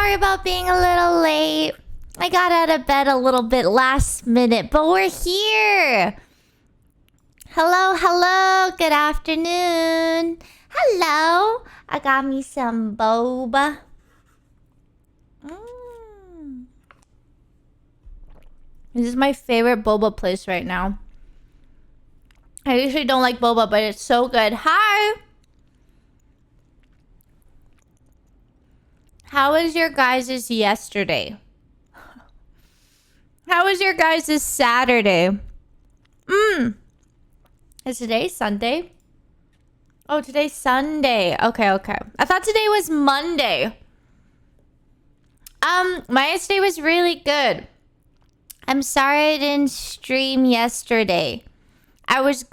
sorry about being a little late. I got out of bed a little bit last minute, but we're here. Hello, hello. Good afternoon. Hello. I got me some boba. This is my favorite boba place right now. I usually don't like boba, but it's so good. Hi. How was your guys' yesterday? How was your guys' Saturday? Is today Sunday? Oh, today's Sunday. Okay, okay. I thought today was Monday. My yesterday was really good. I'm sorry I didn't stream yesterday. I was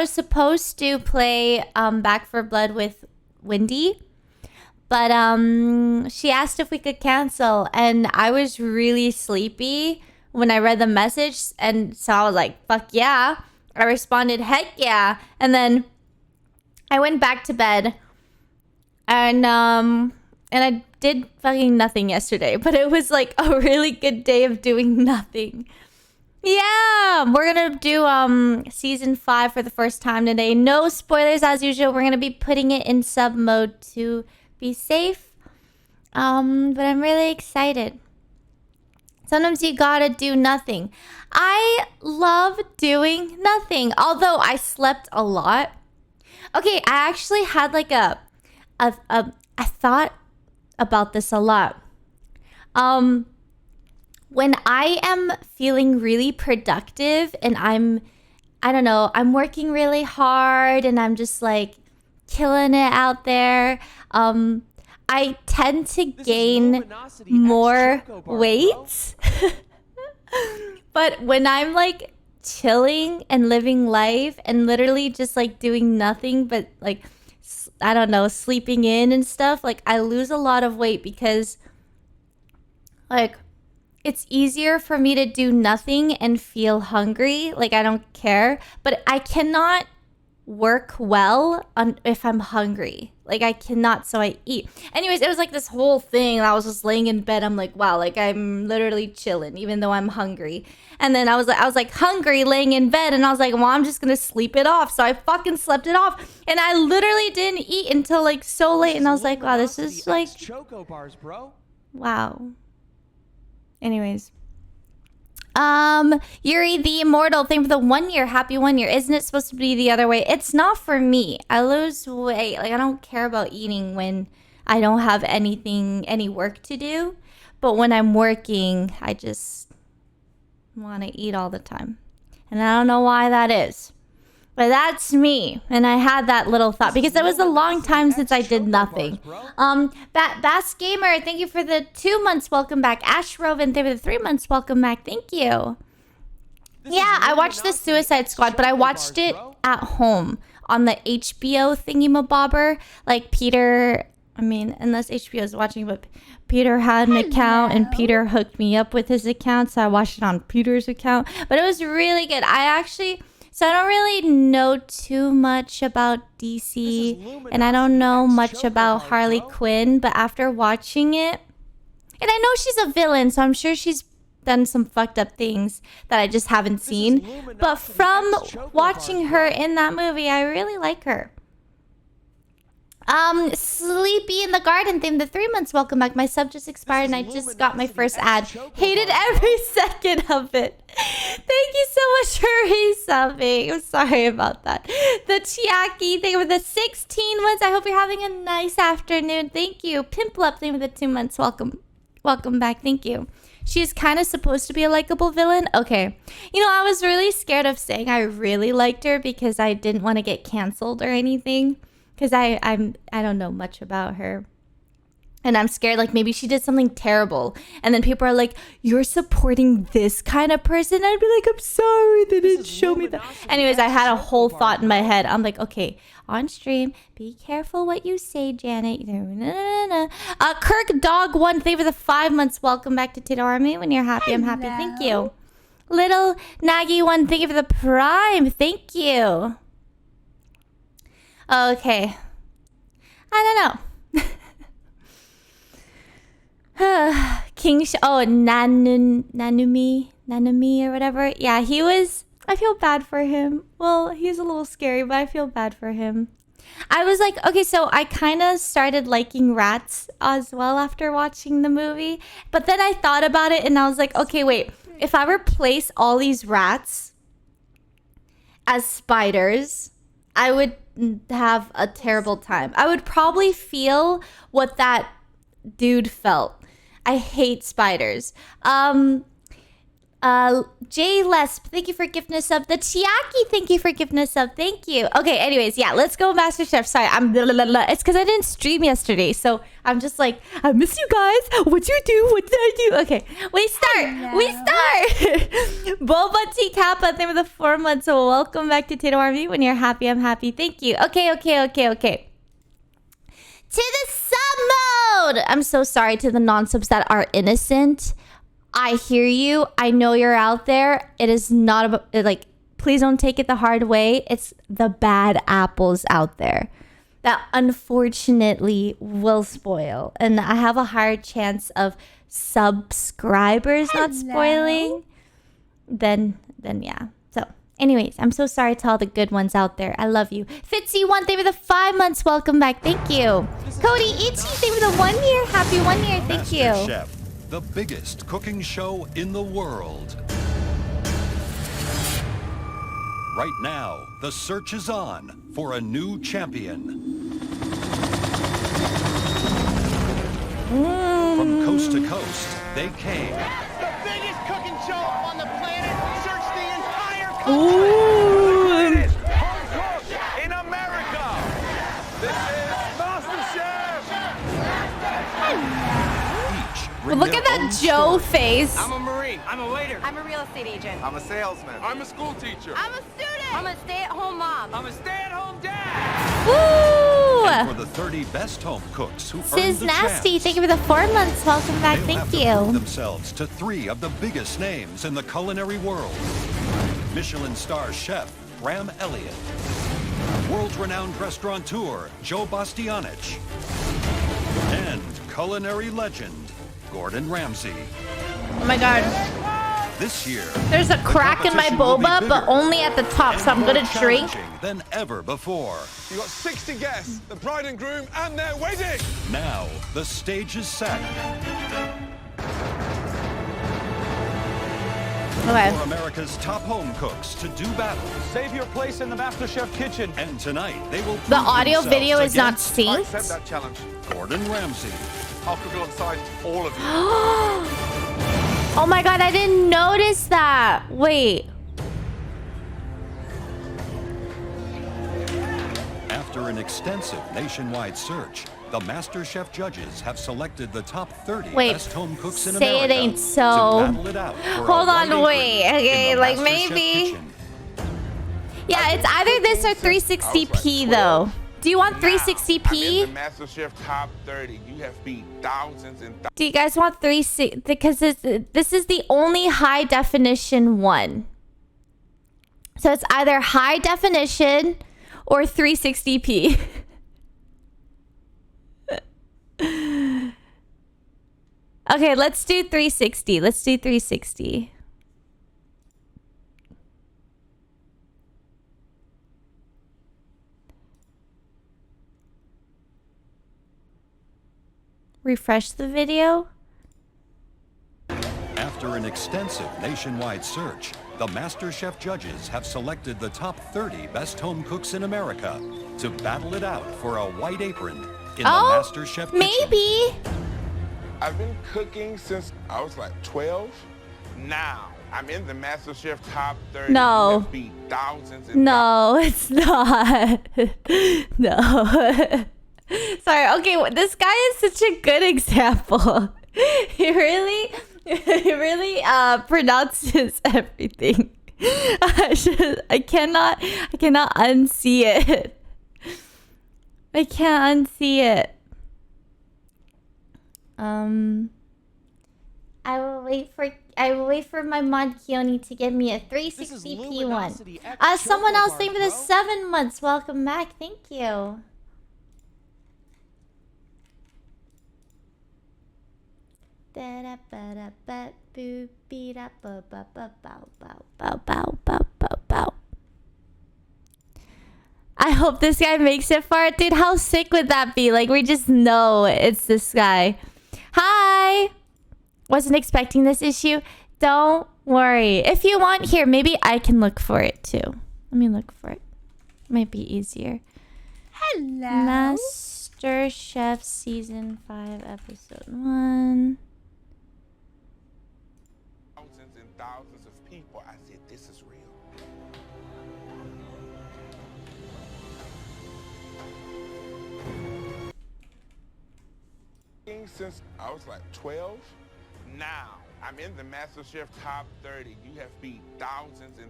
supposed to play Back for Blood with Wendy, but she asked if we could cancel, and I was really sleepy when I read the message, and so I was like, fuck yeah. I responded, heck yeah. And then I went back to bed, and I did fucking nothing yesterday, but it was like a really good day of doing nothing. Yeah, we're gonna do season 5 for the first time today. No spoilers as usual. We're gonna be putting it in sub mode to be safe. But I'm really excited. Sometimes you gotta do nothing. I love doing nothing, although I slept a lot. Okay, I actually had like I thought about this a lot. When I am feeling really productive and I don't know, I'm working really hard and I'm just like killing it out there, I tend to gain more weight. But when I'm like chilling and living life and literally just like doing nothing but like, I don't know, sleeping in and stuff, like I lose a lot of weight because like it's easier for me to do nothing and feel hungry. Like I don't care, but I cannot work well if I'm hungry. Like I cannot, so I eat. Anyways, it was like this whole thing, and I was just laying in bed. I'm like, wow, like I'm literally chilling even though I'm hungry. And then I was like hungry laying in bed, and I was like, well, I'm just gonna sleep it off. So I fucking slept it off, and I literally didn't eat until like so late. And I was like, wow, this is like Choco bars, bro. Wow. Anyways. Yuri the Immortal, thank you for the 1 year. Happy 1 year. Isn't it supposed to be the other way? It's not for me. I lose weight. Like I don't care about eating when I don't have any work to do. But when I'm working, I just want to eat all the time. And I don't know why that is. But that's me. And I had that little thought because it was a long time since I did nothing. Bass Gamer, thank you for the 2 months. Welcome back. Ash Roven, thank you for the 3 months. Welcome back. Thank you. Yeah, I watched the Suicide Squad, but I watched it at home on the HBO thingy-mabobber. Like Peter, I mean, unless HBO is watching, but Peter had an account and Peter hooked me up with his account. So I watched it on Peter's account. But it was really good. So I don't really know too much about DC, and I don't know much about Harley Quinn, but after watching it, and I know she's a villain, so I'm sure she's done some fucked up things that I just haven't seen, but from watching her in that movie, I really like her. Sleepy in the Garden theme, the 3 months. Welcome back. My sub just expired and I just got my first ad. Hated every second of it. Thank you so much for resubbing. I'm sorry about that. The Chiaki, thank you for the 16 months. I hope you're having a nice afternoon. Thank you. Pimplup, thank you for the 2 months. Welcome back. Thank you. She's kind of supposed to be a likable villain. Okay. You know, I was really scared of saying I really liked her because I didn't want to get canceled or anything. Because I don't know much about her. And I'm scared, like, maybe she did something terrible. And then people are like, you're supporting this kind of person? I'd be like, I'm sorry, they didn't show me that. Anyways, I had a whole thought in my head. I'm like, okay, on stream, be careful what you say, Janet. Kirk Dog 1, thank you for the 5 months. Welcome back to Tito Army. When you're happy, I'm happy. Thank you. Little Naggy 1, thank you for the Prime. Thank you. Okay. I don't know. Nanumi or whatever. Yeah, he was. I feel bad for him. Well, he's a little scary, but I feel bad for him. I was like, okay, so I kind of started liking rats as well after watching the movie. But then I thought about it and I was like, okay, wait. If I replace all these rats as spiders, I would have a terrible time. I would probably feel what that dude felt. I hate spiders. Jay Lesp, thank you for gifting us up. The Chiaki, thank you for gifting us up. Thank you. Okay, anyways, yeah, let's go MasterChef. Sorry, it's because I didn't stream yesterday, so I'm just like, I miss you guys. What'd you do? What did I do? Okay, we start. Hello. We start. Boba T Kappa, thank you for the 4 months. So welcome back to Tato RV. When you're happy, I'm happy. Thank you. Okay. To the sub mode. I'm so sorry to the non-subs that are innocent. I hear you. I know you're out there. It is not about, like, please don't take it the hard way. It's the bad apples out there that unfortunately will spoil. And I have a higher chance of subscribers not spoiling than yeah. So anyways, I'm so sorry to all the good ones out there. I love you. Fitzy1, thank you for the 5 months. Welcome back. Thank you. Cody Ichi, thank you for the 1 year. Happy 1 year. Thank you. Chef, the biggest cooking show in the world. Right now, the search is on for a new champion. From coast to coast, they came. The biggest cooking show on the planet. Search the entire country. Home cook in America. This is MasterChef. Each Look at that Joe face. I'm a Marine. I'm a waiter. I'm a real estate agent. I'm a salesman. I'm a school teacher. I'm a student. I'm a stay-at-home mom. I'm a stay-at-home dad. and Woo! for the 30 best home cooks who earned Sis the Nasty, chance. thank you for the 4 months. Welcome back. They'll Thank have to prove you. themselves to 3 of the biggest names in the culinary world. Michelin star chef Graham Elliott, world-renowned restaurateur Joe Bastianich, and culinary legend Gordon Ramsay. Oh my god. This year, There's a crack in my competition will be boba, but bigger only at the top, and so I'm more gonna drink. challenging than ever before. You got 60 guests, the bride and groom, and their wedding. Now, the stage is set Okay. for America's top home cooks to do battle. Save your place in the MasterChef kitchen. And tonight, they will prove The audio themselves video is not against I accept synced. that challenge. Gordon Ramsay, I'll cook alongside all of you. Oh my god, I didn't notice that. Wait. After an extensive nationwide search, the MasterChef judges have selected the top 30 Wait, best home cooks in say it America ain't so. to battle it out for a Hold on, white apron wait, in okay, the like MasterChef maybe. kitchen. Yeah, it's either this or 360p though. Do you want I'm in 360p? the MasterChef top 30. You have beat thousands and thousands. Do you guys want 360? Because this is the only high definition one. So it's either high definition or 360p. Okay, let's do 360. Let's do 360. Refresh the video. After an extensive nationwide search, the MasterChef judges have selected the top 30 best home cooks in America to battle it out for a white apron in the MasterChef kitchen. Maybe. I've been cooking since I was like 12. Now, I'm in the MasterChef top 30. No. You have beat thousands and No, it's not. No. Sorry. Okay, this guy is such a good example. He really pronounces everything. I cannot unsee it. I can't unsee it. I will wait for my mod Keone to give me a 360p one. Someone else, thank you for the 7 months. Welcome back. Thank you. I hope this guy makes it far. Dude, how sick would that be? Like, we just know it's this guy. Hi! Wasn't expecting this issue. Don't worry. If you want, here, maybe I can look for it too. Let me look for it. Might be easier. Hello. MasterChef Season 5, Episode 1. Thousands and thousands of people. I said, this is real. Since I was like 12, now I'm in the MasterChef top 30. You have beat thousands and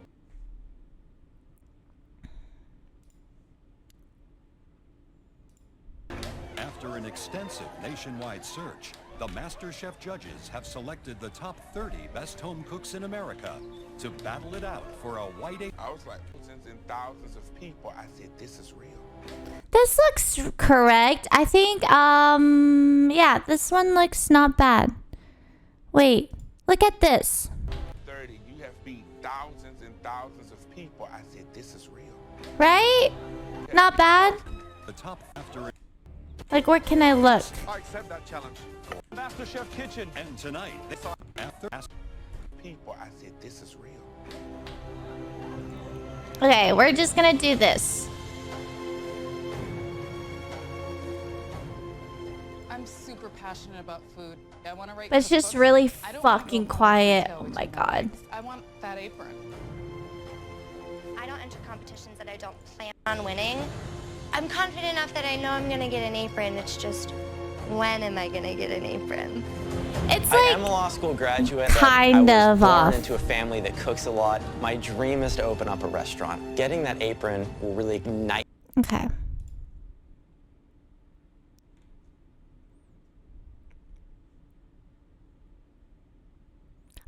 After an extensive nationwide search, the MasterChef judges have selected the top 30 best home cooks in America to battle it out for a white apron. I was like thousands and thousands of people. I said, this is real. This looks correct. I think, yeah, this one looks not bad. Wait, look at this. 30, you have beat thousands and thousands of people. I said, this is real. Right? Not bad. The top after Like, where can I look? I accept that challenge. MasterChef Kitchen. and tonight, they saw after People, I said, this is real. Okay, we're just gonna do this. I'm super passionate about food. I want to write But it's just cookbooks. really I don't wanna fucking go quiet. detail Oh each my one. god. I want that apron. I don't enter competitions that I don't plan on winning. I'm confident enough that I know I'm gonna get an apron. It's just, when am I gonna get an apron? It's I am a like law school graduate. kind I of was born off. into a family that cooks a lot. My dream is to open up a restaurant. Getting that apron will really ignite. Okay.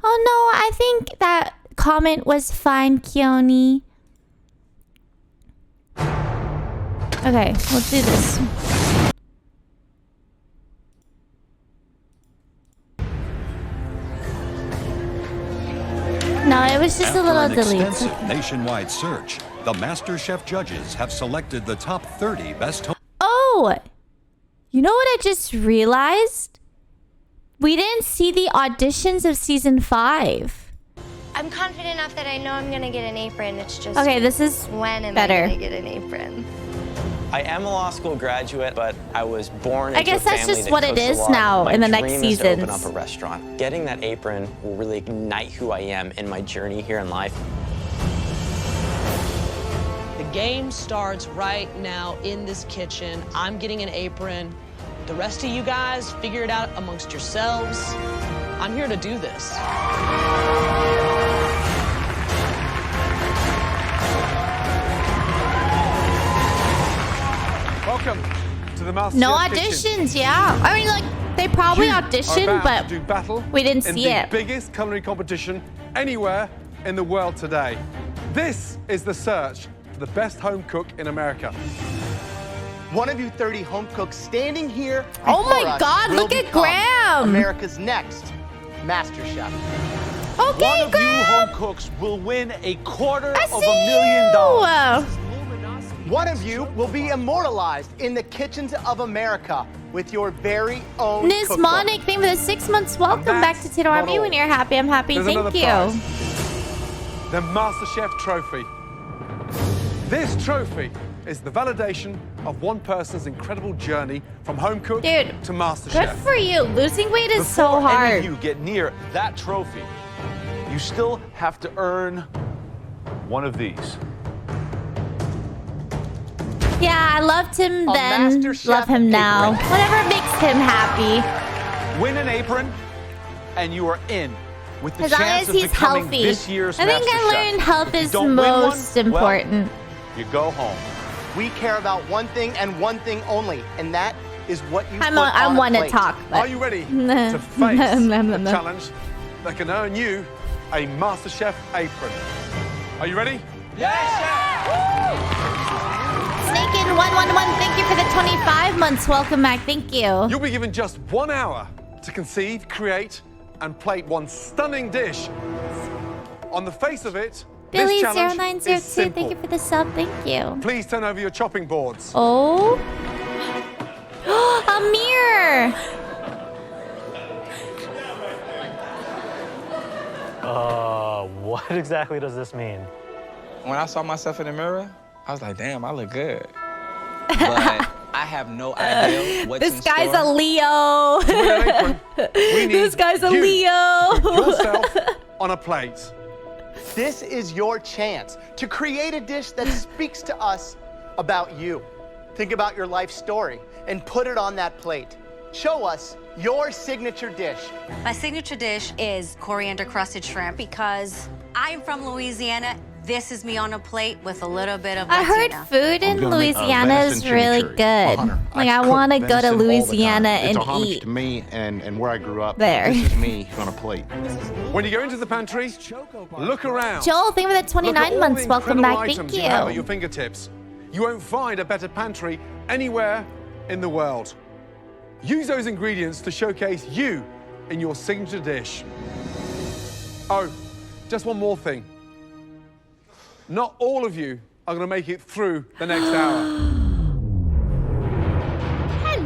Oh no, I think that comment was fine, Keone. Okay, we'll do this. No, it was just after a little an delete. extensive nationwide search, the MasterChef judges have selected the top 30 best home. Oh! You know what I just realized? We didn't see the auditions of season 5. I'm confident enough that I know I'm gonna get an apron. It's just, Okay, this is when am better. I gonna get an apron? I am a law school graduate, but I was born I into guess a that's family just that what it cooks a is lot. now My in the next dream is to open seasons. up a restaurant. Getting that apron will really ignite who I am in my journey here in life. The game starts right now in this kitchen. I'm getting an apron. The rest of you guys, figure it out amongst yourselves. I'm here to do this. Welcome to the MasterChef No Kitchen. auditions, yeah. I mean, like, they probably You are auditioned, about but to do battle we didn't in see the it. biggest culinary competition anywhere in the world today. This is the search for the best home cook in America. One of you 30 home cooks standing here Oh my before us God, will look at become Graham. America's next Master Chef. Okay, One of you Graham. home cooks will win a quarter I of see $1 million. you. One of you will be immortalized in the kitchens of America with your very own cookbook. Nismonic, thank you for the 6 months. Welcome back to Tito not Army. all. When you're happy, I'm happy. There's Thank another you. prize. The MasterChef Trophy. This trophy is the validation of one person's incredible journey from home cook Dude, to Good MasterChef. for you. Losing weight is so Before any hard. of you get near that trophy, you still have to earn one of these. Yeah, I loved him A then. MasterChef Love him now. apron. Whatever makes him happy. Win an apron, and you are in with the As long chance as of he's becoming healthy. this year's I think MasterChef. I learned health If you is don't win one, most well, important. you go home. We care about one thing and one thing only, and that is what you I'm put on a one to plate. talk. Are But you ready Nah. to face Nah, nah, a nah. challenge that can earn you a MasterChef apron? Are you ready? Snakin111, thank you for the 25 months. Welcome back. Thank you. You'll be given just 1 hour to conceive, create, and plate one stunning dish. On the face of it, this challenge is Billy0902, simple. thank you for the sub. Thank you. Please turn over your chopping boards. Oh. A mirror. What exactly does this mean? When I saw myself in the mirror, I was like, damn, I look good. But I have no idea what's This in guy's store. a Leo. This guy's a Leo. Put yourself on a plate. This is your chance to create a dish that speaks to us about you. Think about your life story and put it on that plate. Show us your signature dish. My signature dish is coriander crusted shrimp because I'm from Louisiana. This is me on a plate with a little bit of I heard Latina. food in Louisiana is really good. Like I want to go to Louisiana and It's a homage eat. to me and where I grew up. There. This is me on a plate. When you go into the pantry, look around. Joel, thank you for the 29 months. Welcome back. Thank Items you have at your you. fingertips. You won't find a better pantry anywhere in the world. Use those ingredients to showcase you in your signature dish. Oh, just one more thing. Not all of you are going to make it through the next hour.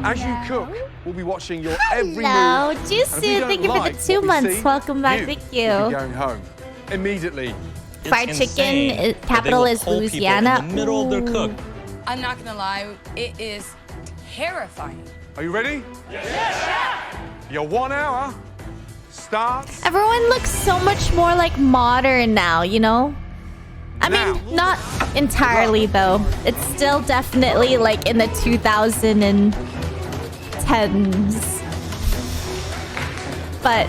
As you cook, we'll be watching your every move. Hello, And if you Juicy. don't Thank you for like the 2 what we months. see, Welcome back. Thank will be you. going home immediately. Fried chicken, capital is Louisiana. In the middle of their cook. I'm not gonna lie, it is terrifying. Are you ready? Yes. Your 1 hour starts. Everyone looks so much more like modern now, you know? I mean, not entirely though. It's still definitely like in the 2010s. But,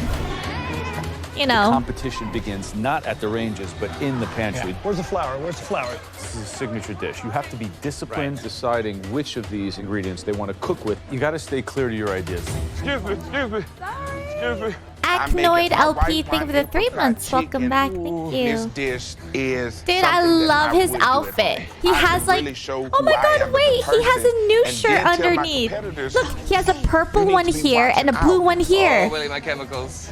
you know. Competition begins not at the ranges, but in the pantry. Where's the flour? Where's the flour? This is a signature dish. You have to be disciplined deciding which of these ingredients they want to cook with. You got to stay clear to your ideas. Excuse me, excuse me. Excuse me. Acnoid LP, thank you for the 3 months. Welcome back. Thank This you. dish is Dude, I love his outfit. He has like, oh my god, wait, he has a new shirt underneath. Look, he has a purple one here and a blue one here. Oh, Willie, my chemicals.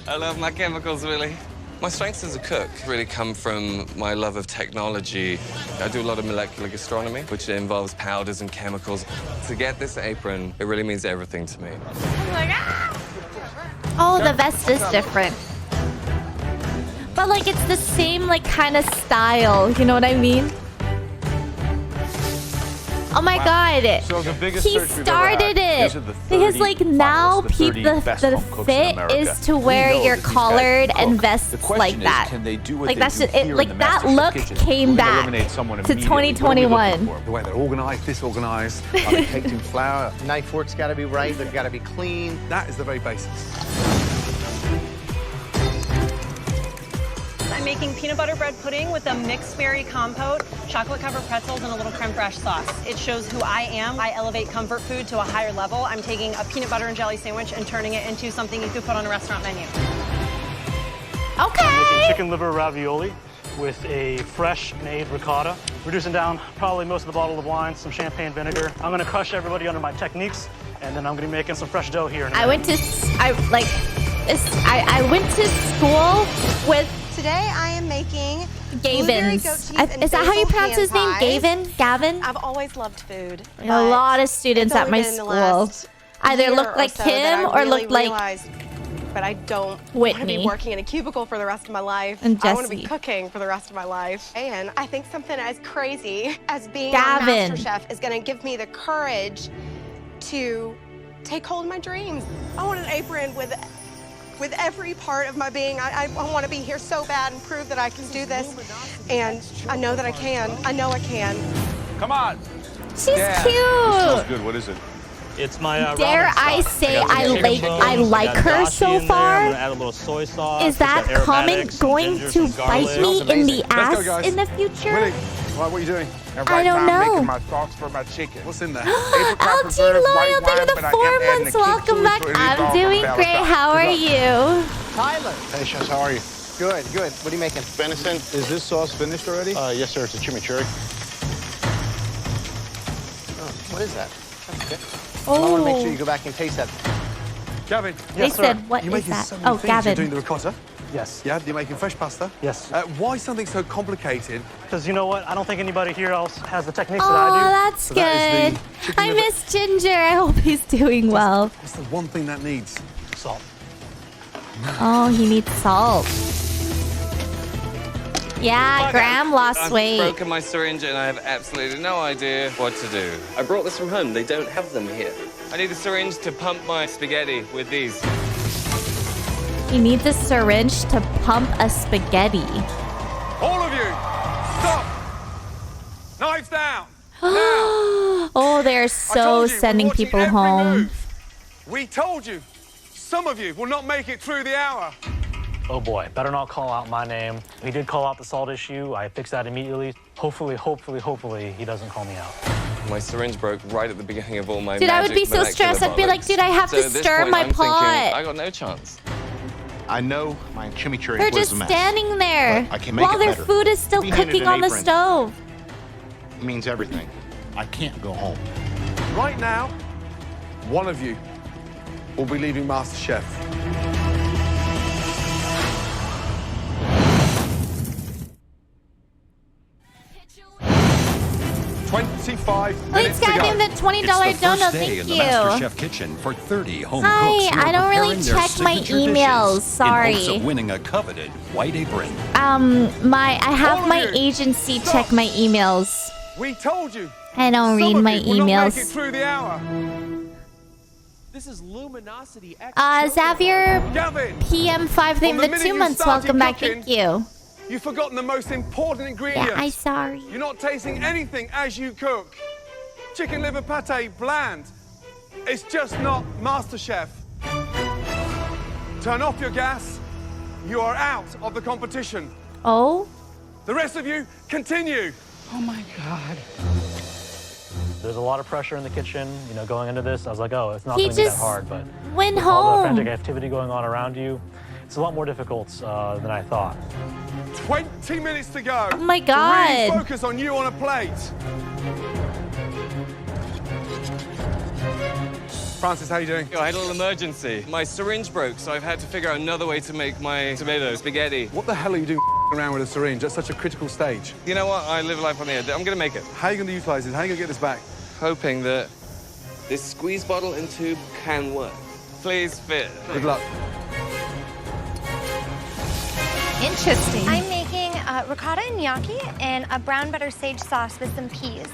I love my chemicals, Willie. My strengths as a cook really come from my love of technology. I do a lot of molecular gastronomy, which involves powders and chemicals. To get this apron, it really means everything to me. Oh, the vest is different. But like it's the same like kind of style, you know what I mean? Oh my god. So the biggest He search we've ever started had. it. These are the 30 Because like now finalists, the 30 the best home cooks in fit America. is to We wear know your that these guys collared can and cook. vests The question like is, that. can they do what Like they that's do just it. here in Like the that MasterChef look kitchen? came We can back eliminate someone to immediately. What are we looking 2021. for? The way they're organized, disorganized, are they caked in flour? Knife fork's got to be right. They've got to be clean. That is the very basics. I'm making peanut butter bread pudding with a mixed berry compote, chocolate covered pretzels, and a little creme fraiche sauce. It shows who I am. I elevate comfort food to a higher level. I'm taking a peanut butter and jelly sandwich and turning it into something you could put on a restaurant menu. Okay. I'm making chicken liver ravioli with a fresh made ricotta. Reducing down probably most of the bottle of wine, some champagne vinegar. I'm gonna crush everybody under my techniques, and then I'm gonna be making some fresh dough here in a I minute. went to school with Today I am making Gavin. Is that how you pronounce his name? Gavin? I've always loved food. A lot of students at my school either looked like him or looked like but I don't want to Whitney. be working in a cubicle for the rest of my life. And I want to be Jesse. cooking for the rest of my life. And I think something as crazy as being Gavin. on MasterChef is going to give me the courage to take hold of my dreams. I want an apron with every part of my being. I want to be here so bad and prove that I can do this. And I know that I can. I know I can. Come on. She's Smells cute. good. What is it? It's my Dare ramen I stock. say got some I chicken like bones, I like got her dashi so in there. I'm far? gonna add a little soy sauce. Is It's that got comment aromatics, some going ginger, to some garlic. bite me in the Let's go, ass guys. in the future? Willie, right, what are you doing? And I right don't now I'm know. making my sauce for my chicken. What's in there? Apricot LT preserves, white Loyal, thank you wine, for but the I 4 am adding months. a kick Welcome to it, back. so it is I'm all doing from great. Valentine. How are you? Tyler. Hey, Chef, how are you? Good, good. What are you making? Venison. Is this sauce finished already? Yes, sir. It's a chimichurri. Oh, what is that? Okay. I Oh. want to make sure you go back and taste that. Gavin. They said, what you're is making that? so many Oh, things. Gavin. You're doing the ricotta. Yes. Yeah, you're making fresh pasta. Yes. Why something so complicated? Because you know what? I don't think anybody here else has the techniques Oh, that I do. that's So that is good. the chicken I liver- miss Ginger. I hope he's doing well. What's the one thing that needs? Salt. Oh, he needs salt. Yeah, Graham lost I've weight. broken my syringe and I have absolutely no idea what to do. I brought this from home. They don't have them here. I need a syringe to pump my spaghetti with these. He needs a syringe to pump a spaghetti. All of you, stop! Knives down! Oh, they're I so told you, we're sending watching people every home. move. We told you, some of you will not make it through the hour. Oh boy, better not call out my name. He did call out the salt issue. I fixed that immediately. Hopefully he doesn't call me out. My syringe broke right at the beginning of all my Dude, I would magic be so molecular stressed. I'd be like, bollocks. dude, I have So to at this stir point, my I'm thinking, pot. I got no chance. I know my chimichurri They're was just a mess. standing there But I can make while it their better. food is still Be handed cooking an on the apron. stove. It means everything. I can't go home. Right now, one of you will be leaving MasterChef. $25 minutes to Thanks, go. guys. The $20 It's the dono. first day Thank in you. the MasterChef kitchen for 30 home Hi, cooks who are I don't really preparing their check my signature emails, dishes sorry. in hopes of winning a coveted white apron. I have All my of you, agency stop. check my emails. We told you. I don't read Some my of you will not make it emails. through the hour. This is Luminosity X. Xavier Gavin, PM5, thank from you the for the minute 2 you months. started Welcome back. cooking, Thank you. you've forgotten the most important ingredient. Yeah, I'm sorry. You're not tasting anything as you cook. Chicken liver pate, bland. It's just not MasterChef. Turn off your gas. You are out of the competition. Oh? The rest of you, continue. Oh my God. There's a lot of pressure in the kitchen, you know, going into this. I was like, oh, it's not He going to be that just hard, but went with all the home. frantic activity going on around you, it's a lot more difficult than I thought. 20 minutes to go. Oh my To God. really focus on you on a plate. Francis, how you doing? I had a little emergency. My syringe broke, so I've had to figure out another way to make my tomato spaghetti. What the hell are you doing around with a syringe at such a critical stage? You know what? I live life on the edge. I'm gonna make it. How are you going to utilize this? How are you going to get this back? Hoping that this squeeze bottle and tube can work. Please fit. Good luck. Interesting. I'm making ricotta and gnocchi and a brown butter sage sauce with some peas.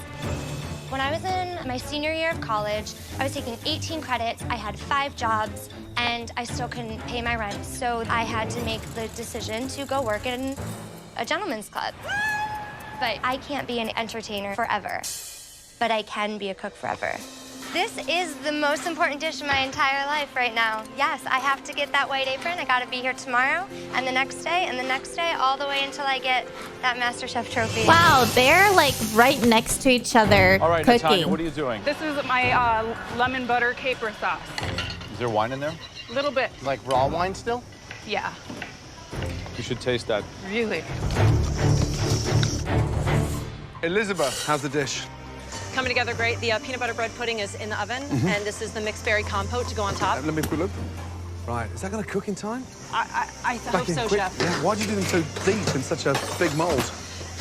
When I was in my senior year of college, I was taking 18 credits, I had 5 jobs, and I still couldn't pay my rent. So I had to make the decision to go work in a gentleman's club. But I can't be an entertainer forever, but I can be a cook forever. This is the most important dish in my entire life right now. Yes, I have to get that white apron. I gotta be here tomorrow, and the next day, and the next day, all the way until I get that MasterChef trophy. Wow, they're like right next to each other All right, cooking. Natalia, what are you doing? This is my lemon butter caper sauce. Is there wine in there? A little bit. Like raw wine still? Yeah, You should taste that. really. Elizabeth, how's the dish? Coming together great. The peanut butter bread pudding is in the oven, Mhm. and this is the mixed berry compote to go on top. Let me quick look. Right, is that going to cook in time? I hope so, quick. Chef. Yeah. Why'd you do them so deep in such a big mold?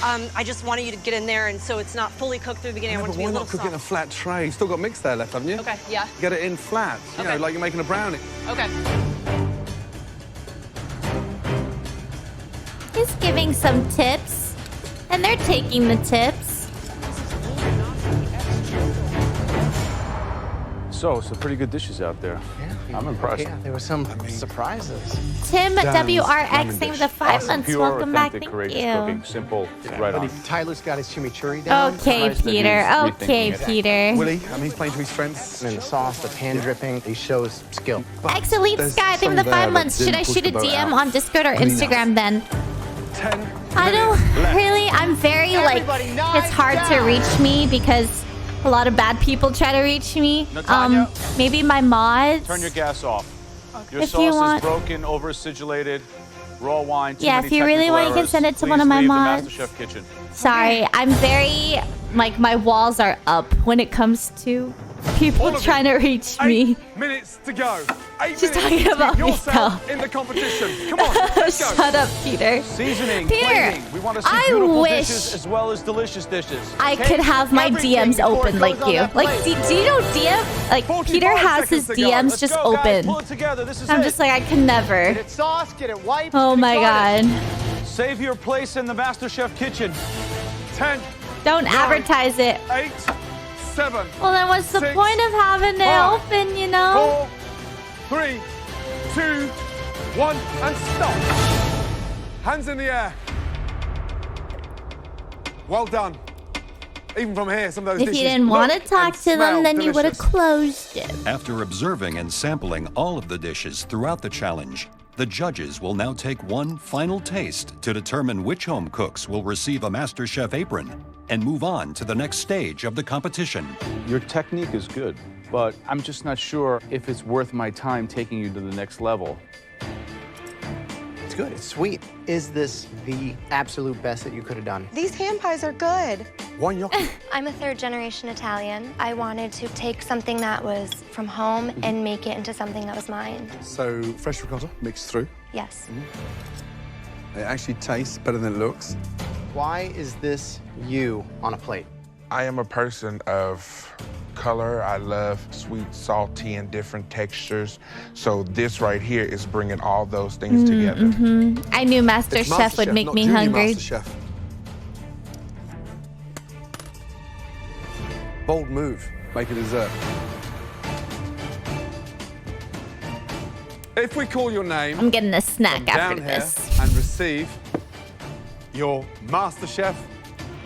I just wanted you to get in there, and so it's not fully cooked through the beginning. I Yeah, want but it to be why a not little cook it in a soft. flat tray? You've still got mix there left, haven't you? Okay, yeah. Get it in flat, you know, Okay. like you're making a brownie. Okay. He's giving some tips, and they're taking the tips. So, some pretty good dishes out there. I'm impressed. Yeah, there were some surprises. Tim Dan's WRX, lemon thank you dish. for the 5 Awesome, months. pure, Welcome back. authentic, Thank courageous you. cooking. Simple, right on. Tyler's got his chimichurri down. Okay, Nice that Peter. he's Okay, rethinking it. Peter. Willie, he's playing to his strengths. And the sauce, the pan dripping, he shows skill. Excellent, there's Sky. Thank you for the some 5 there months. that Should I didn't shoot a push the boat DM out. on Discord or Good enough. Instagram then? 10 I don't really. I'm very like. It's hard to reach me because a lot of bad people try to reach me. Natalia? Maybe my mods. Turn your gas off. Your If you sauce want- is broken, over-acidulated, raw wine. Too Yeah, many if you really technical want, you can errors. send it to Please one of my leave mods. The MasterChef kitchen. Sorry, I'm very like my walls are up when it comes to people All of trying to reach me. 8 minutes to go. 8 She's minutes talking to about get me yourself in the competition. Come on, let's go. Shut up, Peter. Seasoning, Peter, plating. We want to see I beautiful wish dishes as well as delicious dishes. I could have my DMs open like you. Like, do you know DM? Like, Peter has his DMs just open. Pull it together. This is I'm it. just like, I can never. Get it sauce, get it wiped. Oh my God. Save your place in the MasterChef kitchen. 10. Don't advertise it. 8, 7. Well, then what's the 6, point of having it 5, open, you know? 4, 3, 2, 1, and stop. Hands in the air. Well done. Even from here, some of those If dishes you didn't want to look talk and to them, smell then you would have delicious. closed it. After observing and sampling all of the dishes throughout the challenge, the judges will now take one final taste to determine which home cooks will receive a MasterChef apron and move on to the next stage of the competition. Your technique is good, but I'm just not sure if it's worth my time taking you to the next level. It's good. It's sweet. Is this the absolute best that you could have done? These ham pies are good. One gnocchi. I'm a third-generation Italian. I wanted to take something that was from home and make it into something that was mine. So, fresh ricotta mixed through. Yes. It actually tastes better than it looks. Why is this you on a plate? I am a person of color. I love sweet, salty, and different textures. So this right here is bringing all those things together. I knew MasterChef would make not me Junior hungry. MasterChef. Bold move. Make a dessert. If we call your name, I'm getting a snack come after down this. here and receive your MasterChef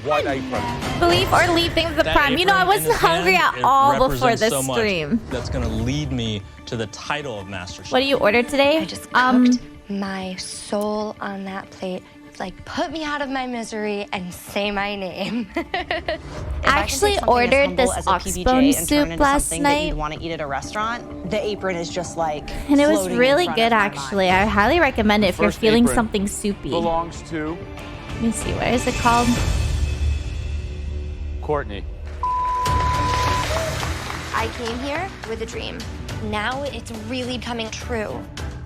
white apron. Believe or leave things with the prime. You know, I wasn't hungry at all before this stream. That's going to lead me to the title of MasterChef. What do you order today? I just cooked my soul on that plate. Like, put me out of my misery and say my name. I actually ordered this oxbone soup last night. You want to eat at a restaurant? The apron is just like. And it was really good, actually. I highly recommend it if you're First feeling apron something soupy. belongs to Let me see, what is it called? Courtney. I came here with a dream. Now it's really coming true.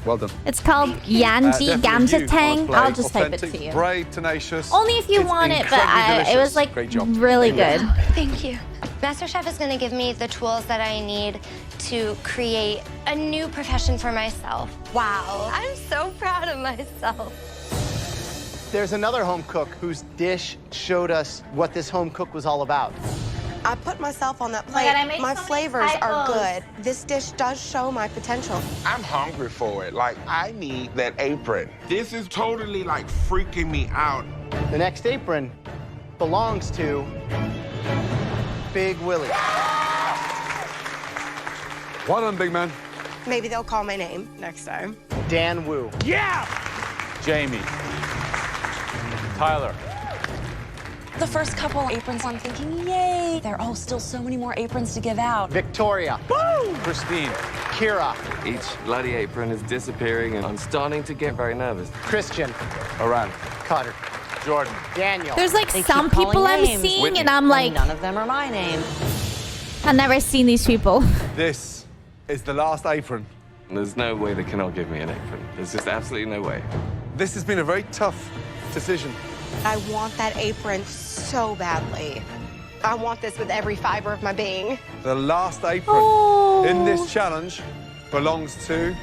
Well done. It's called Yanji Gamjatang. I'll just type it Authentic, to you. brave, tenacious. Only if you It's want it, but incredibly it was delicious. like Great job. really good. Thank you. MasterChef is going to give me the tools that I need to create a new profession for myself. Wow, I'm so proud of myself. There's another home cook whose dish showed us what this home cook was all about. I put myself on that my plate. God, I made My so many flavors are typos. good. This dish does show my potential. I'm hungry for it. Like, I need that apron. This is totally, like, freaking me out. The next apron belongs to Big Willie. Well done, big man. Maybe they'll call my name next time. Dan Wu. Yeah! Jamie. Tyler. The first couple aprons, I'm thinking, yay! There are still so many more aprons to give out. Victoria. Woo! Christine. Kira. Each bloody apron is disappearing, and I'm starting to get very nervous. Christian. Aran. Cutter. Jordan. Daniel. There's like They some keep calling people I'm names. seeing, Whitney. and I'm like, None of them are my name. I've never seen these people. This is the last apron. There's no way they cannot give me an apron. There's just absolutely no way. This has been a very tough decision. I want that apron so badly. I want this with every fiber of my being. The last apron in this challenge belongs to...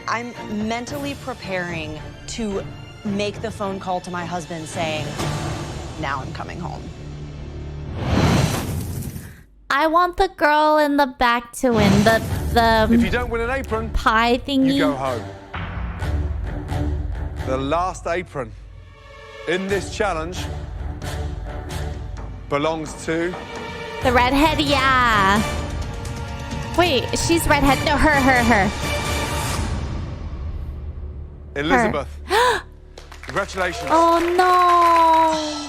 I'm mentally preparing to make the phone call to my husband saying, now I'm coming home. I want the girl in the back to win the If you don't win an apron, pie thingy. you go home. The last apron in this challenge belongs to... The redhead, yeah. Wait, she's redhead. No, her. Elizabeth. Congratulations. Oh, no.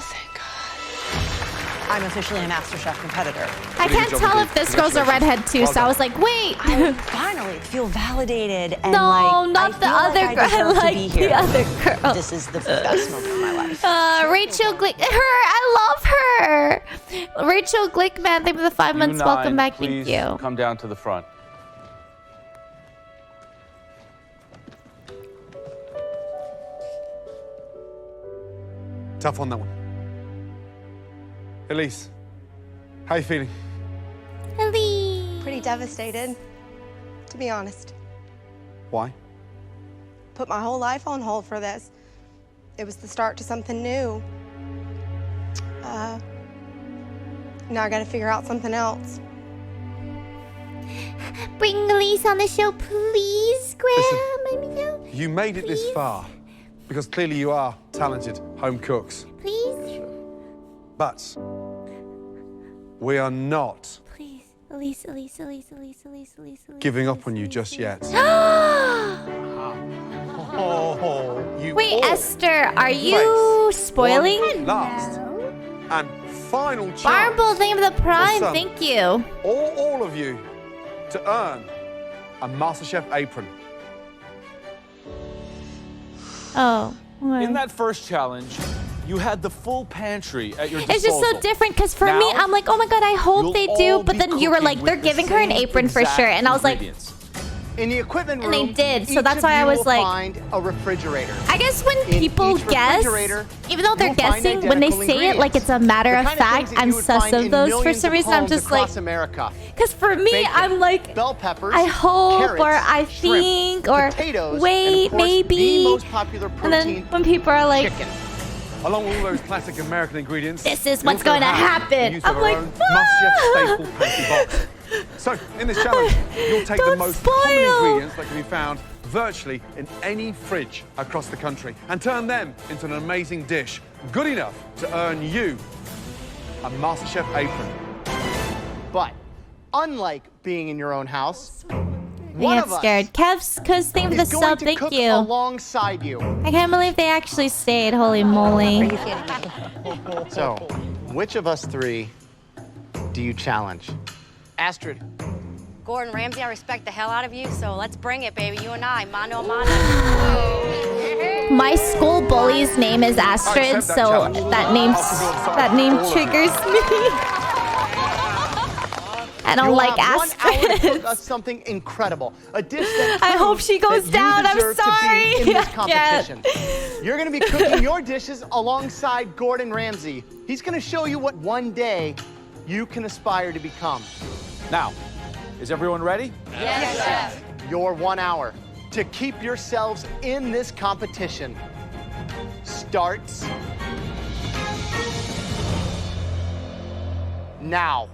I'm officially a MasterChef competitor. I can't tell if this girl's a redhead, too, so I was like, wait. I finally feel validated and No, like, not I the feel other like girl. I deserve I to like be the here. other girl. This is the best moment of my life. Rachel Glick. I love her. Rachel Glickman, thank you for the 5 months. You Welcome nine, back. please Thank you. come down to the front. Tough on that one. Elise, how you feeling? Elise. Pretty devastated, to be honest. Why? Put my whole life on hold for this. It was the start to something new. Now I gotta figure out something else. Bring Elise on the show, please, Graham. You made it this far because clearly you are talented home cooks. Please. But we are not Please. Elise. giving up on you just yet. You Wait, all Esther, are you face spoiling? one last and final chance. Barble, thank you for the prime. some- Thank you. All of you to earn a MasterChef apron. Oh. what? In that first challenge, you had the full pantry at your disposal. It's just so different because for me, Now, I'm like, oh my God, I hope you'll they do. all But be then you were cooking like, they're with the giving her an same apron for exact sure. And I was like, ingredients. In the equipment And room, they did, so each that's of why I you was will like- find a refrigerator. I guess when In people each guess, refrigerator, even though they're you'll find guessing, when they identical say it like it's a matter The of kind of fact, things that I'm you would sus find of in those for millions some of reason. I'm homes just like, across America. because for me, Bacon, I'm like, bell peppers, I hope carrots, or I shrimp, think or potatoes, and wait, of course, maybe. the most popular And then protein, when people are like, chicken. Along with all those classic American ingredients, This is we what's also going to have happen. the use of I'm our like, own MasterChef staple pantry box. So, in this challenge, you'll take the Don't most common spoil. ingredients that can be found virtually in any fridge across the country and turn them into an amazing dish, good enough to earn you a MasterChef apron. But unlike being in your own house, I one get of us scared. Kev's, because thank you for the is going sub. to Thank cook you. alongside you. I can't believe they actually stayed. Holy moly. So, which of us three do you challenge? Astrid. Gordon Ramsay, I respect the hell out of you, so let's bring it, baby. You and I, mano a mano. My school bully's name is Astrid, so that name triggers me. I don't You'll like have 1 hour to Astrid. cook us something incredible. A dish that I hope proves she goes that down. You I'm deserve sorry. to be in this I can't. competition. You're going to be cooking your dishes alongside Gordon Ramsay. He's going to show you what one day you can aspire to become. Now, is everyone ready? Yes, Chef. Your 1 hour to keep yourselves in this competition starts now.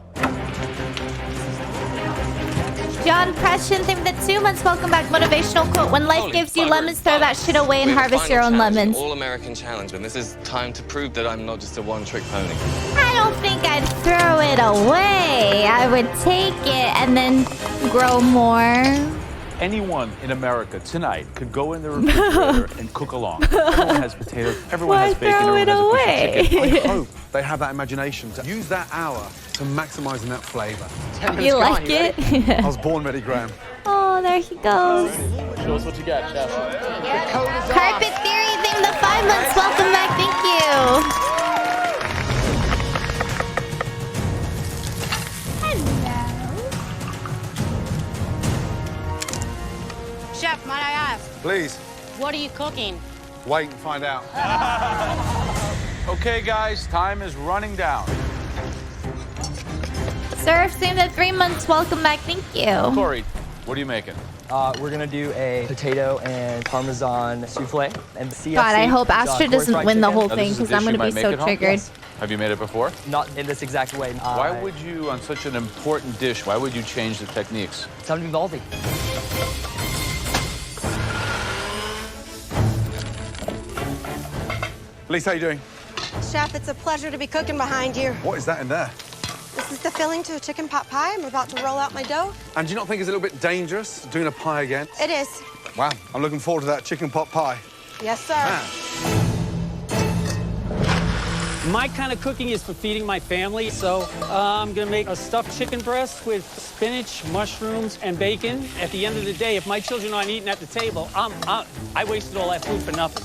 John Preston, thank you for the 2 months. Welcome back. Motivational quote. When life gives you lemons, throw that shit away and harvest your own lemons. All-American challenge, and this is time to prove that I'm not just a one-trick pony. I don't think I'd throw it away. I would take it and then grow more. Anyone in America tonight could go in the refrigerator and cook along. Everyone has potatoes, everyone Why has bacon, throw everyone it has a away? piece of chicken. I hope they have that imagination to use that hour to maximizing that flavor. You like it? I was born ready, Graham. Oh, there he goes. Show us what you got, Chef. Carpet Theory, thank you for the 5 months. Welcome back. Thank you. Chef, might I ask, Please, what are you cooking? wait and find out. Okay, guys, time is running down. Surf, same the 3 months. Welcome back. Thank you. Corey, what are you making? We're gonna do a potato and parmesan souffle and CFC. God, I hope Astrid Corey doesn't fried win the chicken. whole Now, thing this is a because I'm dish going you to be might make so at home? triggered. Yes. Have you made it before? Not in this exact way. Why would you, on such an important dish, why would you change the techniques? It's time to be ballsy. Lisa, how you doing? Chef, it's a pleasure to be cooking behind you. What is that in there? This is the filling to a chicken pot pie. I'm about to roll out my dough. And do you not think it's a little bit dangerous doing a pie again? It is. Wow, I'm looking forward to that chicken pot pie. Yes, sir. My kind of cooking is for feeding my family, so I'm gonna make a stuffed chicken breast with spinach, mushrooms, and bacon. At the end of the day, if my children aren't eating at the table, I wasted all that food for nothing.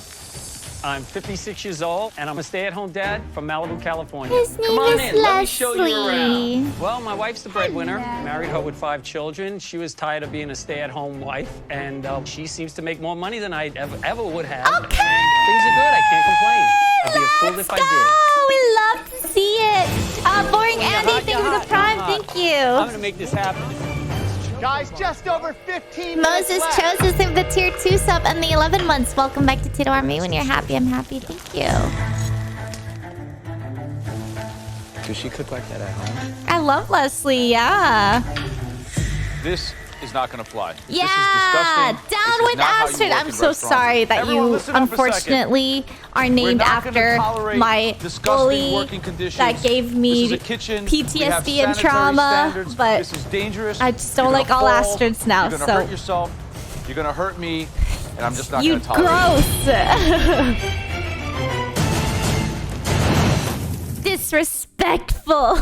I'm 56 years old, and I'm a stay-at-home dad from Malibu, California. His name Come on is in, let me show you Leslie. around. Well, my wife's the breadwinner. Married her with 5 children. She was tired of being a stay-at-home wife, and she seems to make more money than I ever would have. Okay. Things are good, I can't complain. Let's go! We love to see it. Boring Andy, thank you for the prime. Thank you. I'm gonna make this happen. Guys, just over 15 Moses minutes left. chose us with the tier 2 sub and the 11 months. Welcome back to Tito Army. When you're happy, I'm happy. Thank you. Does she cook like that at home? I love Leslie. Yeah. This is not going to fly. Yeah. This is disgusting. Down This is with not how you Astrid. work I'm in so restaurants. sorry that Everyone you listen up a second. unfortunately are We're named not gonna after tolerate my disgusting bully working conditions. that gave This me is a kitchen. We have PTSD and sanitary trauma. standards. But this is dangerous. I just don't You're like gonna all fall. Astrids now. You're gonna hurt yourself. You're gonna hurt me, and I'm just not You gonna tolerate it. gross. Disrespectful.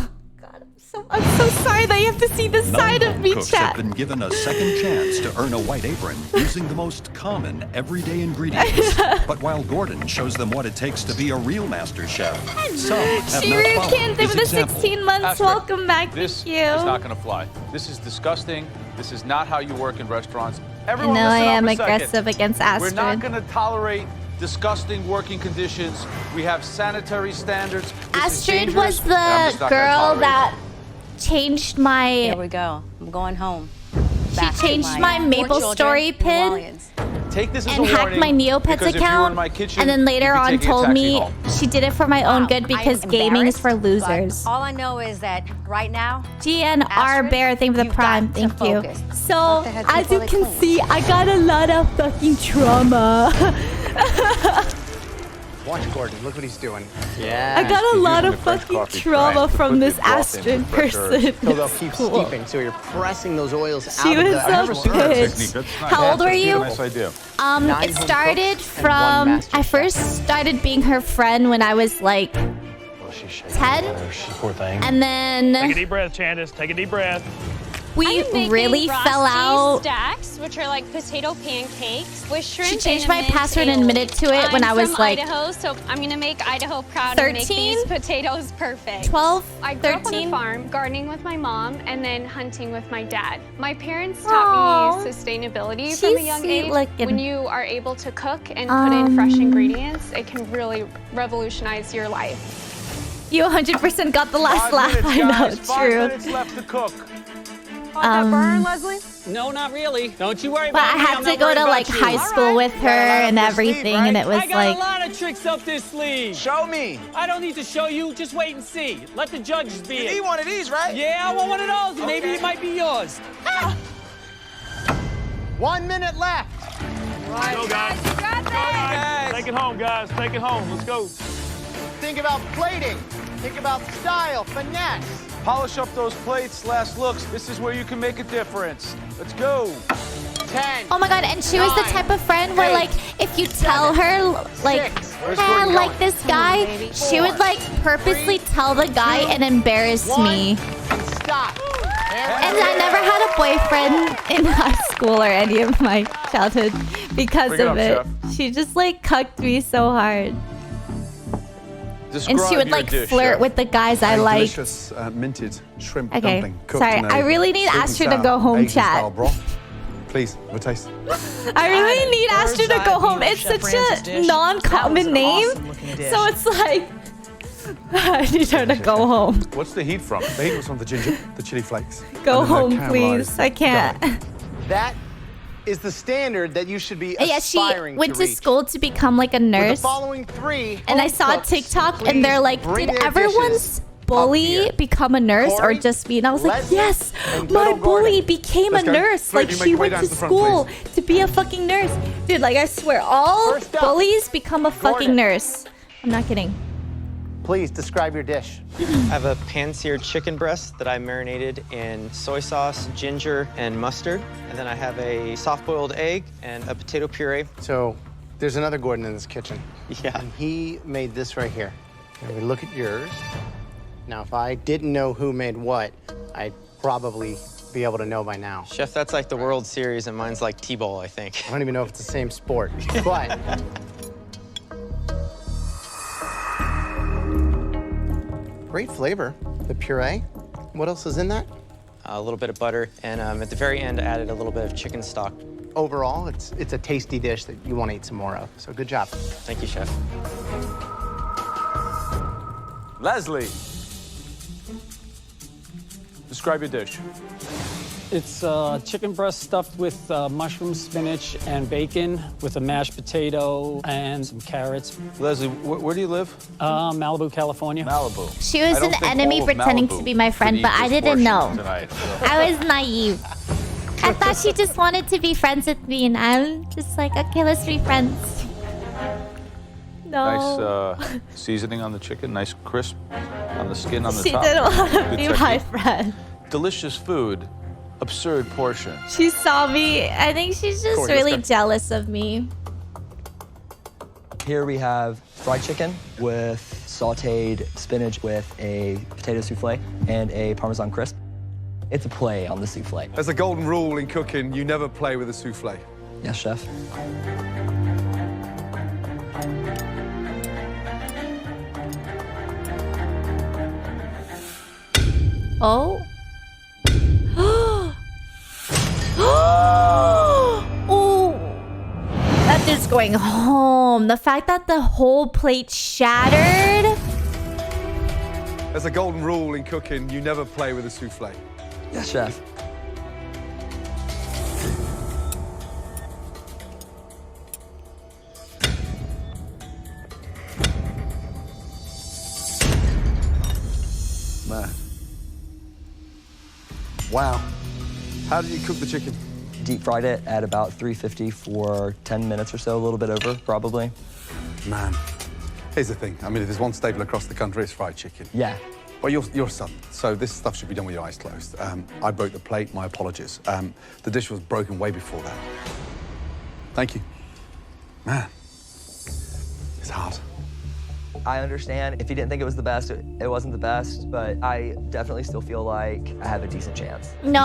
I'm so sorry that you have to see this side of me, Cooks chat. have been given a second chance to earn a white apron using the most common everyday ingredients. But while Gordon shows them what it takes to be a real master chef, some have not Shiru followed Kin, his for the example. 16 months. Astrid, Welcome back. This Thank you. is not going to fly. This is disgusting. This is not how you work in restaurants. I Everyone, know I listen up am a second. aggressive against Astrid. We're not going to tolerate disgusting working conditions. We have sanitary standards. This is Astrid dangerous, was and I'm the just not gonna girl tolerate it. that changed my. Here we go. I'm going home. She Back to changed my four Maple children Story and pin Wallians. Take this as and a hacked warning, my Neopets because if you were in account, my kitchen, and then later you'd be on taking a told taxi me home. she did it for my own good because I'm gaming is for embarrassed, losers. but all I know is that right now, GNR Astrid, Bear, thank you for the you've prime. got to Thank you. focus. So, Let the head as people you they can clean. see, I got a lot of fucking trauma. Watch Gordon. Look what he's doing. I Yeah. got a He's lot using of the French fucking coffee trauma grind to from put this the broth in Astrid with fresh person. herbs. So they'll It's keep cool. steeping. So you're pressing those oils She out of was the so actual pissed. herbs. How old were you? Nice idea. 9 home It started cooks and 1 from, master I chef. first started being her friend when I was like Oh, she's shaking. 10. Poor thing. And Take a then deep breath, Candace. Take a deep breath. we really fell out. Stacks, which are like potato pancakes with shrimp. She changed my password and admitted to it when I was from like Idaho, so I'm gonna make Idaho proud 13? and make these potatoes perfect. 12, I grew up on 13. a farm, gardening with my mom, and then hunting with my dad. My parents Aw. taught me sustainability from a She's young sweet age. looking. When you are able to cook and put in fresh ingredients, it can really revolutionize your life. You 100% got the last 5 laugh. minutes, I know, guys. 5 true. minutes left to cook. Leslie? No, not really. Don't you worry But about I me. had I'm to not go worried to about like you. high school with her and everything, and it was I got like a lot of tricks up this sleeve. Show me. I don't need to show you. Just wait and see. Let the judges be You it. need one of these, right? Yeah, I want one of those. and Maybe it might be yours. 1 minute left. Go, guys. You got this. Take it home, guys. Take it home. Let's go. Think about plating. Think about style, finesse. Polish up those plates, last looks. This is where you can make a difference. Let's go. 10. oh my god, and she was the type of friend where like if you tell her like I like this guy, she would like purposely tell the guy and embarrass me. Stop. And I never had a boyfriend in high school or any of my childhood because Bring it of up, it. chef. She just like cucked me so hard. Describe And she would your like dish, flirt chef. with the guys I like. Delicious minted shrimp Okay, dumpling. cooked sorry, in a I really need sweet and Astrid to sour go home, Asian-style chat. broth. Please, have a taste. I really need Astrid to go home. It's such a non-common name, so it's like I need her to go home. What's the heat from? The heat was from the ginger, the chili flakes. Go and then the home, caramelized please. I can't. garlic. That is the standard that you should be Yeah, she aspiring went to to reach. school to become like a With nurse. the following 3 And I home saw a cooks, TikTok please and they're like, bring did their everyone's dishes bully here. become a nurse or Corey, just me? And I was like, Leslie, yes, and my little bully Gordon. became a Let's go. nurse. Three of Like you make she your way went down to to the front, school to be a fucking nurse. Dude, like I swear, all First up, bullies become a fucking Gordon. nurse. I'm not kidding. Please describe your dish. I have a pan-seared chicken breast that I marinated in soy sauce, ginger, and mustard. And then I have a soft-boiled egg and a potato puree. So there's another Gordon in this kitchen. Yeah. And he made this right here. And we look at yours. Now, if I didn't know who made what, I'd probably be able to know by now. Chef, that's like the World Series, and mine's like T-ball, I think. I don't even know if it's the same sport, but great flavor. The puree. What else is in that? A little bit of butter, and at the very end, I added a little bit of chicken stock. Overall, it's a tasty dish that you want to eat some more of. So good job. Thank you, Chef. Leslie. Describe your dish. It's chicken breast stuffed with mushrooms, spinach, and bacon with a mashed potato and some carrots. Leslie, where do you live? Malibu, California. Malibu. She was an enemy pretending to be my friend, but I didn't know. Tonight, so. I was naive. I thought she just wanted to be friends with me, and I'm just like, okay, let's be friends. No. Nice seasoning on the chicken, nice crisp on the skin on the She top. didn't want to Good be my technique. friend. Delicious food, absurd portion. She saw me. I think she's just Corey, really let's go. jealous of me. Here we have fried chicken with sauteed spinach with a potato souffle and a Parmesan crisp. It's a play on the souffle. There's a golden rule in cooking, you never play with a souffle. Yes, chef. Oh. Oh. That dude's going home. The fact that the whole plate shattered. There's a golden rule in cooking, you never play with a souffle. Yes, chef. Man. Wow. How did you cook the chicken? Deep fried it at about 350 for 10 minutes or so, a little bit over, probably. Man. Here's the thing. I mean, if there's one staple across the country, it's fried chicken. Yeah. Well, you're Southern, so this stuff should be done with your eyes closed. I broke the plate, my apologies. The dish was broken way before that. Thank you. Man, it's hard. I understand if you didn't think it was the best, it wasn't the best, but I definitely still feel like I have a decent chance. No,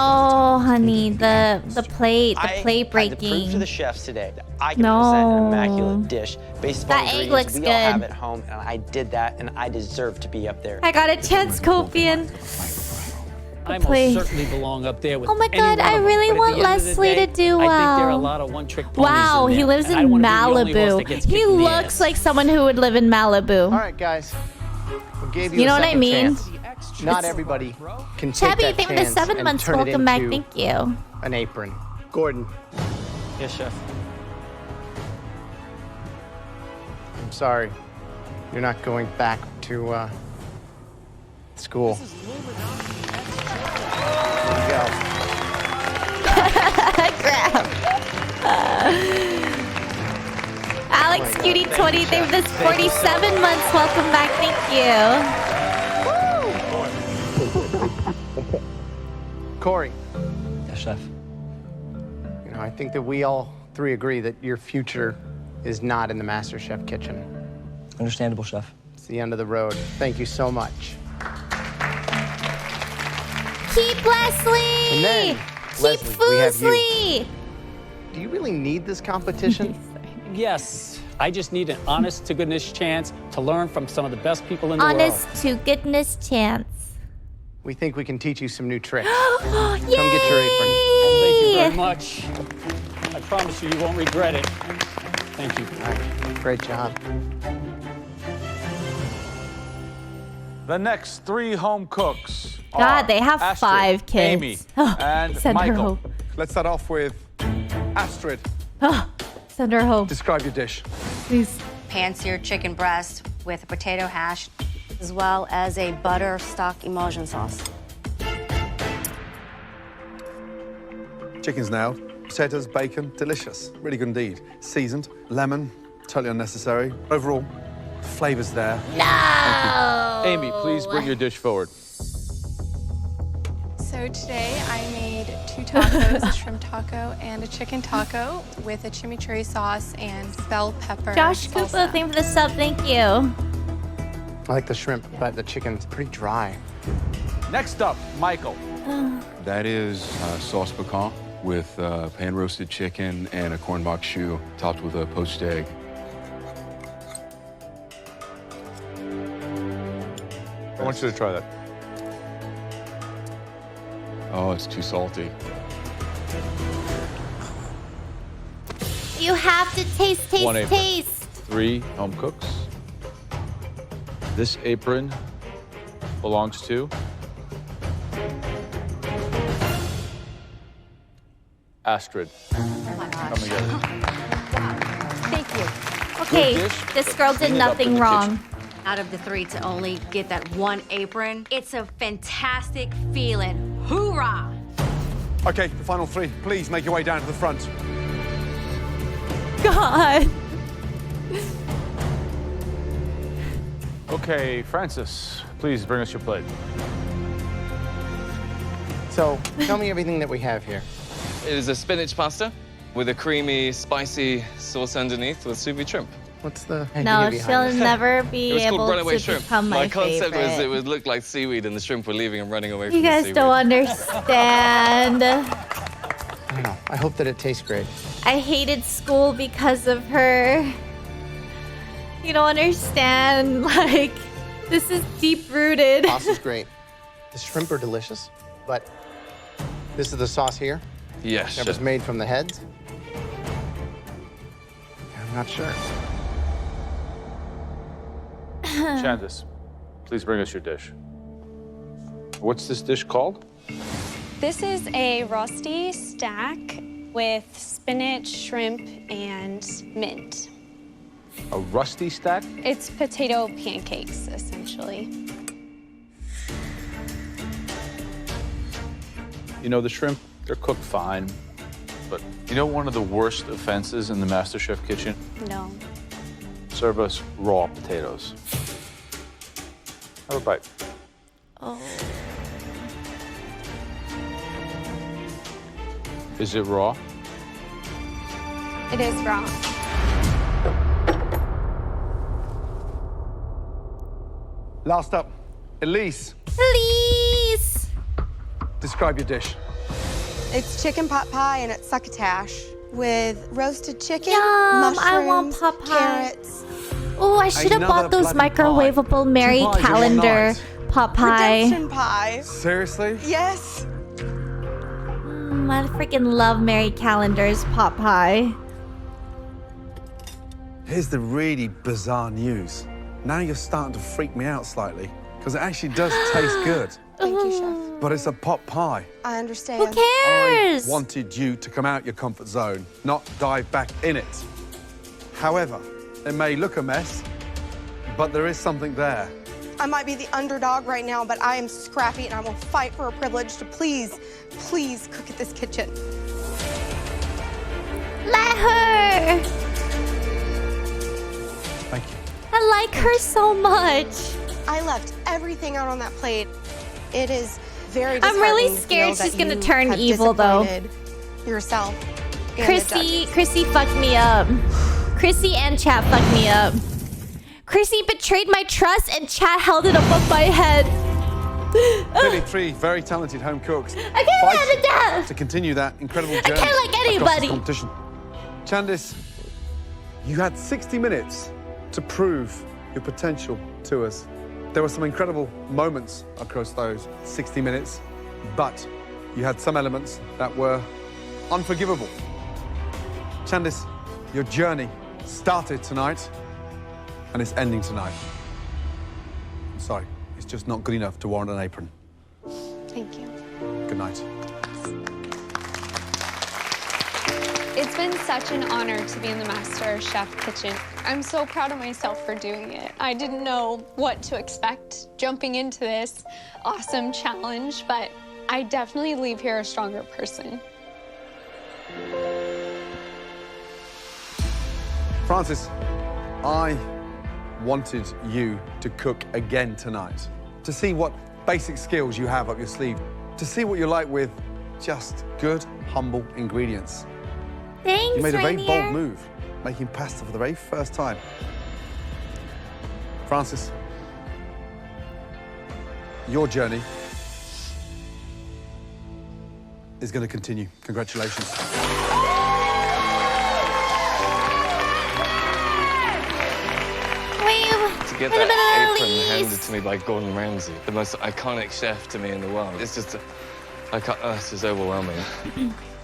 honey, the plate I had to prove breaking. to the chefs today that I can present an immaculate dish based upon That egg ingredients looks we all have good. at home, and I did that, and I deserve to be up there. I got a chance, Copian. I plate. most certainly belong up there with Oh my any God, one I of them. really But at want the end of the Leslie day, to do I think there are a well. lot of one-trick ponies Wow, in he there, lives and in I don't wanna be the only horse that Malibu. gets He kicked in the looks ass. like someone who would live in Malibu. All right, guys. We gave you You a know what I second mean? chance. Not everybody can take Chubby, that thank you for the chance 7 and months. turn it Welcome back. into Thank you. an apron. Gordon, Yes, chef. I'm sorry. You're not going back to school. There you go. Crap. Alex Cutie 20, thank you for this 47 months. Welcome back. Thank you. Corey, Yes, chef. you know, I think that we all three agree that your future is not in the MasterChef kitchen. Understandable, chef. It's the end of the road. Thank you so much. Keep Leslie. And then, Keep Leslie, we have you. Foosley. Do you really need this competition? Yes, I just need an honest-to-goodness chance to learn from some of the best people in the world. Honest to goodness chance. We think we can teach you some new tricks. Yay! Come get your apron. Thank you very much. I promise you, you won't regret it. Thank you. All right. Great job. The next 3 home cooks God, are they have Astrid, 5 kids. Amy, and Send her Michael. home. Let's start off with Astrid. Send her home, Describe your dish. please. Pan-seared chicken breast with a potato hash, as well as a butter stock emulsion sauce. Chicken's now. Potatoes, bacon, delicious. Really good indeed. Seasoned, lemon, totally unnecessary. Overall, flavor's there. No. Amy, please bring your dish forward. So today I made 2 tacos, a shrimp taco and a chicken taco with a chimichurri sauce and bell pepper Josh salsa. Koopa, thank you for the sub. Thank you. I like the shrimp, but the chicken's pretty dry. Next up, Michael. That is sauce pecan with pan-roasted chicken and a corn box choux topped with a poached egg. I want you to try that. Oh, it's too salty. You have to taste, 1 apron. taste. 3 home cooks. This apron belongs to Astrid. Oh my gosh. Come and get it. Thank you. Okay, Good dish, this but girl did clean it up in nothing the wrong. kitchen. Out of the three to only get that one apron, it's a fantastic feeling. Hoorah! Okay, the final three. Please make your way down to the front. God. Okay, Francis, please bring us your plate. So, tell me everything that we have here. It is a spinach pasta with a creamy, spicy sauce underneath with sous vide shrimp. What's the No, idea behind she'll this? never be It was able called runaway to shrimp. become my concept was favorite. it would look like seaweed and the shrimp were leaving and running away from You the guys seaweed. don't understand. I don't know. I hope that it tastes great. I hated school because of her. You don't understand. Like, this is deep rooted. Pasta's great. The shrimp are delicious, but this is the sauce here. Yes. That was made from the heads. I'm not sure. Candace, please bring us your dish. What's this dish called? This is a rusty stack with spinach, shrimp, and mint. A rusty stack? It's potato pancakes, essentially. You know, the shrimp, they're cooked fine. But you know one of the worst offenses in the MasterChef kitchen? No. Serve us raw potatoes. Have a bite. Oh. Is it raw? It is raw. Last up, Elise. Elise! Describe your dish. It's chicken pot pie and it's succotash with roasted chicken, Yum, mushrooms, I want pot pie. carrots. Oh, I should have bought those microwavable Mary Two pies in one Calendar night. pot pie. Redemption pie. Seriously? Yes. I freaking love Mary Calendar's pot pie. Here's the really bizarre news. Now you're starting to freak me out slightly, because it actually does taste good. Thank you, Chef. But it's a pot pie. I understand. Who cares? I wanted you to come out your comfort zone, not dive back in it. However, it may look a mess, but there is something there. I might be the underdog right now, but I am scrappy and I will fight for a privilege to please cook at this kitchen. Let her! Thank you. I like her so much. I left everything out on that plate. It is very I'm really disheartening to scared feel that she's gonna you turn have evil, though. disappointed yourself. and the judges. Chrissy fucked me up. Chrissy and Chat fucked me up. Chrissy betrayed my trust and Chat held it above my head. Clearly three very talented home cooks. I can't let it down. To continue that incredible journey. I can't like across this anybody. competition. Candice, you had 60 minutes to prove your potential to us. There were some incredible moments across those 60 minutes, but you had some elements that were unforgivable. Candice, your journey started tonight and it's ending tonight. I'm sorry, it's just not good enough to warrant an apron. Thank you. Good night. It's been such an honor to be in the MasterChef kitchen. I'm so proud of myself for doing it. I didn't know what to expect jumping into this awesome challenge, but I definitely leave here a stronger person. Francis, I wanted you to cook again tonight, to see what basic skills you have up your sleeve, to see what you're like with just good, humble ingredients. Thanks, You made a very Rainier. bold move, making pasta for the very first time. Francis, your journey is going to continue. Congratulations. To get that apron handed to me by Gordon Ramsay, the most iconic chef to me in the world, it's just, it's just overwhelming.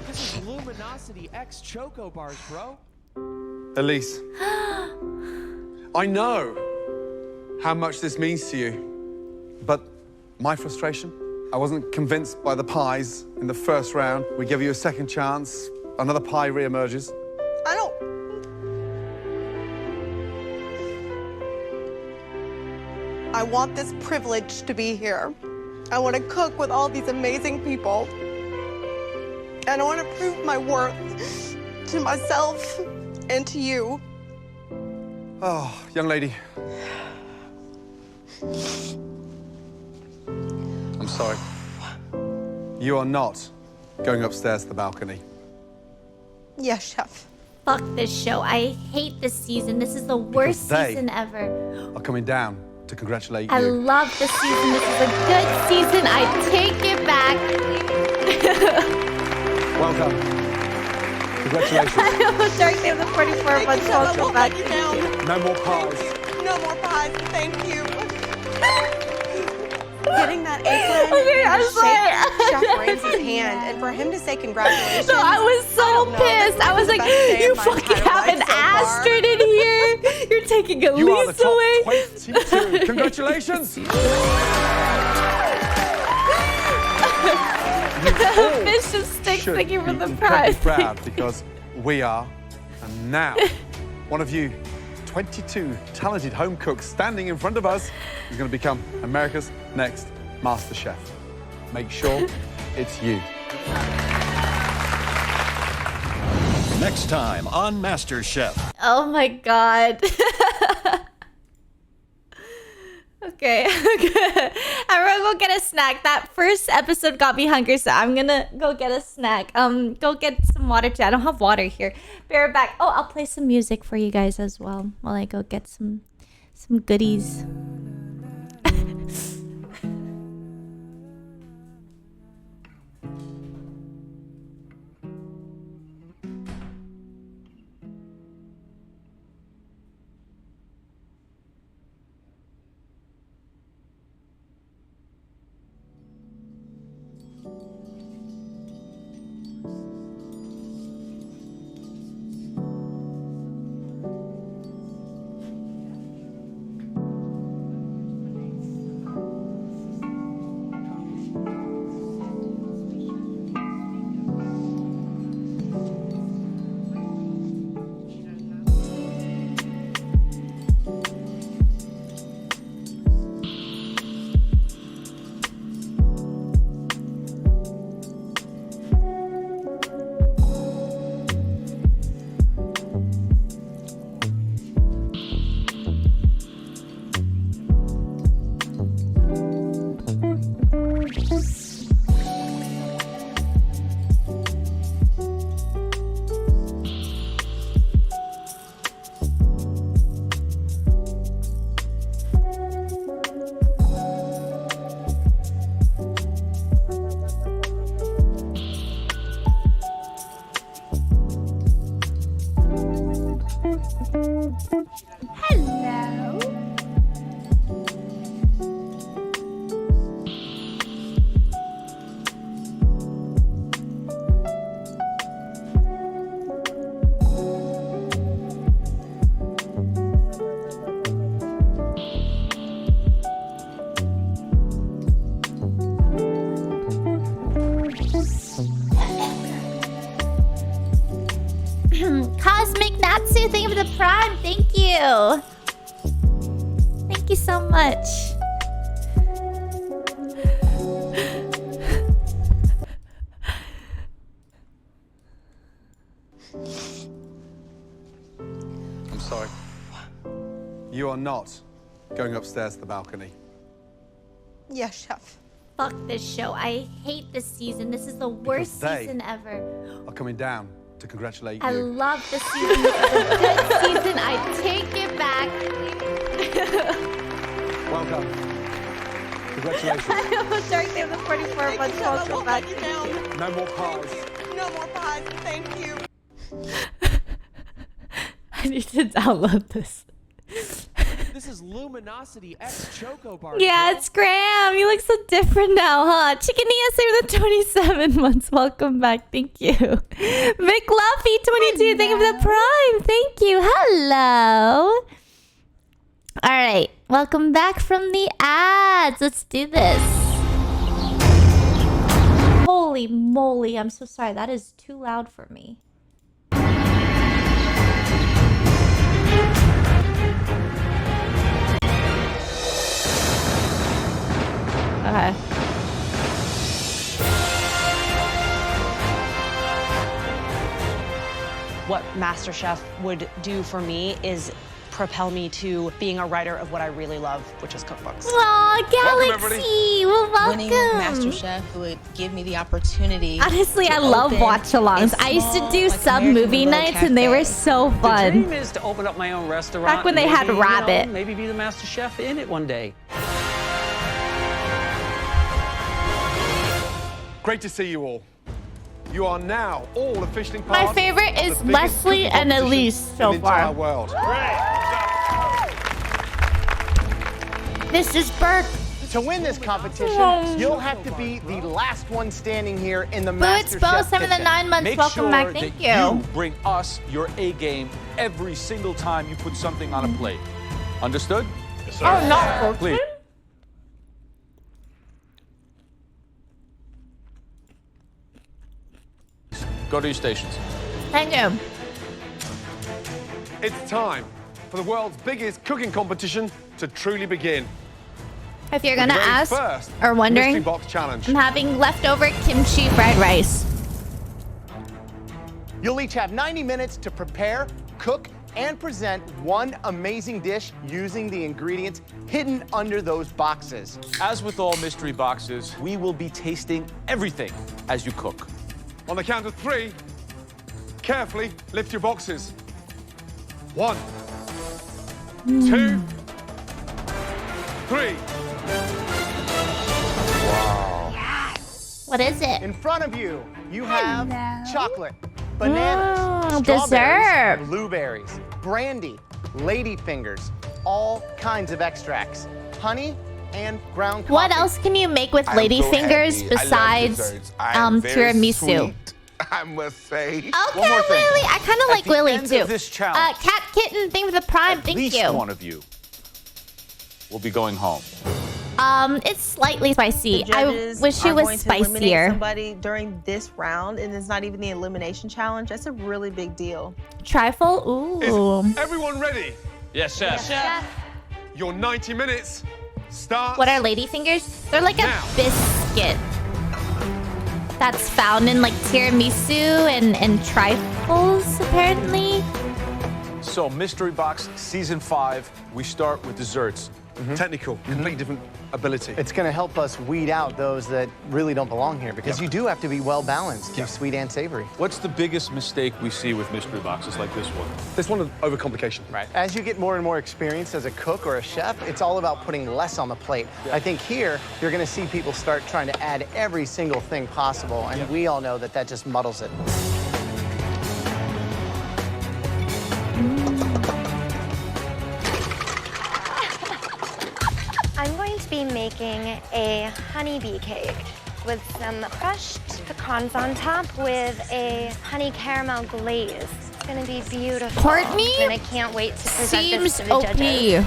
This is Luminosity X Choco Bars, bro. Elise, I know how much this means to you, but my frustration. I wasn't convinced by the pies in the first round. We give you a second chance. Another pie re-emerges. I don't... I want this privilege to be here. I want to cook with all these amazing people. And I want to prove my worth to myself and to you. Oh, young lady. I'm sorry. You are not going upstairs to the balcony. Yes, Chef. Fuck this show. I hate this season. This is the worst they season ever. are coming down to congratulate I you. love this season. This is a good season. I take it back. Welcome. Congratulations. I know, Dark Day of the 44 months. Welcome back. No more pies. No more pies. Thank you. Getting that apron Okay, I'm to sorry. shake Chef Ramsay's hand and for him to say congratulations. No, I was so pissed. I was like, you fucking have an Astrid in here. You're taking You are the Elise away. top 22. Congratulations. Fish and sticks. Should Thank you for be the incredibly prize. proud because we are, and now, one of you 22 talented home cooks standing in front of us is going to become America's next Master Chef. Make sure it's you. Next time on MasterChef. Oh my god. Okay. I'm gonna go get a snack. That first episode got me hungry, so I'm gonna go get a snack. Go get some water too. I don't have water here. Be right back. Oh, I'll play some music for you guys as well while I go get some goodies. Hello. Cosmic Natsu, thank you for the prime. Thank you. Thank you so much. I'm sorry. You are not going upstairs to the balcony. Yes, Chef. Fuck this show. I hate this season. This is the worst they season ever. are coming down to congratulate I you. love this season. This is a good season. I take it back. Welcome. Congratulations. I know, Dark Day of the 44 months. Welcome back. No more pies. No more pies. Thank you. I need to download this. This is Luminosity X Choco Bar. Yeah, it's Graham. You look so different now, huh? Chickenia saved the 27 months. Welcome back. Thank you. McLuffy22, thank you for the prime. Thank you. Hello. All right. Welcome back from the ads. Let's do this. Holy moly, I'm so sorry. That is too loud for me. Okay. What MasterChef would do for me is propel me to being a writer of what I really love, which is cookbooks. Aw, Galaxy! Well, welcome! Winning MasterChef would give me the opportunity. Honestly, I love watch-alongs. I used to do some movie nights, and they were so The fun. dream is to open up my own restaurant. Back when they had maybe, Rabbit. Maybe be the master chef in it one day. Great to see you all. You are now all officially part My favorite of is the biggest Leslie cooking and competition Elise in so the entire far. world. This is Burke. To win this competition, you'll have to be the last one standing here in the Boots, MasterChef Bo, 7 to kitchen. 9 months. Make Welcome sure back. that Thank you bring us your A game every single time you put something on a plate. Understood? Yes, sir. Oh, not for Please. Go to your stations. Thank you. It's time for the world's biggest cooking competition to truly begin. If you're With gonna the very ask first or wondering, mystery box challenge. I'm having leftover kimchi fried rice. You'll each have 90 minutes to prepare, cook, and present one amazing dish using the ingredients hidden under those boxes. As with all mystery boxes, we will be tasting everything as you cook. On the count of 3, carefully lift your boxes. 1, 2, 3. What is it? In front of you, you have chocolate, bananas, dessert. strawberries, blueberries, brandy, ladyfingers, all kinds of extracts, honey, and ground coffee. What else can you make with ladyfingers besides tiramisu? I must say. Okay, Lily. I kind of like Lily end too. of this challenge, Cat Kitten, thank you for the prime. Thank At least you. one of you will be going home. It's slightly spicy. I Judges wish it are was going to eliminate spicier. somebody during this round, and it's not even the elimination challenge. That's a really big deal. Trifle? Ooh. Is everyone ready? Yes, chef. Your 90 minutes starts. What are ladyfingers? They're like a biscuit that's found in like tiramisu and trifles, apparently. So, Mystery Box Season 5, we start with desserts. Technical, completely different ability. It's going to help us weed out those that really don't belong here because you do have to be well balanced, sweet and savory. What's the biggest mistake we see with mystery boxes like this one? This one is overcomplication. Right. As you get more and more experience as a cook or a chef, it's all about putting less on the plate. I think here, you're going to see people start trying to add every single thing possible, and we all know that that just muddles it. I'm going to be making a honeybee cake with some crushed pecans on top with a honey caramel glaze. It's gonna be beautiful. Courtney and I can't wait to present seems this to the OP. judges.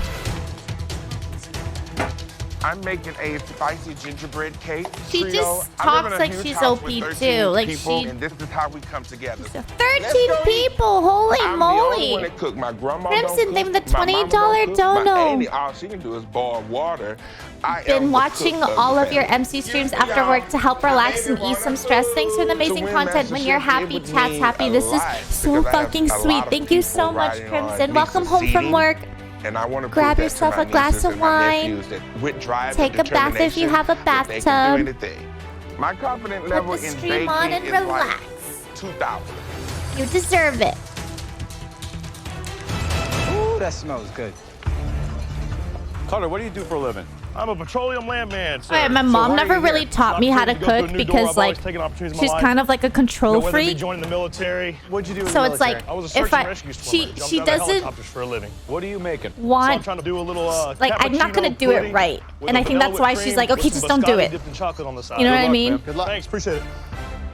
I'm making a spicy gingerbread cake. She trio. just I live in talks a like huge she's house OP with 13 too. Like people, she. and this is how we come together. 13 people. Holy I'm the only one moly. that cook. My grandma Crimson, don't them cook. the My mama $20 don't cook. My dono. auntie, all she can do is boil water. I am Been the watching cook of all the of your family. MC streams after work to help relax and ease some stress. Thanks for the amazing win content. When you're MasterChef, happy, it would chat's mean happy. a This is lot so because I have fucking a lot sweet. of Thank you people so much, riding on Crimson. Welcome nieces' home from seating. work. And I want to Grab prove that yourself to a my glass nieces of and my wine. nephews that with drive Take and a bath if you determination, have a that they can do bathtub. anything. My confidence Put level the in stream baking on and is relax. like 2,000. You deserve it. Ooh, that smells good. Carter, what do you do for a living? I'm a petroleum landman, sir. Okay, my mom never really taught me how to cook because, like, she's kind of like a control whether it be freak. joining the military. What'd you do in So the it's like, military? I was a search if and I, rescue swimmer. she Jumped out of doesn't helicopters for a living. What are you making? So I'm want, trying to do a little like, I'm not gonna cappuccino do it pudding right, with and a I think that's vanilla why whipped she's cream like, okay, with just some don't do biscotti it. dipped in chocolate on the side. You know Good what I luck, mean? man. Good luck. Thanks, appreciate it.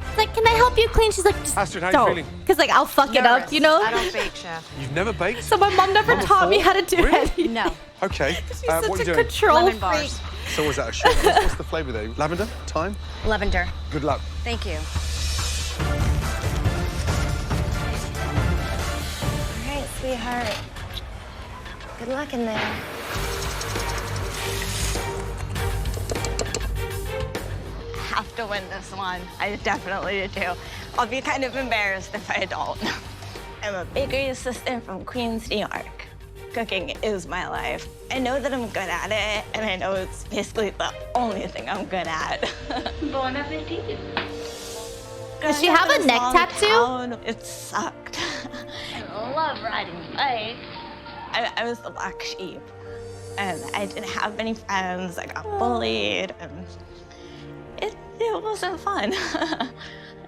It's like, can I help you clean? She's like, just Astrid, how you don't, feeling? because like I'll fuck it up, you know. I don't bake, chef. You've never baked? So my mom never Mama taught me Ford? how to do Really? it. No. Okay. She's what are such you a doing? control Lemon freak. bars. So was that a short? What's the flavor there? Lavender? Thyme? Lavender. Good luck. Thank you. All right, sweetheart. Good luck in there. I have to win this one. I definitely do. I'll be kind of embarrassed if I don't. I'm a bakery assistant from Queens, New York. Cooking is my life. I know that I'm good at it, and I know it's basically the only thing I'm good at. Bon appetit. Does she have a neck tattoo? It sucked. I love riding bikes. I was the black sheep, and I didn't have many friends. I got bullied, and it wasn't fun.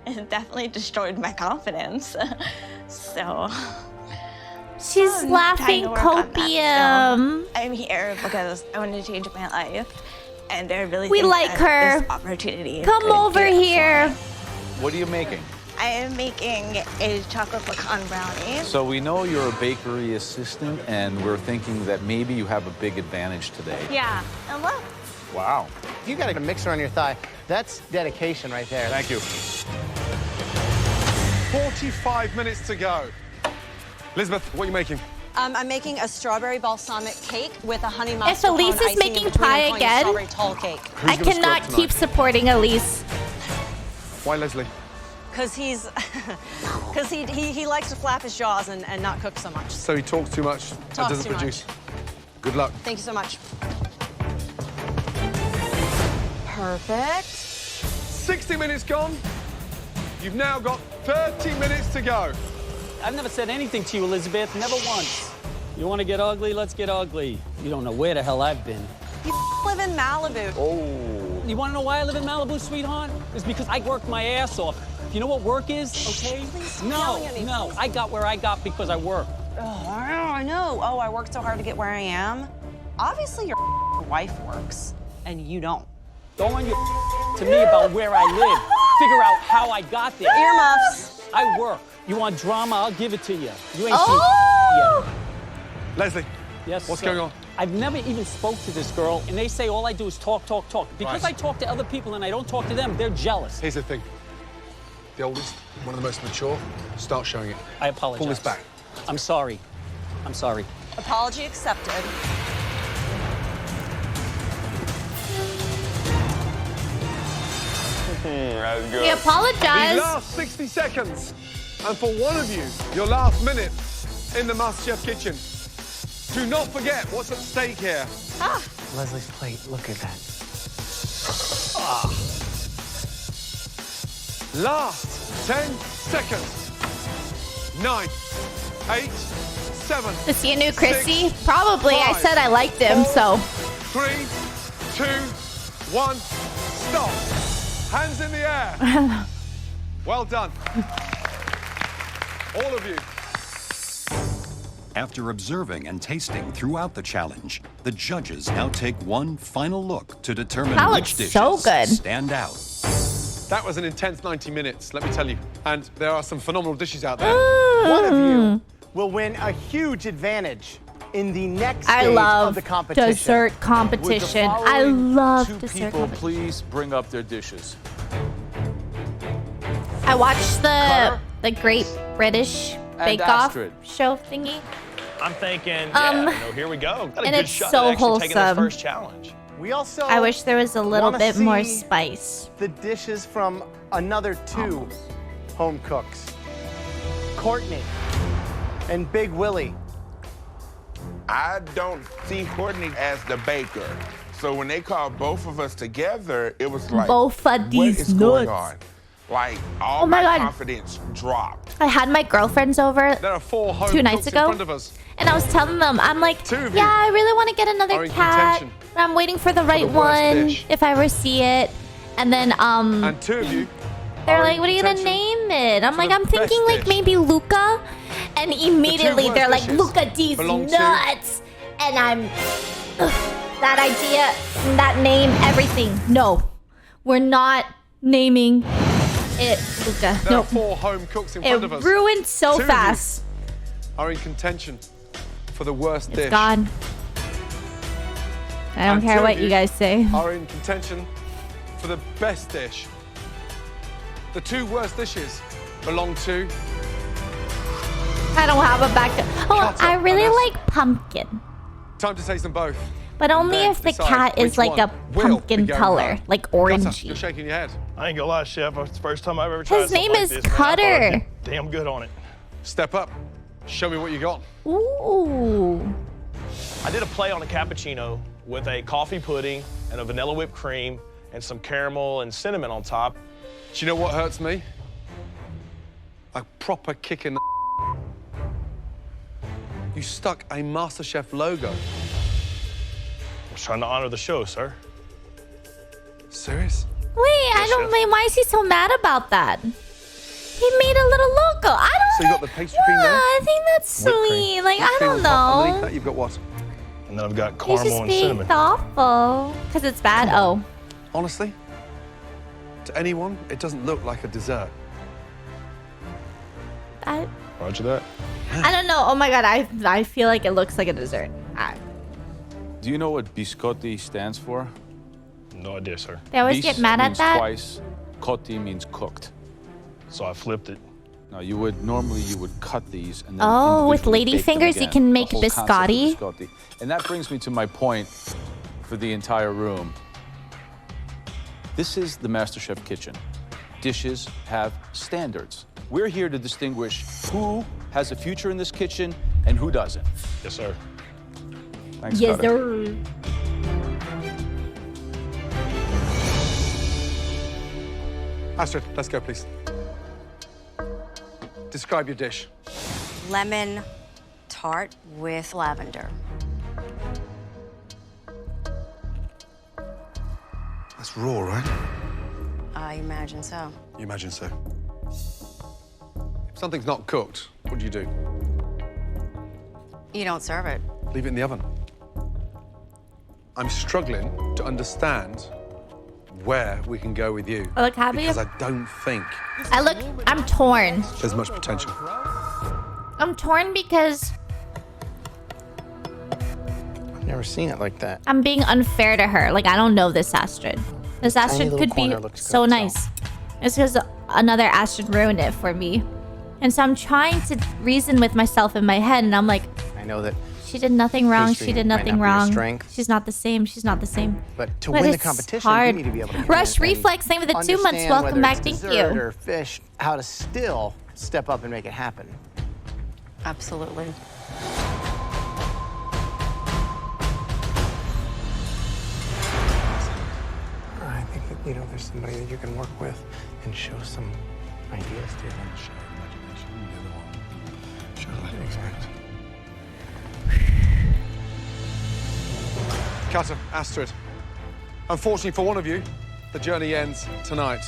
It definitely destroyed my confidence. So she's I'm laughing trying to work on that copium. still. I'm here because I want to change my life, and I really We think like that her. this opportunity Come could over do it for here. me. What are you making? I am making a chocolate pecan brownie. So we know you're a bakery assistant, and we're thinking that maybe you have a big advantage today. Yeah, and look. Wow. You got a mixer on your thigh. That's dedication right there. Thank you. 45 minutes to go. Elizabeth, what are you making? I'm making a strawberry balsamic cake with a honey mascarpone If Elise is icing making in between. pie I'm calling it again, strawberry tall cake. I cannot keep supporting Elise. Why, Leslie? Because he likes to flap his jaws and not cook so much. So he talks too much and Talks doesn't too produce. Good luck. Thank you so much. Perfect. 60 minutes gone. You've now got 30 minutes to go. I've never said anything to you, Elizabeth. Never once. You want to get ugly? Let's get ugly. You don't know where the hell I've been. You live in Malibu. Oh. You want to know why I live in Malibu, sweetheart? It's because I worked my ass off. You know what work is, okay? No, I got where I got because I worked. Oh, I know. Oh, I worked so hard to get where I am. Obviously, your wife works, and you don't. Don't run your to me about where I live. Figure out how I got there. Earmuffs. I work. You want drama? I'll give it to you. You ain't Oh! seen Leslie. Yes. What's sir. going on? I've never even spoke to this girl, and they say all I do is talk. Because Right. I talk to other people and I don't talk to them, they're jealous. Here's the thing. The oldest, one of the most mature, start showing it. I apologize. Pull this back. I'm sorry. I'm sorry. Apology accepted. That's good. He apologized. The last 60 seconds. And for one of you, your last minute in the MasterChef kitchen. Do not forget what's at stake here. Leslie's plate, look at that. Last 10 seconds. 9, 8, 7. Is he a new Christy? 6, Probably. I 5, said I liked him, 4, so. 3, 2, 1, stop. Hands in the air. Well done. All of you. After observing and tasting throughout the challenge, the judges now take one final look to determine That which looks dishes so good. stand out. That was an intense 90 minutes, let me tell you. And there are some phenomenal dishes out there. One of you will win a huge advantage in the next stage I of love the competition. dessert competition. I love dessert People, competition. please bring up their dishes. I watched the Great British Bake Off Astrid. show thingy. I'm thinking, yeah, here we go. Got a and good it's shot so at actually taking this wholesome. first challenge. We also I wish there was a little wanna bit more see spice. the dishes from another two home cooks, Courtney and Big Willie. I don't see Courtney as the baker. So when they called both of us together, it was like, Both of what these is going nuts. on? Like, all Oh my God. confidence dropped. I had my girlfriends over There are 4 home 2 nights cooks ago, in front of us. and I was telling them, I'm like, Two of you yeah, I really want to get are another in cat. contention But I'm waiting for the right the worst one dish. if I ever see it. And then And 2 of you they're are like, in what are you gonna contention name it? I'm for like, the I'm thinking best like dish. maybe Luca. And immediately worst they're like, dishes Luca, these belong to- nuts. And I'm, that idea, that name, everything. No, we're not naming it Luca. There are No, 4 home cooks in it front of us. ruined so 2 of you fast. are in contention for the worst dish. It's gone. I don't care what you guys say. Are in contention for the best dish. The 2 worst dishes belong to... I don't have a back. Oh, I really like pumpkin. Time to taste them both. But only Then if the decide cat is which like a one will pumpkin be going color, home. like Cutter, orangey. you're shaking your head. I ain't gonna lie, Chef. It's the first time I've ever tried His something name like is this, man. I thought I'd Cutter. be damn good on it. Step up. Show me what you got. Ooh. I did a play on a cappuccino with a coffee pudding and a vanilla whipped cream and some caramel and cinnamon on top. Do you know what hurts me? A proper kick in the... You stuck a MasterChef logo. I was trying to honor the show, sir. Serious? Wait, I don't mean, why is he so mad about that? He made a little logo. I don't So you got the pastry cream there? I think that's Whipped cream. sweet. Like, I Cream don't on top. Underneath know. that, you've got what? And then I've got He's caramel just and being cinnamon. thoughtful. Because it's bad. Oh. Honestly, to anyone, it doesn't look like a dessert. Roger that. I don't know. Oh my god, I feel like it looks like a dessert. Do you know what biscotti stands for? No idea, sir. They always Bis get mad at means that. Twice. Cotti means cooked. So I flipped it. No, you would cut these and then Oh, with individually lady bake them fingers, you again. can The make whole concept of biscotti. biscotti. And that brings me to my point for the entire room. This is the MasterChef kitchen. Dishes have standards. We're here to distinguish who has a future in this kitchen and who doesn't. Yes, sir. Thanks, Yes, Cutter. sir. Astrid, let's go, please. Describe your dish. Lemon tart with lavender. That's raw, right? I imagine so. You imagine so. If something's not cooked, what do? You don't serve it. Leave it in the oven. I'm struggling to understand where we can go with you. I look happy. Because I don't think I'm torn. there's much potential. I'm torn because I've never seen it like that. I'm being unfair to her. Like, I don't know this Astrid. This Tiny Astrid little could be corner looks so good, nice. It's because another Astrid ruined it for me. And so I'm trying to reason with myself in my head, and I'm like, I know that she did nothing wrong. pastry She did might nothing not be your wrong. strength. She's not the same. She's not the same. But to But win the it's competition, hard. you need to be able to Rush and Reflex, name of the 2 months. understand Welcome whether back. it's Thank dessert you. or fish, how to still step up and make it happen. Absolutely. I think that, there's somebody that you can work with and show some ideas to. Show imagination, the other one. Show imagination. Cutter, Astrid. Unfortunately for one of you, the journey ends tonight.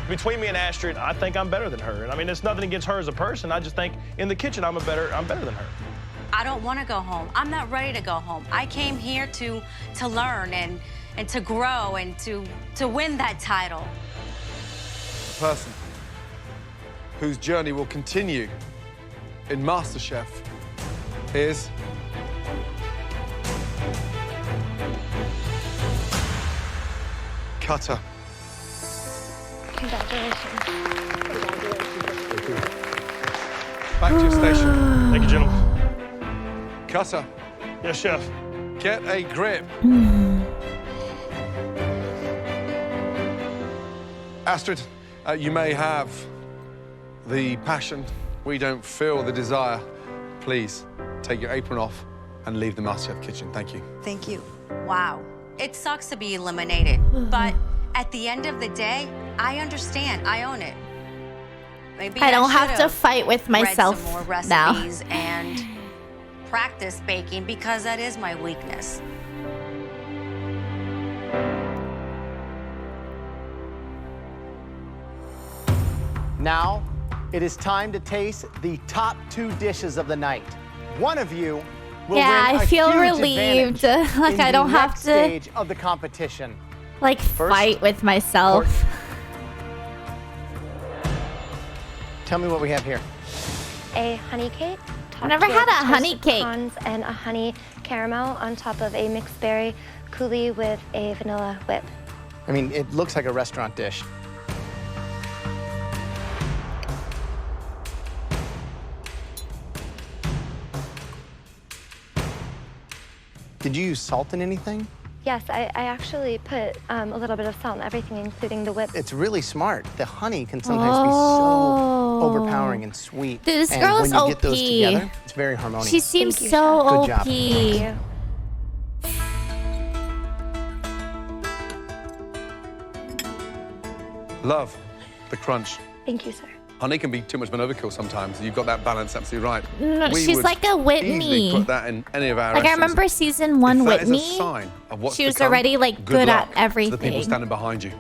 Between me and Astrid, I think I'm better than her. And I mean, it's nothing against her as a person. I just think in the kitchen, I'm better than her. I don't want to go home. I'm not ready to go home. I came here to learn and to grow and to win that title. The person whose journey will continue in MasterChef is Cutter. Congratulations. Back to your station. Thank you, gentlemen. Cutter. Yes, chef. Get a grip. Astrid, you may have the passion. We don't feel the desire. Please take your apron off and leave the MasterChef kitchen. Thank you. Thank you. Wow. It sucks to be eliminated, but at the end of the day, I understand. I own it. Maybe I don't have to should've fight with myself read some more now. recipes and practice baking because that is my weakness. Now, it is time to taste the top 2 dishes of the night. One of you will Yeah, win I a feel huge relieved. advantage Like, in I don't the have next to, stage of the competition. like, fight with myself. Tell me what we have here. A honey cake topped I've never with had a honey toasted cake. pecans and a honey caramel on top of a mixed berry coulis with a vanilla whip. I mean, it looks like a restaurant dish. Did you use salt in anything? Yes, I actually put a little bit of salt in everything, including the whip. It's really smart. The honey can sometimes be so overpowering and sweet. Dude, this and girl when is you get those OP. together, it's very harmonious. She seems Thank you, so Chef. OP. Good job. Thank you. Love the crunch. Thank you, sir. Honey can be too much of an overkill sometimes. You've got that balance absolutely right. No, We she's would like a Whitney. easily put that in any of our Like I restaurants. remember season 1 If that is a Whitney. sign of what's She was to come, already like good luck at everything. to the people standing behind you.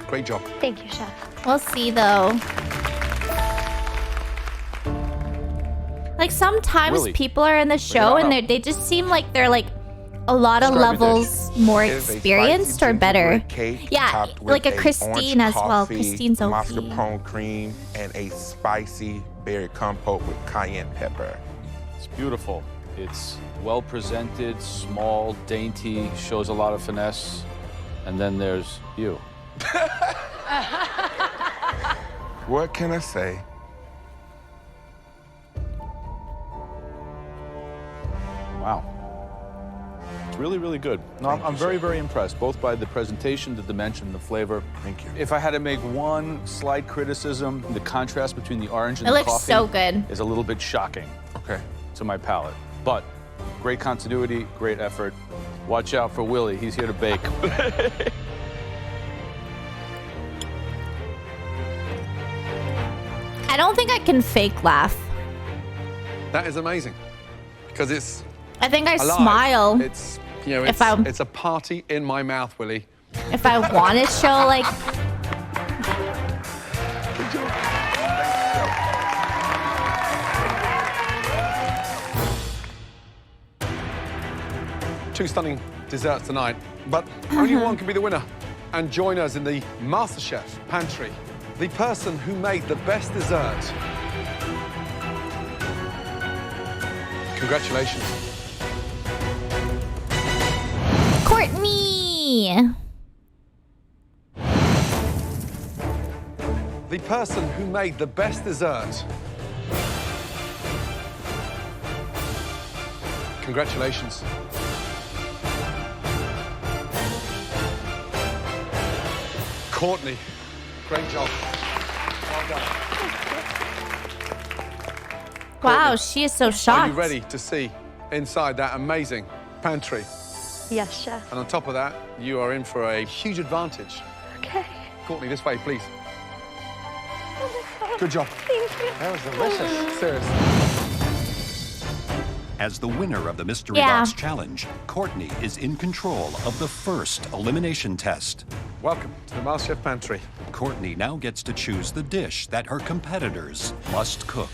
Great job. Thank you, Chef. We'll see though. Like sometimes Willie, people are in the it show on and up. they just seem like they're like a lot of Describe your levels more It is a experienced spicy or better. gingerbread cake Yeah, topped with like a orange Christine as well. coffee, Christine's OP. mascarpone cream, and a spicy berry compote with cayenne pepper. It's beautiful. It's well presented, small, dainty, shows a lot of finesse. And then there's you. What can I say? Wow. It's really, really good. No, I'm very, very impressed, both by the presentation, the dimension, the flavor. Thank you. If I had to make one slight criticism, the contrast between the orange and It the looks coffee so good. is a little bit shocking Okay. to my palate. But great continuity, great effort. Watch out for Willie. He's here to bake. I don't think I can fake laugh. That is amazing because it's I think I alive. smile It's, you know, if I'm- it's a party in my mouth, Willie. if I want to show like Two stunning desserts tonight, but only one can be the winner. And join us in the MasterChef pantry. The person who made the best dessert. Congratulations. Courtney. The person who made the best dessert. Congratulations. Courtney, great job. Well done. Wow, she is so Are shocked. you ready to see inside that amazing pantry? Yes, Chef. And on top of that, you are in for a huge advantage. Okay. Courtney, this way, please. Good job. Thank you. That was delicious. Seriously. As the winner of the Mystery Yeah. Box Challenge, Courtney is in control of the first elimination test. Welcome to the MasterChef pantry. Courtney now gets to choose the dish that her competitors must cook.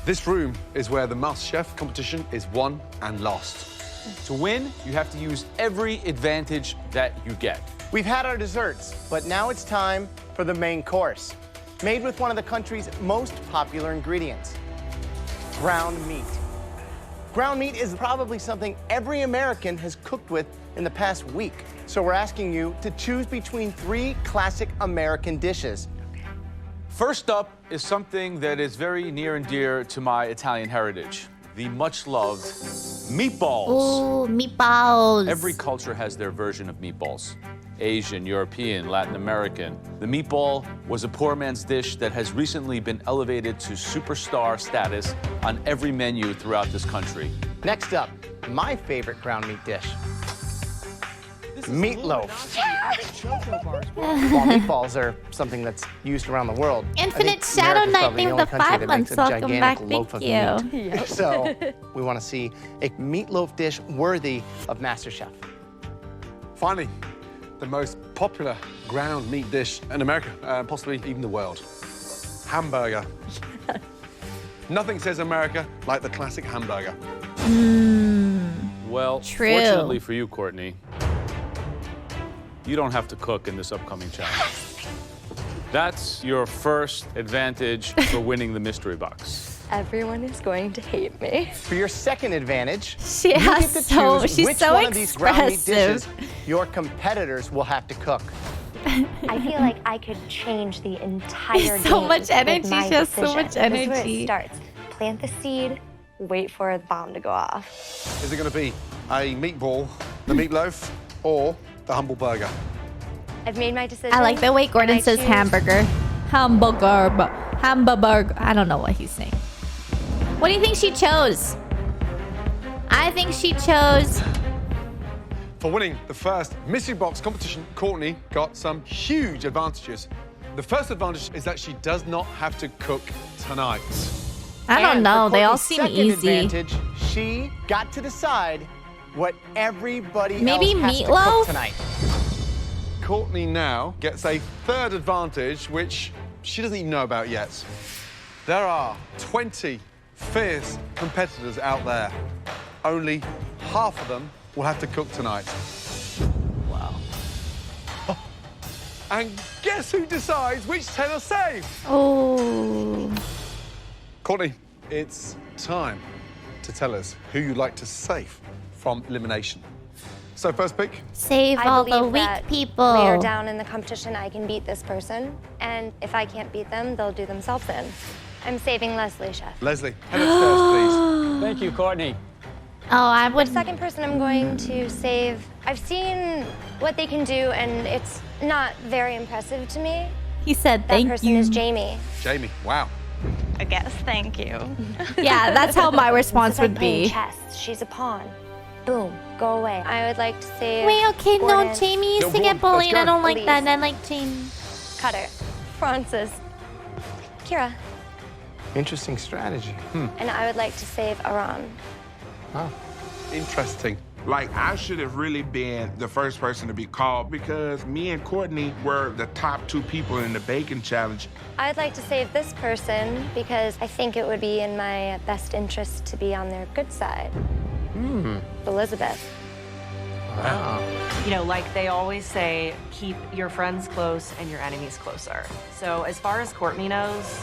This room is where the MasterChef competition is won and lost. To win, you have to use every advantage that you get. We've had our desserts, but now it's time for the main course. Made with one of the country's most popular ingredients, ground meat. Ground meat is probably something every American has cooked with in the past week. So we're asking you to choose between 3 classic American dishes. First up is something that is very near and dear to my Italian heritage, the much-loved meatballs. Ooh, meatballs. Every culture has their version of meatballs. Asian, European, Latin American. The meatball was a poor man's dish that has recently been elevated to superstar status on every menu throughout this country. Next up, my favorite ground meat dish, meatloaf. While meatballs are something that's used around the world, I Infinite think Shadow America's Knight probably being only the country 5 that makes months. a Welcome gigantic back. loaf Thank of you. meat. So we want to see a meatloaf dish worthy of MasterChef. Finally, the most popular ground meat dish in America, possibly even the world. Hamburger. Nothing says America like the classic hamburger. Well, True. fortunately for you, Courtney, you don't have to cook in this upcoming challenge. That's your first advantage for winning the mystery box. Everyone is going to hate me. For your second advantage, She you has get to so- choose she's which so one of these ground meat dishes expressive. your competitors will have to cook. I feel like I could change the entire So game much with energy, my she has so decision. much This is where energy. it starts. Plant the seed, wait for the bomb to go off. Is it going to be a meatball, the meatloaf, or the humble burger? I've made my decision. I like the way and Gordon I says choose- hamburger. Hamburger. Hamburger. I don't know what he's saying. What do you think she chose? I think she chose... For winning the first mystery box competition, Courtney got some huge advantages. The first advantage is that she does not have to cook tonight. I don't And know. for They all Courtney's seem second easy. advantage, she got to decide what everybody Maybe else has to meatloaf? cook tonight. Courtney now gets a third advantage, which she doesn't even know about yet. There are 20 fierce competitors out there. Only half of them will have to cook tonight. Wow. And guess who decides which 10 are safe? Oh. Courtney, it's time to tell us who you'd like to save from elimination. So first pick. Save I all the believe weak that people. Later down in the competition, I can beat this person, and if I can't beat them, they'll do themselves in. I'm saving Leslie, chef. Leslie, head upstairs, please. Thank you, Courtney. Oh, I would... The second person I'm going to save, I've seen what they can do, and it's not very impressive to me. He said That thank person you. is Jamie. Jamie, wow. I guess, thank you. Yeah, that's how my response It's like would playing be. chess. She's a pawn. Boom, go away. I would like to save. Wait, okay, Gordon, no, Jamie used No, to get Gordon, let's bullied. I go. don't like Elise. that. I like Jamie. Cutter, Francis, Kira, Interesting strategy. and I would like to save Aran. Wow. Interesting. Like, I should have really been the first person to be called because me and Courtney were the top 2 people in the bacon challenge. I'd like to save this person because I think it would be in my best interest to be on their good side. Elizabeth. Wow. You know, like they always say, keep your friends close and your enemies closer. So as far as Courtney knows,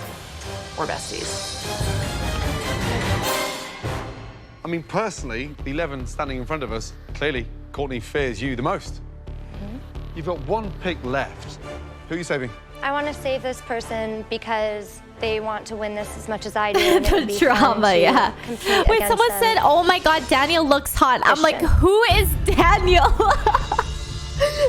we're besties. I mean, personally, the 11 standing in front of us, clearly Courtney fears you the most. You've got one pick left. Who are you saving? I want to save this person because they want to win this as much as I do. And it would The be fun drama, to yeah. compete Wait, against someone them. said, oh my god, Daniel looks hot. I'm like, Christian. who is Daniel?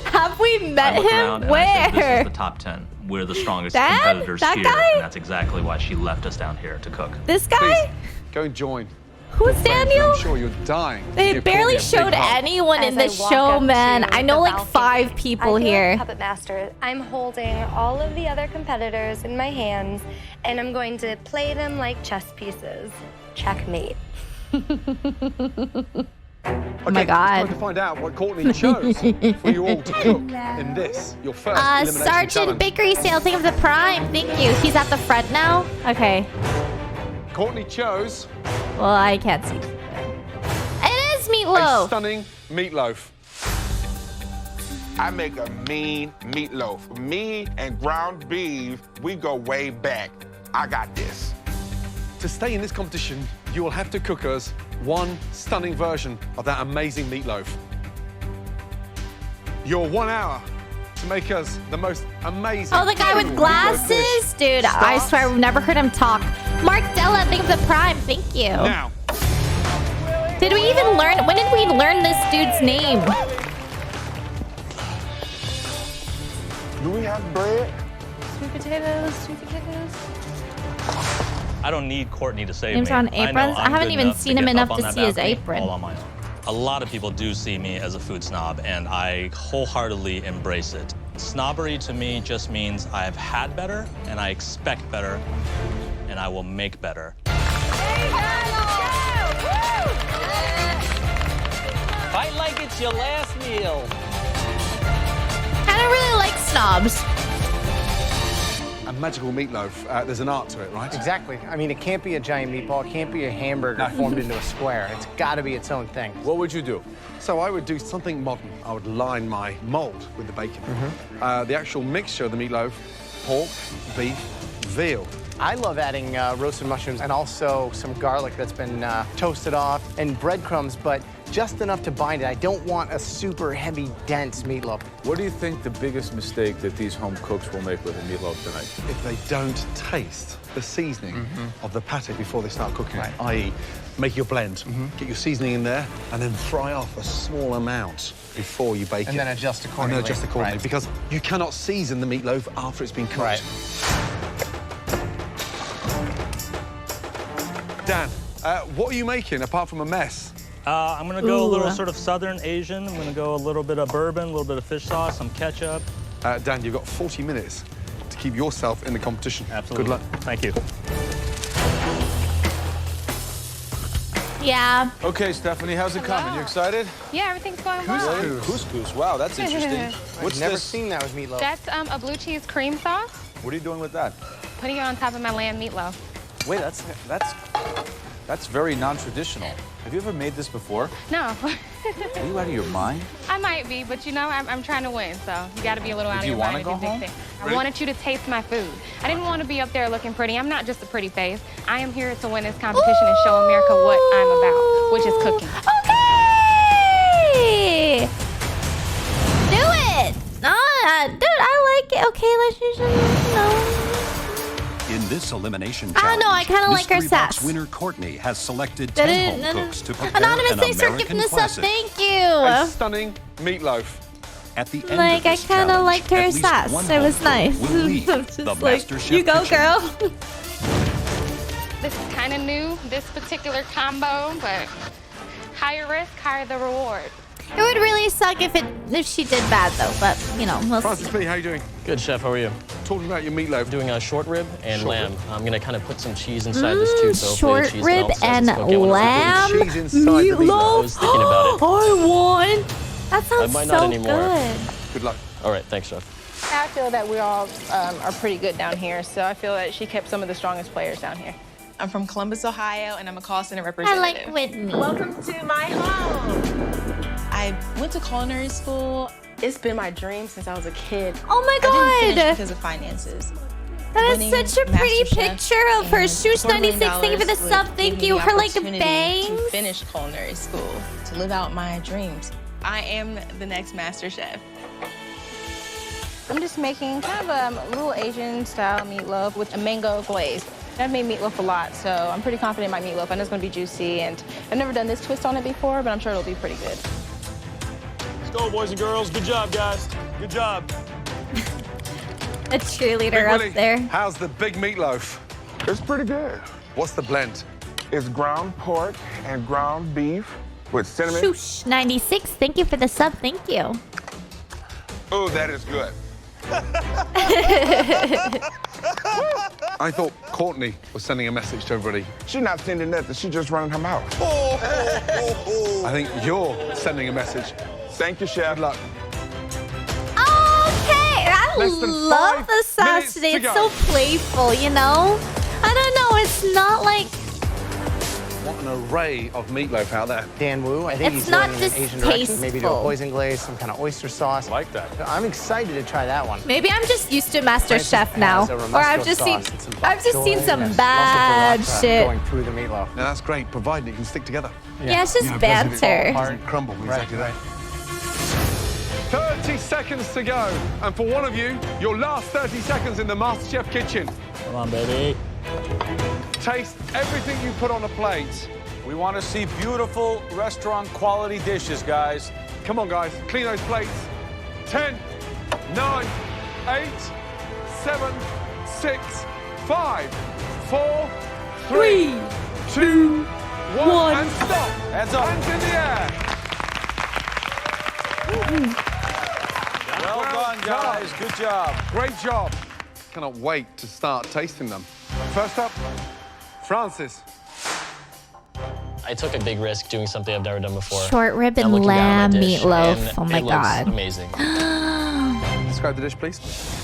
Have we met I look around him? and I think this Where? is the top 10. We're the strongest That? competitors That here, guy? and that's exactly why she left us down here to cook. This guy? Please, go and join. Who's Daniel? I'm sure you're dying. to They give barely Courtney a big showed hug. anyone in As this I walk show, up man. to I know the like balcony, 5 people I feel here. like Puppet Master. I'm holding all of the other competitors in my hands, and I'm going to play them like chess pieces. Checkmate. Oh my It's god. time to find out what Courtney chose for you all to cook in this, your first elimination Sergeant challenge. Bakery Sale, think of the prime. Thank you. He's at the front now? Okay. Courtney chose Well, I can't see. It is a meatloaf. stunning meatloaf. I make a mean meatloaf. Me and ground beef, we go way back. I got this. To stay in this competition, you will have to cook us one stunning version of that amazing meatloaf. Your 1 hour to make us the most amazing. Oh, the guy with meatloaf glasses? dish Dude, I starts swear I've never heard him talk. Mark Della, think of the prime. Thank you. now. Did we even learn? When did we learn this dude's name? Do we have bread? Sweet potatoes, sweet potatoes. I don't need Courtney to save Names me. on I know aprons? I I'm haven't good even enough seen to him get enough up to on that see his balcony apron. all on my own. A lot of people do see me as a food snob, and I wholeheartedly embrace it. Snobbery to me just means I've had better, and I expect better, and I will make better. Fight like it's your last meal. I don't really like snobs. A magical meatloaf. There's an art to it, right? Exactly. I mean, it can't be a giant meatball. It can't be a hamburger formed into a square. It's got to be its own thing. What would you do? So I would do something modern. I would line my mold with the bacon. The actual mixture of the meatloaf pork, beef, veal. I love adding roasted mushrooms and also some garlic that's been toasted off and breadcrumbs, but just enough to bind it. I don't want a super heavy, dense meatloaf. What do you think the biggest mistake that these home cooks will make with a meatloaf tonight? If they don't taste the seasoning of the pate before they start cooking it, i.e. make your blend, get your seasoning in there, and then fry off a small amount before you bake it. And then adjust accordingly. And then adjust accordingly, Right. because you cannot season the meatloaf after it's been cooked. Right. Dan, what are you making apart from a mess? I'm gonna go a little sort of Southern Asian. I'm gonna go a little bit of bourbon, a little bit of fish sauce, some ketchup. Dan, you've got 40 minutes to keep yourself in the competition. Absolutely. Good luck. Thank you. Yeah. Okay, Stephanie, how's it coming? You excited? Yeah, everything's going well. Couscous. Wow, that's interesting. What's I've never this? seen that with meatloaf. That's a blue cheese cream sauce. What are you doing with that? Putting it on top of my lamb meatloaf. Wait, that's very non-traditional. Have you ever made this before? No. Are you out of your mind? I might be, but you know, I'm trying to win, so you got to be a little out of your mind. Do you want to go home? I wanted you to taste my food. I didn't want to be up there looking pretty. I'm not just a pretty face. I am here to win this competition and show America what I'm about, which is cooking. Okay. Do it. Dude, I like it. Okay, let's just, no. In this elimination I don't know, I challenge, kinda like her Mystery Box sass. winner Courtney has selected 10 home cooks to prepare Anonymous, an thanks for giving American this up. classic. Thank A you. stunning meatloaf. At the end Like, of this I kind of challenge, liked her at least sass. one It was home cook nice. will lead I'm just the like, MasterChef you go, kitchen. girl. This is kind of new, this particular combo, but higher risk, higher the reward. It would really suck if she did bad though, but you know, we'll Francis see. B, how you doing? Good, Chef. How are you? Talking about your meatloaf. Doing a short rib and Short lamb. rib. I'm gonna kind of put some cheese inside this too. So hopefully the Short cheese rib melts as and it's cooking. lamb Cheese inside the meatloaf. meatloaf. I was thinking about it. I won. That sounds might so not anymore. good. Good luck. All right, thanks, Chef. I feel that we all are pretty good down here, so I feel that she kept some of the strongest players down here. I'm from Columbus, Ohio, and I'm a call center I representative. like Whitney. Welcome to my home. I went to culinary school. It's been my dream since I was a kid. Oh my I didn't finish God. because of finances. That is Winning such a pretty MasterChef picture of her. and Shoosh $4 million 96, thank you for the would sub. give Thank me you. the Her like opportunity bangs. to finish culinary school, to live out my dreams. I am the next MasterChef. I'm just making kind of a little Asian-style meatloaf with a mango glaze. I've made meatloaf a lot, so I'm pretty confident in my meatloaf. I know it's going to be juicy, and I've never done this twist on it before, but I'm sure it'll be pretty good. Let's go, boys and girls. Good job, guys. Good job. A cheerleader Big up Willie, there. how's the big meatloaf? It's pretty good. What's the blend? It's ground pork and ground beef with cinnamon. Shoosh 96, thank you for the sub. Thank you. Oh, that is good. I thought Courtney was sending a message to everybody. She's not sending nothing. She's just running her mouth. I think you're sending a message. Thank you, Chef. Good luck. Okay, I Less than love 5 the sauce minutes today. to It's go. so playful, you know? I don't know, it's not like... What an array of meatloaf out there. Dan Wu, I think It's he's not going in an Asian direction. Maybe do a distasteful. poison glaze, some kind of oyster sauce. I like that. I'm excited to try that one. Maybe I'm just used to MasterChef Francis now. has a Or romesco I've just seen sauce and some bok choy, some yes, bad lots of shit. going through the meatloaf. Now that's great, provided it can stick together. Yeah, it's just banter. Doesn't crumble, exactly that. 30 seconds to go. And for one of you, your last 30 seconds in the MasterChef kitchen. Come on, baby. Taste everything you put on a plate. We want to see beautiful restaurant quality dishes, guys. Come on, guys, clean those plates. 10, 9, 8, 7, 6, 5, 4, 3, 2, 1, and stop. Hands up. Hands in the air. Well done, guys. Good job. Great job. Cannot wait to start tasting them. First up, Francis. I took a big risk doing something I've never done before. Short rib and I'm looking down lamb my dish, meatloaf. and Oh my it looks God. amazing. Describe the dish, please.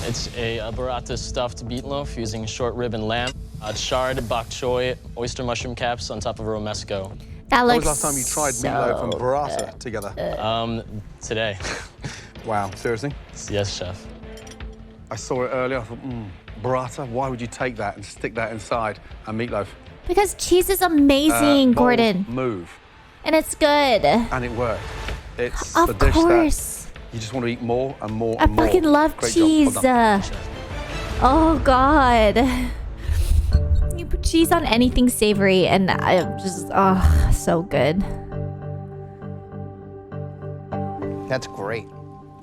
It's a burrata stuffed meatloaf using short rib and lamb, chard, bok choy, oyster mushroom caps on top of a romesco. That When was looks the last time you tried meatloaf and burrata together? Today. Wow, seriously? Yes, chef. I saw it earlier. I thought, burrata. Why would you take that and stick that inside a meatloaf? Because cheese is amazing, Bold Gordon. Move. And it's good. And it worked. It's Of the dish course. that you just want to eat more and more I and more. fucking love Great cheese. job. Well done. Oh, God. You put cheese on anything savory, and I'm just, oh, so good. That's great.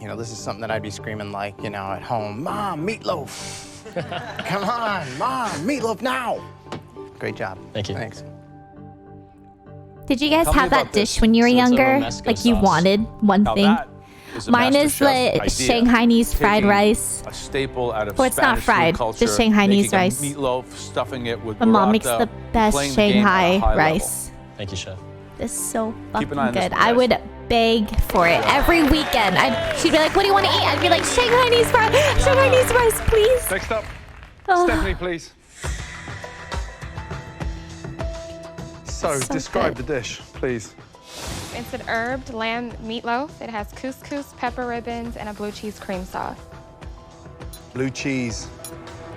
You know, this is something that I'd be screaming like, you know, at home, Mom, meatloaf. Come on, Mom, meatloaf now. Great job. Thank you. Thanks. Did you guys Tell me have that about this. dish when you were So it's a younger? romesco Like you sauce. wanted one Now thing? that is a Mine is MasterChef the idea. Shanghainese fried Taking rice. A staple out of Well, it's not Spanish fried, food culture, just Shanghainese making a rice. meatloaf, stuffing it with My mom makes burrata, the best playing the game at a Shanghai high rice. Thank you, chef. It's so Keep an fucking eye on this good. one, I guys. would beg for it every weekend. She'd be like, "What do you want to eat?" I'd be like, "Shanghainese rice, please." Next up, Oh. Stephanie, please. So, So describe good. the dish, please. It's an herbed lamb meatloaf. It has couscous, pepper ribbons, and a blue cheese cream sauce. Blue cheese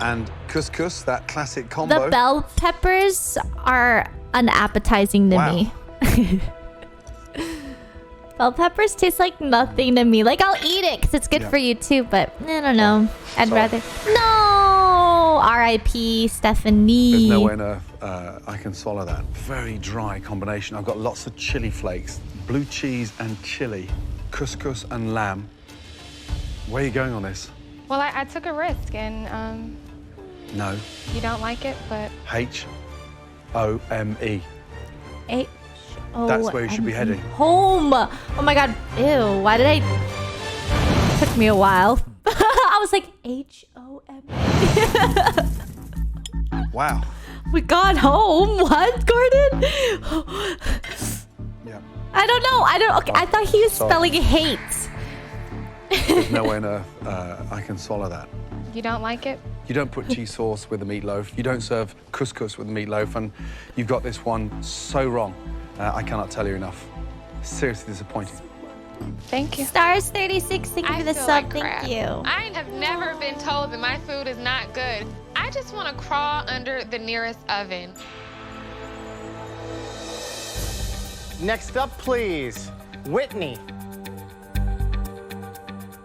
and couscous, that classic combo. The bell peppers are unappetizing to me. Bell peppers taste like nothing to me. Like, I'll eat it because it's good Yeah. for you too, but I don't know. I'd Sorry. rather... No! R.I.P. Stephanie. There's no way on earth I can swallow that. Very dry combination. I've got lots of chili flakes, blue cheese and chili, couscous and lamb. Where are you going on this? Well, I took a risk, and No. you don't like it, but H-O-M-E. H-O-M-E. That's where you should be heading. Home. Oh my God. Ew. Why did I... Took me a while. I was like, H-O-M-E. Wow. We got home. What, Gordon? Yeah. I don't know. Okay, I thought he was Sorry. spelling hate. There's no way on earth I can swallow that. you don't like it. You don't put cheese sauce with the meatloaf. You don't serve couscous with the meatloaf, and you've got this one so wrong. I cannot tell you enough. Seriously disappointing. Thank you. Stars 36, thank you for the feel sub. like Thank crap. you. I have never been told that my food is not good. I just want to crawl under the nearest oven. Next up, please, Whitney.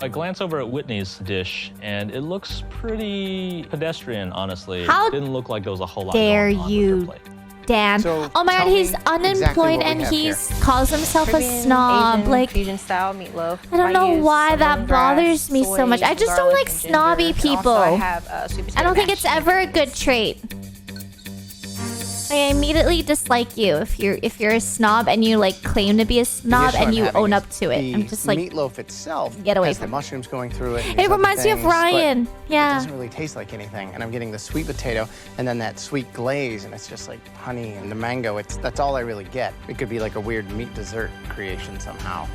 I glance over at Whitney's dish, and it looks pretty pedestrian, honestly. How It didn't look like there was a whole lot Dare going on with her you, plate. Dan? So, Oh my God, tell me he's exactly unemployed what we and have he here. calls himself a Caribbean, snob. Asian, Like, fusion style meatloaf. I don't know use why that lemongrass, bothers me so soy, much. I just don't garlic, like and ginger. snobby And also people. I have sweet potato I don't think mashed it's ever a good trait. I immediately dislike you if you're a snob and you like claim to be a snob The issue and I'm you having own is up to it. the I'm just like, meatloaf itself get away has from the it. mushrooms going through it. and It these other reminds me of things, but Ryan. Yeah. It doesn't really taste like anything, and I'm getting the sweet potato and then that sweet glaze, and it's just like honey and the mango. That's all I really get. It could be like a weird meat dessert creation somehow.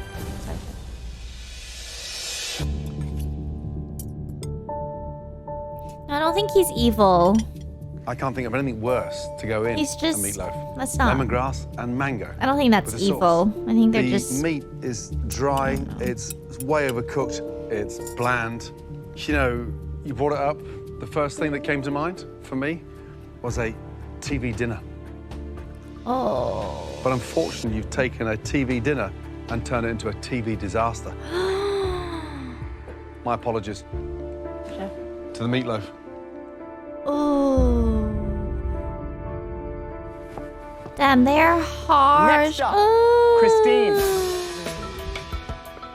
I don't think he's evil. I can't think of anything worse to go in He's just- a meatloaf. that's not- Lemongrass and mango. I don't think that's with a sauce. evil. I think they're the just. meat is dry. It's way overcooked. It's bland. You know, you brought it up. The first thing that came to mind for me was a TV dinner. Oh. But unfortunately, you've taken a TV dinner and turned it into a TV disaster. My apologies. To the meatloaf. Oh. Damn, they're harsh. Next up, Oh. Christine.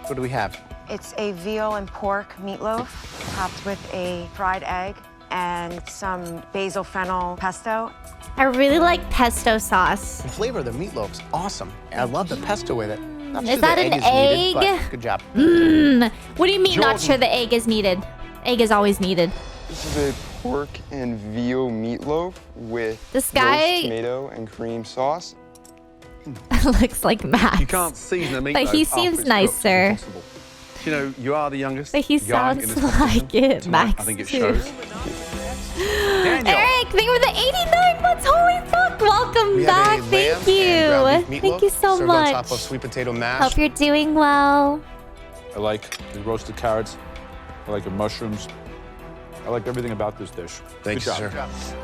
What do we have? It's a veal and pork meatloaf topped with a fried egg and some basil fennel pesto. I really like pesto sauce. The flavor of the meatloaf's awesome. I love the pesto with it. Not Is sure that the an egg? Is needed, egg? but good job. What do you mean not Jordan. sure the egg is needed? Egg is always needed. This is a pork and veal meatloaf with This guy- roast tomato and cream sauce. Looks like Max. You can't season a meatloaf. But he after seems it's nicer. cooked. It's impossible. You know, you are the youngest. But he guy in sounds this competition like it, tonight. Max, I think it too. shows. Daniel. Eric, thank you for the 89 months. Holy fuck. Welcome We back. have a Thank lamb and ground beef you. Thank you meatloaf so served much. on top of sweet potato mash. Hope you're doing well. I like the roasted carrots. I like the mushrooms. I like everything about this dish. Thank Good you, job. sir.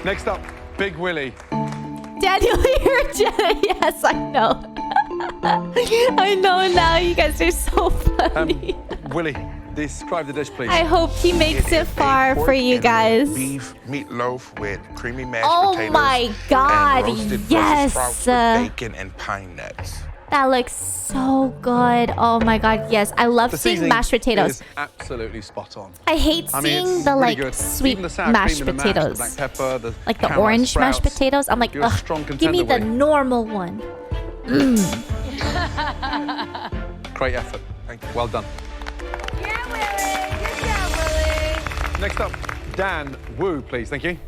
Next up, Big Willie. Daniel, you're Jenna. Yes, I know. I know now. You guys are so funny. Willie, describe the dish, please. I hope he makes it is a far pork for you and guys. Beef meatloaf with creamy mashed Oh potatoes. my God, and roasted yes. Brussels sprouts with bacon and pine nuts. That looks so good. Oh my God, yes. I love The seeing seasoning mashed potatoes. is absolutely spot on. I hate I mean, seeing it's the really like good. sweet Even the sour mashed cream and the mash, the potatoes. black pepper, the Like the caramel orange mashed sprouts. potatoes. I'm like, You're a ugh, strong give me the contender, Willie. normal one. Mm. Great effort. Thank you. Well done. Next up, Dan Wu, please. Thank you.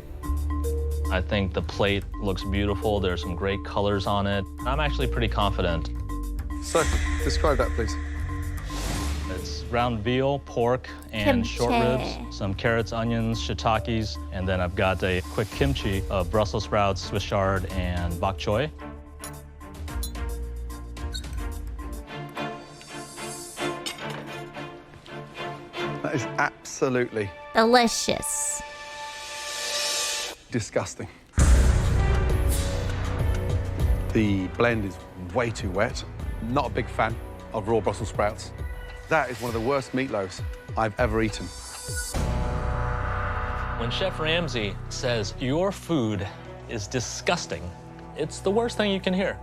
I think the plate looks beautiful. There's some great colors on it. I'm actually pretty confident. So, describe that, please. It's ground veal, pork, and short Kimchi. ribs, some carrots, onions, shiitakes, and then I've got a quick kimchi of Brussels sprouts, Swiss chard, and bok choy. That is absolutely Delicious. disgusting. The blend is way too wet. Not a big fan of raw Brussels sprouts. That is one of the worst meatloaves I've ever eaten. When Chef Ramsay says your food is disgusting, it's the worst thing you can hear.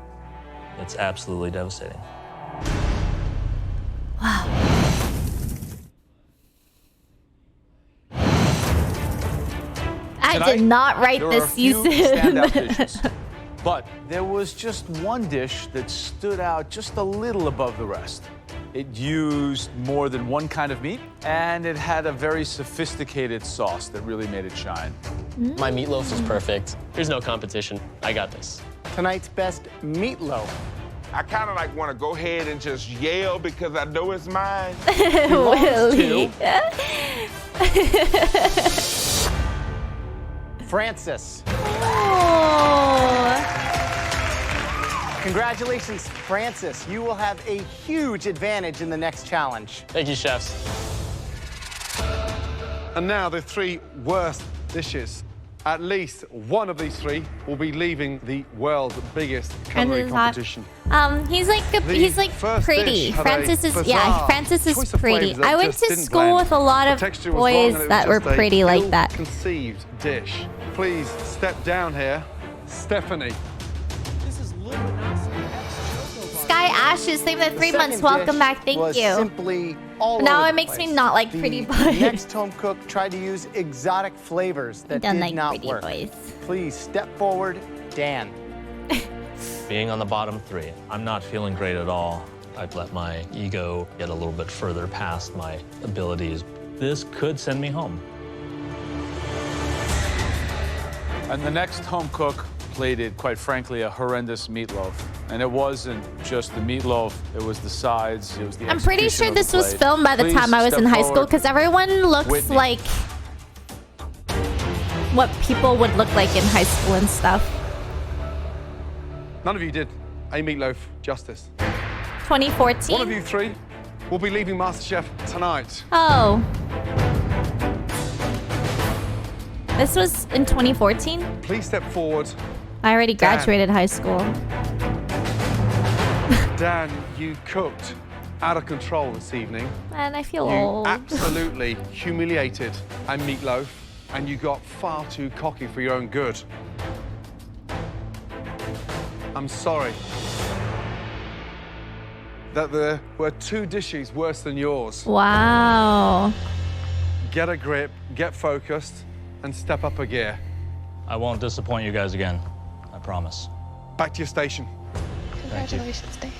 It's absolutely devastating. I did not write there this are a few season. standout dishes, but there was just one dish that stood out just a little above the rest. It used more than one kind of meat, and it had a very sophisticated sauce that really made it shine. My meatloaf is perfect. There's no competition. I got this. Tonight's best meatloaf. I kind of like want to go ahead and just yell because I know it's mine. Willie. Francis. Oh. Congratulations, Francis. You will have a huge advantage in the next challenge. Thank you, chefs. And now the three worst dishes. At least one of these three will be leaving the world's biggest culinary Francis is hot. competition. He's like first pretty. dish had Francis a is bizarre Francis is choice of pretty. flavors that I went just to didn't school blend. with a lot The of texture was wrong, boys and it that was were just a pretty like that. ill-conceived dish. Please step down here, Stephanie. Sky Ashes, same with 3 months. Second Welcome dish back. Thank was you. Simply all Now over it the makes me place. not like The pretty boys. next home cook tried to use exotic flavors that Don't did like not pretty work. boys. Please step forward, Dan. Being on the bottom three, I'm not feeling great at all. I've let my ego get a little bit further past my abilities. This could send me home. And the next home cook plated, quite frankly, a horrendous meatloaf. And it wasn't just the meatloaf, it was the sides, it was the I'm pretty execution sure of the this was plate. filmed by the Please time I was step in high school forward. because everyone looks Whitney. like what people would look like in high school and stuff. None of you did a meatloaf justice. 2014. One of you three will be leaving MasterChef tonight. Oh. This was in 2014? Please step forward. I already graduated high school. Dan, you cooked out of control this evening. And I feel You old. absolutely humiliated a meatloaf, and you got far too cocky for your own good. I'm sorry that there were two dishes worse than yours. Wow. Get a grip, get focused, and step up a gear. I won't disappoint you guys again. I promise. Back to your station. Congratulations, Dan.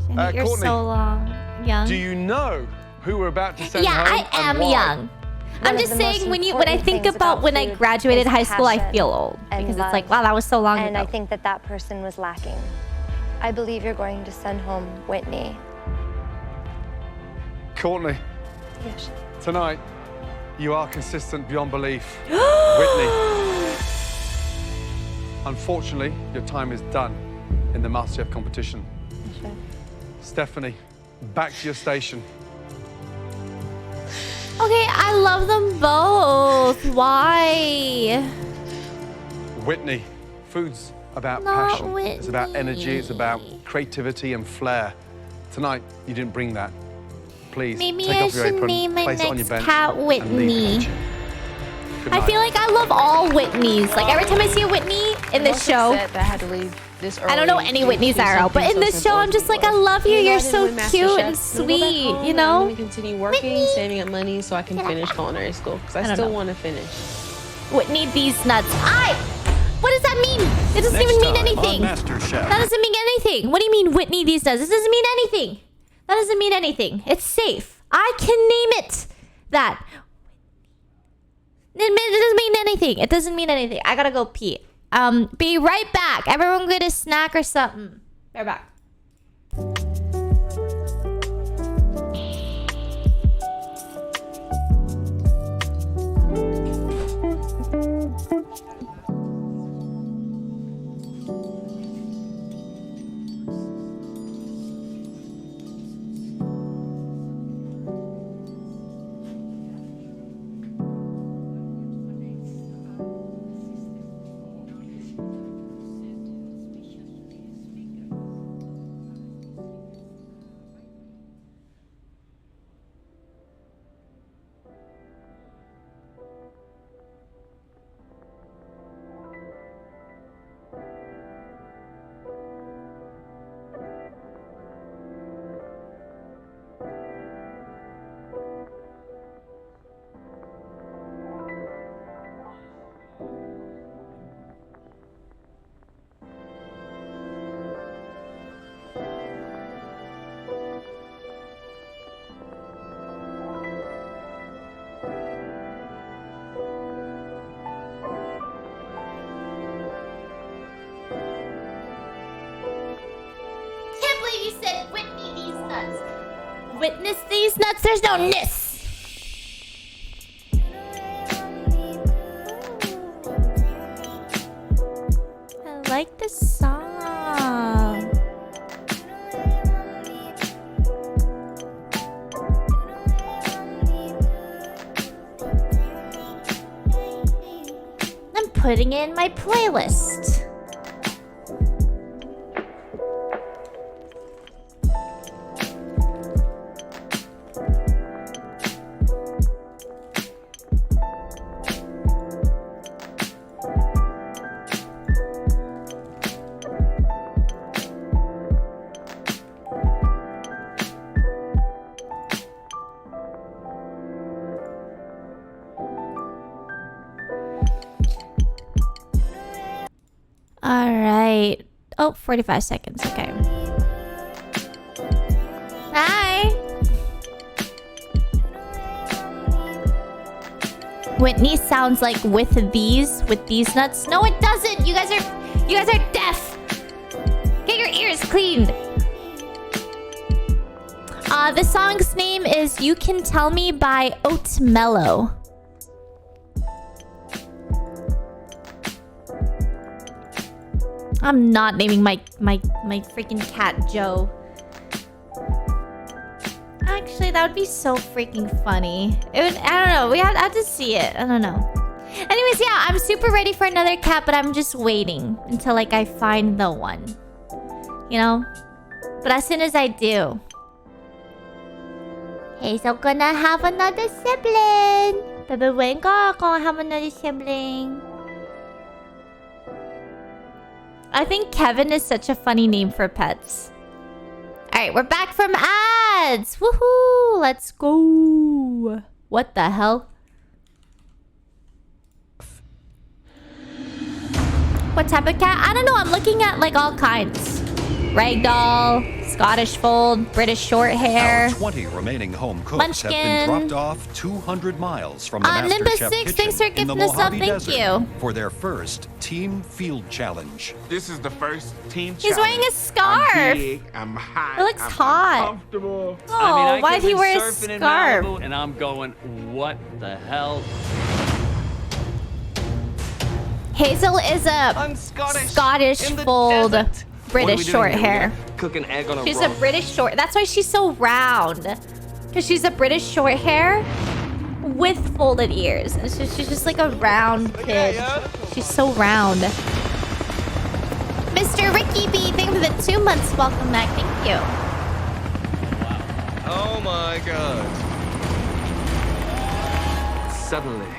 Jenny, you're Courtney, so long. Young. Do you know who we're about to send Yeah, home I am and why? young. I'm just saying when I think about when I graduated high school, I feel old because it's like, wow, that was so long And ago. I think that person was lacking. I believe you're going to send home Whitney. Courtney, Yes. tonight, you are consistent beyond belief. Whitney. Unfortunately, your time is done in the MasterChef competition. Stephanie, back to your station. Okay, I love them both. Why? Whitney, food's about Not passion. It's about energy. It's about creativity and flair. Tonight, you didn't bring that. Please, Maybe take I off your should apron, name my place it on your next bench, cat and leave the Whitney. kitchen. Good I night. feel like I love all Whitneys. Like every time I see a Whitney in this show, That I had to leave this early. I don't know any Whitneys that are out, but in this show, I'm just like, I love you. You're so cute and sweet, you know? I'm gonna continue working, saving up money so I can finish culinary school because I don't still know. want to finish. Whitney these nuts. What does that mean? It doesn't even mean anything. MasterChef. That doesn't mean anything. What do you mean Whitney these nuts? This doesn't mean anything. That doesn't mean anything. It's safe. I can name it that. It doesn't mean anything. It doesn't mean anything. I gotta go pee. Be right back. Everyone get a snack or something. Be right back. You said Whitney these nuts. Witness these nuts? There's no ness. I like this song. I'm putting it in my playlist. All right. Oh, 45 seconds. Okay. Hi. Whitney sounds like with these nuts. No, it doesn't. You guys are deaf. Get your ears cleaned. The song's name is "You Can Tell Me" by Oat Mellow. I'm not naming my freaking cat Joe. Actually, that would be so freaking funny. It would. I don't know. We have to see it. I don't know. Anyways, yeah, I'm super ready for another cat, but I'm just waiting until like I find the one. You know. But as soon as I do, Hazel gonna have another sibling. Baby Wayne gonna have another sibling. I think Kevin is such a funny name for pets. Alright, we're back from ads! Woohoo! Let's go! What the hell? What type of cat? I don't know, I'm looking at like all kinds. Ragdoll, Scottish Fold, British short hair. Our 20 remaining home cooks Munchkin. have been dropped off 200 miles from the Nimbus MasterChef 6, kitchen thanks for in the gifting us up, Mojave thank Desert you. for their first team field challenge. This is the first team He's wearing a scarf. I'm big, I'm hot, It looks I'm hot. comfortable. Oh, why'd he wear a surfing in scarf? Malibu, and I'm going, what the hell? Hazel is a Scottish in the Fold. desert. British short hair. Cook an egg on a She's roll. a British short. That's why she's so round. Because she's a British short hair with folded ears. And so she's just like a round kid. She's so round. Mr. Ricky B, thank you for the 2 months. Welcome back. Thank you. Oh my god. Suddenly,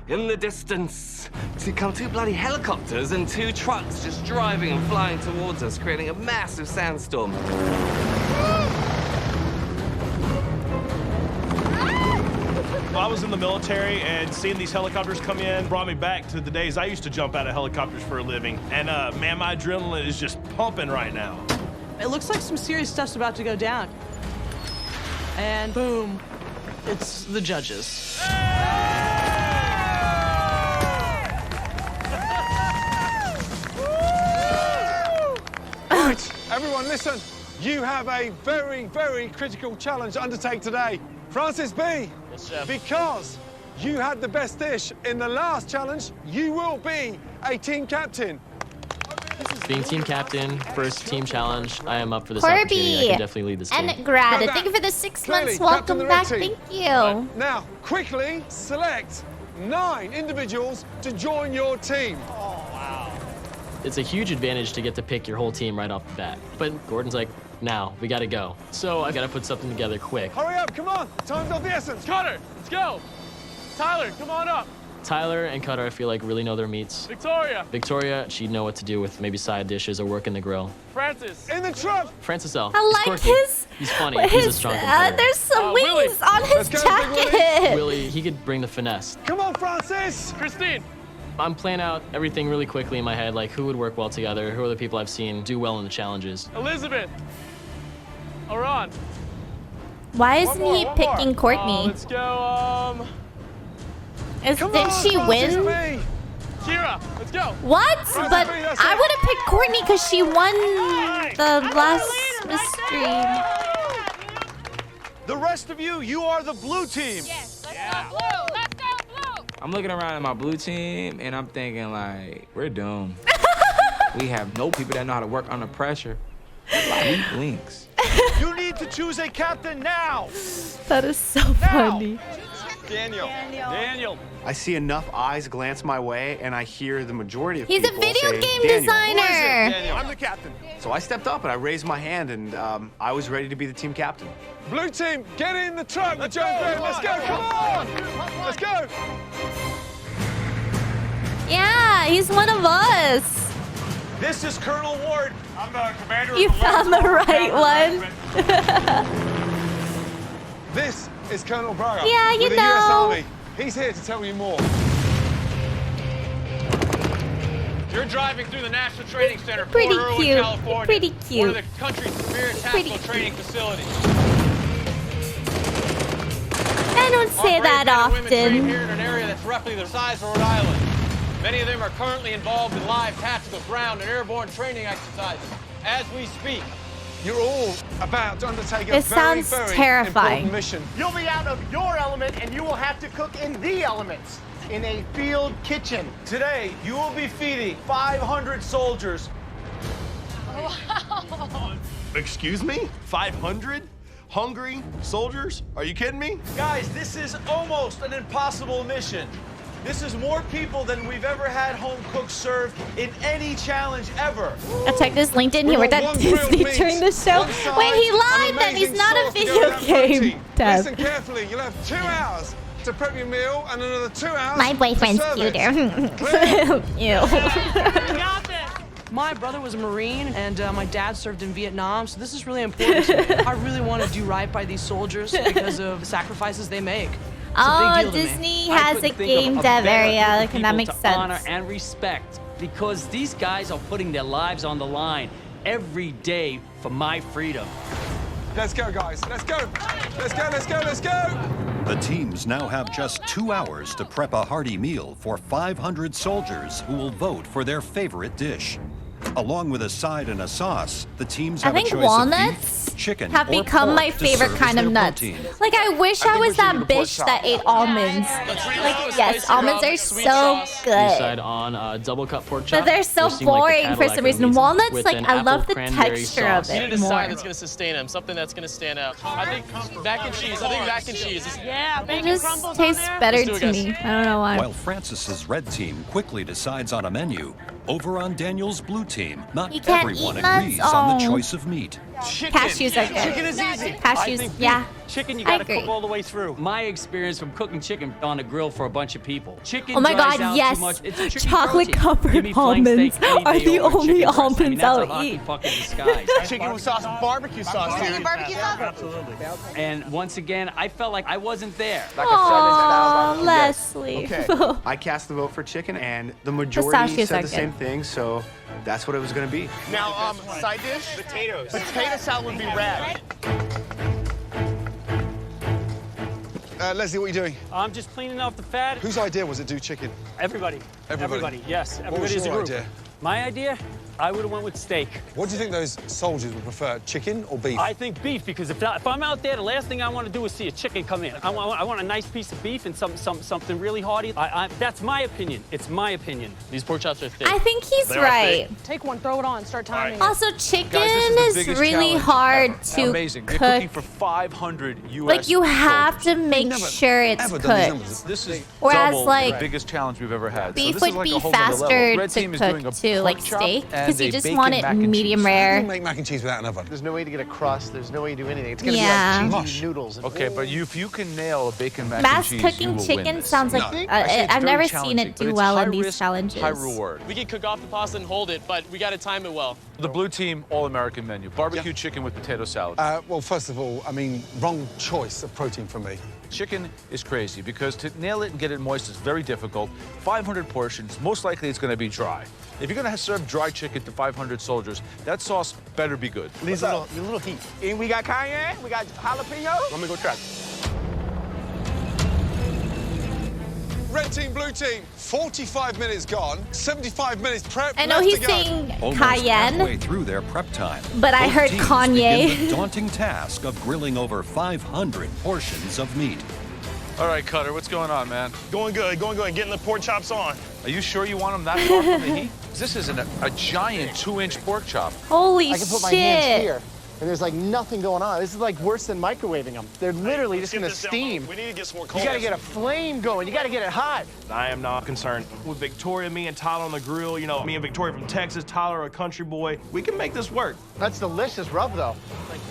in the distance, come two bloody helicopters and two trucks just driving and flying towards us, creating a massive sandstorm. I was in the military, and seeing these helicopters come in brought me back to the days I used to jump out of helicopters for a living. And man, my adrenaline is just pumping right now. It looks like some serious stuff's about to go down. And boom, it's the judges. Right, everyone listen. You have a very, very critical challenge to undertake today. Francis B, yes, chef. Because you had the best dish in the last challenge, you will be a team captain. Being team captain, first team challenge, I am up for this Corby opportunity. I can definitely lead this team. and Grad, thank you for the 6 months. Welcome back. Thank you. Now, quickly select 9 individuals to join your team. It's a huge advantage to get to pick your whole team right off the bat. But Gordon's like, now, we gotta go. So I gotta put something together quick. Hurry up, come on. Time's of the essence. Cutter, let's go. Tyler, come on up. Tyler and Cutter, I feel like, really know their meats. Victoria. Victoria, she'd know what to do with maybe side dishes or work in the grill. Francis. In the truck. Francis L. I He's like quirky. his. He's funny. He's a strong competitor. There's some wings on his jacket. Willie, he could bring the finesse. Come on, Francis. Christine. I'm planning out everything really quickly in my head, like who would work well together, who are the people I've seen do well in the challenges. Elizabeth. Aron. Why isn't he picking Courtney? Let's go, Didn't she win? Kira, let's go. What? But I would have picked Courtney because she won the last mystery. The rest of you, you are the blue team. Yes, let's go blue. Let's go blue. I'm looking around at my blue team, and I'm thinking, like, we're doomed. We have no people that know how to work under pressure. Like, links. You need to choose a captain now. That is so funny. Daniel. I see enough eyes glance my way, and I hear the majority of He's a people video say, game Daniel. designer. Daniel, I'm the captain. So I stepped up and I raised my hand, and I was ready to be the team captain. Blue team, get in the truck with Joe Graham. Let's go, come on. Let's go. Yeah, he's one of us. This is Colonel Ward. I'm the commander You of the found the right one. This is Colonel Braga. Yeah, you with the US know. Army. He's here to tell you more. You're driving through the National Training Center, Pretty Fort Irwin, cute. California. Pretty One cute. of the country's premier tactical training facilities. I don't say that Women train often. here in an area that's roughly the size of Rhode Island. Many of them are currently involved in live tactical ground and airborne training exercises as we speak. You're all about to undertake a This very, sounds very terrifying. important mission. You'll be out of your element, and you will have to cook in the elements in a field kitchen. Today, you will be feeding 500 soldiers. Wow. Excuse me? 500? Hungry soldiers? Are you kidding me? Guys, this is almost an impossible mission. This is more people than we've ever had home cooks serve in any challenge ever. I checked his LinkedIn. He worked at Disney during the show. Wait, he lied then. He's not a video game. Listen carefully. You'll have 2 hours to prep your meal and another 2 hours. My boyfriend's to serve cuter. Ew. My brother was a Marine, and my dad served in Vietnam, so this is really important to me. I really want to do right by these soldiers because of the sacrifices they make. It's a Oh, big deal to me. Disney I has a couldn't think game of a dev better area. group of Like, that people makes to sense. honor and respect because these guys are putting their lives on the line every day for my freedom. Let's go, guys. Let's go. Let's go, let's go, let's go. The teams now have just 2 hours to prep a hearty meal for 500 soldiers who will vote for their favorite dish. Along with a side and a sauce, the teams I have a think choice walnuts of beef, chicken, have or become pork my to favorite serve kind as of their nuts. protein. Like, I wish I was that bitch that ate almonds. Like, yes, almonds are so good. Decide on double cut pork chop. But they're so which seem like the boring for Cadillac some reason. meats Walnuts, with like, an I love apple the cranberry texture sauce. of You it need a more. side that's gonna sustain them, something that's gonna stand out. I think mac and cheese. I think mac and cheese. Yeah, It bacon just crumbles tastes on there. better Let's do it, to guys. me. I don't know why. While Francis's red team quickly decides on a menu, over on Daniel's blue team, not You can't everyone eat nuts? agrees on the Oh. choice of meat. Cashews are good. Chicken is easy. Cashews, yeah. Chicken, you I gotta cook agree. all the way through. My experience from cooking chicken on a grill for a bunch of people. Chicken Oh my dries God, out yes. too much. It's a chicken Chocolate protein. covered Give me flank steak almonds any are day the over only chicken breast. almonds that's I'll a hockey eat. fucking disguise. Chicken with sauce, barbecue sauce, dude. Barbecue sauce. Absolutely. And once again, I felt like I wasn't there. Aw, Leslie. Okay, I cast the vote for chicken, and the majority Pistachios said are the good. same thing, so that's what it was going to be. Now, side dish? Potatoes. Potato salad would be rad. Leslie, what are you doing? I'm just cleaning off the fat. Whose idea was it to do chicken? Everybody. Everybody? Yes. What was Everybody is a your group. idea? My idea? I would have went with steak. What do you think those soldiers would prefer, chicken or beef? I think beef, because if I'm out there, the last thing I want to do is see a chicken come in. I want a nice piece of beef and something really hearty. That's my opinion. It's my opinion. These pork chops are thick. I think he's They are right. Take one, throw it on, start timing. Also, chicken Guys, this is the is biggest really challenge hard ever. to Amazing. They're cooking cook. for 500 U.S. Like, you have to soldiers. make sure it's Ever done these cooked. numbers. This is Whereas, double like, the biggest challenge we've ever had. beef so this would is like be a whole nother level. faster Red to team is doing cook a too, like pork chop steak, and because you a just bacon want it mac and medium cheese. How do rare. you make mac and cheese without an oven? There's no way to get a crust. There's no way to do anything. It's going to Yeah. be like cheesy noodles. Okay, but if you can nail a bacon mac Mass and cheese, you cooking will chicken win this. sounds like Actually, I've it's never very seen challenging, it but do it's well high in these risk, challenges. High reward. We can cook off the pasta and hold it, but we got to time it well. The blue team all-American menu: barbecue chicken with potato salad. Well, first of all, I mean, wrong choice of protein for me. Chicken is crazy because to nail it and get it moist is very difficult. 500 portions, most likely it's going to be dry. If you're going to serve dry chicken to 500 soldiers, that sauce better be good. These little heat. And we got cayenne, we got jalapeno. Let me go try. Red team, blue team, 45 minutes gone, 75 minutes prep. I know left he's to go. saying Almost cayenne, halfway through their prep time, but I both heard teams Kanye. begin the daunting task of grilling over 500 portions of meat. All right, Cutter, what's going on, man? Going good, going good. Getting the pork chops on. Are you sure you want them that far from the heat? This is a giant 2-inch pork chop. Holy I can put my shit. hands here, and there's like nothing going on. This is like worse than microwaving them. They're literally just going to steam. We need to get some more You coals. got to get a flame going. You got to get it hot. I am not concerned. With Victoria, me and Tyler on the grill, you know, me and Victoria from Texas, Tyler a country boy, we can make this work. That's delicious rub, though.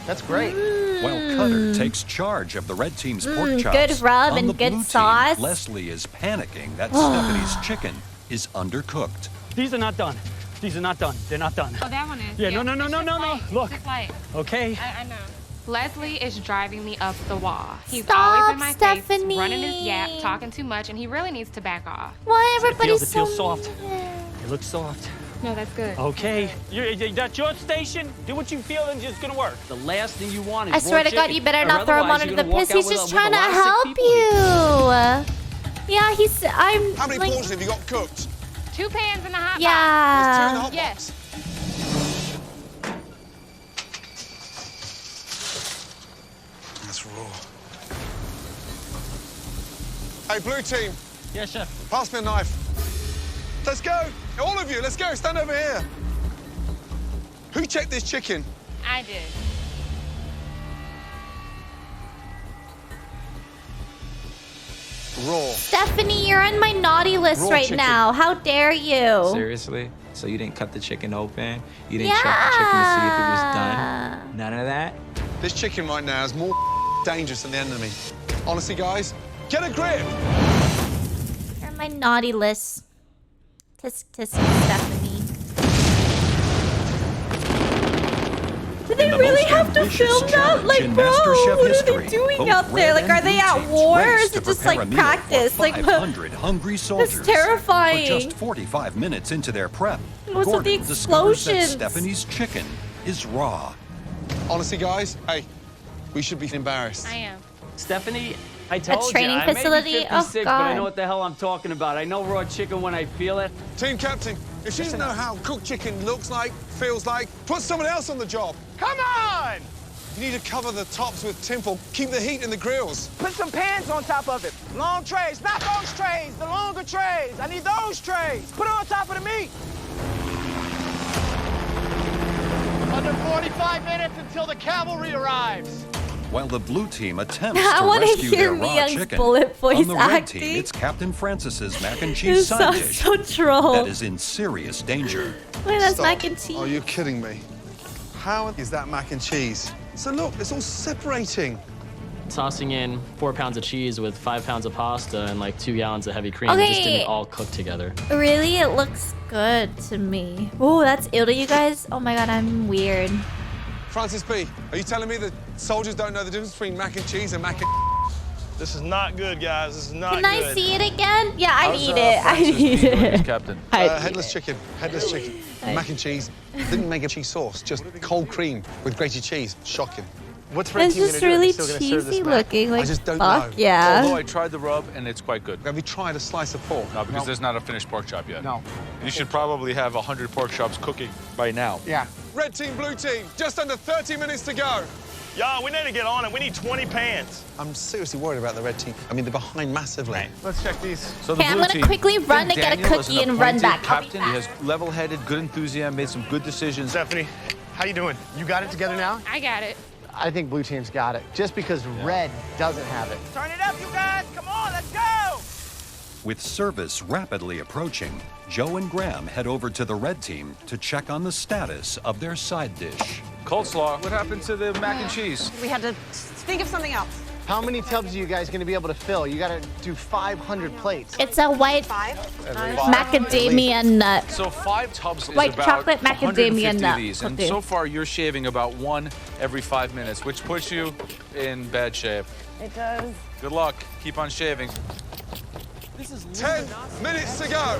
That's great. While Cutter takes charge of the red team's pork chops, good rub on and the good blue sauce. Team, Leslie is panicking that Stephanie's chicken is undercooked. These are not done. These are not done. They're not done. Oh, that one is. Yeah, no. Look. Just light. Okay. I know. Leslie is driving me up the wall. He's Stop, always in my Stephanie. face, running his yap, talking too much, and he really needs to back off. Why everybody's It so feels soft. mean? It looks soft. No, that's good. Okay. That's your station. Do what you feel and it's gonna work. The last thing you want is I swear raw to God, chicken, you better or not throw him otherwise under you're the gonna walk piss. out He's with just a- with trying a to lot of sick help people you. Yeah, I'm How many like, portions have you got cooked? 2 pans in the hot yeah. Two in the hot Yes. box. That's raw. Hey, blue team, Yeah, chef. pass me a knife. Let's go. All of you, let's go. Stand over here. Who checked this chicken? I did. Raw. Stephanie, you're on my naughty list Raw right chicken. now. How dare you? Seriously? So you didn't cut the chicken open? You didn't check the chicken to see if it was done? None of that? This chicken right now is more dangerous than the enemy. Honestly, guys, get a grip. You're on my naughty list. Tisk tisk, Stephanie. Do they In the really most have to ambitious film that? challenge Like, in bro, MasterChef what are history, they doing both out there? red Like, are and they blue at teams war? Or race is to it just prepare like a meal for practice? Like, 500 hungry soldiers. terrifying. For just 45 minutes into their prep, What's with the Gordon discovers that explosions? Stephanie's chicken is raw. Honestly, guys, hey, we should be embarrassed. I am. Stephanie, I told training you, facility? I may be Oh, 56, but I God. know what the hell I'm talking about. I know raw chicken when I feel it. Team captain, if she doesn't know how cooked chicken looks like, feels like, put someone else on the job. Come on! You need to cover the tops with tinfoil. Keep the heat in the grills. Put some pans on top of it. Long trays, not those trays, the longer trays. I need those trays. Put it on top of the meat. Under 45 minutes until the cavalry arrives. While the blue team attempts I to want to rescue hear their raw Miyoung's chicken, bullet voice on the red acting. team, it's Captain Francis's mac and It cheese side sounds dish so troll. that is in serious danger. Wait, that's Stop. mac and cheese. Are you kidding me? How is that mac and cheese? So look, it's all separating. Tossing in 4 pounds of cheese with 5 pounds of pasta and like 2 gallons of heavy cream. It just Okay. didn't all cook together. Really? It looks good to me. Oh, that's ill to you guys? Oh my god, I'm weird. Francis B., are you telling me that soldiers don't know the difference between mac and cheese and mac and... This is not good, guys. This is not Can good. I see it again? Yeah, I'd How's, eat it. I'd Francis eat B. doing as it. captain? headless chicken. Headless chicken. Mac and cheese. Didn't make a cheese sauce, just cold cream with grated cheese. Shocking. What's It's just really cheesy looking. Like, I just don't fuck know. yeah. Although I tried the rub and it's quite good. Have you tried a slice of pork? No, because there's not a finished pork chop yet. No. You should probably have 100 pork chops cooking by now. Yeah. Red team, blue team, just under 30 minutes to go. Y'all, we need to get on it. We need 20 pans. I'm seriously worried about the red team. I mean, they're behind massively. Let's check these. So the Okay, I'm blue gonna team, quickly run to get a Daniel is an cookie and run appointed back. I'll be Captain. He has level-headed, good enthusiasm, made some good decisions. Stephanie, how you doing? You got it together now? I got it. I think blue team's got it, just because red doesn't have it. Turn it up, you guys. Come on, let's go. With service rapidly approaching, Joe and Graham head over to the red team to check on the status of their side dish. Coleslaw, what happened to the mac and cheese? We had to think of something else. How many tubs are you guys going to be able to fill? You got to do 500 plates. It's a white macadamia nut. So 5 tubs is White about chocolate macadamia 150 nut. of these, and Okay. so far you're shaving about 1 every 5 minutes, which puts you in bad shape. It does. Good luck. Keep on shaving. This is 10 minutes to go.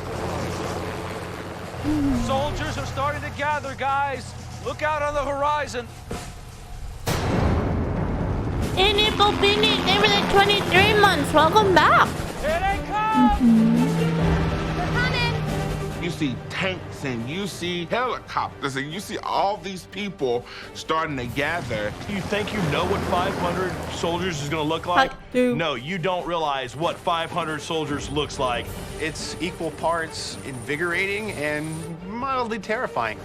Soldiers are starting to gather, guys. Look out on the horizon. Enable Beanie, they were like 23 months. Welcome back. Here they come! You see tanks and you see helicopters and you see all these people starting to gather. You think you know what 500 soldiers is going to look like? No, you don't realize what 500 soldiers looks like. It's equal parts invigorating and mildly terrifying.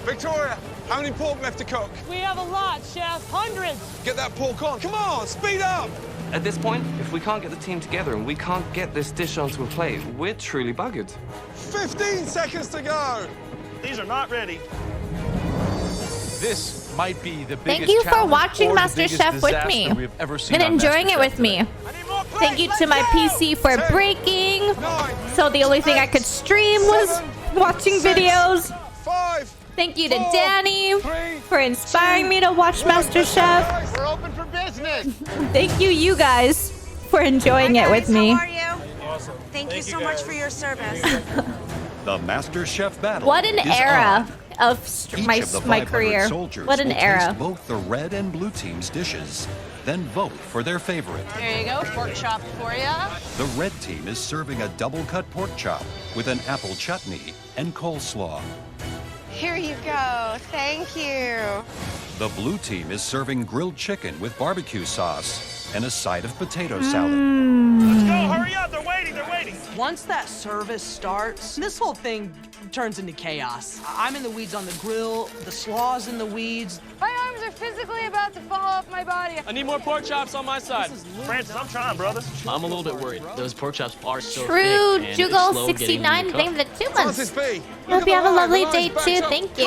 Victoria, how many pork left to cook? We have a lot, Chef. Hundreds. Get that pork on. Come on, speed up. At this point, if we can't get the team together and we can't get this dish onto a plate, we're truly buggered. 15 seconds to go. These are not ready. This might be the biggest Thank you for challenge watching or the biggest MasterChef with me disaster we've ever seen and on enjoying it MasterChef with me. Thank you to my PC for breaking. So the only thing I could stream was watching videos. 5. Thank you to Danny for inspiring me to watch MasterChef. We're open for business. Thank you guys, for enjoying it with me. How are you? Awesome. Thank you so much for your service. The MasterChef battle. What an is era on. of Each of the my 500 career. soldiers What an will era. taste both the red and blue team's dishes, then vote for their favorite. There you go, pork chop for you. The red team is serving a double-cut pork chop with an apple chutney and coleslaw. Here you go. Thank you. The blue team is serving grilled chicken with barbecue sauce and a side of potato salad. Let's go, hurry up, they're waiting, they're waiting. Once that service starts, this whole thing turns into chaos. I'm in the weeds on the grill, the slaw's in the weeds. My arms are physically about to fall off my body. I need more pork chops on my side. Francis, I'm trying, brother. I'm a little bit worried. Those pork chops are so True, thick and it's Jugal slow getting 69, them to cook. thank you for the 2 months. Francis B. Hope you have a lovely day too. Thank you.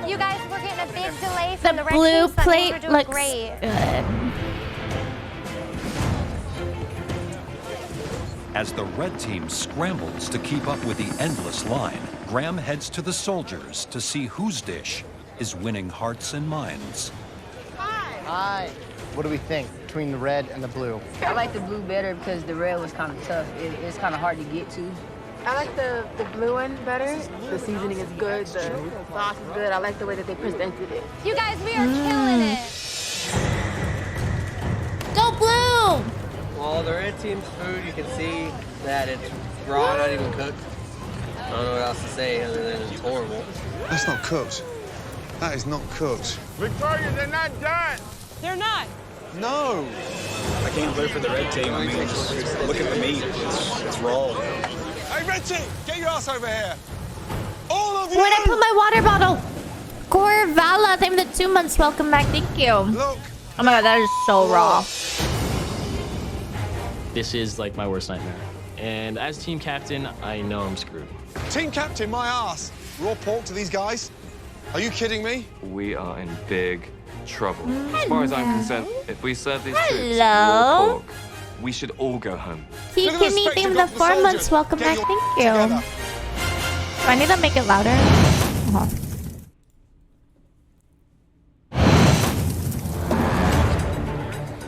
You guys, we're getting a big delay The from the red blue team, so I think plate we're doing looks great. good. As the red team scrambles to keep up with the endless line, Graham heads to the soldiers to see whose dish is winning hearts and minds. Hi. What do we think between the red and the blue? I like the blue better because the red was kind of tough. It's kind of hard to get to. I like the blue one better. The seasoning is good. The sauce is good. I like the way that they presented it. You guys, we are killing it. Go blue! all the red team's food, you can see that it's raw, not even cooked. I don't know what else to say other than it's horrible. That's not cooked. That is not cooked. Victoria, they're not done. They're not. No. I can't vote for the red team. I mean, just look at the meat. It's raw. Hey, red team, get your ass over here. All of you. Where'd I put my water bottle? Corvala, thank you for the 2 months. Welcome back. Thank you. Look. Oh my god, that is so raw. This is like my worst nightmare. And as team captain, I know I'm screwed. Team captain, my ass. Raw pork to these guys? Are you kidding me? We are in big trouble. As far as I'm concerned, if we serve these troops Hello. raw pork, we should all go home. He can eat them the 4 months. Welcome back. Thank you. Do I need to make it louder?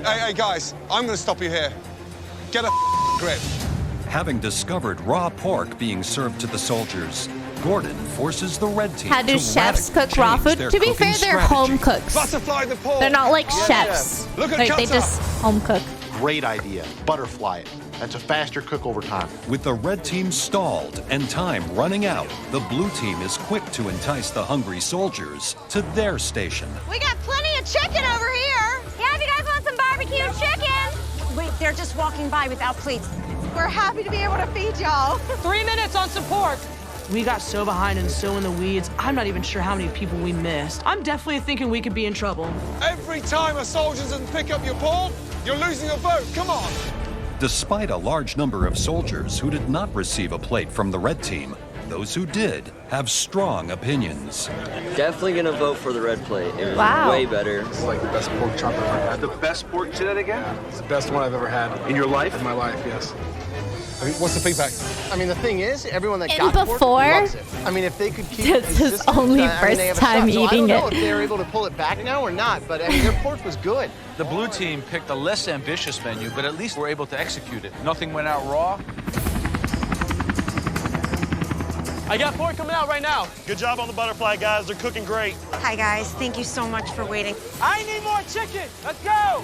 Hey, guys, I'm going to stop you here. Get a grip. Having discovered raw pork being served to the soldiers, Gordon forces the red team How do to chefs cook raw change food? their To be cooking fair, they're strategy. home cooks. Butterfly the pork. They're not like Yeah, chefs. yeah. Look at They Qatar. just home cook. Great idea. Butterfly it. That's a faster cook over time. With the red team stalled and time running out, the blue team is quick to entice the hungry soldiers to their station. We got plenty of chicken over here. Yeah, if you guys want some barbecue chicken. Wait, they're just walking by without plates. We're happy to be able to feed y'all. 3 minutes on some pork. We got so behind and so in the weeds, I'm not even sure how many people we missed. I'm definitely thinking we could be in trouble. Every time a soldier doesn't pick up your pork, you're losing a vote. Come on. Despite a large number of soldiers who did not receive a plate from the red team, those who did have strong opinions. Definitely gonna vote for the red plate. It was Wow. way better. It's like the best pork chop I've ever had. The best pork, say that again? It's the best one I've ever had. In your life? In my life, yes. I mean, what's the feedback? I mean, the thing is, everyone that And got pork before, loves it. I mean, if they could keep it this is consistent, only I mean, first they have a time shot. So eating I don't know it. if they're able to pull it back now or not, but I mean, their pork was good. The blue team picked a less ambitious menu, but at least we're able to execute it. Nothing went out raw. I got pork coming out right now. Good job on the butterfly, guys. They're cooking great. Hi, guys. Thank you so much for waiting. I need more chicken. Let's go.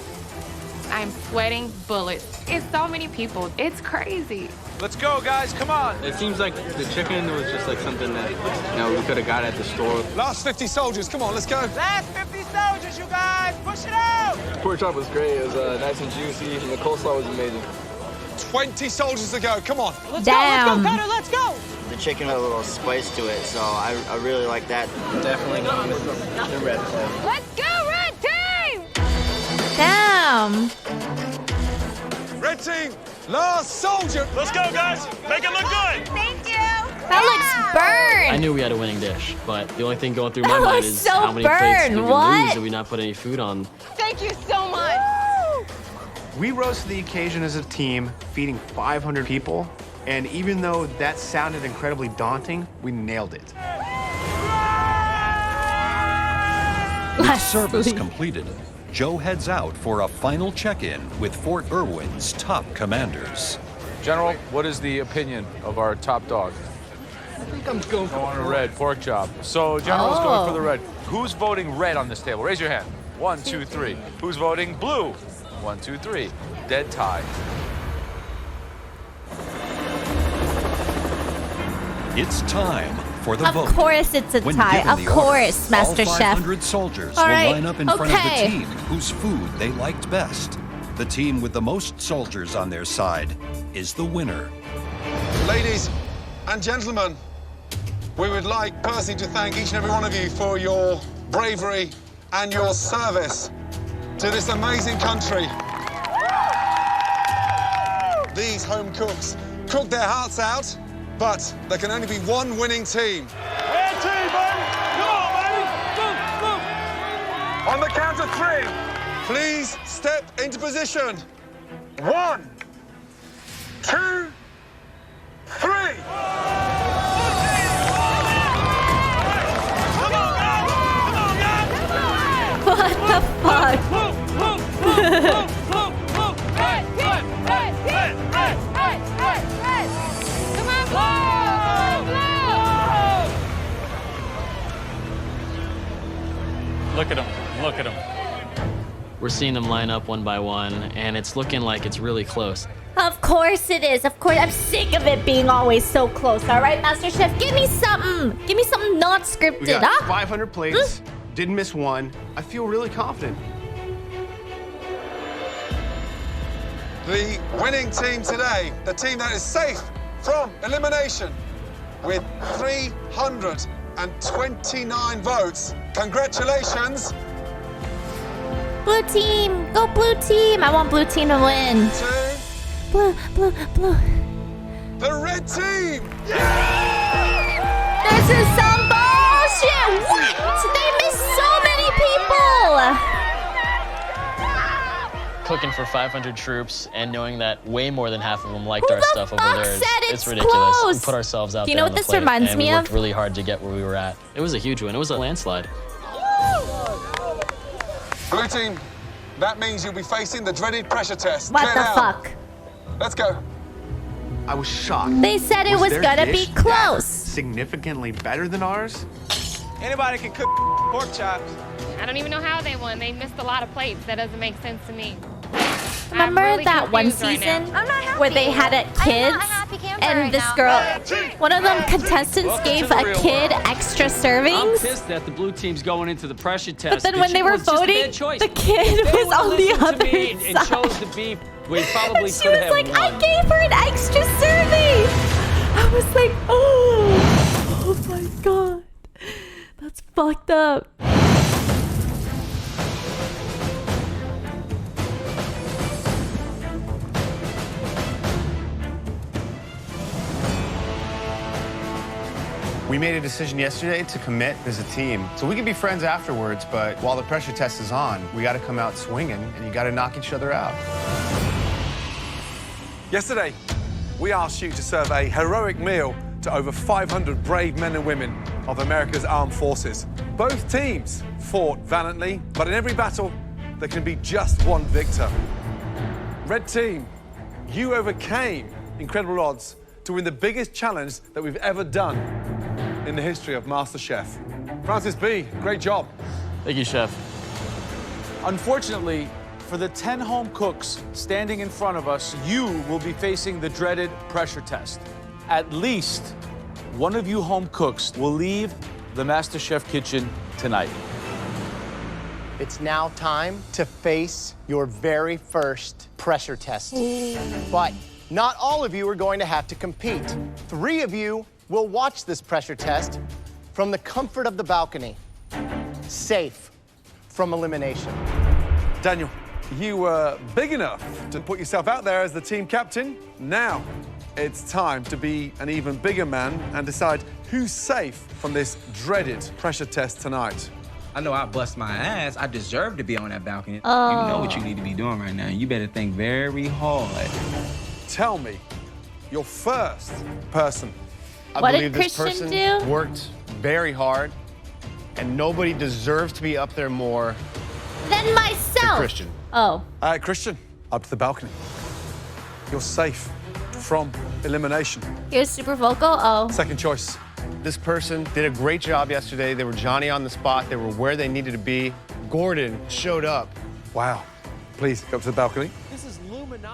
I'm sweating bullets. It's so many people. It's crazy. Let's go, guys. Come on. It seems like the chicken was just like something that we could have got at the store. Last 50 soldiers. Come on, let's go. Last 50 soldiers, you guys. Push it out. Pork chop was great. It was nice and juicy, and the coleslaw was amazing. 20 soldiers to go. Come on. Let's Damn. go, Cutter, let's go. The chicken had a little spice to it, so I really like that. Definitely going with the red plate. Let's go, Red Team! Damn. Red team, last soldier. Let's go, guys. Make it look good. Thank you! That looks burned. I knew we had a winning dish, but the only thing going through my That mind looks is so how many plates burned. did we What? lose? Did we not put any food on? Thank you so much. We rose to the occasion as a team, feeding 500 people, and even though that sounded incredibly daunting, we nailed it. With service completed, Joe heads out for a final check-in with Fort Irwin's top commanders. General, what is the opinion of our top dog? I think I'm going On a red pork chop. So General's going for the red. Who's voting red on this table? Raise your hand. 1, 2, 3. Who's voting blue? 1, 2, 3. Dead tie. It's time for the Of vote. course it's a When tie. given Of the course, order, Master all Chef. 500 soldiers All right, will line up in front of the okay. team whose food they liked best. The team with the most soldiers on their side is the winner. Ladies and gentlemen, we would like personally to thank each and every one of you for your bravery and your service to this amazing country. These home cooks cook their hearts out, but there can only be one winning team. Red team, baby. Come on, baby. Move. On the count of 3, please step into position. 1, 2, 3. What the fuck? Look at him. Look at him. We're seeing them line up one by one, and it's looking like it's really close. Of course it is. Of course. I'm sick of it being always so close. All right, MasterChef, give me something. Give me something not scripted, We got huh? 500 plates. Didn't miss one. I feel really confident. The winning team today, the team that is safe from elimination with 329 votes. Congratulations. Blue team. Go blue team. I want blue team to win. Blue. The red team. This is some bullshit. What? They missed so many people. Cooking for 500 troops and knowing that way more than half of them liked our stuff over theirs. said It's it's ridiculous. close? We put ourselves out Do you there know on what the this plate, reminds and me we worked of? really hard to get where we were at. It was a huge win. It was a landslide. Blue team, that means you'll be facing the dreaded pressure test. What Clear the now. fuck? Let's go. I was shocked. They said it was their gonna be dish that close. significantly better than ours? Anybody can cook pork chops. I don't even know how they won. They missed a lot of plates. That doesn't make sense to me. Remember really that one confused right season now. where they had a kids and this girl, one of them contestants Welcome gave to the a real kid world. extra I'm servings? pissed that the blue team's going into the pressure test. But then when they were voting, the kid If they was on the would've listened other to me and side. chose the beef, we probably And she could was have like, won. I gave her an extra serving. I was like, oh my God. That's fucked up. We made a decision yesterday to commit as a team. So we can be friends afterwards, but while the pressure test is on, we got to come out swinging, and you got to knock each other out. Yesterday, we asked you to serve a heroic meal to over 500 brave men and women of America's armed forces. Both teams fought valiantly, but in every battle, there can be just one victor. Red team, you overcame incredible odds to win the biggest challenge that we've ever done in the history of MasterChef. Francis B., great job. Thank you, Chef. Unfortunately, for the 10 home cooks standing in front of us, you will be facing the dreaded pressure test. At least one of you home cooks will leave the MasterChef kitchen tonight. It's now time to face your very first pressure test. But not all of you are going to have to compete. 3 of you will watch this pressure test from the comfort of the balcony, safe from elimination. Daniel, you were big enough to put yourself out there as the team captain. Now it's time to be an even bigger man and decide who's safe from this dreaded pressure test tonight. I know I bust my ass. I deserve to be on that balcony. Oh. You know what you need to be doing right now. You better think very hard. Tell me, your first person. I What believe did this Christian person do? worked very hard, and nobody deserves to be up there more Then than myself. Christian. Oh. Christian, up to the balcony. You're safe from elimination. You're super vocal? Oh. Second choice. This person did a great job yesterday. They were Johnny on the spot. They were where they needed to be. Gordon showed up. Wow. Please go up to the balcony.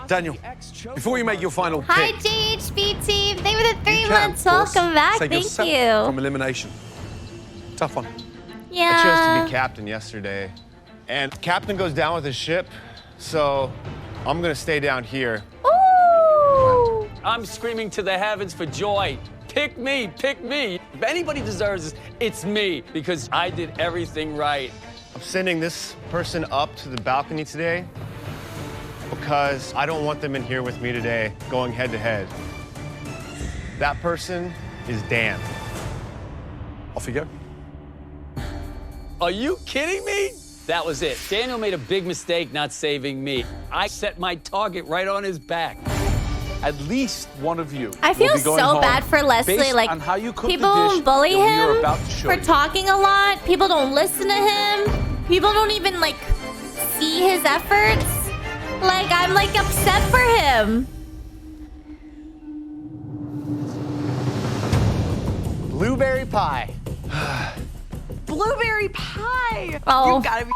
Daniel, before you make your final Hi, pick, JHB team. They were the 3 you can, months. of course, Welcome back. save Thank yourself you. from elimination. Tough one. I chose Yeah. to be captain yesterday. And captain goes down with his ship, so I'm gonna stay down here. Ooh. I'm screaming to the heavens for joy. Pick me, pick me. If anybody deserves this, it's me, because I did everything right. I'm sending this person up to the balcony today because I don't want them in here with me today going head to head. That person is Dan. Off you go. Are you kidding me? That was it. Daniel made a big mistake not saving me. I set my target right on his back. At least one of you. I feel will be going so home bad for Leslie. based Like, on how you cook people the dish bully that we are him about to show for you. talking a lot. People don't listen to him. People don't even, like, see his efforts. Like, I'm, like, upset for him. Blueberry pie. Blueberry pie. Oh. You gotta be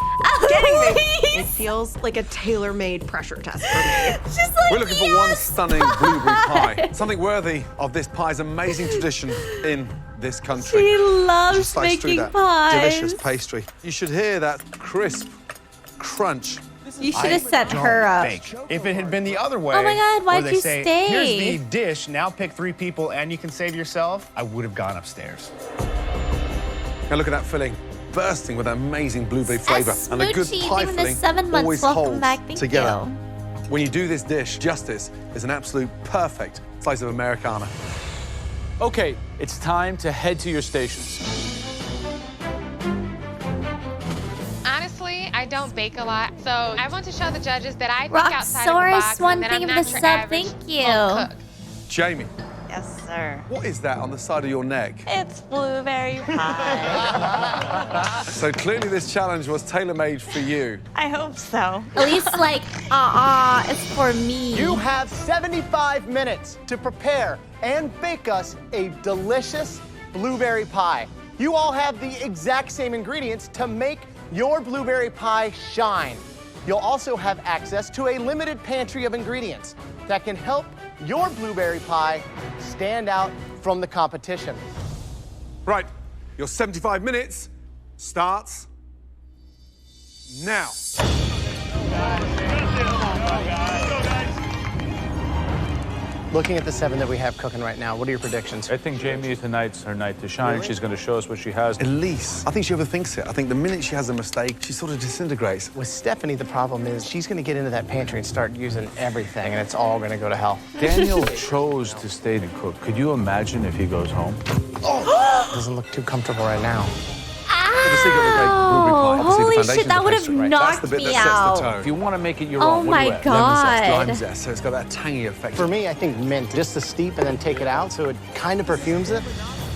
Kidding me? It feels like a tailor-made pressure test for me. She's like, We're looking for one stunning blueberry pie. Something worthy of this pie's amazing tradition in this country. She loves Just slice through making that pies. delicious pastry. You should hear that crisp crunch. You should have set her up. If it had been the other way, Oh my God, where why'd they you say, stay? here's the dish, now pick 3 people and you can save yourself, I would have gone upstairs. Now look at that filling, bursting with amazing blueberry flavor. And a good Smoochie, pie even the filling 7 months. always Welcome holds back. Thank together. you. When you do this dish justice, it's an absolute perfect slice of Americana. Okay, it's time to head to your stations. Honestly, I don't bake a lot, so I want to show the judges that I think outside of the Rocksaurus, box one and that thing I'm of not the your sub. average Thank you. home cook. Jamie, Yes, sir. what is that on the side of your neck? It's blueberry pie. So clearly this challenge was tailor-made for you. I hope so. At least like, it's for me. You have 75 minutes to prepare and bake us a delicious blueberry pie. You all have the exact same ingredients to make your blueberry pie shine. You'll also have access to a limited pantry of ingredients that can help your blueberry pie stand out from the competition. Right, your 75 minutes starts now. Looking at the 7 that we have cooking right now, what are your predictions? I think Jamie, tonight's her night to shine. Really? She's going to show us what she has. Elise, I think she overthinks it. I think the minute she has a mistake, she sort of disintegrates. With Stephanie, the problem is she's going to get into that pantry and start using everything, and it's all going to go to hell. Daniel chose to stay and cook. Could you imagine if he goes home? Oh, doesn't look too comfortable right now. Holy shit, that would have knocked me out. If you want to make it your Oh own, what do you my add? God. Lime zest, so it's got that tangy effect. For me, I think mint, just to steep and then take it out, so it kind of perfumes it.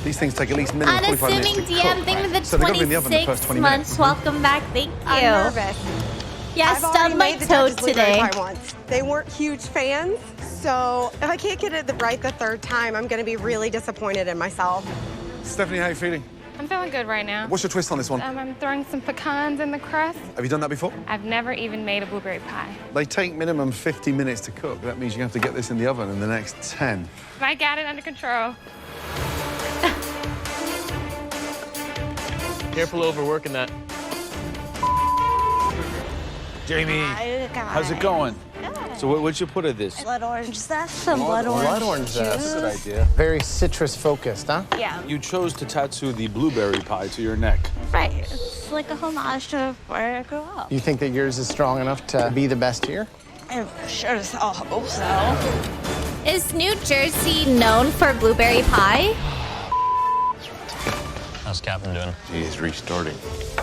These things take at least minimum 45 minutes Unassuming to DM cook, thing right? with the So they've got to be in the oven the first 26 20 minutes. months. Welcome back. Thank you. I'm nervous. Yeah, I've already stubbed my made the toe judges blueberry today. pie once. They weren't huge fans, so if I can't get it right the 3rd time, I'm going to be really disappointed in myself. Stephanie, how are you feeling? I'm feeling good right now. What's your twist on this one? I'm throwing some pecans in the crust. Have you done that before? I've never even made a blueberry pie. They take minimum 50 minutes to cook. That means you have to get this in the oven in the next 10. I got it under control. Careful overworking that. Jamie, how's it going? So what'd you put in this? Blood orange zest, some blood orange juice. That's a good idea. Very citrus focused, huh? Yeah. You chose to tattoo the blueberry pie to your neck. Right. It's like a homage to where I grew up. You think that yours is strong enough to be the best here? I sure as hell hope so. Is New Jersey known for blueberry pie? How's Captain doing? He's restarting.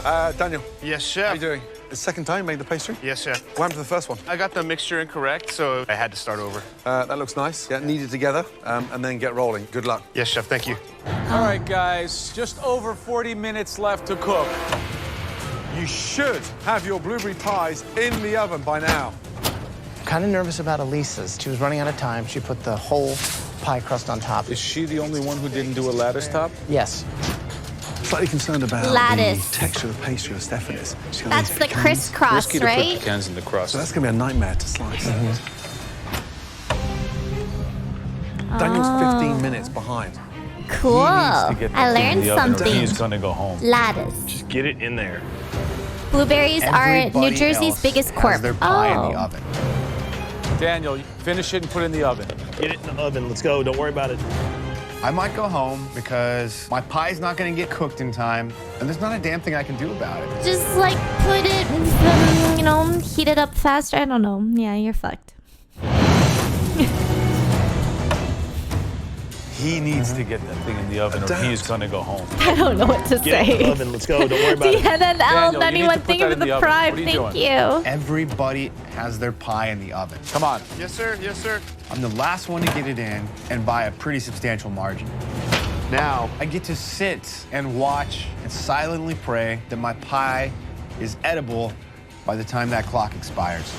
Daniel. Yes, chef. How you doing? The second time you made the pastry? Yes, chef. What happened to the first one? I got the mixture incorrect, so I had to start over. That looks nice. Yeah, knead it together and then get rolling. Good luck. Yes, chef. Thank you. All right, guys, just over 40 minutes left to cook. You should have your blueberry pies in the oven by now. Kind of nervous about Elisa's. She was running out of time. She put the whole pie crust on top. Is she the only one who didn't do a lattice top? Yes. Slightly concerned about Lattice. the texture of the pastry of Stephanie's. She's got That's these the pecans. crisscross, Risky to put right? pecans in the crust. So that's going to be a nightmare to slice. Daniel's 15 minutes behind. Cool. I learned something. He's going to go home. Lattice. Just get it in there. Blueberries are Everybody New Jersey's else biggest has corp. their pie in Oh. the oven. Daniel, finish it and put it in the oven. Get it in the oven. Let's go. Don't worry about it. I might go home because my pie's not going to get cooked in time, and there's not a damn thing I can do about it. Just like put it, heat it up faster. I don't know. Yeah, you're fucked. He needs to get that thing in the oven or he's going to go home. I don't know what to Get it in the say. oven. Let's go. Don't worry about it. DNNL91, thank you for the prime. Thank you. Everybody has their pie in the oven. Come on. Yes, sir. Yes, sir. I'm the last one to get it in and by a pretty substantial margin. Now, I get to sit and watch and silently pray that my pie is edible by the time that clock expires.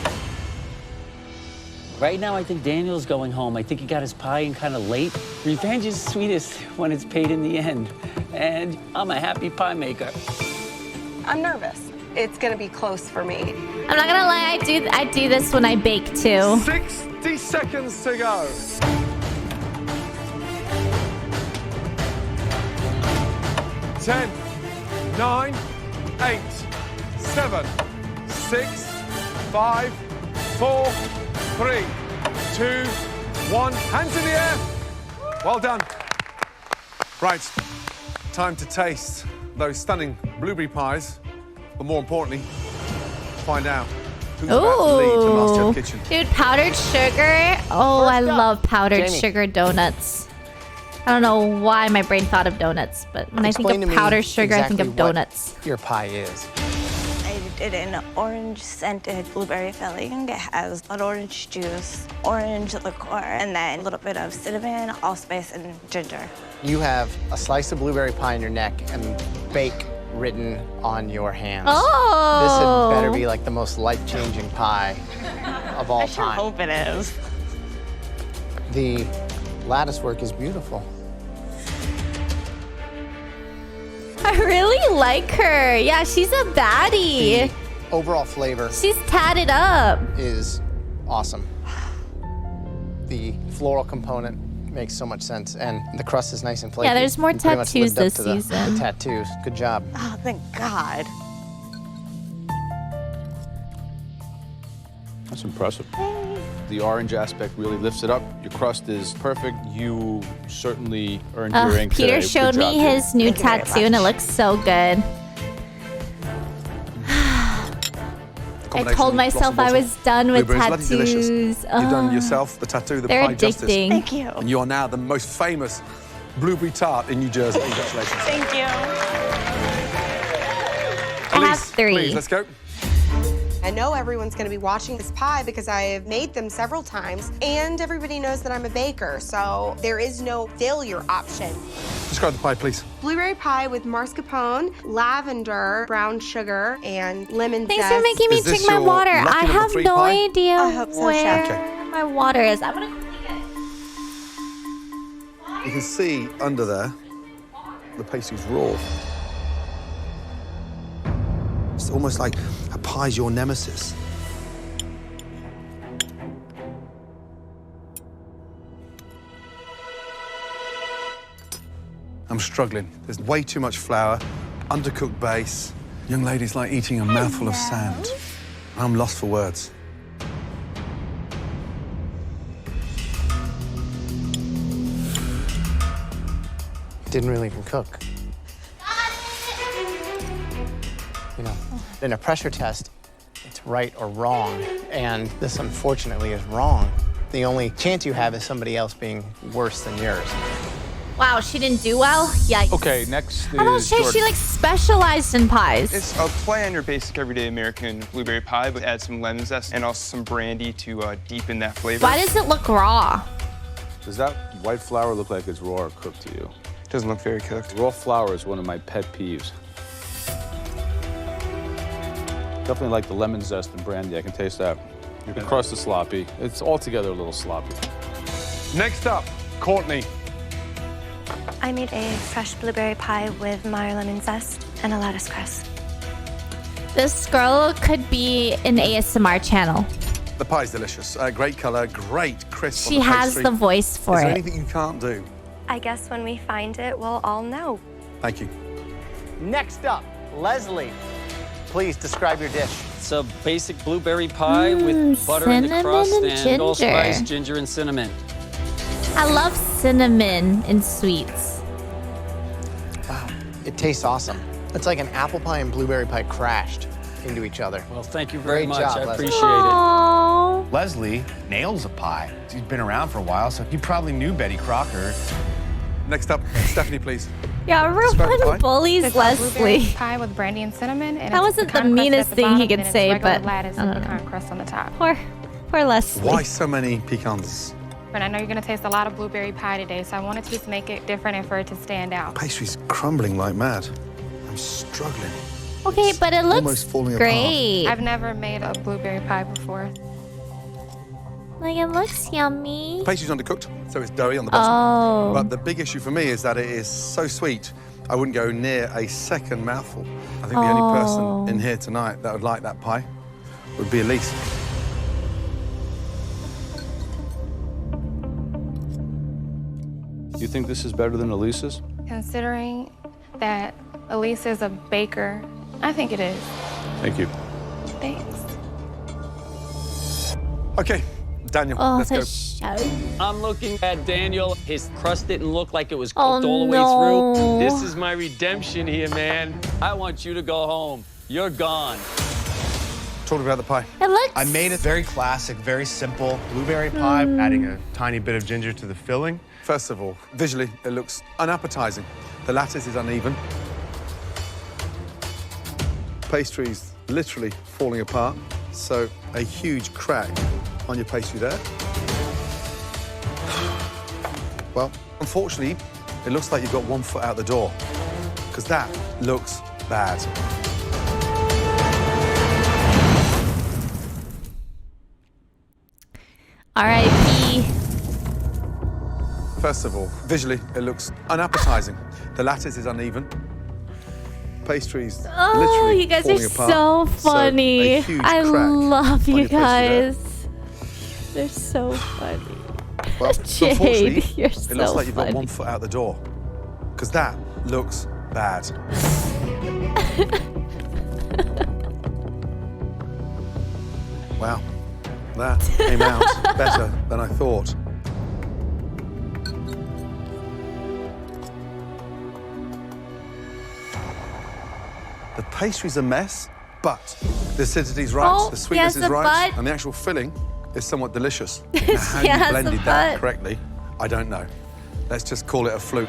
Right now, I think Daniel's going home. I think he got his pie in kind of late. Revenge is sweetest when it's paid in the end. And I'm a happy pie maker. I'm nervous. it's gonna be close for me. I'm not gonna lie, I do this when I bake too. 60 seconds to go. 10, 9, 8, 7, 6, 5, 4, 3, 2, 1. Hands in the air. Well done. Right, time to taste those stunning blueberry pies, but more importantly, find out who's about to lead the Masterchef kitchen. Dude, powdered sugar. Oh, I love powdered Jamie. sugar donuts. I don't know why my brain thought of donuts, but when I think of powdered sugar, I think of donuts. Your pie is. I did an orange-scented blueberry filling. It has an orange juice, orange liqueur, and then a little bit of cinnamon, allspice, and ginger. You have a slice of blueberry pie in your neck and bake written on your hands. Oh! This had better be like the most life-changing pie of all I sure time. hope it is. The lattice work is beautiful. I really like her. Yeah, she's a baddie. The overall flavor She's tatted up. is awesome. The floral component makes so much sense, and the crust is nice and flaky. Yeah, there's more You pretty much tattoos lived up this to the season. tattoos. Good job. Oh, thank God. That's impressive. The orange aspect really lifts it up. Your crust is perfect. You certainly earned your ink today. Peter Good showed me job, dude. his new Thank you very tattoo, and it much. looks so good. I told myself I was done with Blueberries, bloody delicious. tattoos. You've done yourself the tattoo, the They're pie justice. addicting. Thank you. And you are now the most famous blueberry tart in New Jersey. Congratulations. Thank you. I have 3. Please, let's go. I know everyone's gonna be watching this pie because I have made them several times, and everybody knows that I'm a baker, so there is no failure option. Describe the pie, please. Blueberry pie with mascarpone, lavender, brown sugar, and lemon Thanks zest. for making me Is this drink my your water. lucky I number have 3 no pie? idea I hope so, where Chef. my water is. I'm gonna quickly get it. You can see under there, the pastry's raw. It's almost like a pie's your nemesis. I'm struggling. There's way too much flour, undercooked base. Young lady's like eating a mouthful of sand. I'm lost for words. Didn't really even cook. You know, in a pressure test, it's right or wrong, and this unfortunately is wrong. The only chance you have is somebody else being worse than yours. Wow, she didn't do well? Yikes. Okay, next I thought is she Jordan. like specialized in pies. It's a play on your basic everyday American blueberry pie, but add some lemon zest and also some brandy to deepen that flavor. Why does it look raw? Does that white flour look like it's raw or cooked to you? Doesn't look very cooked. Raw flour is one of my pet peeves. Definitely like the lemon zest and brandy. I can taste that. Your crust is sloppy. It's altogether a little sloppy. Next up, Courtney. I made a fresh blueberry pie with Meyer lemon zest and a lattice crust. This girl could be an ASMR channel. The pie's delicious. Great color, great crisp on She the has pastry. the voice for Is there it. anything you can't do? I guess when we find it, we'll all know. Thank you. Next up, Leslie. Please describe your dish. It's a basic blueberry pie with butter in the cinnamon crust and and allspice, ginger. ginger, and cinnamon. I love cinnamon in sweets. Wow, it tastes awesome. It's like an apple pie and blueberry pie crashed into each other. Well, thank you very Great much. job, I Leslie. appreciate Aww. Leslie nails a pie. She's been around for a while, so you probably knew Betty Crocker. Next up, Stephanie, please. Yeah, Describe the pie. everyone bullies It's a blueberry Leslie. pie with brandy and cinnamon. And That it's wasn't the pecan crust meanest at thing he bottom, could and it's say, regular but lattice I and don't know. pecan crust on the top. Poor Leslie. Why so many pecans? And I know you're gonna taste a lot of blueberry pie today, so I wanted to just make it different and for it to stand out. Pastry's crumbling like mad. I'm struggling. Okay, but it looks almost falling apart. great. I've never made a blueberry pie before. Like, it looks yummy. Pastry's undercooked, so it's doughy on the bottom. Oh. But the big issue for me is that it is so sweet I wouldn't go near a second mouthful. I think the only person in here tonight that would like that pie would be Elise. You think this is better than Elise's? Considering that Elise is a baker, I think it is. Thank you. Thanks. Okay, Daniel, let's go. I'm looking at Daniel. His crust didn't look like it was Oh, cooked all the way no. through. This is my redemption here, man. I want you to go home. You're gone. Talk about the pie. It looks... I made it very classic, very simple blueberry pie, adding a tiny bit of ginger to the filling. First of all, visually, it looks unappetizing. The lattice is uneven. Pastry's literally falling apart, so a huge crack on your pastry there. Well, unfortunately, it looks like you've got 1 foot out the door, because that looks bad. R.I.P. First of all, visually, it looks unappetizing. The lattice is uneven. Pastry's literally You guys are falling apart. so funny. a huge I crack love on you your pastry there. guys. They're so funny. Well, Jade, unfortunately, you're it so looks like you've funny. got 1 foot out the door, because that looks bad. Wow, that came out better than I thought. The pastry's a mess, but the acidity's right, Oh, the sweetness yes, is the right, butt. and the actual filling is somewhat delicious. Now, how you Yes, the blended that butt. correctly, I don't know. Let's just call it a fluke.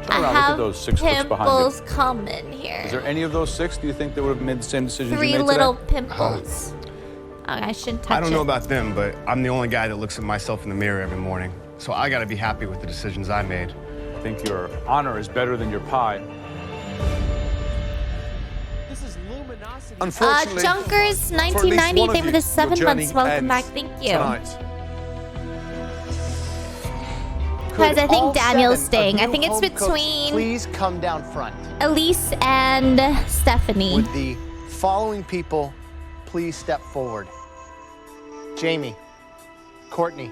Turn around, look at those 6 cooks behind you. pimples coming here. Is there any of those 6 do you think that would have made the same decision you 3 made little today? pimples. Oh, I shouldn't touch I don't it. know about them, but I'm the only guy that looks at myself in the mirror every morning. So I gotta be happy with the decisions I made. I think your honor is better than your pie. Unfortunately, Junkers for at least 1990, one of thank you you, for the 7 your months. journey Welcome ends back. Thank you. tonight. Guys, I Could think all Daniel's 7 of staying. I you think it's home cooks between Please come down front. Elise and Stephanie. Would the following people please step forward? Jamie, Courtney,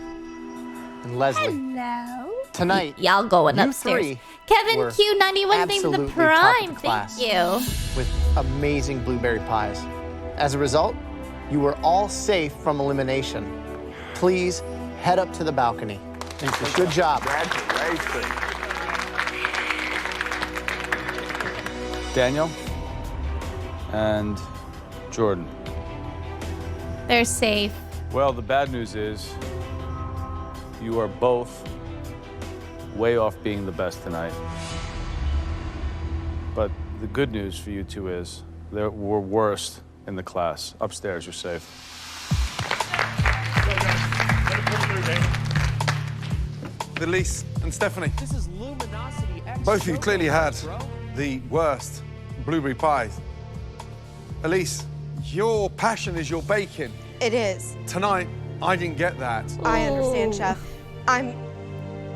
and Leslie. Hello. Tonight, Y'all going you upstairs. 3 Kevin were Q91, thank you for the absolutely top of prime. the Thank class you. with amazing blueberry pies. As a result, you were all safe from elimination. Please head up to the balcony. Good job. Daniel and Jordan. They're safe. Well, the bad news is you are both way off being the best tonight. But the good news for you two is that we're worst in the class. Upstairs, you're safe. Elise and Stephanie, This is luminosity. both of you clearly had the worst blueberry pies. Elise, your passion is your baking. It is. Tonight, I didn't get that. I understand, Chef. I'm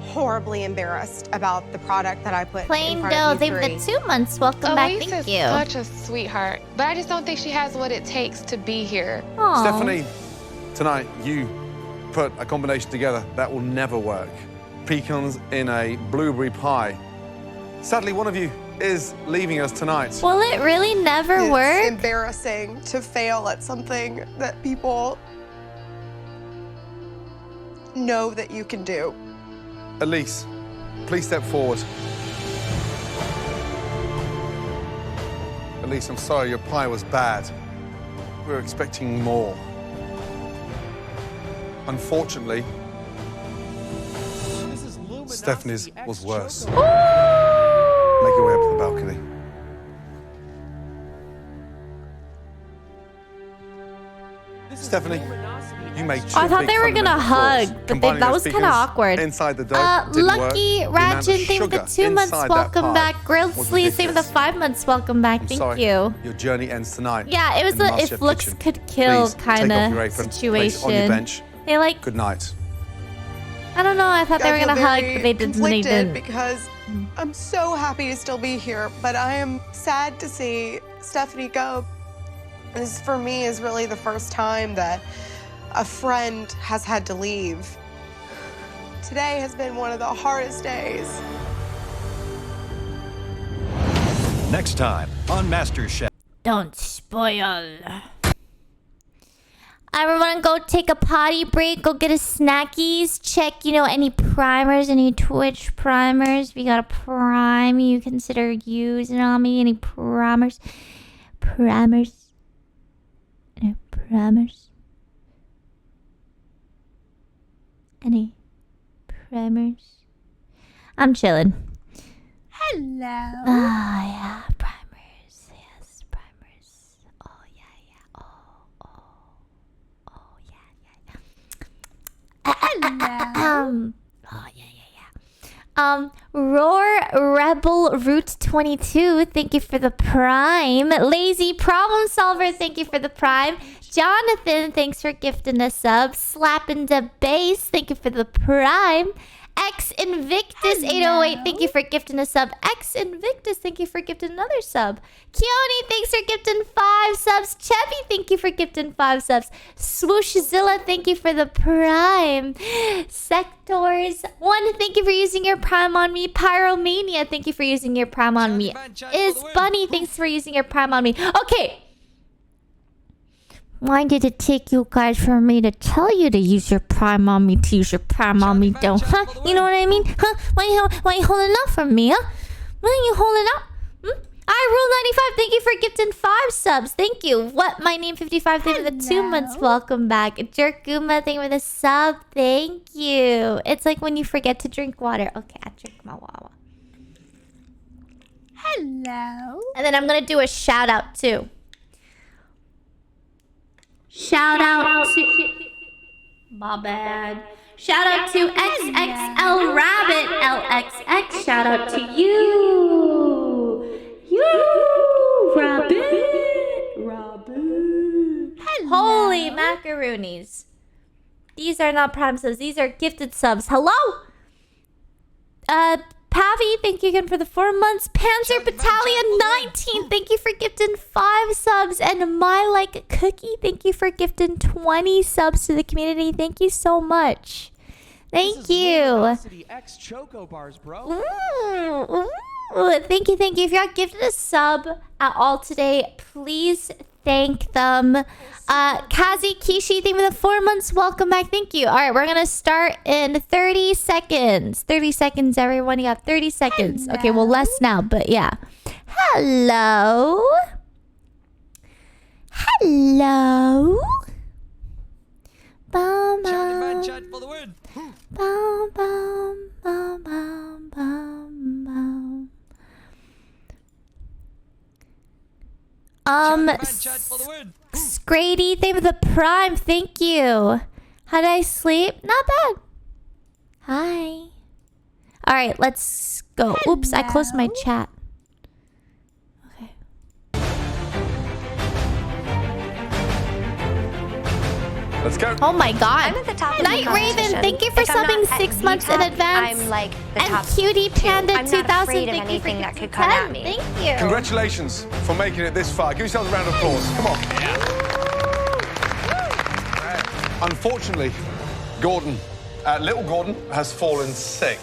horribly embarrassed about the product that I put Plain in front dough, of thank you you three. for the 2 months. Welcome back. Elise Thank is you. such a sweetheart, but I just don't think she has what it takes to be here. Aw. Stephanie, tonight, you put a combination together that will never work. Pecans in a blueberry pie. Sadly, one of you is leaving us tonight. Will it really never It's work? embarrassing to fail at something that people know that you can do. Elise, please step forward. Elise, I'm sorry, your pie was bad. We were expecting more. Unfortunately, Stephanie's was worse. Make your way up to the balcony. Stephanie, you made two I thought big they were gonna fundamental hug, flaws. but Combining that those was kind of pecans awkward. Inside the dough didn't work. Lucky The amount of Rajin, thank you for sugar the 2 months. inside that Welcome pie back. Grilled was Sleeves, thank you for the ridiculous. 5 months. Welcome back. I'm Thank sorry. you. Your journey ends tonight. Yeah, it was in the a if MasterChef looks kitchen. could kill Please kind take off your of apron, place it on your situation. bench. They like Good night. I don't know. I thought they were feel gonna hug, very but they didn't. conflicted because I'm so happy to still be here, but I am sad to see Stephanie go. This, for me, is really the first time that a friend has had to leave. Today has been one of the hardest days. Next time on MasterChef. Don't spoil. Everyone go take a potty break, go get a snackies, check, any primers, any Twitch primers. If you got a prime you consider using on me, any primers. Any primers? I'm chilling. Hello. Oh, yeah, primers. Yes, primers. Oh, yeah. Hello. Oh, yeah. Roar Rebel Route 22, thank you for the prime. Lazy Problem Solver, thank you for the prime. Jonathan, thanks for gifting a sub. Slapping the Bass, thank you for the prime. X Invictus 808, thank you for gifting a sub. X Invictus, thank you for gifting another sub. Keone, thanks for gifting 5 subs. Chevy, thank you for gifting 5 subs. Swooshzilla, thank you for the prime. Sectors 1, thank you for using your prime on me. Pyromania, thank you for using your prime on me. Is Bunny, thanks for using your prime on me. Okay. Why did it take you guys for me to tell you to use your prime on me, to use your prime on me, don't? Huh? You know what I mean? Huh? Why you holding out from me, huh? Why are you holding out? Rule 95, thank you for gifting 5 subs. Thank you. What? My name 55, thank you for the 2 months. Welcome back. Jerkuma, thank you for the sub. Thank you. It's like when you forget to drink water. Okay, I drink my water. Hello. And then I'm going to do a shout out too. Shout out to... My bad. Shout out to XXL Rabbit LXX. Shout out to you. Rabbit. Holy macaroonies. These are not prime subs. These are gifted subs. Hello? Pavi, thank you again for the 4 months. Panzer Battalion 19, thank you for gifting 5 subs. And My Like Cookie, thank you for gifting 20 subs to the community. Thank you so much. Thank you. X Choco Bars, bro. Thank you. If you're gifted a sub at all today, please thank them. Kazi Kishi, thank you for the 4 months. Welcome back. Thank you. All right, we're going to start in 30 seconds. 30 seconds, everyone. You got 30 seconds. Hello. Okay, well, less now, but yeah. Hello. Bum, bum. Chat for the win. Bum, bum, bum, bum, bum, bum. Scrady, thank you for the prime. Thank you. How did I sleep? Not bad. Hi. All right, let's go. Hello. Oops, I closed my chat. Okay. Let's go. Oh my God. I'm at the top of Night the Raven, competition. thank you for If I'm subbing not 6 at months the in top, advance. I'm like the and top Cutie Panda I'm not 2000, afraid of thank you for anything that gifting could come 10. at me. Thank you. Congratulations for making it this far. Give yourselves a round of applause. Come on. Unfortunately, little Gordon has fallen sick.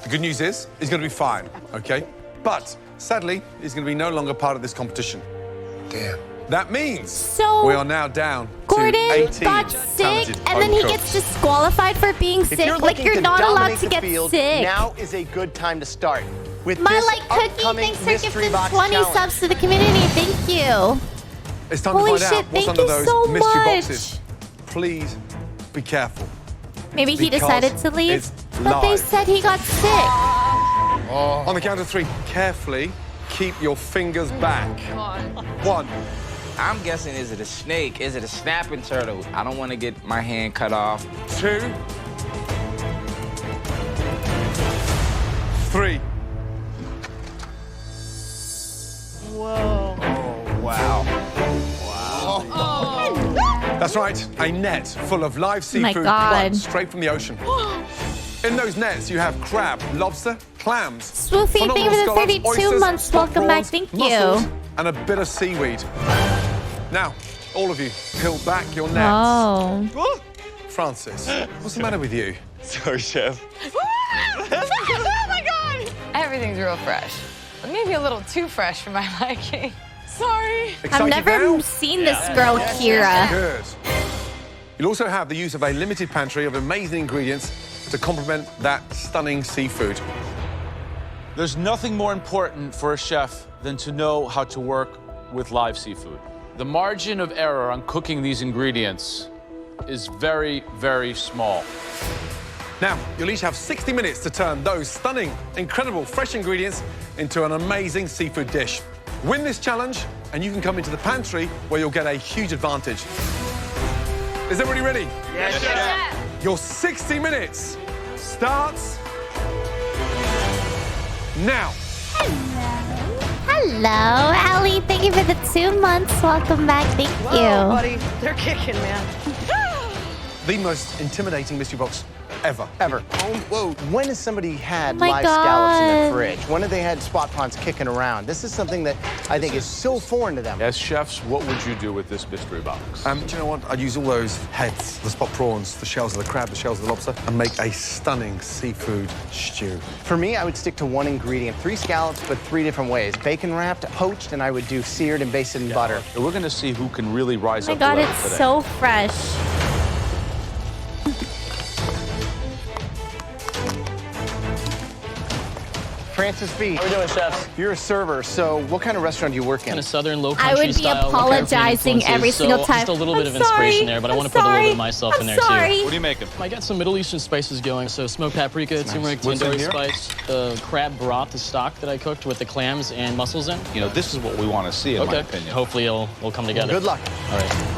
The good news is he's going to be fine, okay? But sadly, he's going to be no longer part of this competition. Damn. That means we are now down Gordon to 18 got sick, talented and then he home gets cooks. disqualified for being If sick. you're Like, looking you're to not allowed dominate to the get field, sick. now is a good time to start. With My this Like Cookie, upcoming thanks for mystery gifting box 20 challenge. subs to the community. Thank you. It's time Holy to find shit, out what's thank under you those so mystery much. boxes. Please be careful. Maybe he Because decided to leave, it's but they live. said he got sick. On the count of 3, carefully keep your fingers back. 1. I'm guessing, is it a snake? Is it a snapping turtle? I don't want to get my hand cut off. 2. 3. Whoa. Oh, wow. Wow. That's right, a net full of live my seafood God. plucked straight from the ocean. In those nets, you have crab, lobster, clams, Swoofy, thank you for the scallops, 32 oysters, months. spot Welcome back. prawns, Thank mussels, you. and a bit of seaweed. Now, all of you, peel back your nets. Oh. Francis, what's the matter with you? Sorry, Chef. Oh my God! Everything's real fresh. Maybe a little too fresh for my liking. Sorry. I've never seen this girl, Kira. Good. You'll also have the use of a limited pantry of amazing ingredients to complement that stunning seafood. There's nothing more important for a chef than to know how to work with live seafood. The margin of error on cooking these ingredients is very, very small. Now, you'll each have 60 minutes to turn those stunning, incredible, fresh ingredients into an amazing seafood dish. Win this challenge, and you can come into the pantry where you'll get a huge advantage. Is everybody ready? Yes, Chef. Your 60 minutes starts now. Hello, Allie. Thank you for the 2 months. Welcome back. Thank Whoa, you. buddy. They're kicking, man. The most intimidating mystery box ever. Whoa. When has somebody had my live scallops in God. the fridge? When have they had spot prawns kicking around? This is something that I think is so foreign to them. As chefs, what would you do with this mystery box? Do you know what? I'd use all those heads, the spot prawns, the shells of the crab, the shells of the lobster, and make a stunning seafood stew. For me, I would stick to one ingredient. 3 scallops, but 3 different ways. Bacon wrapped, poached, and I would do seared and basted in butter. So we're going to see who can really rise Oh up my God, to level it's today. so fresh. Francis B. How we doing, chefs? You're a server, so what kind of restaurant do you work in? Kind of southern, low I country would be style. apologizing every single time. Just a little bit of I'm inspiration sorry. there, but I want to I'm put a little bit sorry. of myself in I'm there sorry. too. What are you making? I got some Middle Eastern spices going, so smoked paprika, turmeric, What's in tandoori here? spice, the crab broth, the stock that I cooked with the clams and mussels in. You know, this is what we want to see, in my opinion. Hopefully it'll come together. Good luck. All right.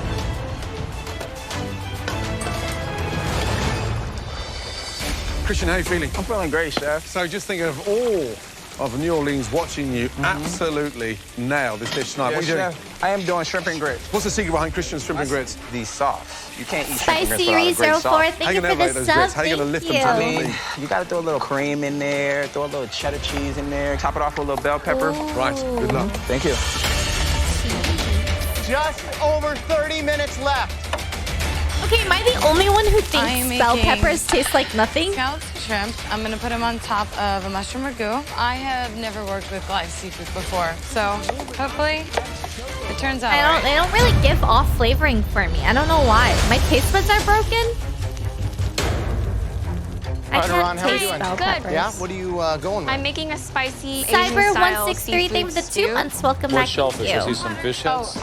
Christian, how are you feeling? I'm feeling great, Chef. So just think of all of New Orleans watching you absolutely nail this dish tonight. What are you doing? I am doing shrimp and grits. What's the secret behind Christian's shrimp and grits? The sauce. You can't eat shrimp and grits Spicy without a great Rezo 4, sauce. thank you for the sub. How are you going to lift them Thank to you. the I mean, you got to throw a little cream in there, throw a little cheddar cheese in there, top it off with a little bell pepper. Right, good luck. Thank you. Just over 30 minutes left. Okay, am I the only one who I am thinks bell making peppers taste like nothing? Scallops and shrimp. I'm gonna put them on top of a mushroom ragu. I have never worked with live seafood before, so hopefully it turns out right. They don't really give off flavoring for me. I don't know why. My taste buds are broken. I Right, Ron, can't how are you taste doing? bell Good. peppers. Yeah, what are you going with? I'm making a spicy Asian-style Cyber163, seafood thank you for the 2 stew. months. Welcome More back. shellfish. I Thank see you. some fish heads.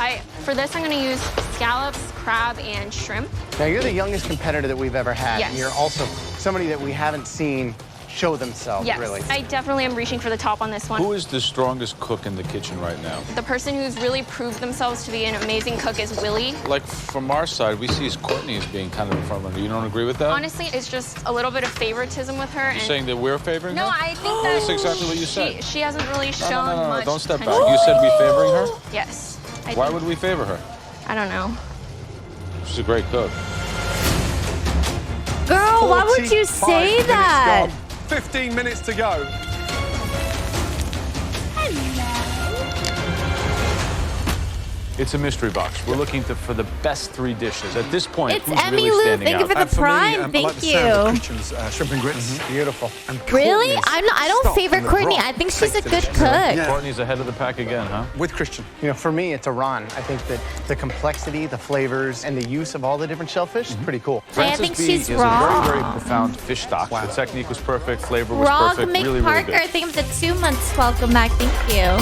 For this, I'm going to use scallops, crab, and shrimp. Now, you're the youngest competitor that we've ever had. Yes. And you're also somebody that we haven't seen show themselves, Yes, really. I definitely am reaching for the top on this one. Who is the strongest cook in the kitchen right now? The person who's really proved themselves to be an amazing cook is Willie. Like, from our side, we see Courtney as being kind of the front runner. You don't agree with that? Honestly, it's just a little bit of favoritism with her. You're saying that we're favoring No, her? I think that That's exactly what you said. she hasn't really shown No, much don't step back. potential. You said we favoring her? Yes. I Why think- would we favor her? I don't know. She's a great cook. Girl, why would you 45 say minutes that? gone. 15 minutes to go. It's a mystery box. We're looking for the best 3 dishes. At this point, It's who's Emmy really Lou, standing thank you out? for the prime. I like Thank the sound of you. Christian's shrimp and grits. Beautiful. And Really? Courtney's I don't stock favor and the Courtney. broth I think she's a takes good it. cook. Yeah. Courtney's ahead of the pack again, huh? With Christian. You know, for me, it's a Ron. I think that the complexity, the flavors, and the use of all the different shellfish is pretty cool. I think Francis B she's is wrong. a very, very profound fish stock. The technique was perfect, flavor was Rog perfect, really, really McParker, good. thank you for the 2 months. Welcome back. Thank you.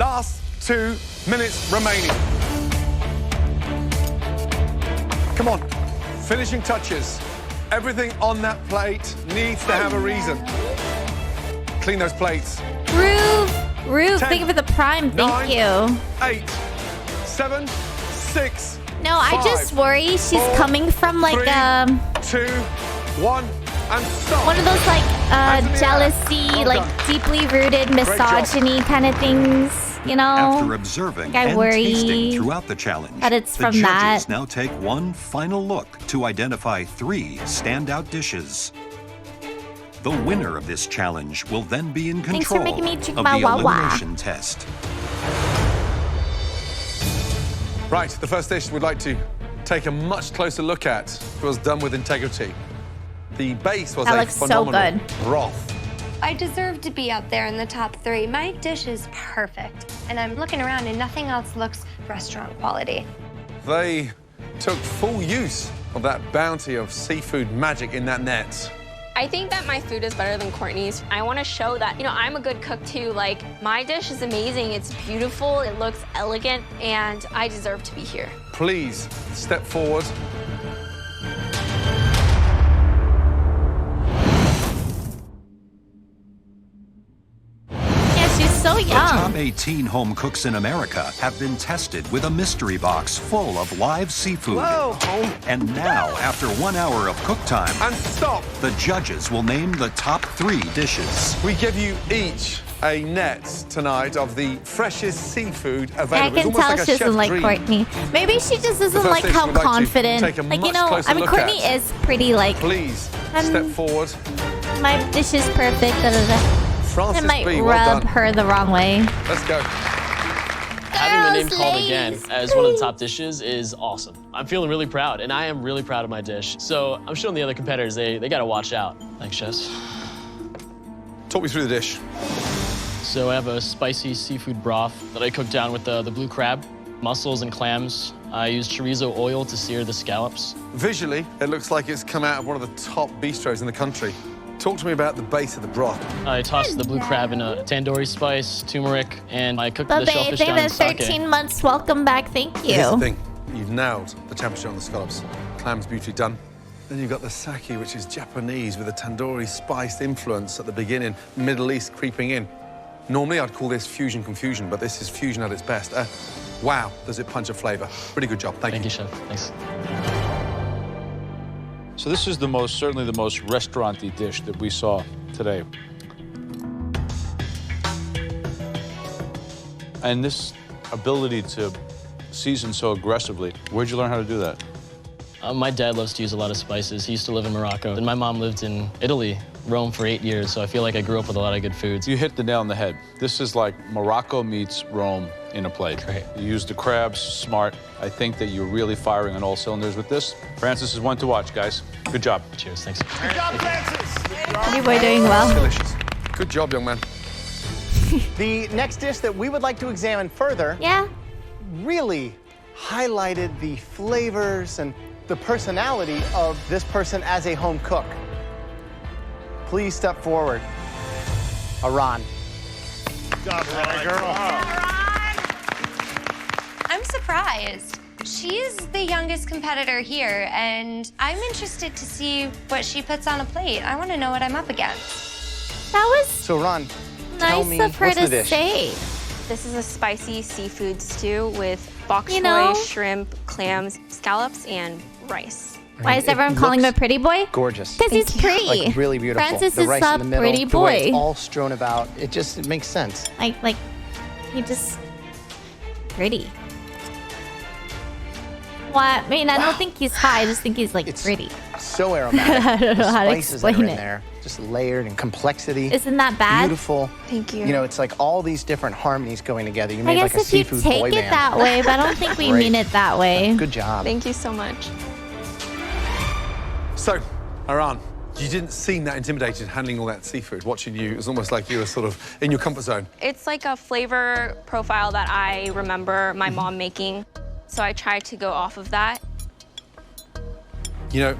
Last 2 minutes remaining. Come on, finishing touches. Everything on that plate needs to have a reason. Clean those plates. Rube, 10, thank you for the prime. Thank 9, you. 8, 7, 6. No, I 5, just worry she's 4, coming from like 3, 2, 1, and stop. one of those like Hands in the air. jealousy, Well like done. deeply rooted Great job. misogyny kind of things, you know? After observing I and worry tasting throughout the challenge, that it's the from judges that. now take one final look to identify 3 standout dishes. The winner of this challenge will then be in Thanks for control making me of drink the my Wawa. elimination test. Right, the first dish we'd like to take a much closer look at was done with integrity. The base was That a looks so phenomenal good. broth. I deserve to be up there in the top 3. My dish is perfect. And I'm looking around and nothing else looks restaurant quality. They took full use of that bounty of seafood magic in that net. I think that my food is better than Courtney's. I want to show that, I'm a good cook too. Like, my dish is amazing. It's beautiful. It looks elegant, and I deserve to be here. Please step forward. Yeah, she's so The young. top 18 home cooks in America have been tested with a mystery box full of live seafood. Whoa! And now, after 1 hour of cook time, And stop! the judges will name the top 3 dishes. We give you each a net tonight of the freshest seafood available. I It's can almost tell like a she doesn't chef's like dream. Courtney. Maybe she just doesn't first like dish how we'd like to confident. take a Like, much closer I mean, look Courtney at. is pretty, like, Please Um, step forward. my dish is perfect. Da, da, da. Francis It might B, well rub done. her the wrong way. Let's go. Having my name Girls, called ladies, again as one of the top dishes is awesome. I'm feeling really proud, and I am really proud of my dish. So I'm showing the other competitors they got to watch out. Thanks, chefs. Talk me through the dish. So I have a spicy seafood broth that I cooked down with the blue crab, mussels and clams. I used chorizo oil to sear the scallops. Visually, it looks like it's come out of one of the top bistros in the country. Talk to me about the base of the broth. I tossed the blue crab in a tandoori spice, turmeric, and I cooked the Babe, shellfish thank down in the sake. 13 months. Welcome back. Thank you. Here's the thing. You've nailed the temperature on the scallops. Clams beautifully done. Then you've got the sake, which is Japanese with a tandoori spiced influence at the beginning, Middle East creeping in. Normally, I'd call this fusion confusion, but this is fusion at its best. Wow, does it punch a flavor. Really good job. Thank you. Chef. Thanks. So this is certainly the most restaurant-y dish that we saw today. And this ability to season so aggressively, where'd you learn how to do that? My dad loves to use a lot of spices. He used to live in Morocco, and my mom lived in Italy, Rome, for 8 years, so I feel like I grew up with a lot of good foods. You hit the nail on the head. This is like Morocco meets Rome in a plate. Great. You used the crabs, smart. I think that you're really firing on all cylinders with this. Francis is one to watch, guys. Good job. Cheers, thanks. Good job, Francis! Pretty boy doing well. Delicious. Good job, young man. The next dish that we would like to examine further really highlighted the flavors and the personality of this person as a home cook. Please step forward. Aran. Good job, girl. I'm surprised. She's the youngest competitor here, and I'm interested to see what she puts on a plate. I want to know what I'm up against. That was So, Ron, tell nice me, of her what's the to dish? say. This is a spicy seafood stew with bok choy, You know? shrimp, clams, scallops, and rice. Why is everyone calling him a pretty boy? Gorgeous. Because he's pretty. Like, really beautiful. Francis the is rice a in the middle, pretty the way it's boy. all strewn about. It makes sense. Like, he just pretty. Well, I mean, I don't think he's high. I just think he's, like, pretty. So aromatic. I don't know The how to spices that are explain in it. there, just layered and complexity. Isn't that bad? Beautiful. Thank you. You know, it's like all these different harmonies going together. You I made guess like a if you seafood take boy it band. that way, but I don't think we Great. mean it that way. Good job. Thank you so much. So, Aran, you didn't seem that intimidated handling all that seafood. Watching you, it was almost like you were sort of in your comfort zone. It's like a flavor profile that I remember my mom making, so I tried to go off of that. You know,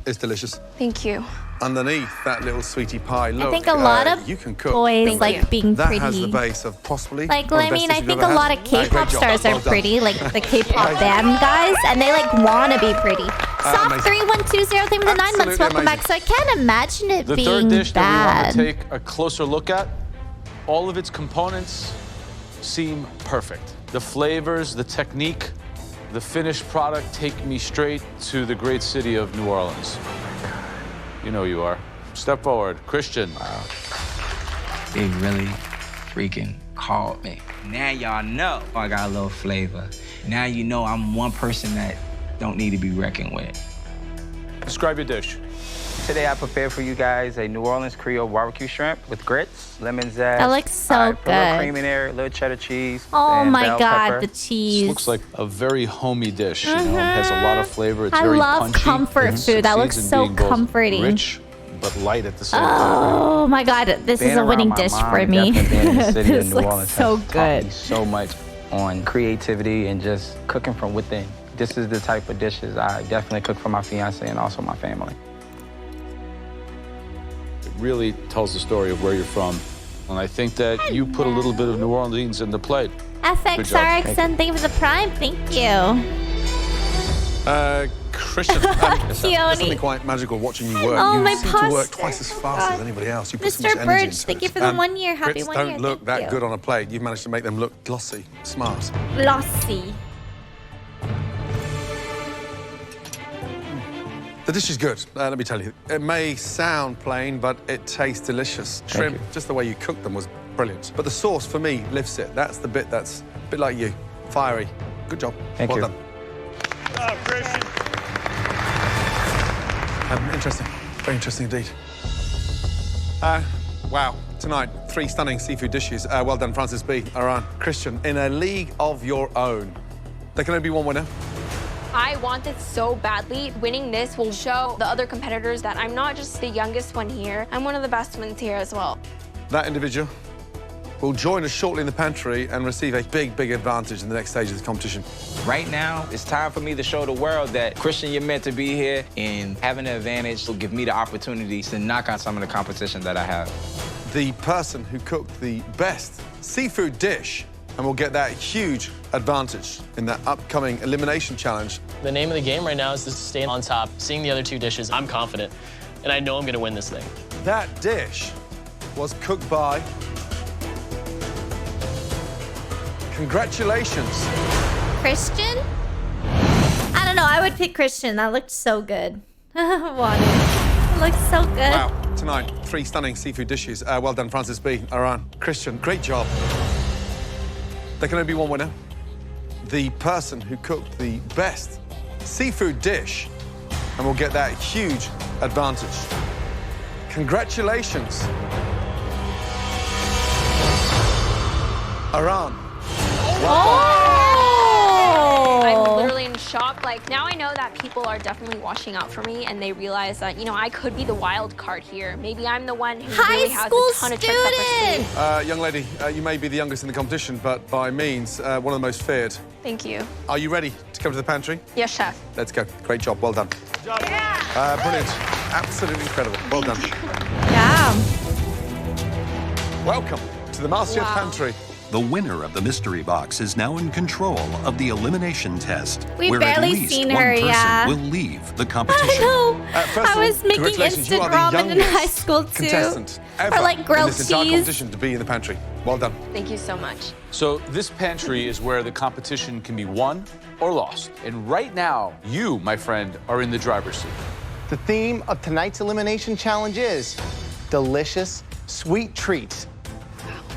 it's delicious. Thank you. Underneath that little sweetie pie, look, think a lot of you can cook. boys Thank like you. being That has the pretty. base of possibly. Like, one of I the mean, best I dishes think you've a ever lot had. of K-pop Great job. stars Well are done. pretty, like the K-pop band guys, and they like want to be pretty. Soft amazing. 3120, thank you for the 9 months. Absolutely Welcome back. amazing. So I can't imagine it The being third dish that we bad. want to take a closer look at, all of its components seem perfect. The flavors, the technique, the finished product take me straight to the great city of New Orleans. You know you are. Step forward, Christian. They really freaking called me. Now y'all know I got a little flavor. Now you know I'm one person that don't need to be reckoned with. Describe your dish. Today I prepared for you guys a New Orleans Creole barbecue shrimp with grits, lemon zest. That looks so I put a little good. cream in there, a little cheddar cheese. Oh and my bell God, pepper. the cheese. This looks like a very homey dish. You know, it has a lot of flavor. It's I very love punchy. comfort food. That looks Succeeds in so being both comforting. Rich, but light at the same time. Oh my God, this Being is a around winning my dish mom, for me. definitely being in the city of This New looks Orleans so has taught good. me so much on creativity and just cooking from within. This is the type of dishes I definitely cook for my fiance and also my family. It really tells the story of where you're from. And I think that you put a little bit of New Orleans in the plate. FXRXN, thank you for the prime. Thank you. Christian, there's Keone. something quite magical watching you work. Oh, you my seem to work posture. twice as fast as anybody else. You put so Mr. much energy Birch, into thank it. you for the 1 year. Happy Grits 1 year. don't look Thank that you. good on a plate. You've managed to make them look glossy, smart. Glossy. The dish is good, let me tell you. It may sound plain, but it tastes delicious. Shrimp, just the way you cooked them was brilliant. But the sauce, for me, lifts it. That's the bit that's a bit like you. Fiery. Good job. Thank well you. done. Oh, Christian. Interesting. Very interesting indeed. Wow. Tonight, 3 stunning seafood dishes. Well done, Francis B. Aran. Christian, in a league of your own. There can only be one winner. I want this so badly. Winning this will show the other competitors that I'm not just the youngest one here. I'm one of the best ones here as well. That individual will join us shortly in the pantry and receive a big, big advantage in the next stage of the competition. Right now, it's time for me to show the world that, Christian, you're meant to be here, and having an advantage will give me the opportunity to knock out some of the competition that I have. The person who cooked the best seafood dish and will get that huge advantage in that upcoming elimination challenge. The name of the game right now is just to stay on top. Seeing the other 2 dishes, I'm confident, and I know I'm gonna win this thing. That dish was cooked by... Congratulations. Christian? I don't know. I would pick Christian. That looked so good. Water. It looks so good. Wow. Tonight, 3 stunning seafood dishes. Well done, Francis B. Aran. Christian, great job. There can only be one winner. The person who cooked the best seafood dish and will get that huge advantage. Congratulations. Aran. I'm literally in shock. Like, now I know that people are definitely watching out for me, and they realize that, you know, I could be the wild card here. Maybe I'm the one who really has a ton of tricks up her sleeve. Young lady, you may be the youngest in the competition, but by means, one of the most feared. Thank you. Are you ready to come to the pantry? Yes, chef. Let's go. Great job. Well done. Brilliant. Absolutely incredible. Well done. Yeah. Welcome to the Masterchef Pantry. The winner of the mystery box is now in control of the elimination test, We've where barely at least seen one her, person yeah. will leave the competition. I know. First of I all, was making congratulations, you instant are the ramen in youngest high school too. contestant ever Or like in grilled this entire cheese. competition to be in the pantry. Well done. Thank you so much. So this pantry is where the competition can be won or lost. And right now, you, my friend, are in the driver's seat. The theme of tonight's elimination challenge is delicious sweet treats.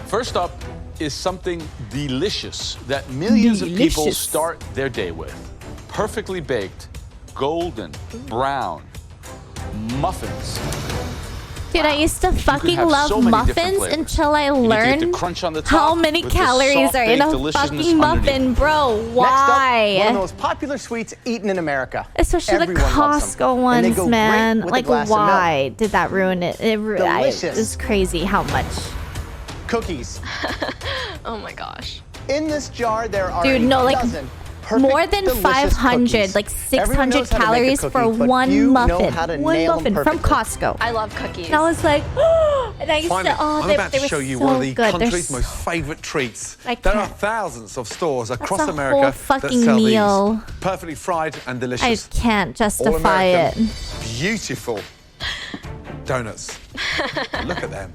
First up is something delicious that millions of people start their day with. Perfectly baked, golden, brown muffins. Dude, I used to fucking have love so many different muffins flavors. until I And you get learned the crunch on the top how many with the calories soft are in baked a deliciousness fucking muffin, underneath. bro. Next up, one of the Why? most popular sweets eaten in America. Especially the Everyone loves them. Costco And they ones, go great man. with a Like, glass of milk. why did that ruin it? It Delicious. it's crazy how much. Cookies. Oh my gosh. In this jar, there are Dude, a no, like dozen perfect, more than delicious 500, cookies. like Everyone 600 knows how to make a calories cookie, for but one few know muffin. how to One nail them muffin from perfectly. Costco. I love cookies. And I was like, and I used Finally, to, oh, I'm they, about they to were show you so one of the good. They're country's so- most favourite treats. I There are can't. thousands of stores across a America whole that fucking sell meal. these. Perfectly fried and I delicious. can't All justify it. American, beautiful donuts. Look at them.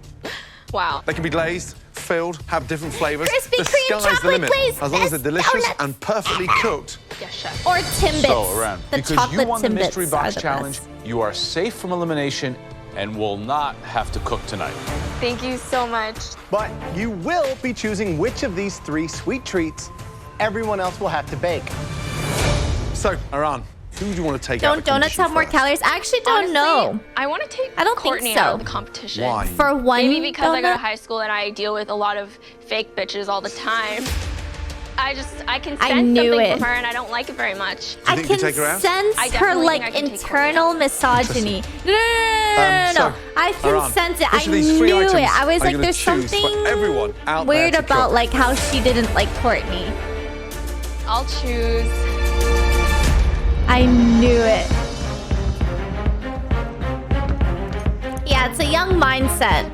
Wow. They can be glazed, filled, have different flavours. Krispy The Kreme sky's the chocolate limit. glazed As long as they're delicious donuts. and perfectly cooked. Yes, chef. Or Timbits. So, around. The Because chocolate you won the Timbits mystery are box the challenge, best. you are safe from elimination and will not have to cook tonight. Thank you so much. But you will be choosing which of these 3 sweet treats everyone else will have to bake. So, Aran, Who do you want to take out? Don't donuts have more calories? I actually don't know. I want to take I don't Courtney think so. out of the competition. Why? For one Maybe because I go to donut? high school and I deal with a lot of fake bitches all the time. I can sense I knew something it. from her and I don't like it very much. I can sense I her definitely like think I can take internal misogyny. No. So, I can Aran, sense it. which I of these three knew items it. I was are you like, gonna there's choose for something everyone out weird there to about cook? like how she didn't like Courtney. I'll choose. I knew it. Yeah, it's a young mindset.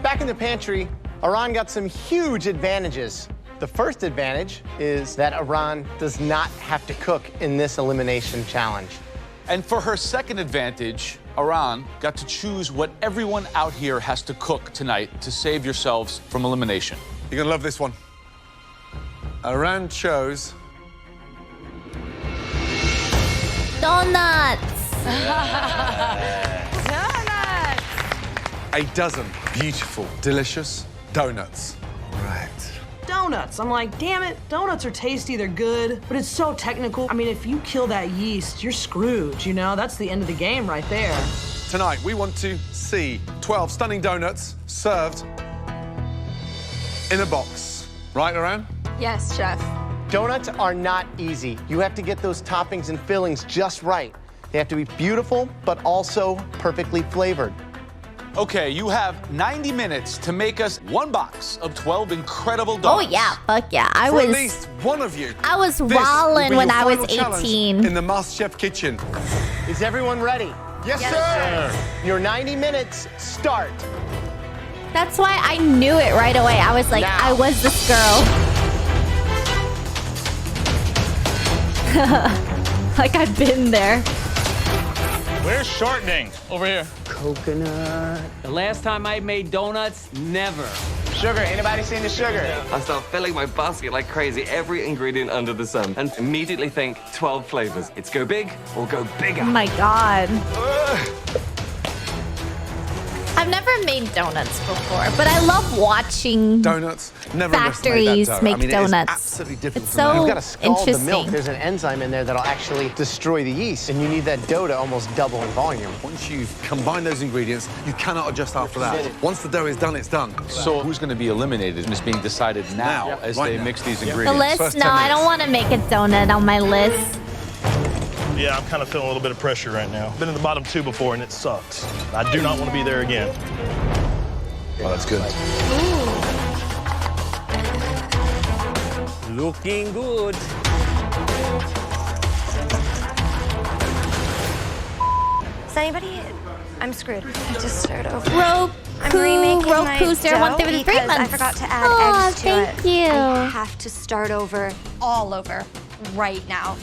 Back in the pantry, Aran got some huge advantages. The first advantage is that Aran does not have to cook in this elimination challenge. And for her second advantage, Aran got to choose what everyone out here has to cook tonight to save yourselves from elimination. You're gonna love this one. Aran chose Donuts. Donuts. a dozen beautiful, delicious donuts. Right. Donuts. I'm like, damn it, donuts are tasty, they're good, but it's so technical. I mean, if you kill that yeast, you're screwed, you know? That's the end of the game right there. Tonight, we want to see 12 stunning donuts served in a box. Right, Aran? Yes, chef. Donuts are not easy. You have to get those toppings and fillings just right. They have to be beautiful, but also perfectly flavored. Okay, you have 90 minutes to make us one box of 12 incredible Oh donuts. yeah, fuck yeah. I For was at least one of you. I was This will wildin' be when your I was final challenge 18. in the MasterChef kitchen. Is everyone ready? Yes, sir. Your 90 minutes start. That's why I knew it right away. I was like, Now. I was this girl. Like I've been there. Where's shortening? Over here. Coconut. The last time I made donuts, never. Sugar, anybody seen the sugar? I start filling my basket like crazy, every ingredient under the sun, and immediately think 12 flavors. It's go big or go bigger. Oh my god. I've never made donuts before, but I love watching Donuts. Never factories underestimate that dough. make I mean, donuts. It is absolutely different It's from that. so You've got to scald the milk. interesting. There's an enzyme in there that'll actually destroy the yeast, and you need that dough to almost double in volume. Once you've combined those ingredients, you cannot adjust after that. Once the dough is done, it's done. So who's going to be eliminated is being decided now as right they now. mix these The ingredients. list? First No, 10 I don't want to make a donut on my list. Yeah, I'm kind of feeling a little bit of pressure right now. Been in the bottom 2 before, and it sucks. I do not want to be there again. Oh, that's good. Looking good. Is anybody? I'm screwed. I just started over. Roku, I'm remaking my Roku, Sarah, dough 133 because I months. forgot to add Aw, eggs to thank it. you. I have to start over, all over, right now.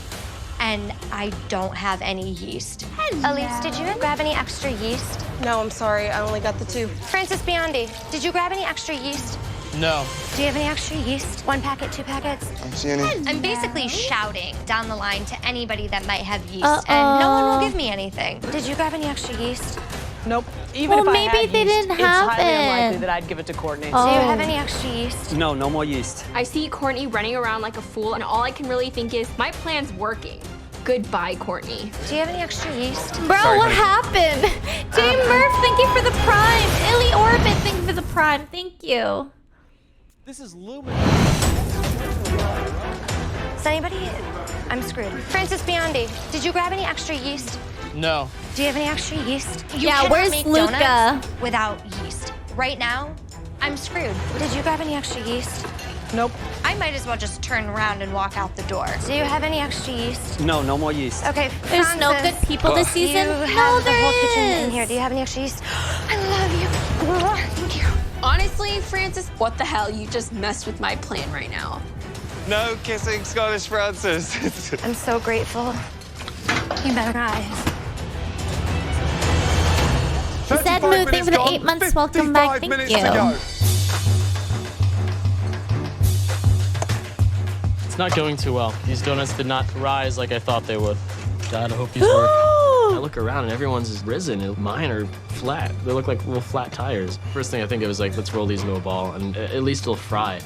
And I don't have any yeast. Elise, did you grab any extra yeast? No, I'm sorry. I only got the 2. Francis Biondi, did you grab any extra yeast? No. Do you have any extra yeast? 1 packet, 2 packets? I don't see any. I'm basically shouting down the line to anybody that might have yeast, and no one will give me anything. Did you grab any extra yeast? Nope. Even Well, if I maybe had they yeast, didn't it's have highly unlikely it. that I'd give it to Courtney. Do you have any extra yeast? No, no more yeast. I see Courtney running around like a fool, and all I can really think is, my plan's working. Goodbye, Courtney. Do you have any extra yeast? Bro, what happened? Jay Murph, thank you for the prime. Illy Orbit, thank you for the prime. Thank you. This is luminous. Is anybody? I'm screwed. Francis Biondi, did you grab any extra yeast? No. Do you have any extra yeast? You Yeah, cannot where's make Luca? donuts without yeast. Right now, I'm screwed. Did you grab any extra yeast? Nope. I might as well just turn around and walk out the door. Do you have any extra yeast? No, no more yeast. Okay, There's no Francis, good people this season. You No, have the there whole kitchen in is. here. Do you have any extra yeast? I love you. Thank you. Honestly, Francis, what the hell? You just messed with my plan right now. No kissing Scottish Francis. I'm so grateful. You better not. Zed Mood, thank you for the 8 months. Welcome back. Thank minutes you. to go. It's not going too well. These donuts did not rise like I thought they would. God, I hope these work. I look around and everyone's risen and mine are flat. They look like little flat tires. First thing I think of is like, let's roll these into a ball and at least it'll fry.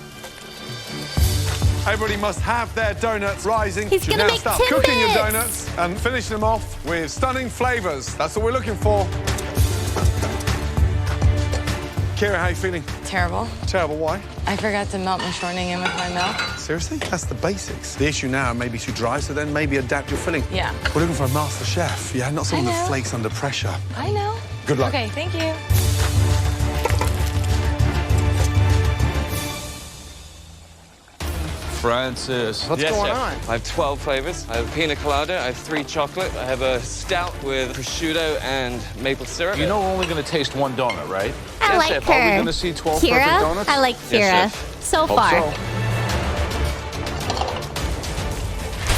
Everybody must have their donuts rising. He's You gonna now make start cooking your Timbits. donuts and finish them off with stunning flavors. That's what we're looking for. Kira, how are you feeling? Terrible. Terrible, why? I forgot to melt my shortening in with my milk. Seriously? That's the basics. The issue now may be too dry, so then maybe adapt your filling. Yeah. We're looking for a master chef, yeah? Not someone that flakes under pressure. I know. Good luck. Okay, thank you. Francis. What's going on? I have 12 flavors. I have pina colada, I have 3 chocolate, I have a stout with prosciutto and maple syrup. You know we're only going to taste one donut, right? I Yes, like Chef. her. Are we going to see 12 Kira? perfect donuts? I like Kira. Yes, Chef. So Hope far. so.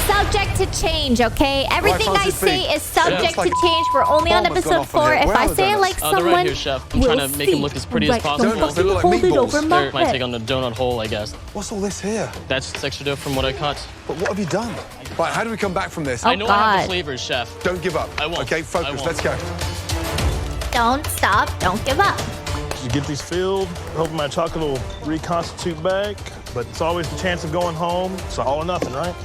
Subject to change, okay? Everything I Francis say B. is subject Looks like to change. We're only on bomb has gone episode off on 4. here. If Where I are the say I donuts? like They're someone, right here, Chef. I'm trying to make them look as pretty as possible. Donuts, they look like hold it meatballs. over my They're my head. take on the donut hole, I guess. What's all this here? That's extra dough from what I cut. But what have you done? Right, how do we come back from this? I know I have God. the flavors, Chef. Don't give up. I won't. Okay, I focus. won't. Let's go. Don't stop. Don't give up. You get these filled, hoping my chocolate will reconstitute back, but it's always the chance of going home, so all or nothing, right?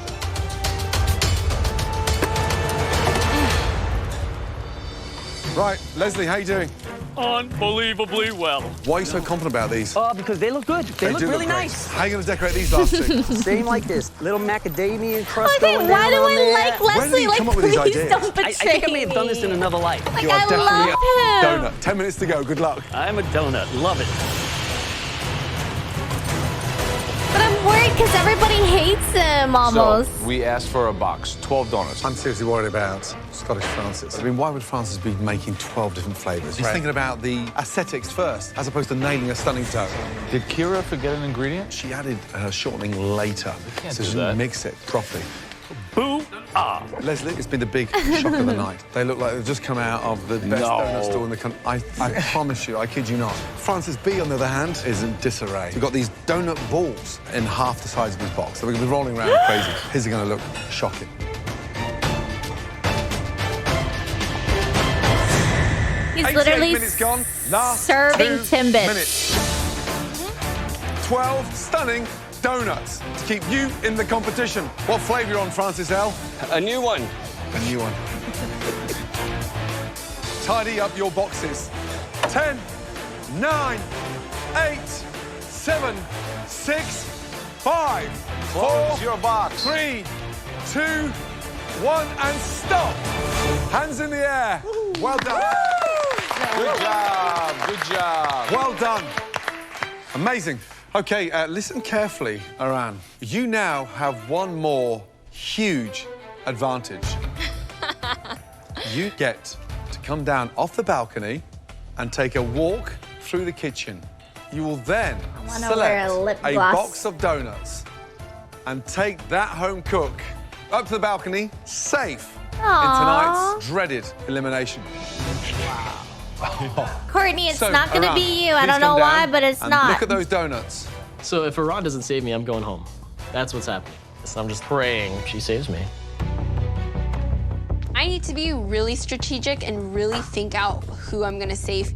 Right, Leslie, how you doing? Unbelievably well. Why are you so confident about these? Because they look good. They look do really great. nice. How are you going to decorate these last two? Same like this. Little macadamia crust Okay, going why down do on I there. like Where did Leslie? he Like, come up with these please ideas? don't betray I think I may have done this in me. another life. Like, You are I definitely love a him. donut. 10 minutes to go. Good luck. I'm a donut. Love it. But I'm worried because everybody hates him almost. So, we asked for a box, 12 donuts. I'm seriously worried about Scottish Francis. I mean, why would Francis be making 12 different flavors? He's thinking about the aesthetics first, as opposed to nailing a stunning dough. Did Kira forget an ingredient? She added her shortening later, can't so do she that. didn't mix it properly. Boo. Ah. Leslie, it's been the big shock of the night. They look like they've just come out of the best donut store in the country. I promise you, I kid you not. Francis B, on the other hand, is in disarray. We've got these donut balls in half the size of his box, so we're going to be rolling around crazy. His are going to look shocking. He's 88 literally minutes gone. Last serving 2 Timbits. minutes. 12 stunning donuts to keep you in the competition. What flavour you on, Francis L? A new one. A new one. Tidy up your boxes. 10, 9, 8, 7, 6, 5, 4, Close your box. 3, 2, 1, and stop. Hands in the air. Well done. Good job. Good job. Well done. Amazing. Okay, listen carefully, Aran. You now have one more huge advantage. You get to come down off the balcony and take a walk through the kitchen. You will then wanna wear select a lip a gloss. box of donuts and take that home cook up to the balcony, safe in tonight's dreaded elimination. Courtney, it's So, not going to Aran, be you. I please don't know come why, down but it's and not. Look at those donuts. So if Iran doesn't save me, I'm going home. That's what's happening. So I'm just praying she saves me. I need to be really strategic and really think out who I'm gonna save.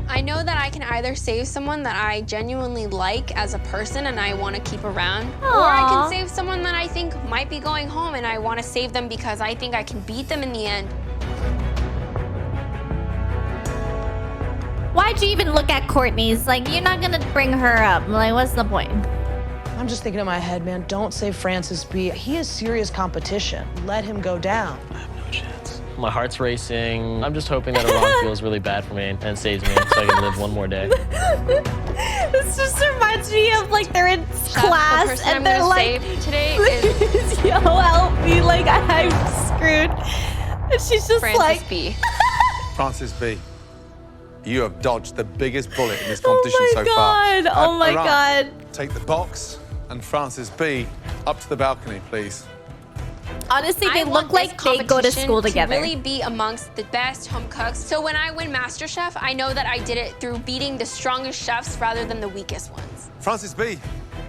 I know that I can either save someone that I genuinely like as a person and I want to keep around, or I Aw. can save someone that I think might be going home and I want to save them because I think I can beat them in the end. Why'd you even look at Courtney's? Like, you're not going to bring her up. Like, what's the point? I'm just thinking in my head, man, don't save Francis B. He is serious competition. Let him go down. My heart's racing. I'm just hoping that Iran feels really bad for me and saves me so I can live one more day. This just reminds me of, like, they're in class the person and I'm they're gonna like, save today is yo, help me. Like, I'm screwed. And she's just Francis like, B. Francis B, you have dodged the biggest bullet in this competition so far. God. Oh, my Iran, God. Take the box and Francis B up to the balcony, please. Honestly, they I look want like this they go to competition school together. To really be amongst the best home cooks. So when I win MasterChef, I know that I did it through beating the strongest chefs rather than the weakest ones. Francis B,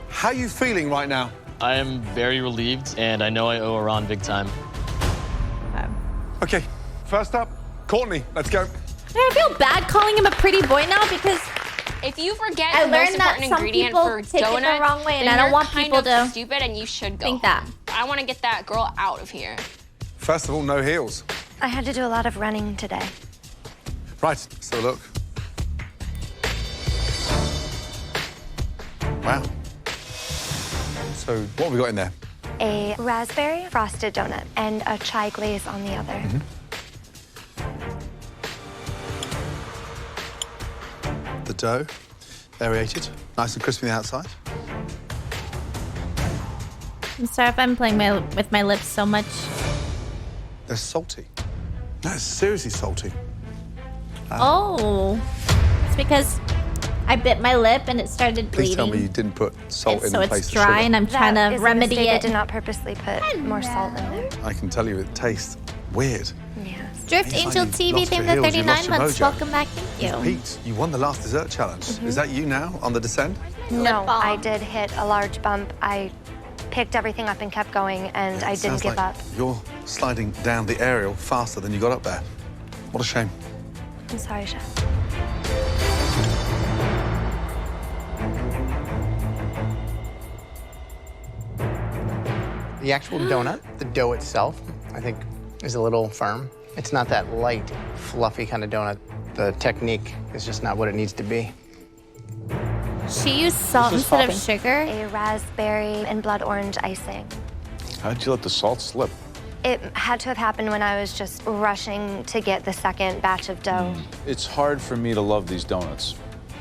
how are you feeling right now? I am very relieved, and I know I owe Iran big time. Okay, first up, Courtney, let's go. I feel bad calling him a pretty boy now because If you forget I the most learned that important some ingredient people for take it the donuts, wrong way, and then I don't you're want kind people of to stupid and you should go think home. that. I want to get that girl out of here. First of all, no heels. I had to do a lot of running today. Right, so look. Wow. So what have we got in there? A raspberry frosted donut and a chai glaze on the other. The dough, aerated, nice and crispy on the outside. I'm sorry if I'm playing with my lips so much. They're salty. No, it's seriously salty. Oh, it's because I bit my lip and it started bleeding. Please tell me you didn't put salt in so place it's of dry sugar. and I'm trying That to is a remedy mistake. I it. did not purposely put more salt in there. I can tell you it tastes weird. Drift It's Angel like you TV, lost thank your you for heels, you 39 lost your months. mojo. Welcome back, thank you. Pete, you won the last dessert challenge. Is that you now on the descent? No, I did hit a large bump. I picked everything up and kept going, and I didn't Sounds give like up. You're sliding down the aerial faster than you got up there. What a shame. I'm sorry, Chef. The actual donut, the dough itself, I think is a little firm. It's not that light, fluffy kind of donut. The technique is just not what it needs to be. She used salt This is instead of popping? sugar. A raspberry and blood orange icing. How'd you let the salt slip? It had to have happened when I was just rushing to get the second batch of dough. It's hard for me to love these donuts.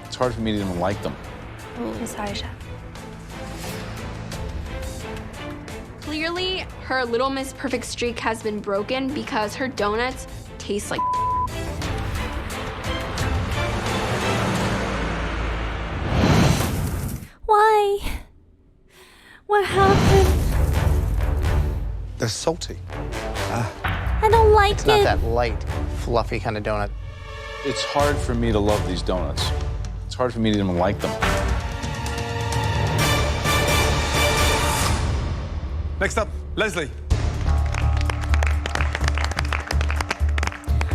It's hard for me to even like them. I'm sorry, Chef. Clearly, her Little Miss Perfect streak has been broken because her donuts taste like Why? What happened? They're salty. I don't like It's it. not that light, fluffy kind of donut. It's hard for me to love these donuts. It's hard for me to even like them. Next up, Leslie.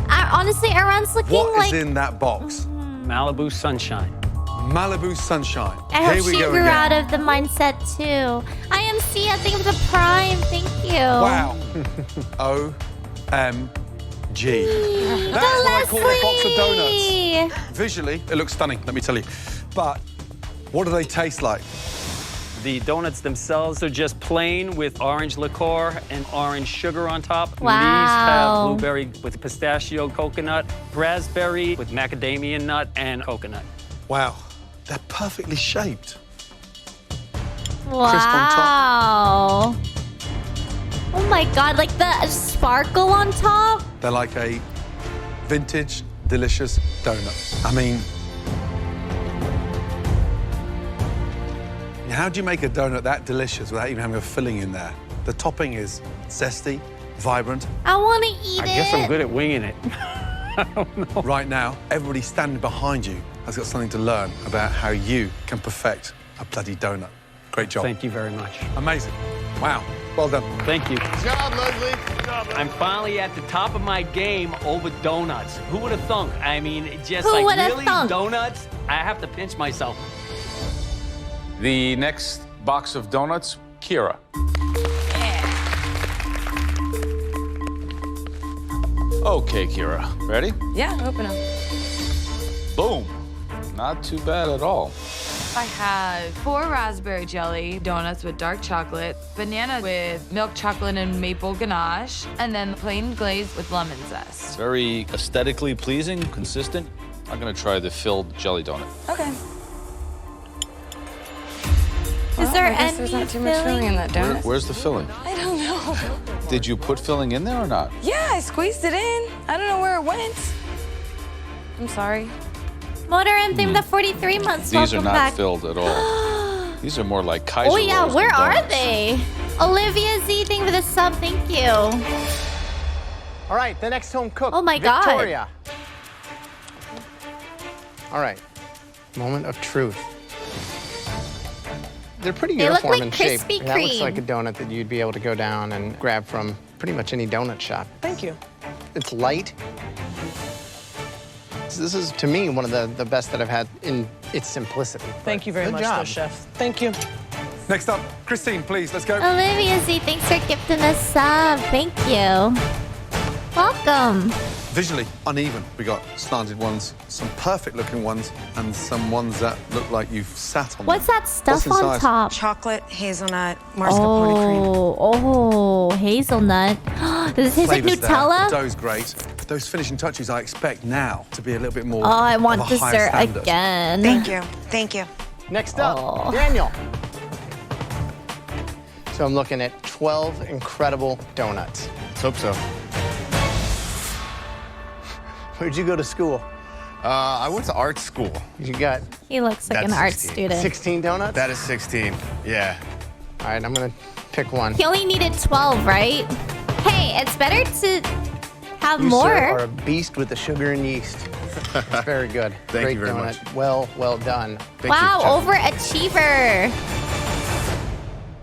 Honestly, Aaron's looking What like is in that box? Malibu Sunshine. Malibu Sunshine. I hope Here we she go grew again. out of the mindset too. I am Sia, thank you for the prime. Thank you. Wow. OMG. That's what I call a box of donuts. Visually, it looks stunning, let me tell you. But what do they taste like? The donuts themselves are just plain with orange liqueur and orange sugar on top. Wow. These have blueberry with pistachio coconut, raspberry with macadamia nut, and coconut. Wow. They're perfectly shaped. Wow. Oh my God, like the sparkle on top. They're like a vintage, delicious donut. I mean, how do you make a donut that delicious without even having a filling in there? The topping is zesty, vibrant. I want to eat I it. guess I'm good at winging it. Right now, everybody standing behind you has got something to learn about how you can perfect a bloody donut. Great job. Thank you very much. Amazing. Wow. Well done. Thank you. Good job, Leslie. Good job, Leslie. I'm finally at the top of my game over donuts. Who would have thunk? I mean, just Who like would have really thunk? donuts? I have to pinch myself. The next box of donuts, Kira. Okay, Kira. Ready? Yeah, open them. Boom. Not too bad at all. I have 4 raspberry jelly donuts with dark chocolate, banana with milk chocolate and maple ganache, and then plain glaze with lemon zest. Very aesthetically pleasing, consistent. I'm gonna try the filled jelly donut. Okay. Is there I guess any there's not too much filling in that donut. Where's the filling? I don't know. Did you put filling in there or not? Yeah, I squeezed it in. I don't know where it went. I'm sorry. Motor and thing the 43 months. These are Welcome not back. filled at all. These are more like Kaiser Oh yeah, rolls where than are donuts. they? Olivia Z, thank you for the sub. Thank you. All right, the next home cook. Oh my God. Victoria. All right, moment of truth. They're pretty They look uniform like in shape. Krispy That looks Kreme. like a donut that you'd be able to go down and grab from pretty much any donut shop. Thank you. It's light, This is, to me, one of the best that I've had in its simplicity. Thank you very Good much, job. though, Chef. Thank you. Next up, Christine, please, let's go. Olivia Z, thanks for gifting a sub. Thank you. Welcome. Visually uneven. We got slanted ones, some perfect looking ones, and some ones that look like you've sat on What's them. that stuff What's on inside? top? Chocolate, hazelnut, mascarpone cream. Oh, hazelnut. Does this taste like Flavours there. Nutella? The dough's great. Those finishing touches I expect now to be a little bit more. Oh, I want of a higher dessert standard. again. Thank you. Thank you. Next up, Daniel. So I'm looking at 12 incredible donuts. Let's hope so. Where'd you go to school? I went to art school. You got? He looks like That's an art 16. student. 16 donuts? That is 16, yeah. All right, I'm gonna pick one. He only needed 12, right? Hey, it's better to have You, more. sir, are a beast with the sugar and yeast. It's very good. Thank Great you very donut. much. Well done. Wow, overachiever.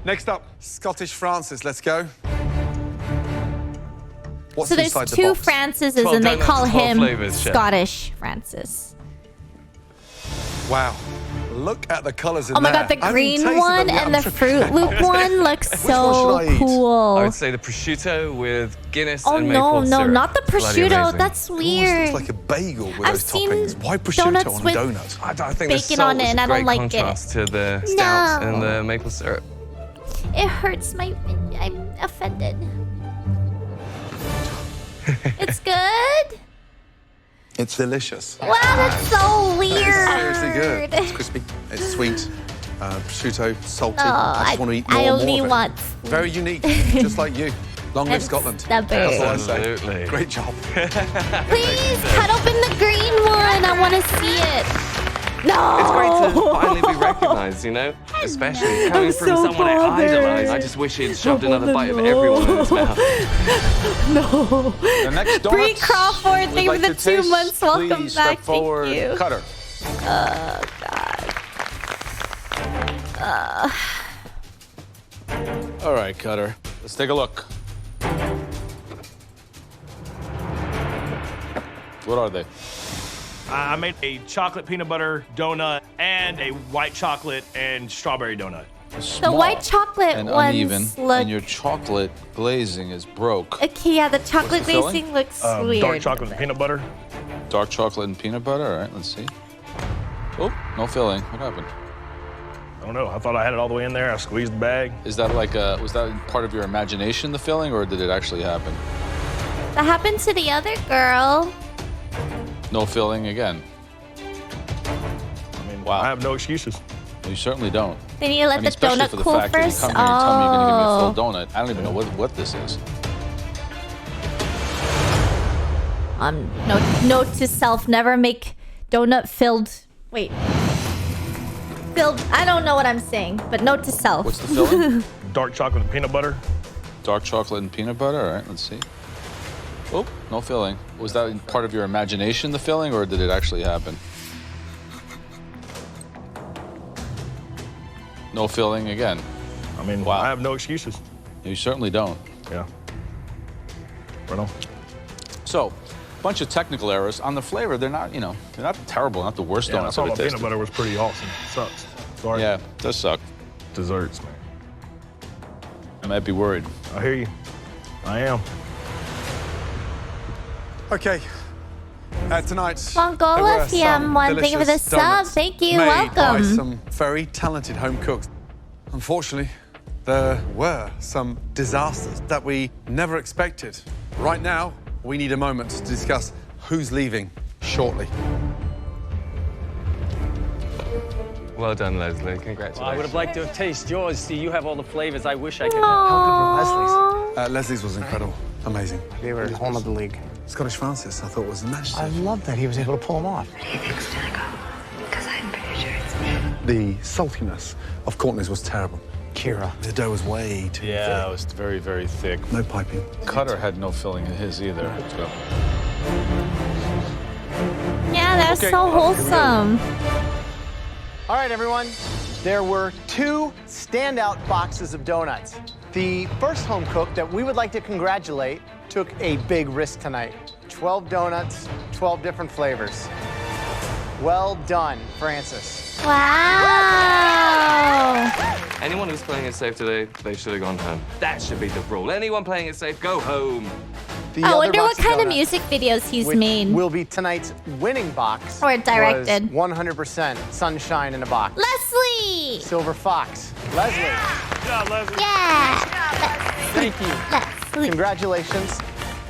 Next up, Scottish Francis. Let's go. What's So there's inside the two box? Francises 12 and they donuts call and 12 him flavors, Chef. Scottish Francis. Wow. Look at the colours in Oh my there. god, the I haven't green tasted one them yet. and I'm the tripping Fruit out. Loop one looks Which so one should I eat? cool. I would say the prosciutto with Guinness Oh and no, maple no, syrup. not the Bloody prosciutto. amazing. That's It almost weird. looks like a bagel with I've those seen toppings. Why prosciutto donuts on a with donut? I think bacon the on salt it is and a I don't great like it. contrast to the stout and the maple syrup. It hurts my. I'm offended. It's good. It's delicious. Wow, that's so weird. It's seriously good. It's crispy. It's sweet. Prosciutto, salty. No, I just want to eat more I and only more of it. want. Very unique, just like you. Long live And Scotland. stubborn. That's all I say. Absolutely. Great job. Please cut open the green one. I want to see it. No. It's great to finally be recognized, you know? Especially coming I'm from so someone I bothered. idolize. I just wish he'd shoved another bite of everyone in his mouth. No. The next Bree donuts Crawford, we'd thank you like for the to 2 taste. months. Welcome Please back. step forward, Thank you. Cutter. Oh, God. All right, Cutter. Let's take a look. What are they? I made a chocolate peanut butter donut and a white chocolate and strawberry donut. The white chocolate and ones uneven, look. and your chocolate glazing is broke. Okay, yeah, the chocolate What's the filling? glazing looks Dark weird. chocolate and peanut butter. Dark chocolate and peanut butter. All right, let's see. Oh, no filling. What happened? I don't know. I thought I had it all the way in there. I squeezed the bag. Is that like was that part of your imagination, the filling, or did it actually happen? That happened to the other girl. No filling again. I mean, Wow. I have no excuses. You certainly don't. They need to let I mean, the especially donut for the cool fact that you first. come here and tell me you're going to give me a Oh. full donut. I don't even know what this is. Note to self: never make donut filled. Wait. Filled. I don't know what I'm saying, but note to self. What's the filling? Dark chocolate and peanut butter. Dark chocolate and peanut butter. All right, let's see. Oh, no filling. Was that part of your imagination, the filling, or did it actually happen? No filling again. I mean, Wow. I have no excuses. You certainly don't. Yeah. Right on. So, bunch of technical errors on the flavor. They're not, they're not terrible, not the worst Yeah, I donuts thought I've my ever tasted. peanut butter was pretty awesome. Sucks. Sorry. Yeah, it does suck. Desserts, man. I might be worried. I hear you. I am. Okay. Tonight, Mongola there were PM one, some thank you for the delicious sub. donuts Thank you, made welcome. by some very talented home cooks. Unfortunately, there were some disasters that we never expected. Right now, we need a moment to discuss who's leaving shortly. Well done, Leslie. Congratulations. I would have liked to have tasted yours. See, you have all the flavors. I wish I could have. How good were Leslie's? Leslie's was incredible. Amazing. They were a whole nother league. Scottish Francis, I thought was massive. I love that he was able to pull them off. Because I'm pretty sure it's me. The saltiness of Courtney's was terrible. Kira. The dough was way too Yeah, it was very, very thick. thick. No piping. Cutter had no filling in his either. So. Yeah, that was Okay. so wholesome. All right, everyone. There were 2 standout boxes of donuts. The first home cook that we would like to congratulate took a big risk tonight. 12 donuts, 12 different flavors. Well done, Francis. Wow. Anyone who's playing it safe today, they should have gone home. That should be the rule. Anyone playing it safe, go home. I wonder what kind of music videos he's made. Will be tonight's winning box. Or directed. 100% sunshine in a box. Leslie! Silver Fox. Leslie. Good job, Leslie. Yeah. Thank you. Leslie. Congratulations.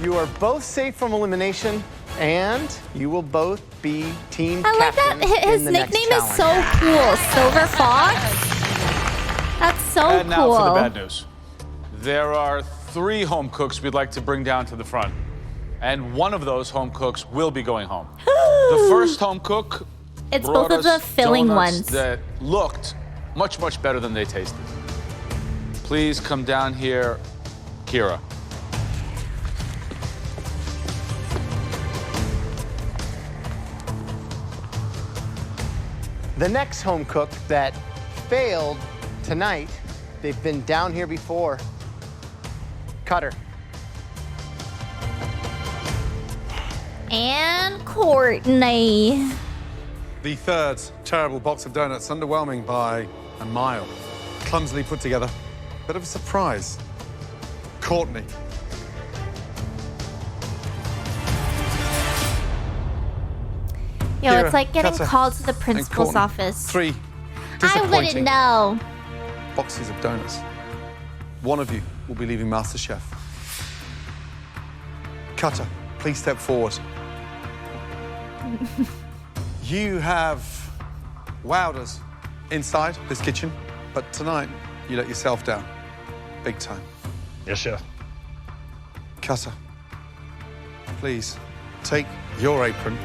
You are both safe from elimination, and you will both be team I like that captains his in the next nickname is so challenge. cool. Silver Fox? That's so And now cool. for the bad news. There are 3 home cooks we'd like to bring down to the front. And one of those home cooks will be going home. The first home cook It's brought both of the us filling donuts ones. that looked much, much better than they tasted. Please come down here, Kira. The next home cook that failed tonight, they've been down here before. Cutter. And Courtney. The third terrible box of donuts, underwhelming by a mile. Clumsily put together. Bit of a surprise. Courtney. Yo, Kira, it's like getting Cutter, called to the and principal's Courtney. office. 3 I disappointing wouldn't know. boxes of donuts. One of you will be leaving MasterChef. Cutter, please step forward. You have wowed us inside this kitchen, but tonight you let yourself down. Big time. Yes, chef. Cutter, please take your apron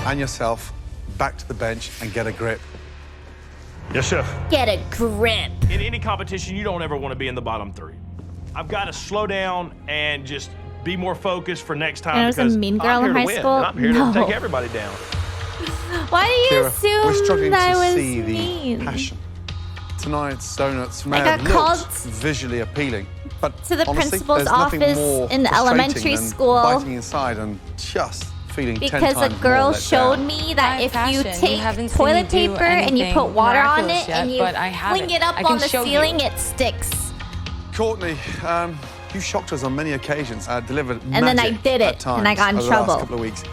and yourself back to the bench and get a grip. Yes, chef. Get a grip. In any competition, you don't ever want to be in the bottom 3. I've got to slow down and just be more focused for next time. And I was a because mean girl I'm here in to high win, school? and I'm here No. to take everybody down. Why do you Kira, we're assume struggling that I to was see mean? the passion. Tonight's donuts may I got have looked called visually appealing, but to the honestly, principal's there's nothing office more in frustrating elementary than school biting inside and just feeling 10 because times a girl more let showed down. me that if you passion. You take haven't seen toilet me do paper and you anything put water on miraculous it yet, and you but I have fling it up I can on the show you. ceiling, it sticks. Courtney, you shocked us on many occasions, delivered And then I magic did at it, and I times got in over the trouble. last couple of weeks.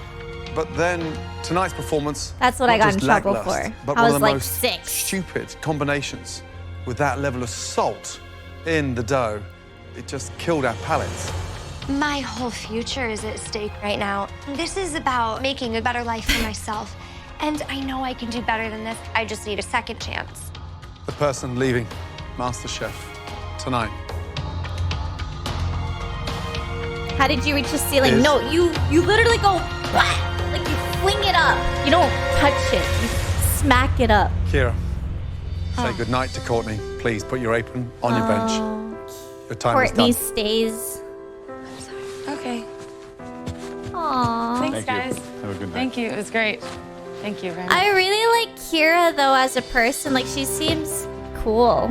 But then tonight's performance, That's what I not got in just trouble lackluster, for. but I one was of the like most 6. stupid combinations with that level of salt in the dough. It just killed our palates. My whole future is at stake right now. This is about making a better life for myself. And I know I can do better than this. I just need a second chance. The person leaving MasterChef tonight. How did you reach the ceiling? Is- No, you literally go whack, like you fling it up. You don't touch it. You smack it up. Kira, Oh. say goodnight to Courtney. Please put your apron on your bench. Your time Courtney is done. stays. Okay. Aww. Thanks, guys. Have a good night. Thank you. It was great. Thank you very much. I really like Kira though as a person. Like she seems cool.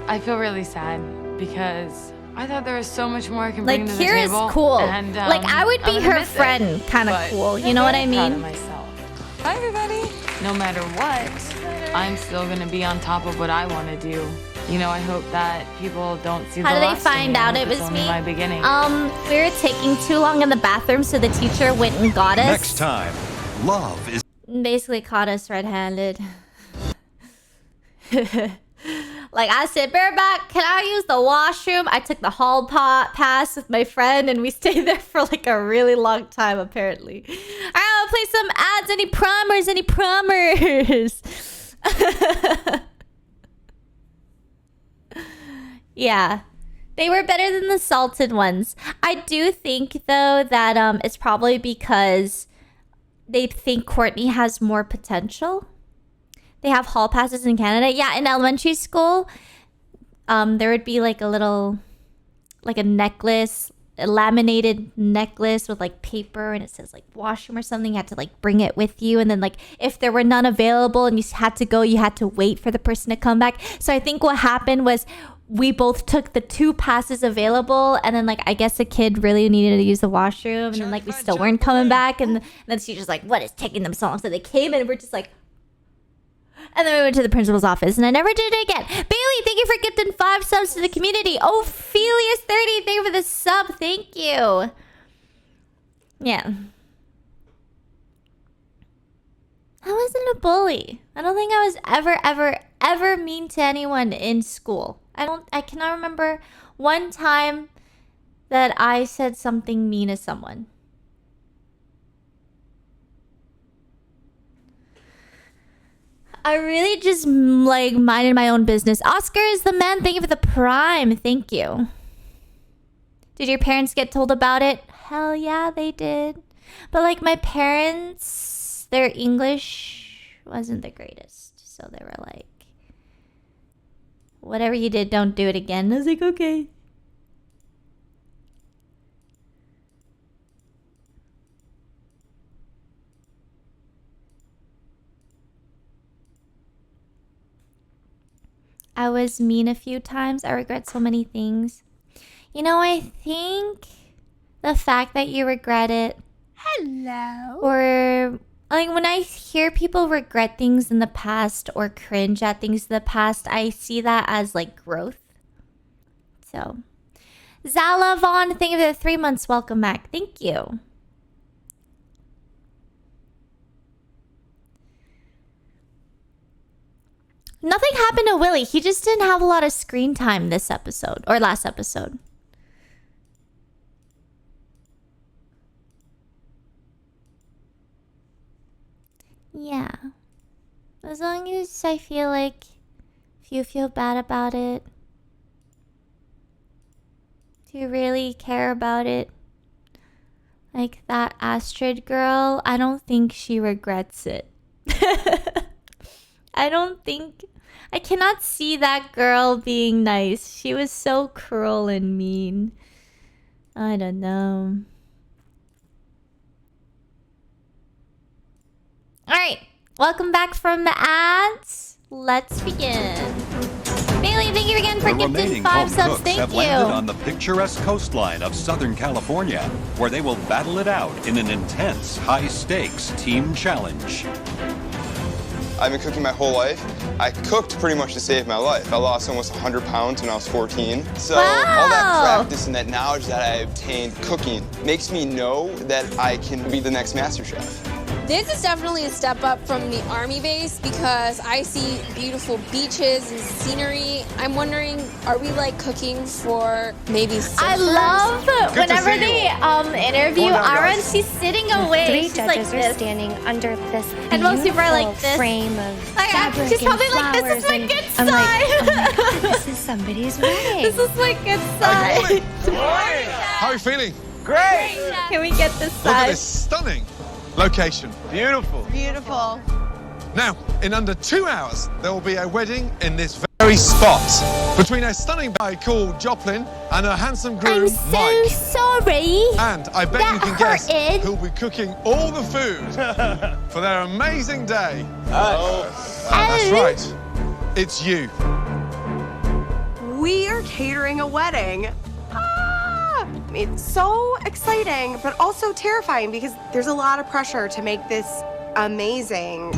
I feel really sad because I thought there was so much more I can Like bring to the Kira's table. cool. And, Like I would be I'm gonna her miss it. friend, kind of But cool. You I'm know what I very proud of mean? myself. Bye, everybody. No matter what, I'm still gonna be on top of what I want to do. You know, I hope that people don't see How the did they last of find me. I out hope it it's was only me? my beginning. We were taking too long in the bathroom, so the teacher went and got us. Next time, love is Basically caught us red-handed. Like I said, bareback, can I use the washroom? I took the hall pass with my friend and we stayed there for like a really long time apparently. Alright, I'll play some ads. Any primers? Yeah. They were better than the salted ones. I do think though that it's probably because they think Courtney has more potential. They have hall passes in Canada. Yeah, in elementary school, there would be like a little, like a necklace a laminated necklace with like paper and it says like washroom or something. You had to like bring it with you, and then like if there were none available and you had to go, you had to wait for the person to come back. So I think what happened was we both took the 2 passes available, and then like I guess the kid really needed to use the washroom, and then like we still weren't coming back, and then she's just like, what is taking them so long? So they came and we're just like, and then we went to the principal's office, and I never did it again. Bailey, thank you for gifting 5 subs to the community. Ophelius30, thank you for the sub. Thank you. Yeah. I wasn't a bully. I don't think I was ever mean to anyone in school. I cannot remember one time that I said something mean to someone. I really just like minded my own business. Oscar is the man. Thank you for the prime. Thank you. Did your parents get told about it? Hell yeah, they did. But like my parents, their English wasn't the greatest. So they were like, whatever you did, don't do it again. I was like, okay. I was mean a few times. I regret so many things. You know, I think the fact that you regret it. Hello. Or like when I hear people regret things in the past or cringe at things in the past, I see that as like growth. So, Zala Vaughn, thank you for the 3 months. Welcome back. Thank you. Nothing happened to Willie. He just didn't have a lot of screen time this episode or last episode. Yeah. As long as I feel like if you feel bad about it, if you really care about it, like that Astrid girl, I don't think she regrets it. I cannot see that girl being nice. She was so cruel and mean. I don't know. Alright, welcome back from the ads. Let's begin. Bailey, thank you again for gifting 5 subs. Thank have you. landed on the picturesque coastline of Southern California, where they will battle it out in an intense, high-stakes team challenge. I've been cooking my whole life. I cooked pretty much to save my life. I lost almost 100 pounds when I was 14. So all that practice and that knowledge that I obtained cooking makes me know that I can be the next MasterChef. This is definitely a step up from the Army base because I see beautiful beaches and scenery. I'm wondering, are we like cooking for maybe surfers? I love whenever they interview Aaron, she's sitting away. 3 she's judges like are standing under this and most people are like this. Frame of fabric she's probably and like, this is my flowers, good I'm side. like, oh my God, this is somebody's wedding. This is my good side. How are you feeling? Great. Can we get this Look at side? this stunning location. Beautiful. Beautiful. Now, in under 2 hours, there will be a wedding in this very spot between a stunning guy called Joplin and a handsome groom, I'm Mike. so sorry. And I bet you can guess who'll be cooking all the food for their amazing day. That's right. It's you. We are catering a wedding. It's so exciting, but also terrifying because there's a lot of pressure to make this amazing.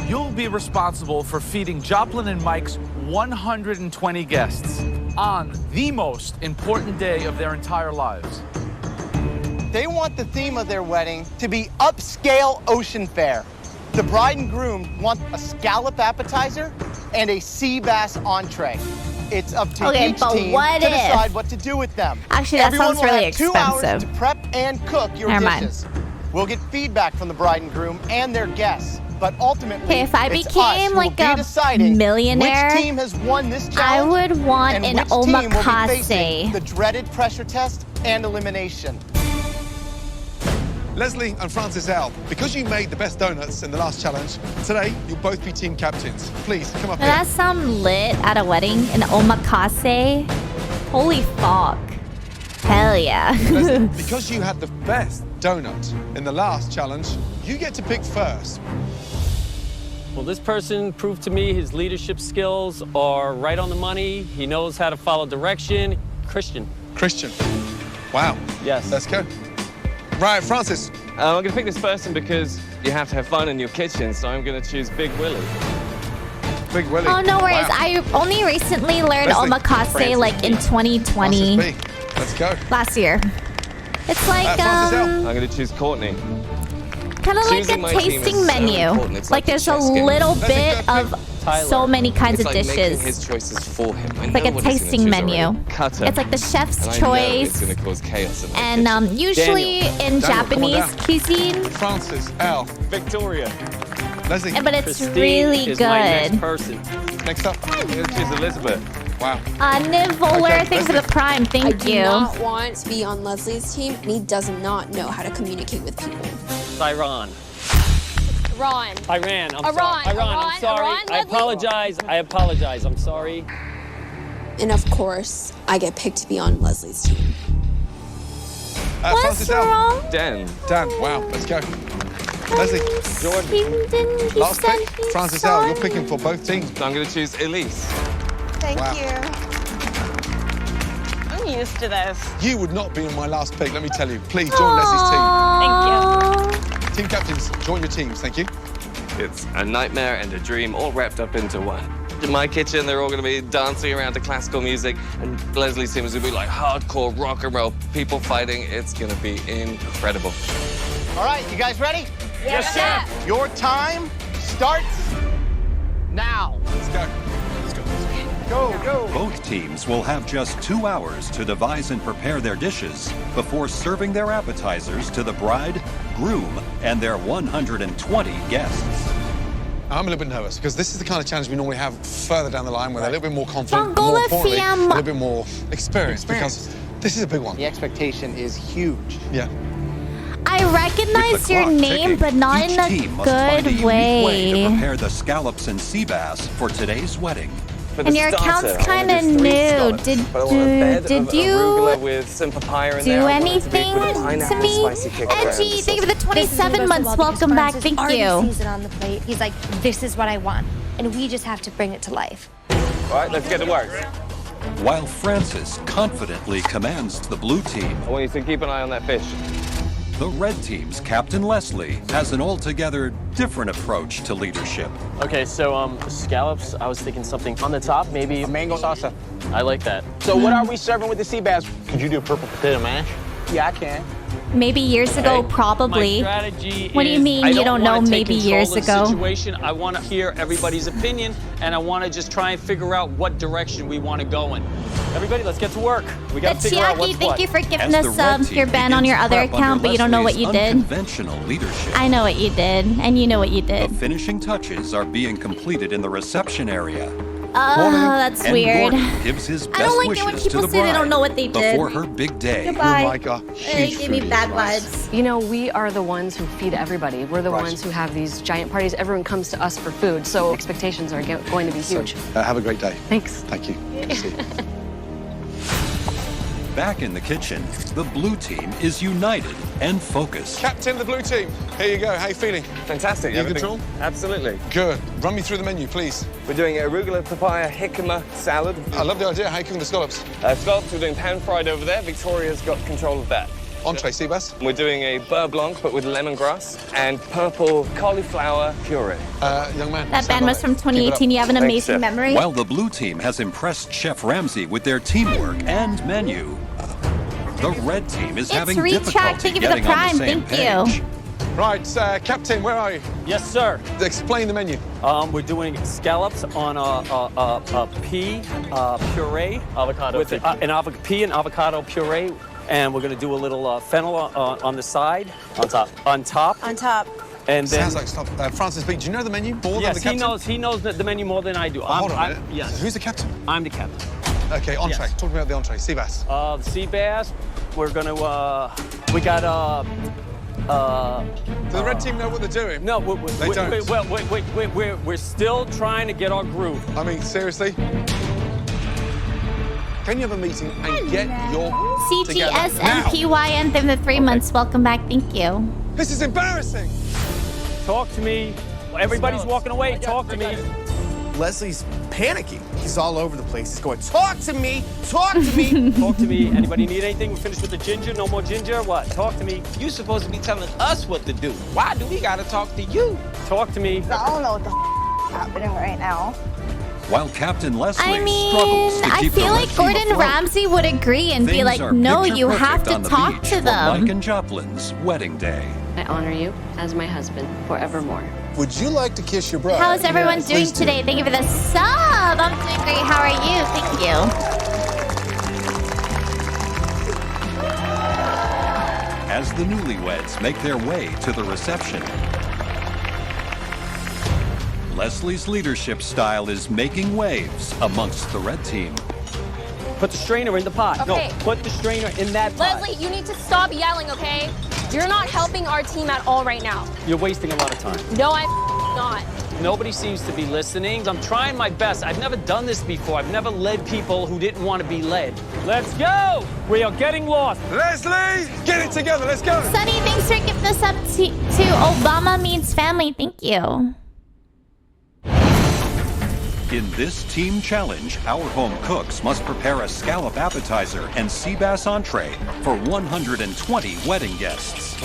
You'll be responsible for feeding Joplin and Mike's 120 guests on the most important day of their entire lives. They want the theme of their wedding to be upscale ocean fare. The bride and groom want a scallop appetizer and a sea bass entree. It's up to each team to decide what to do with them. Actually, that Everyone sounds will really have 2 hours expensive. to prep and cook your Never mind. dishes. We'll get feedback from the bride and groom and their guests, but ultimately, Okay, if I it's us became who like will be a deciding millionaire, which team has won this I challenge would want and an which team will be omakase. facing the dreaded pressure test and elimination. Leslie and Francis L, because you made the best donuts in the last challenge, today you'll both be team captains. Please, come up Does here. that sound lit at a wedding? An omakase? Holy fuck. Hell yeah. Leslie, because you had the best donut in the last challenge, you get to pick first. Well, this person proved to me his leadership skills are right on the money. He knows how to follow direction. Christian. Christian. Wow. Yes. Let's go. Right, Francis. I'm going to pick this person because you have to have fun in your kitchen, so I'm going to choose Big Willie. Big Willie. Oh, no worries. Wow. I only recently learned Leslie. omakase like in 2020. Let's go. Last year. It's like, I'm going to choose Courtney. kind of like Choosing a my team is tasting so menu. important. It's Like like a there's a chess game. little bit of so many kinds It's of like dishes. making his choices for him. I It's like know a what he's gonna tasting choose menu. already. Cutter. It's like the chef's And I know choice. it's going to cause chaos in my And kitchen. usually in Daniel, come on Japanese down. cuisine, Francis, Al. Victoria. Leslie. but it's Christine really is my next good. person. Next up. I'm going to choose Elizabeth. Wow. Niv Voller, thanks for the prime. Thank I do you. not want to be on Leslie's team, and he does not know how to communicate with people. Iran. Iran. Iran. I'm Iran. sorry. Iran. I'm sorry. Iran, I Leslie? apologize. I apologize. I'm sorry. And of course, I get picked to be on Leslie's team. What's Francis, Al. wrong? Dan. Dan, wow. Let's go. Leslie. Jordan. Last pick. Francis, Al. You're picking for both teams. I'm going to choose Elise. Thank Wow. you. I'm used to this. You would not be in my last pick, let me tell you. Please join Leslie's team. Thank you. Team captains, join your teams. Thank you. It's a nightmare and a dream all wrapped up into one. In my kitchen, they're all going to be dancing around to classical music, and Leslie's team is going to be like hardcore rock and roll, people fighting. It's going to be incredible. All right, you guys ready? Yes, sir. Your time starts now. Let's go. Let's go. Go, go. Both teams will have just 2 hours to devise and prepare their dishes before serving their appetizers to the bride, groom, and their 120 guests. I'm a little bit nervous because this is the kind of challenge we normally have further down the line where they're a little bit more confident, more Mongola importantly, a Fiam. little bit more experienced because this is a big one. The expectation is huge. Yeah. I recognize your Clock name, ticking, but not each in a team must find a good unique way to way. prepare the scallops and sea bass for today's wedding. For the And your starter, account's I wanna kinda do 3 new. scallops, Did- but I want a bed did of you arugula with some papaya in Do there. I want it to be anything with a to pineapple me? spicy kick around Edgy, the thank you for the sauce. 27 months. Welcome back. Thank already you. sees it on the plate. He's like, this is what I want. And we just have to bring it to life. All right, let's get to work. While Francis confidently commands the blue team, I want you to keep an eye on that fish. the red team's Captain Leslie has an altogether different approach to leadership. Okay, so scallops, I was thinking something on the top, maybe. A mango salsa. I like that. So what are we serving with the sea bass? Could you do purple potato mash? Yeah, I can. Maybe years ago, My probably. strategy What do you is mean I you don't know wanna take maybe control years of the ago? Situation. I want to hear everybody's opinion, and I want to just try and figure out what direction we want to go in. Everybody, let's get to work. We got to figure out Chiaki, what's thank what. you for As giving the us red team your ban on begins your other prep under account, but you don't know what you Leslie's did. unconventional leadership. I know what you did, and you know what you The did. finishing touches are being completed in the reception area. Oh, that's and weird. Gordon gives his best I don't like it wishes when to people the say they don't bride know what they did. before her big day. Goodbye. Oh my God. It gave me bad vibes. You know, we are the ones who feed everybody. We're the ones who have these giant parties. Everyone comes to us for food, so expectations are going to be huge. Have a great day. Thanks. Thank you. Good to see you. Back in the kitchen, the blue team is united and focused. Captain of the blue team, here you go. How you feeling? Fantastic. You in everything- control? Absolutely. Good. Run me through the menu, please. We're doing arugula papaya jicama salad. I love the idea. How you cooking the scallops? Scallops, we're doing pan-fried over there. Victoria's got control of that. Entree, sea bass. We're doing a beurre blanc, but with lemongrass and purple cauliflower puree. Young man. That band was from 2018. You have an Thanks, amazing Chef. memory. While the blue team has impressed Chef Ramsay with their teamwork and menu, the red team is It's having Retract. difficulty Thank you for the getting on prime. the same Thank page. you. Right, Captain, where are you? Yes, sir. Explain the menu. We're doing scallops on a pea puree. Avocado with puree. pea and avocado puree. And we're going to do a little fennel on the side. On top. On top. On top. And then, Sounds like stuff. Francis B, do you know the menu more than yes, the he captain? knows. He knows the menu more than I do. Hold on a minute. Yes. Who's the captain? I'm the captain. Okay, entree. Yes. Talk about the entree. Sea bass. The sea bass. We're gonna. We got. Do the red team know what they're doing? No, They don't. We're still trying to get our groove. I mean, seriously? Can you have a meeting and get your together now? CTSMPYN from the 3 months. Welcome back. Thank you. This is embarrassing. Talk to me. Everybody's walking away. Talk to me. Leslie's panicking. He's all over the place. He's going, talk to me, talk to me. Talk to me. Anybody need anything? We're finished with the ginger. No more ginger. What? Talk to me. You're supposed to be telling us what to do. Why do we gotta talk to you? Talk to me. I don't know what the is happening right now. While Captain Leslie I mean, struggles to I keep feel the like red team Gordon afloat, Ramsay would agree and be things like, are no, picture you have perfect to on the talk beach to for them. Mike and Joplin's wedding day. I honor you as my husband forevermore. Would you like to kiss your bride? How is everyone Yes, doing please do. today? Thank you for the sub. I'm doing great. How are you? Thank you. As the newlyweds make their way to the reception, Leslie's leadership style is making waves amongst the red team. Put the strainer in the pot. Okay. No, put the strainer in that pot. Leslie, you need to stop yelling, okay? You're not helping our team at all right now. You're wasting a lot of time. No, I'm not. Nobody seems to be listening. I'm trying my best. I've never done this before. I've never led people who didn't want to be led. Let's go! We are getting lost. Leslie, get it together. Let's go. Sunny, thanks for giving us up to Obama Means Family. Thank you. In this team challenge, our home cooks must prepare a scallop appetizer and sea bass entree for 120 wedding guests.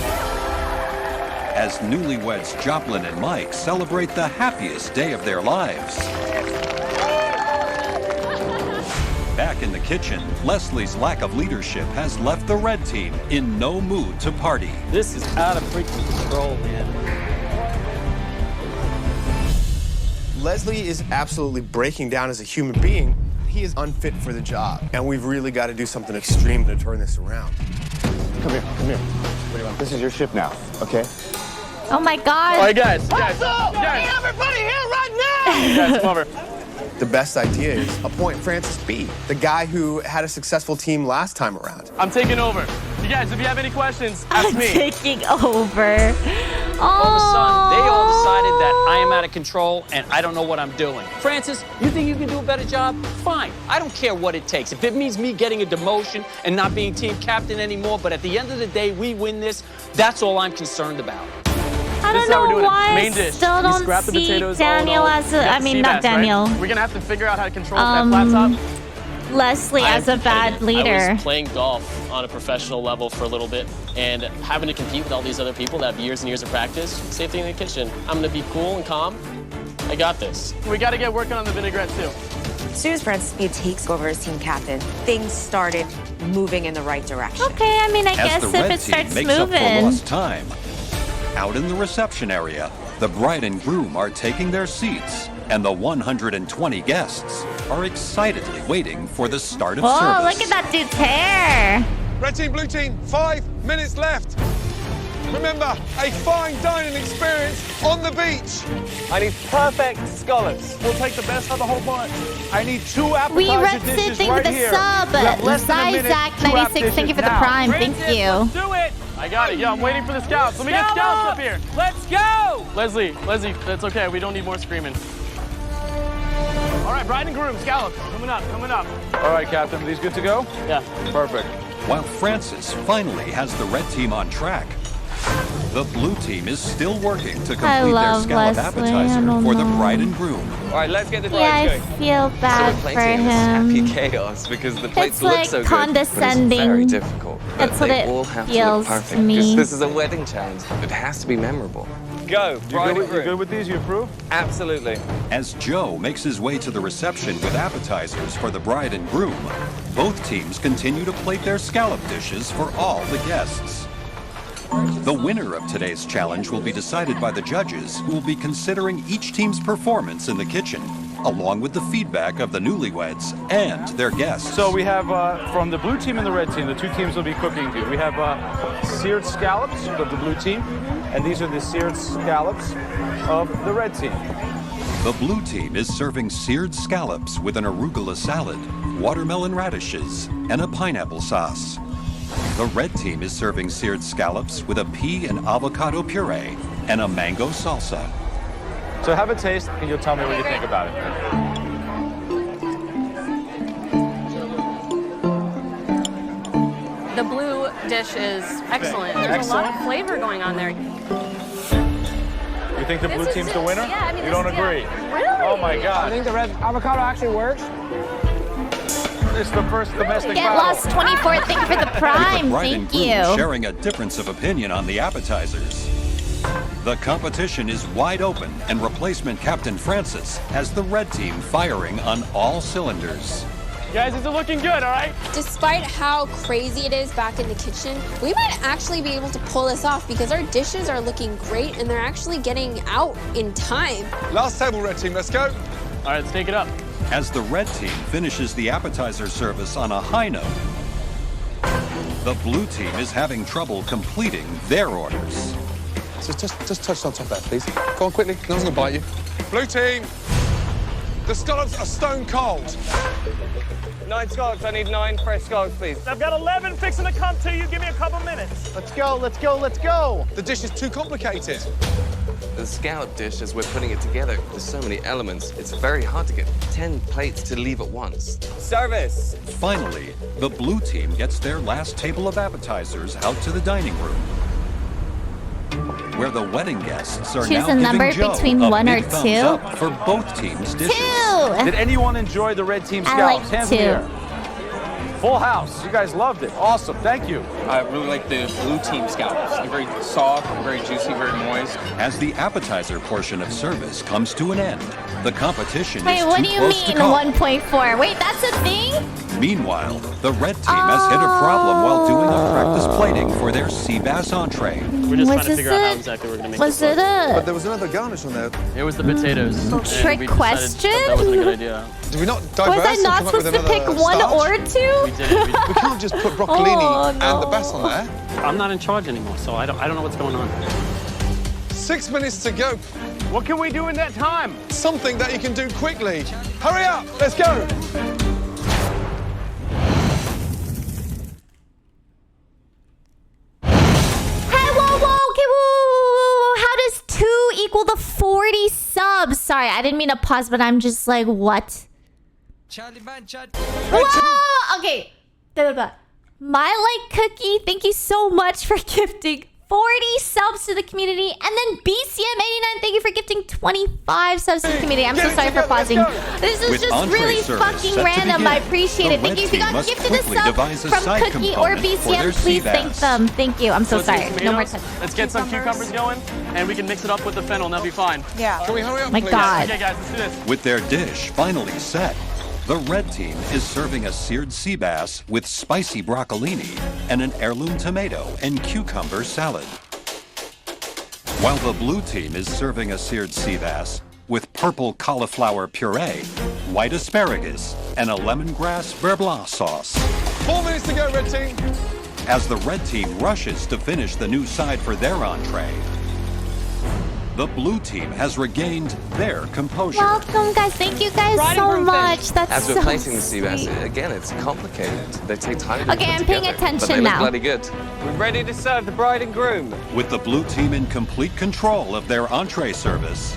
As newlyweds Joplin and Mike celebrate the happiest day of their lives. Back in the kitchen, Leslie's lack of leadership has left the red team in no mood to party. This is out of freaking control, man. Leslie is absolutely breaking down as a human being. He is unfit for the job, and we've really got to do something extreme to turn this around. Come here, come here. What do you want? This is your shift now, okay? Oh my God. All right, guys. What's up? Guys. Everybody here right now! Guys, come over. The best idea is appoint Francis B., the guy who had a successful team last time around. I'm taking over. You guys, if you have any questions, ask I'm me. taking over. All of a sudden, they all decided that I am out of control and I don't know what I'm doing. Francis, you think you can do a better job? Fine. I don't care what it takes. If it means me getting a demotion and not being team captain anymore, but at the end of the day, we win this, that's all I'm concerned about. I don't know why I still don't see Daniel as a, I mean, not Daniel. We're gonna have to figure out how to control that flat top. Leslie as a bad leader. I was playing golf on a professional level for a little bit and having to compete with all these other people that have years and years of practice. Same thing in the kitchen. I'm gonna be cool and calm. I got this. We gotta get working on the vinaigrette too. As soon as Francis B. takes over as team captain, things started moving in the right direction. Okay, I mean, I guess As the if red it team starts makes up for moving. lost time, out in the reception area, the bride and groom are taking their seats, and the 120 guests are excitedly waiting for the start of Whoa, service. look at that dude's hair. Red team, blue team, 5 minutes left. Remember, a fine dining experience on the beach. I need perfect scallops. We'll take the best of the whole bunch. I need 2 We appetizer repped dishes it. Thank you right for the here. sub. You have less than a minute, 2 Zach96, thank you for the now. prime. Thank you. Do it! I got it. Yeah, I'm waiting for the scouts. Let me get scouts up here. Let's go! Leslie, that's okay. We don't need more screaming. All right, bride and groom, scallops. Coming up, coming up. All right, Captain. These good to go? Yeah. Perfect. While Francis finally has the red team on track, the blue team is still working to complete their love scallop Leslie, I appetizer don't for the know. bride and groom. All right, let's get the Yeah, I bride going. feel bad So we're for playing in this him. happy chaos because the plates It's look like so good, condescending. but it's very difficult. But That's what they it all have feels to look perfect to me. because this is a wedding challenge. It has to be memorable. Go, bride and You good groom. with these? You approve? Absolutely. As Joe makes his way to the reception with appetizers for the bride and groom, both teams continue to plate their scallop dishes for all the guests. The winner of today's challenge will be decided by the judges, who will be considering each team's performance in the kitchen, along with the feedback of the newlyweds and their guests. So we have from the blue team and the red team, the 2 teams will be cooking. We have seared scallops of the blue team, and these are the seared scallops of the red team. The blue team is serving seared scallops with an arugula salad, watermelon radishes, and a pineapple sauce. The red team is serving seared scallops with a pea and avocado puree and a mango salsa. So have a taste, and you'll tell me what you think about it. The blue dish is excellent. There's a lot of flavor going on there. You think the blue This is team's the just- winner? yeah, I mean, you this don't is- yeah. agree? Really? Oh my I God. think the red avocado actually works. It's the first domestic Get battle. lost 24. Thank you for the prime. Bride and Thank groom you. sharing a difference of opinion on the appetizers. The competition is wide open, and replacement Captain Francis has the red team firing on all cylinders. Guys, is it looking good, all right? Despite how crazy it is back in the kitchen, we might actually be able to pull this off because our dishes are looking great and they're actually getting out in time. Last table, red team, let's go. All right, let's take it up. As the red team finishes the appetizer service on a high note, the blue team is having trouble completing their orders. Just touch on top there, please. Go on quickly, no one's gonna bite you. Blue team, the scallops are stone cold. 9 scallops. I need 9 fresh scallops, please. I've got 11 fixing to come to you. Give me a couple minutes. Let's go, let's go, let's go. The dish is too complicated. The scallop dish, as we're putting it together, there's so many elements, it's very hard to get 10 plates to leave at once. Service. Finally, the blue team gets their last table of appetizers out to the dining room, where the wedding guests are Choose now a number giving Joe between a 1 or big thumbs 2. up for both teams' dishes. 2. Did anyone enjoy the red team I scallops? like Hands in the 2. air. Full house. You guys loved it. Awesome. Thank you. I really like the blue team scallops. They're very soft, very juicy, very moist. As the appetizer portion of service comes to an end, the competition Wait, is what too do you close to mean call. 1.4? Wait, that's a thing? Meanwhile, the red team has hit a problem while doing a practice plating for their sea bass entree. We're just Was trying to this figure out how it? exactly we're gonna make Was this it look. a There was another garnish on there. It was the potatoes. and trick we decided question? That wasn't a good idea. Do we not diverse? Was I and not come up with supposed to pick another 1 starch? or 2? We did. We can't just put broccolini Oh, and the bass on there. I'm not in charge anymore, so I don't know what's going on. 6 minutes to go. What can we do in that time? Something that you can do quickly. Hurry up, let's go. Hey, whoa, whoa, okay, whoa. How does 2 equal the 40 subs? Sorry, I didn't mean to pause, but I'm just like, what? Whoa! Okay. My Like Cookie, thank you so much for gifting 40 subs to the community. And then BCM89, thank you for gifting 25 subs to the community. I'm so sorry for pausing. This is With just entree really service fucking set to random. begin, I appreciate the it. Thank red you. If you team got must gifted a quickly sub devise a from side Cookie or component for their BCM, please sea thank bass. them. Thank you. I'm so Let's get sorry. some No more tomatoes. time. Let's get some cucumbers going, and we can mix it up with the fennel, and that'll be fine. Yeah. Can we hurry up, My please? God. Okay, guys, let's do this. With their dish finally set, the red team is serving a seared sea bass with spicy broccolini and an heirloom tomato and cucumber salad. While the blue team is serving a seared sea bass with purple cauliflower puree, white asparagus, and a lemongrass beurre blanc sauce. 4 minutes to go, red team. As the red team rushes to finish the new side for their entree, the blue team has regained their composure. Welcome, guys. Thank you guys so much. That's As we're so placing the sea bass, sweet. again, it's complicated. They take time to Okay, put I'm paying together, attention but they look now. bloody good. We're ready to serve the bride and groom. With the blue team in complete control of their entree service,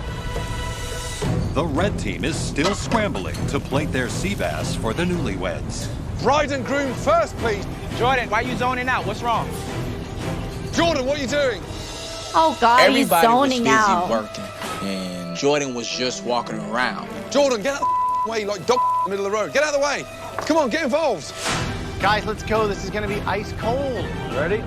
the red team is still scrambling to plate their sea bass for the newlyweds. Bride and groom first, please. Jordan, why are you zoning out? What's wrong? Jordan, what are you doing? Oh God, Everybody he's zoning was busy out. working, and Jordan was just walking around. Jordan, get out of the way like dog in the middle of the road. Get out of the way. Come on, get involved. Guys, let's go. This is gonna be ice cold. Ready?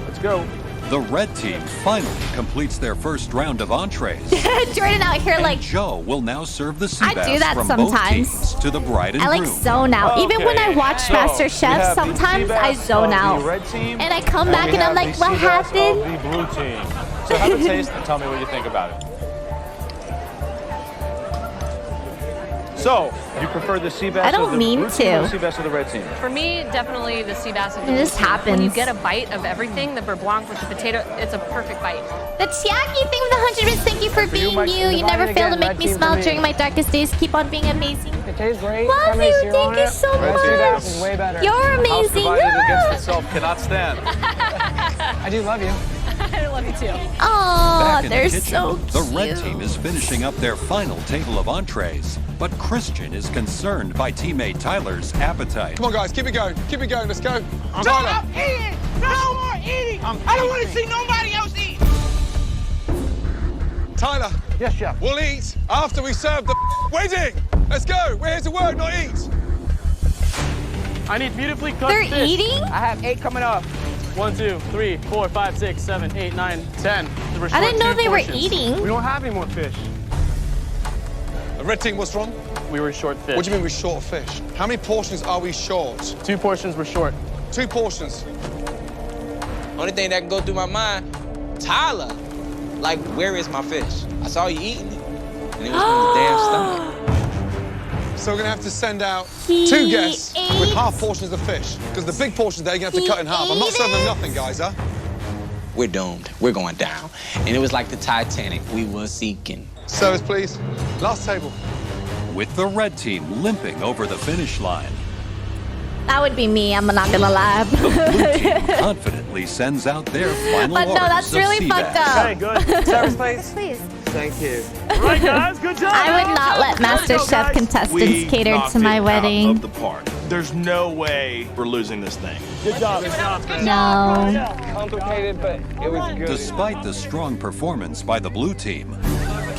Let's go. The red team finally completes their first round of entrees. Jordan out here And like, Joe will now serve the sea I bass do that from both sometimes. teams to the bride and I like groom. zone out. Even when I watch so we MasterChef, have the sometimes sea I bass zone of the out. red team, And I come back we and I'm have like, the what sea bass happened? of the blue team. So have a taste and tell me what you think about it. So, you prefer the sea bass I don't of the mean blue team or to. the sea bass of the red team? For me, definitely the sea bass. It just happens. When you get a bite of everything, the beurre blanc with the potato, it's a perfect bite. The Chiaki thing with 100 bits, thank you for being you. You never fail to make me smile during my darkest days. Keep on being amazing. It tastes great. Love you, thank you so Red sea much. bass Way better. You're House amazing. divided Yeah. against itself cannot stand. I do love you. I love love you too. Oh, Back in they're the kitchen, so the cute. red team is finishing up their final table of entrees, but Christian is concerned by teammate Tyler's appetite. Come on, guys, keep it going. Keep it going. Let's go. No, Tyler. I'm eating. No more eating. I don't want to see nobody else eat. Tyler. Yes, chef. We'll eat after we serve the wedding. Let's go. We're here to work, not eat. I need beautifully cooked They're fish. eating? I have 8 coming up. 1, 2, 3, 4, 5, 6, 7, 8, 9, 10. I didn't know they were eating. We don't have any more fish. The red team, what's wrong? We were short fish. What do you mean we're short of fish? How many portions are we short? 2 portions were short. 2 portions. Only thing that can go through my mind, Tyler, like, where is my fish? I saw you eating it, and it was in the damn stomach. So we're gonna have to send out He 2 guests with ate- half portions of fish. Because the big portions there, you're gonna have to cut in half. I'm not ate serving them it? nothing, guys, huh? We're doomed. We're going down. And it was like the Titanic. We were sinking. Service, please. Last table. With the red team limping over the finish line, That would be me, I'm not gonna lie. the blue team confidently sends out their final But no, orders that's of really sea fucked bass. up. Okay, good. Service, please. Please. Thank you. All right, guys, good job. I would not let MasterChef contestants cater to my wedding. Out of the park. There's no way we're losing this thing. Good job. Good job. No. Complicated, but it was good. Despite the strong performance by the blue team,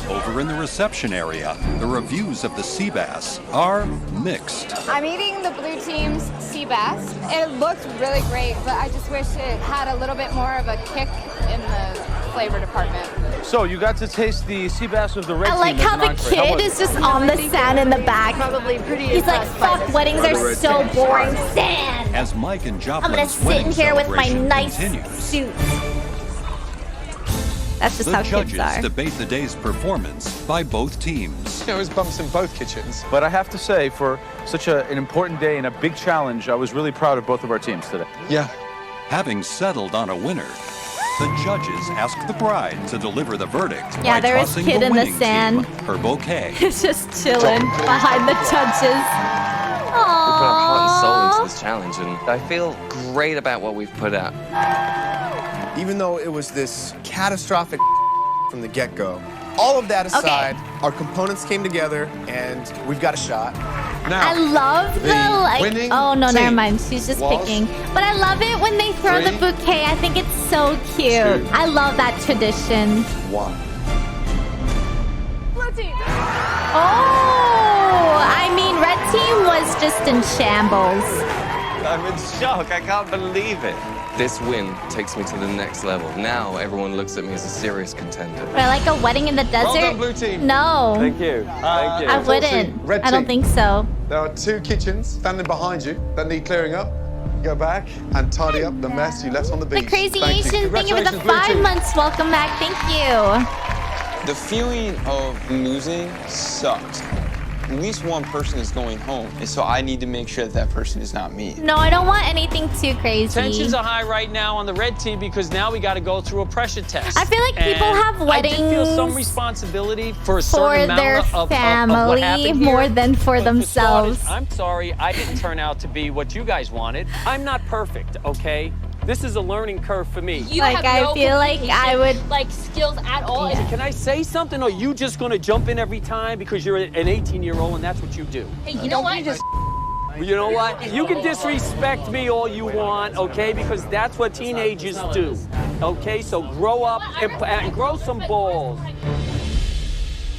over in the reception area, the reviews of the sea bass are mixed. I'm eating the blue team's sea bass. It looked really great, but I just wish it had a little bit more of a kick in the flavor department. So you got to taste the sea bass of the red I team. like as how an the entree. How kid was is it? just on the sand in the back. Probably pretty He's like, fuck, weddings are so boring. Sand! As Mike and I'm gonna Joplin's sit wedding in here with my celebration nice continues, suit. That's just the how kids judges are. debate the day's performance by both teams. You know, there's bumps in both kitchens. But I have to say, for such an important day and a big challenge, I was really proud of both of our teams today. Yeah. Having settled on a winner, the judges ask the bride to deliver the verdict Yeah, by there was tossing kid the in the winning sand. team her bouquet. He's just chilling behind the judges. We put our heart and soul Aww. into this challenge, and I feel great about what we've put out. Even though it was this catastrophic from the get-go, all of that aside, our components came together and we've got a shot. Now, I love the like. winning Oh no, never team mind. She's just was picking. But I love it when they throw the 3, bouquet. I think it's so cute. 2, I love that tradition. 1. Blue team. Oh, I mean, red team was just in shambles. I'm in shock. I can't believe it. This win takes me to the next level. Now everyone looks at me as a serious contender. But like a wedding in the desert. Well done, blue team. No, Thank you. Thank you. I wouldn't. Red I don't team. think so. There are 2 kitchens standing behind you that need clearing up. Go back and tidy up the mess you left on the beach. The crazy Thank you. Asian thing with the Congratulations, blue 5 team. months. Welcome back. Thank you. The feeling of losing sucks. At least one person is going home, and so I need to make sure that that person is not me. No, I don't want anything too crazy. Tensions are high right now on the red team because now we got to go through a pressure test. I feel like people And have I did feel some weddings responsibility for a for certain their amount of what family happened more here. than for But themselves. starters, I'm sorry, I didn't turn out to be what you guys wanted. I'm not perfect, okay? This is a learning curve for me. You Like, have I no feel like I communication, would- like skills at all. Can I say something, or are you just gonna jump in every time because you're an 18-year-old and that's what you do? Hey, you know what? You know what? You can disrespect me all you want, okay? Because that's what teenagers do, okay? So grow up and grow some balls.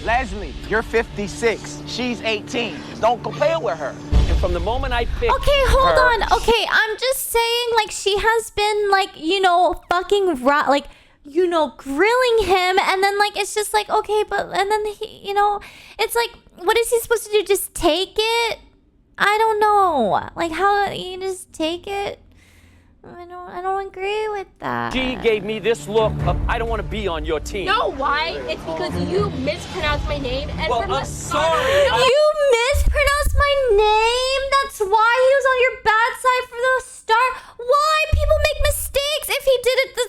Leslie, you're 56. She's 18. Don't compare with her. And from the moment I picked Okay, hold her, on. Okay, I'm just saying, like, she has been, like, you know, fucking like, you know, grilling him, and then, like, it's just like, okay, but, and then he, you know, it's like, what is he supposed to do? Just take it? I don't know. Like, how you just take it? I don't agree with that. she gave me this look of, I don't want to be on your team. No, why? It's because you mispronounced my name. And Well, from I'm the sorry. You mispronounced my name? That's why he was on your bad side from the start? Why? People make mistakes. If he did it,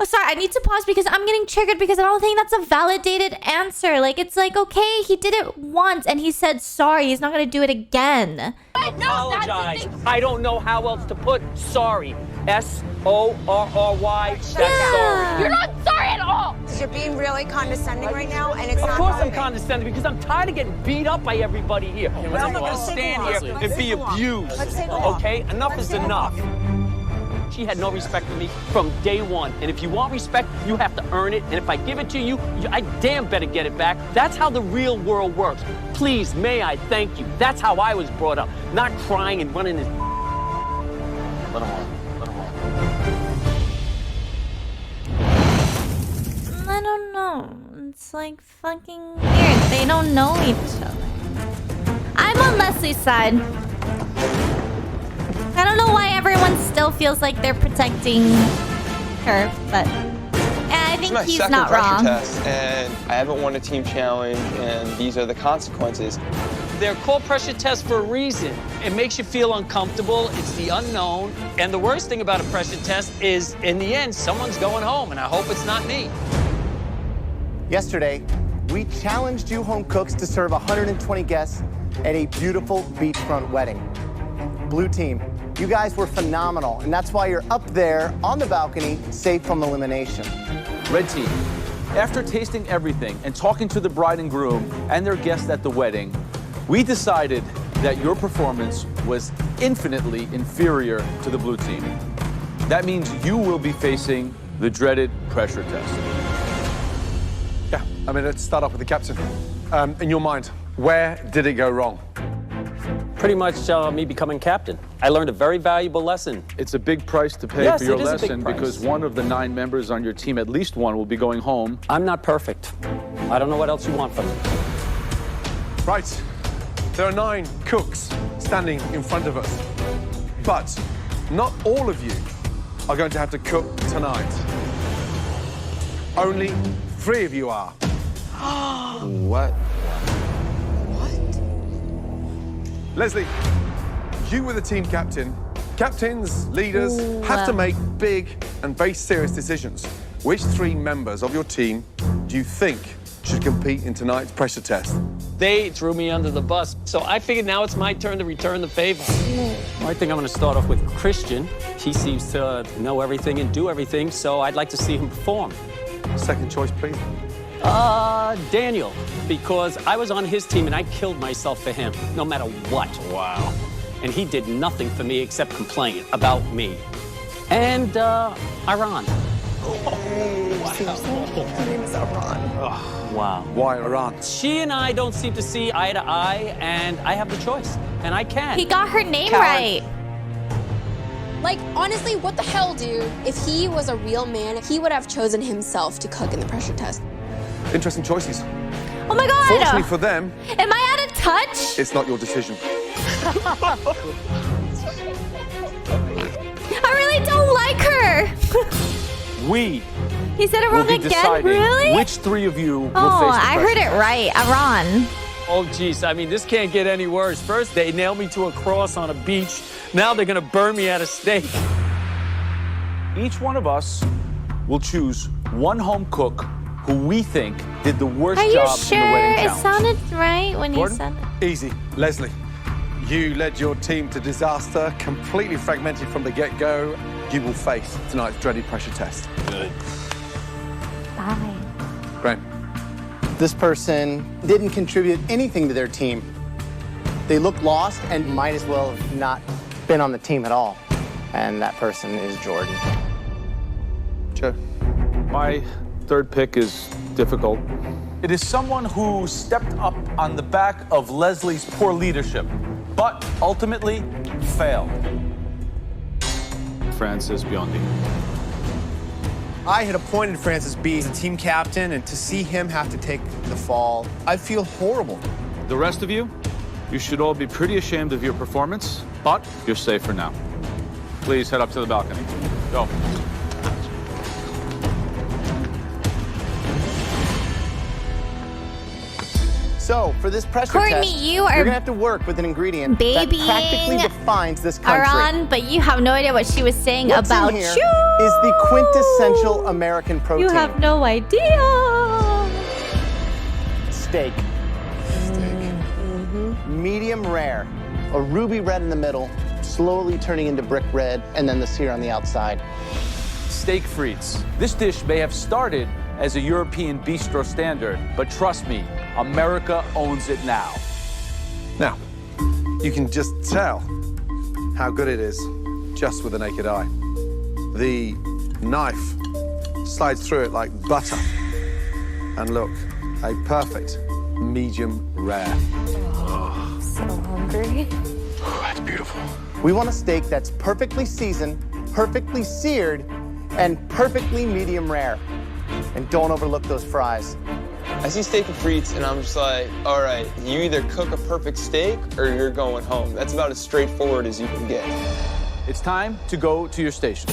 oh, sorry, I need to pause because I'm getting triggered because I don't think that's a validated answer. Like, it's like, okay, he did it once and he said sorry. He's not going to do it again. Apologize. I don't know how else to put sorry. S-O-R-R-Y. That's sorry. You're not sorry at all. You're being really condescending right now, and it's Of not course I'm moving. condescending because I'm tired of getting beat up by everybody here. I'm not going to stand here and be abused. Let's take a walk. Okay? Enough is enough. She had no respect for me from day one. And if you want respect, you have to earn it. And if I give it to you, I damn better get it back. That's how the real world works. Please, may I thank you. That's how I was brought up. Not crying and running this. Let him alone. Let him alone. I don't know. It's like fucking weird. They don't know each other. I'm on Leslie's side. I don't know why everyone still feels like they're protecting her, but I think It's my he's second not pressure wrong. test, and I haven't won a team challenge, and these are the consequences. They're called pressure tests for a reason. It makes you feel uncomfortable. It's the unknown. And the worst thing about a pressure test is, in the end, someone's going home, and I hope it's not me. Yesterday, we challenged you home cooks to serve 120 guests at a beautiful beachfront wedding. Blue team, you guys were phenomenal, and that's why you're up there on the balcony, safe from elimination. Red team, after tasting everything and talking to the bride and groom and their guests at the wedding, we decided that your performance was infinitely inferior to the blue team. That means you will be facing the dreaded pressure test. Yeah, I mean, let's start off with the captain. In your mind, where did it go wrong? Pretty much me becoming captain. I learned a very valuable lesson. It's a big price to pay Yes, for your it is a big lesson price. because one of the 9 members on your team, at least one, will be going home. I'm not perfect. I don't know what else you want from me. Right. There are 9 cooks standing in front of us. But not all of you are going to have to cook tonight. Only 3 of you are. What? Leslie, you were the team captain. Captains, leaders, have to make big and very serious decisions. Which 3 members of your team do you think should compete in tonight's pressure test? They threw me under the bus, so I figured now it's my turn to return the favor. I think I'm going to start off with Christian. He seems to know everything and do everything, so I'd like to see him perform. Second choice, please. Daniel, because I was on his team and I killed myself for him, no matter what. Wow. And he did nothing for me except complain about me. And Iran. Her name is Iran. Wow. Why Iran? She and I don't seem to see eye to eye, and I have the choice, and I can. He got her name right. Like, honestly, what the hell, dude? If he was a real man, he would have chosen himself to cook in the pressure test. Interesting choices. Oh my god! Fortunately for them, Am I out of touch? it's not your decision. I really don't like her. We He said it will wrong be again, deciding really? which 3 of you will Oh, face the I pressure heard it test. right. Iran. Oh, geez. I mean, this can't get any worse. First, they nailed me to a cross on a beach. Now they're going to burn me at a stake. Each one of us will choose one home cook who we think did the worst Are you job sure in the wedding it challenge. sounded right when you Gordon? said it? Easy. Leslie, you led your team to disaster, completely fragmented from the get-go. You will face tonight's dreaded pressure test. Good. Bye. Graham. This person didn't contribute anything to their team. They looked lost and might as well have not been on the team at all. And that person is Jordan. Joe. My third pick is difficult. It is someone who stepped up on the back of Leslie's poor leadership, but ultimately failed. Francis Biondi. I had appointed Francis B as a team captain, and to see him have to take the fall, I feel horrible. The rest of you, you should all be pretty ashamed of your performance, but you're safe for now. Please head up to the balcony. Go. So, for this pressure Courtney, test, you are you're gonna have to work with an ingredient that babying practically defines this country. Iran, but you have no idea what she was saying What's about in here you. is the quintessential American protein. You have no idea. Steak. Medium rare, a ruby red in the middle, slowly turning into brick red, and then the sear on the outside. Steak frites. This dish may have started as a European bistro standard, but trust me, America owns it now. Now, you can just tell how good it is just with the naked eye. The knife slides through it like butter. And look, a perfect medium rare. Oh, so hungry. That's beautiful. We want a steak that's perfectly seasoned, perfectly seared, and perfectly medium rare. And don't overlook those fries. I see steak and frites, and I'm just like, all right, you either cook a perfect steak or you're going home. That's about as straightforward as you can get. It's time to go to your stations.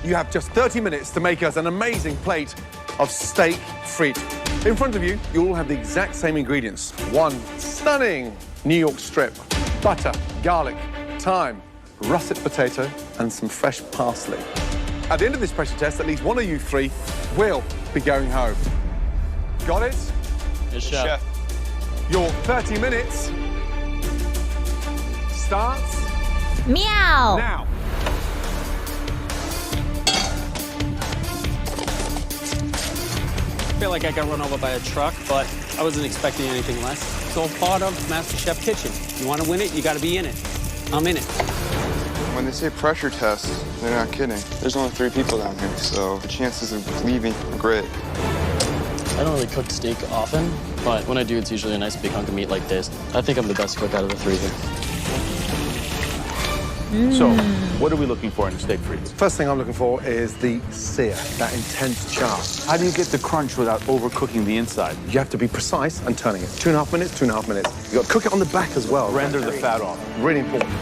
You have just 30 minutes to make us an amazing plate of steak frite. In front of you, you all have the exact same ingredients. One stunning New York strip, butter, garlic, thyme, russet potato, and some fresh parsley. At the end of this pressure test, at least one of you three will be going home. Got it? Yes, chef. Your 30 minutes starts Meow. now. I feel like I got run over by a truck, but I wasn't expecting anything less. It's all part of MasterChef Kitchen. You want to win it, you got to be in it. I'm in it. When they say pressure test, they're not kidding. There's only 3 people down here, so the chances of leaving are great. I don't really cook steak often, but when I do, it's usually a nice big hunk of meat like this. I think I'm the best cook out of the 3 here. So, what are we looking for in the steak frites? First thing I'm looking for is the sear, that intense char. How do you get the crunch without overcooking the inside? You have to be precise and turning it. 2.5 minutes, 2.5 minutes. You got to cook it on the back as well. Render the fat off. Really important.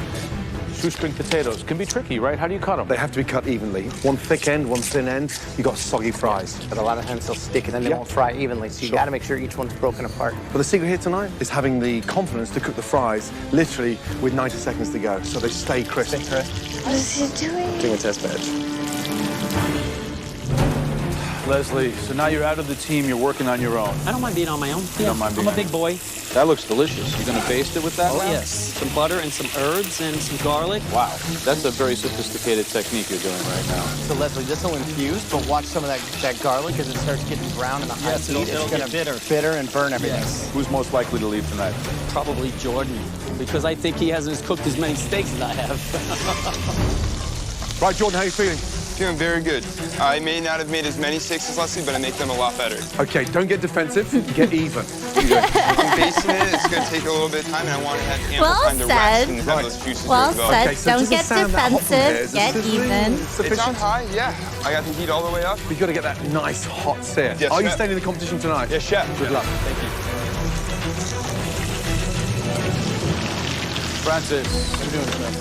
Shoestring potatoes can be tricky, right? How do you cut them? They have to be cut evenly. One thick end, one thin end. You got soggy fries. But a lot of times they'll stick and then they won't fry evenly, so you got to make sure each one's broken apart. But the secret here tonight is having the confidence to cook the fries literally with 90 seconds to go, so they stay crisp. What is he doing? Doing a test badge. Leslie, so now you're out of the team, you're working on your own. I don't mind being on my own. You don't mind being I'm a big boy. That looks delicious. You're gonna baste it with that Oh, now? yes. Some butter and some herbs and some garlic. Wow, that's a very sophisticated technique you're doing right now. So Leslie, this will infuse, but watch some of that garlic as it starts getting brown in the high Yes, heat. it'll It's get gonna bitter and burn everything. Yes. Who's most likely to leave tonight? Probably Jordan, because I think he hasn't cooked as many steaks as I have. Right, Jordan, how you feeling? Feeling very good. I may not have made as many steaks as Leslie, but I make them a lot better. Okay, don't get defensive, get even. I'm basting it. It's going to take a little bit of time, and I want to have ample Well time to said. rest and have those juices Well develop. said. Okay, so Don't does it get sound that hot from here? defensive. Is Get this even. It's on sufficient? high, yeah. I got the heat all the way up. You've got to get that nice hot sear. Yes, Are you chef. staying in the competition tonight? Yes, chef. Good luck. Thank you. Francis,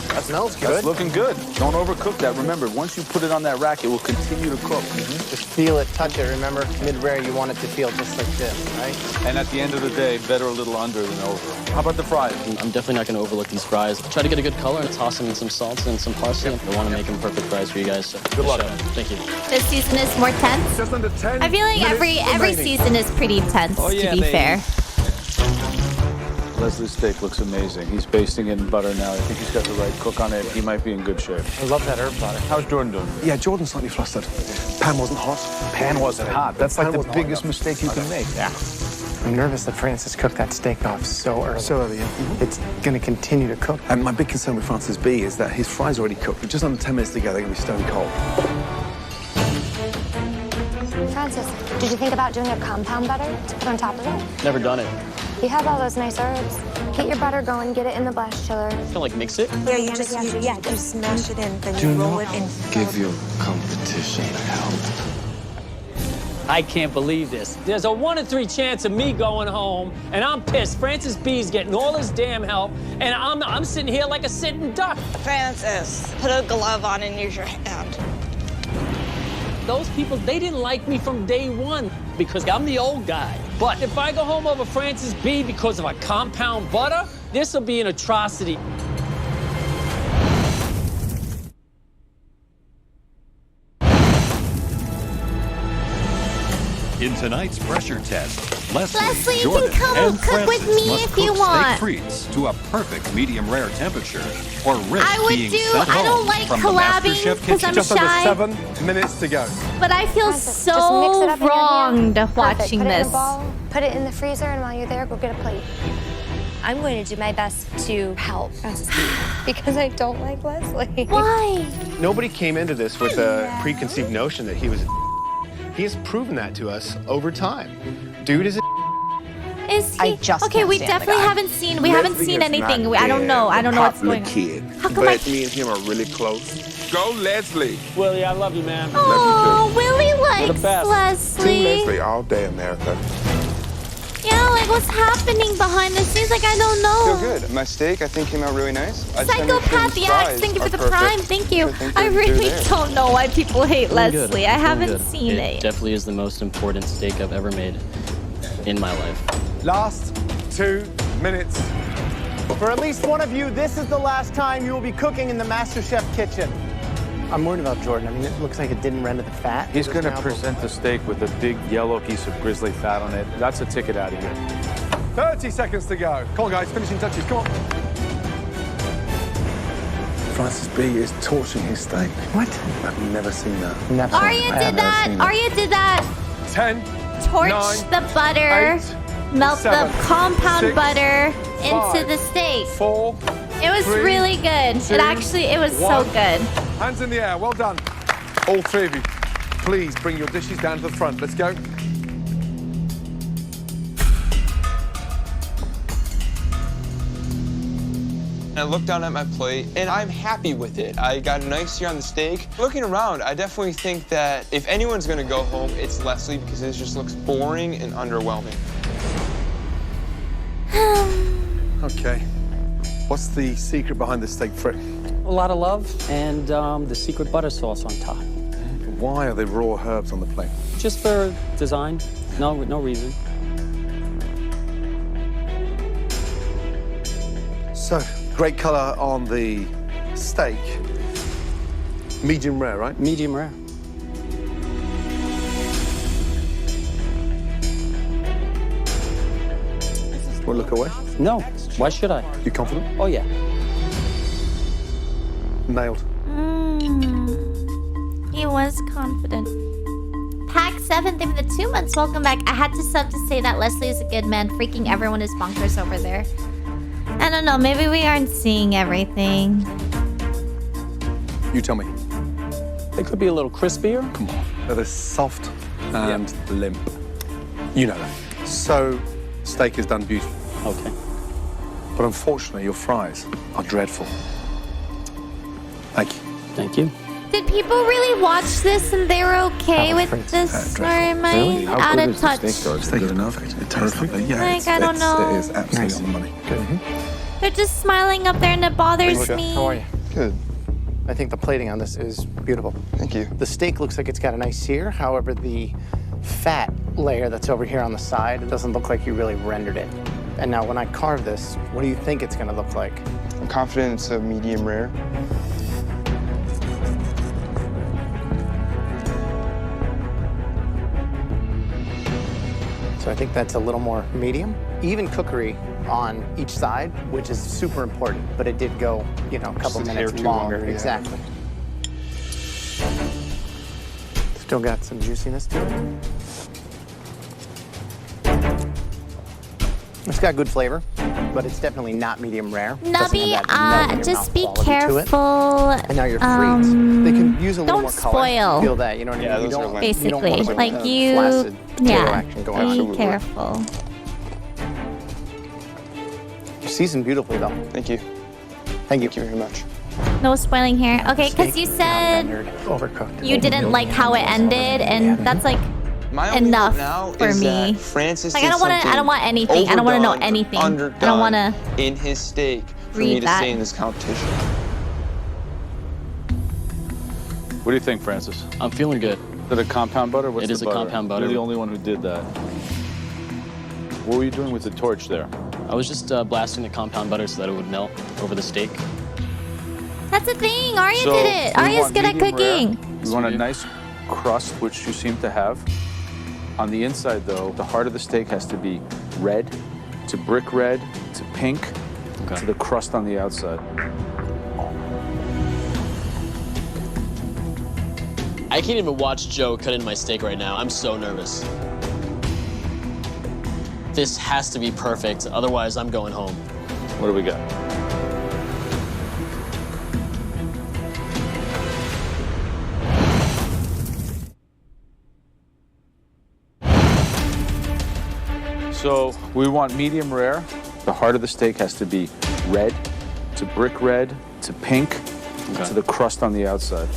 That smells that's good. looking good. Don't overcook that. Remember, once you put it on that rack, it will continue to cook. Just feel it, touch it. Remember, mid-rare, you want it to feel just like this, right? And at the end of the day, better a little under than over. How about the fries? I'm definitely not going to overlook these fries. Try to get a good color and toss in some salt and some parsley. I want to make them perfect fries for you guys. So Good luck. Thank you. This season is more tense. Just under 10 I feel like every minutes remaining. season is pretty tense, Oh, yeah, to be baby. fair. Leslie's steak looks amazing. He's basting it in butter now. I think he's got the right cook on it. He might be in good shape. I love that herb butter. How's Jordan doing? Yeah, Jordan's slightly flustered. Pan wasn't hot. Pan wasn't hot. That's like Pan the wasn't hot biggest enough. mistake you can make. Yeah. I'm nervous that Francis cooked that steak off so early. So early, yeah. It's going to continue to cook. And my big concern with Francis B is that his fries are already cooked. Just under 10 minutes to go, they're going to be stone cold. Francis, did you think about doing a compound butter to put on top of it? Never done it. You have all those nice herbs. Get your butter going, get it in the blast chiller. Kind of like mix it. Yeah, you smash it in, then you roll it in. Give your competition help. I can't believe this. There's a 1 in 3 chance of me going home, and I'm pissed. Francis B's getting all his damn help, and I'm sitting here like a sitting duck. Francis, put a glove on and use your hand. Those people, they didn't like me from day one because I'm the old guy. But if I go home over Francis B because of a compound butter, this will be an atrocity. In tonight's pressure test, Leslie, Leslie, you Jordan, can come and cook with Francis me must if you cook want. steak frites to a perfect medium rare temperature, or risk I would being do- sent I don't home like from the collabing MasterChef 'cause kitchen. I'm Just shy. under 7 minutes to go. But I feel Just mix it so up in your hand. wronged Perfect. watching Put it in this. a bowl, put it in the freezer, and while you're there, go get a plate. I'm going to do my best to help Francis because I don't like Leslie. Why? Nobody came into this with a preconceived notion that he was a He has proven that to us over time. Dude is a Is he? I just okay, can't we stand the definitely guy. haven't seen. We haven't seen anything. I don't know. I don't know what's going on. Kid. How come But me and him are really close. Go, Leslie. Willie, I love you, man. Oh, Willie You're the likes best. Team Leslie. Leslie all day, America. Yeah, like what's happening behind the scenes? Like I don't know. Feel good. My steak, I think, came out really nice. I just wanna make sure Psychopath, these yeah, fries thank you are for the perfect. prime. Thank you. think I they're really there. don't know why people hate Doing good. Leslie. I Doing haven't good. seen It it. definitely is the most important steak I've ever made in my life. Last 2 minutes. For at least one of you, this is the last time you will be cooking in the MasterChef kitchen. I'm worried about Jordan. I mean, it looks like it didn't render the fat. He's going to present the steak with a big yellow piece of grizzly fat on it. That's a ticket out of here. 30 seconds to go. Come on, guys, finishing touches. Come on. Francis B is torching his steak. What? I've never seen that. Never. Arya did that. Arya did that. 10. Torch 9, the butter. 8, Melt 7, the compound 6, butter into 5, the steak. 4. It was 3, really good. 2, It was so 1. good. Hands in the air. Well done. All 3 of you. Please bring your dishes down to the front. Let's go. I look down at my plate, and I'm happy with it. I got a nice sear on the steak. Looking around, I definitely think that if anyone's gonna go home, it's Leslie because it just looks boring and underwhelming. Okay. What's the secret behind this steak frit? A lot of love and the secret butter sauce on top. Why are there raw herbs on the plate? Just for design. No reason. So, great color on the steak. Medium rare, right? Medium rare. Want to look away? No. Why should I? You confident? Oh, yeah. Nailed. He was confident. Pack 7, thank you for the 2 months. Welcome back. I had to sub to say that Leslie is a good man. Freaking everyone is bonkers over there. I don't know. Maybe we aren't seeing everything. You tell me. They could be a little crispier. Come on. They're soft and limp. You know that. So, steak is done beautifully. Okay. But unfortunately, your fries are dreadful. Thank you. Thank you. Did people really watch this and they were okay with this? Or am I out of touch? Steak good enough. Perfect. Yeah, Like, I don't know. It is absolutely on the money. Good. They're just smiling up there and it bothers me. How are you? Good. I think the plating on this is beautiful. Thank you. The steak looks like it's got a nice sear. However, the fat layer that's over here on the side, it doesn't look like you really rendered it. And now when I carve this, what do you think it's gonna look like? I'm confident it's a medium rare. So I think that's a little more medium. Even cookery on each side, which is super important, but it did go, you know, a couple Just a minutes hair too longer. longer, yeah. Exactly. Still got some juiciness to it. It's got good flavor, but it's definitely not medium rare. Doesn't have Nubby, that melt in your just mouth be quality to it. careful. And now your frites, they can use a little don't more color. spoil. Feel that, you know what I mean? You don't, Basically, you don't want some like flaccid potato yeah, action going on. be careful. You're seasoned beautifully, though. Thank you. Thank you. Thank you very much. No spoiling here. Okay, because you said overcooked. you didn't like how it ended, and that's like My only enough hope now for is me. that Francis Like did I don't want to. I something don't want anything. I don't want to know overdone, anything. Underdone I don't want to. in his steak for read me to that. stay in this competition. What do you think, Francis? I'm feeling good. Is it a compound butter? What's It is the a butter? compound butter. You're the only one who did that. What were you doing with the torch there? I was just blasting the compound butter so that it would melt over the steak. That's the thing. Arya So, did it. we Arya's want good at medium rare. cooking. You want a nice crust, which you seem to have. On the inside, though, the heart of the steak has to be red to brick red to pink to the crust on the outside. I can't even watch Joe cut into my steak right now. I'm so nervous. This has to be perfect, otherwise I'm going home. What do we got? So we want medium rare. The heart of the steak has to be red to brick red to pink to the crust on the outside.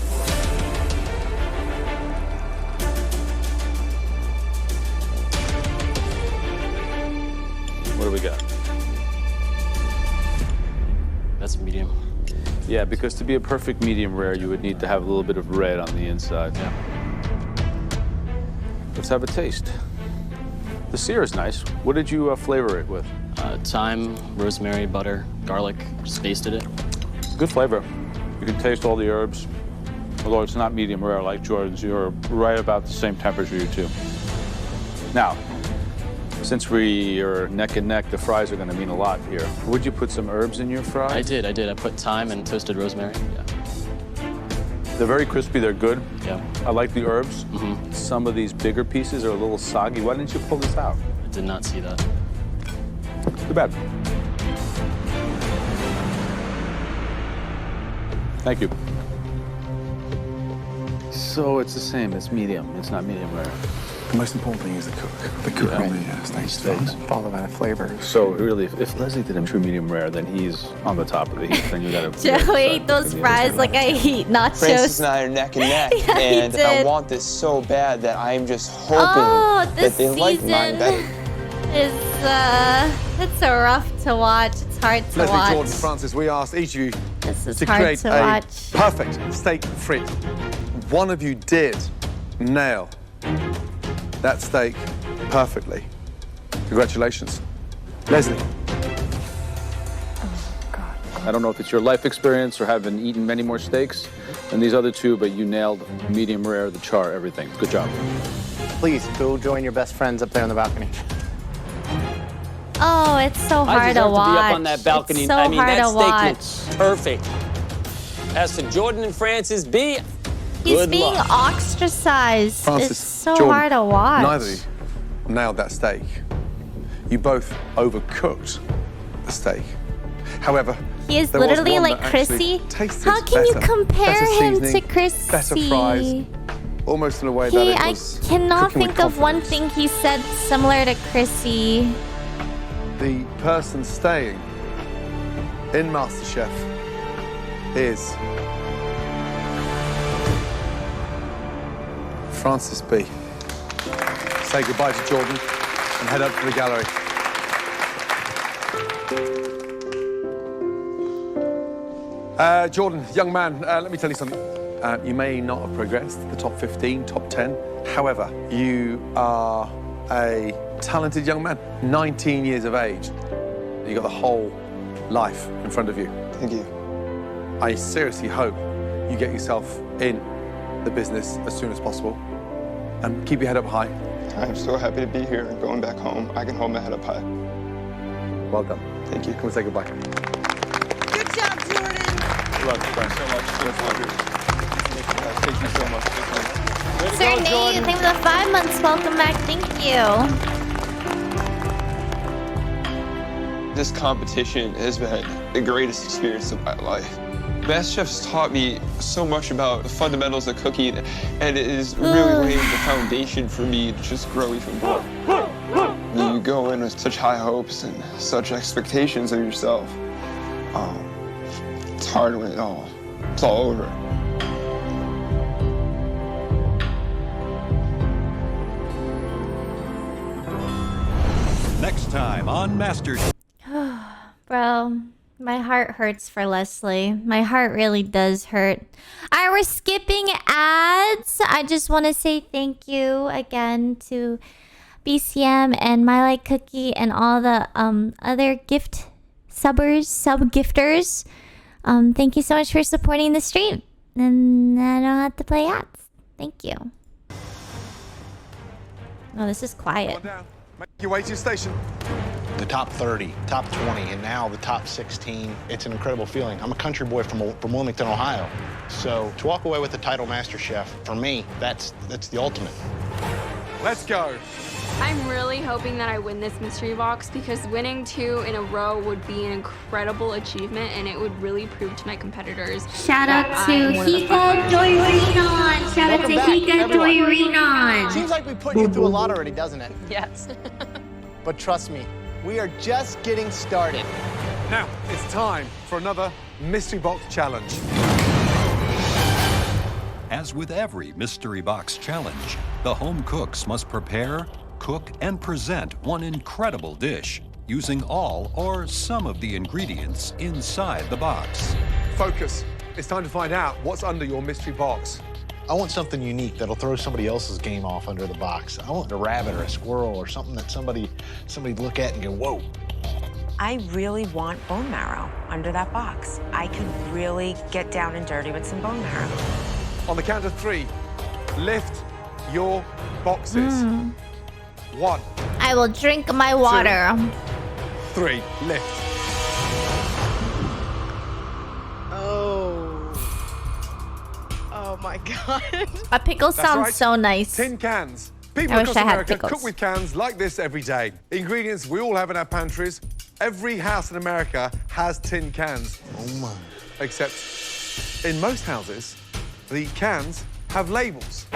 What do we got? That's medium. Yeah, because to be a perfect medium rare, you would need to have a little bit of red on the inside. Yeah. Let's have a taste. The sear is nice. What did you flavor it with? Thyme, rosemary, butter, garlic. Just basted it. Good flavor. You can taste all the herbs. Although it's not medium rare like Jordan's, you're right about the same temperature, you two. Now, since we are neck and neck, the fries are going to mean a lot here. Would you put some herbs in your fries? I did. I put thyme and toasted rosemary. Yeah. They're very crispy. They're good. Yeah. I like the herbs. Some of these bigger pieces are a little soggy. Why didn't you pull this out? I did not see that. Too bad. Thank you. So it's the same. It's medium. It's not medium rare. The most important thing is the cook. The cook on the steaks. Follow that flavor. So really, if Leslie did a true medium rare, then he's on the top of the heap. Then you gotta. Joe ate those fries like I eat nachos. Francis and I are neck and neck, Yeah, he and I did. want this so bad that I'm just hoping this that they like mine better. It's so rough to watch. It's hard to Leslie, watch. Jordan, Francis, we asked each of you is to hard create to a watch. perfect steak frit. One of you did nail that steak perfectly. Congratulations. Leslie. I don't know if it's your life experience or having eaten many more steaks than these other two, but you nailed medium rare, the char, everything. Good job. Please go join your best friends up there on the balcony. Oh, it's so I hard to deserve watch. to be up on that balcony. It's so I mean, hard that to steak watch. looks perfect. As for Jordan and Francis B, He's good being luck. ostracized. Francis, It's so Jordan, hard to watch. Neither of you nailed that steak. You both overcooked the steak. However, He is there was literally one like that actually Chrissy. tasted How can you better. compare Better him to seasoning, Chrissy? Better fries, almost in a way that it I was cannot cooking with think of one confidence. thing he said similar to Chrissy. The person staying in MasterChef is Francis B. Say goodbye to Jordan and head up to the gallery. Jordan, young man, let me tell you something. You may not have progressed to the top 15, top 10. However, you are a talented young man, 19 years of age. You've got the whole life in front of you. Thank you. I seriously hope you get yourself in the business as soon as possible. And keep your head up high. I'm so happy to be here and going back home. I can hold my head up high. Well done. Thank you. Come and say goodbye. Good job, Jordan. Good luck. Thanks so much. Thank you so much. Sir Nate, thank you for the 5 months. Welcome back. Thank you. This competition has been the greatest experience of my life. MasterChef's taught me so much about the fundamentals of cooking, and it is really laying the foundation for me to just grow even more. You go in with such high hopes and such expectations of yourself. It's hard when it's all over. Next time on MasterChef. Bro, my heart hurts for Leslie. My heart really does hurt. Alright, we're skipping ads. I just want to say thank you again to BCM and My Like Cookie and all the other sub-gifters. Thank you so much for supporting the stream. And I don't have to play ads. Thank you. Oh, this is quiet. Make your way to your station. The top 30, top 20, and now the top 16. It's an incredible feeling. I'm a country boy from Wilmington, Ohio. So to walk away with the title Master Chef, for me, that's the ultimate. Let's go. I'm really hoping that I win this mystery box because winning 2 in a row would be an incredible achievement and it would really prove to my competitors. Shout out to Hika Doirinon. Shout out to Hika Doirinon. Seems like we put you through a lot already, doesn't it? Yes. But trust me, we are just getting started. Now, it's time for another mystery box challenge. As with every mystery box challenge, the home cooks must prepare, cook, and present one incredible dish using all or some of the ingredients inside the box. Focus. It's time to find out what's under your mystery box. I want something unique that'll throw somebody else's game off under the box. I want a rabbit or a squirrel or something that somebody look at and go, whoa. I really want bone marrow under that box. I could really get down and dirty with some bone marrow. On the count of 3, lift your boxes. 1. I will drink my water. 2, 3, lift. Oh my God. A pickle That's sounds right. so nice. Tin cans. People I wish across I had America pickles. cook with cans like this every day. Ingredients we all have in our pantries. Every house in America has tin cans. Oh my. Except in most houses, the cans have labels.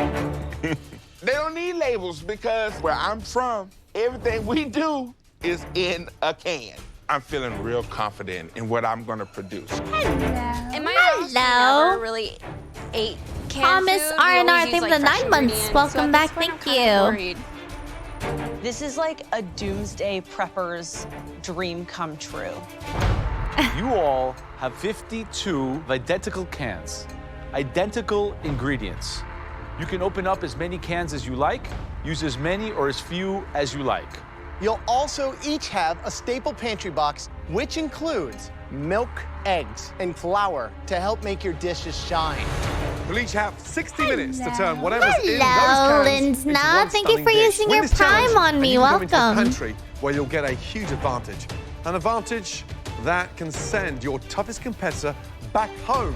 They don't need labels because where I'm from, everything we do is in a can. I'm feeling real confident in what I'm gonna produce. In my house, we never really ate canned Thomas food. R&R, We always thank use, you for the fresh 9 months. ingredients. So Welcome at back. this point, Thank I'm kind of you. worried. This is like a doomsday prepper's dream come true. You all have 52 identical cans, identical ingredients. You can open up as many cans as you like, use as many or as few as you like. You'll also each have a staple pantry box, which includes milk, eggs, and flour to help make your dishes shine. We'll each have 60 minutes to turn whatever's in those Hello, cans into Lindsna. one Thank you stunning for dish. using Win your this challenge, Prime on and me. you can go into a Welcome. pantry where you'll get a huge advantage. An advantage that can send your toughest competitor back home.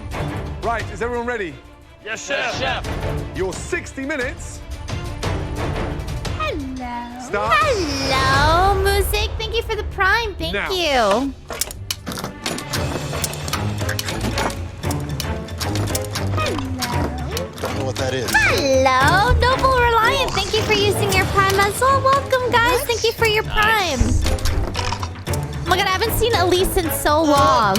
Right, is everyone ready? Yes, chef. Yes, chef. Your 60 minutes. Hello. Start. Hello, Music. Thank you for the Prime. Thank Now. you. Don't know what that is. Hello, Noble Reliant. Thank you for using your Prime as well. Welcome, guys. Thank you for your Prime. Oh my God, I haven't seen Elise in so long.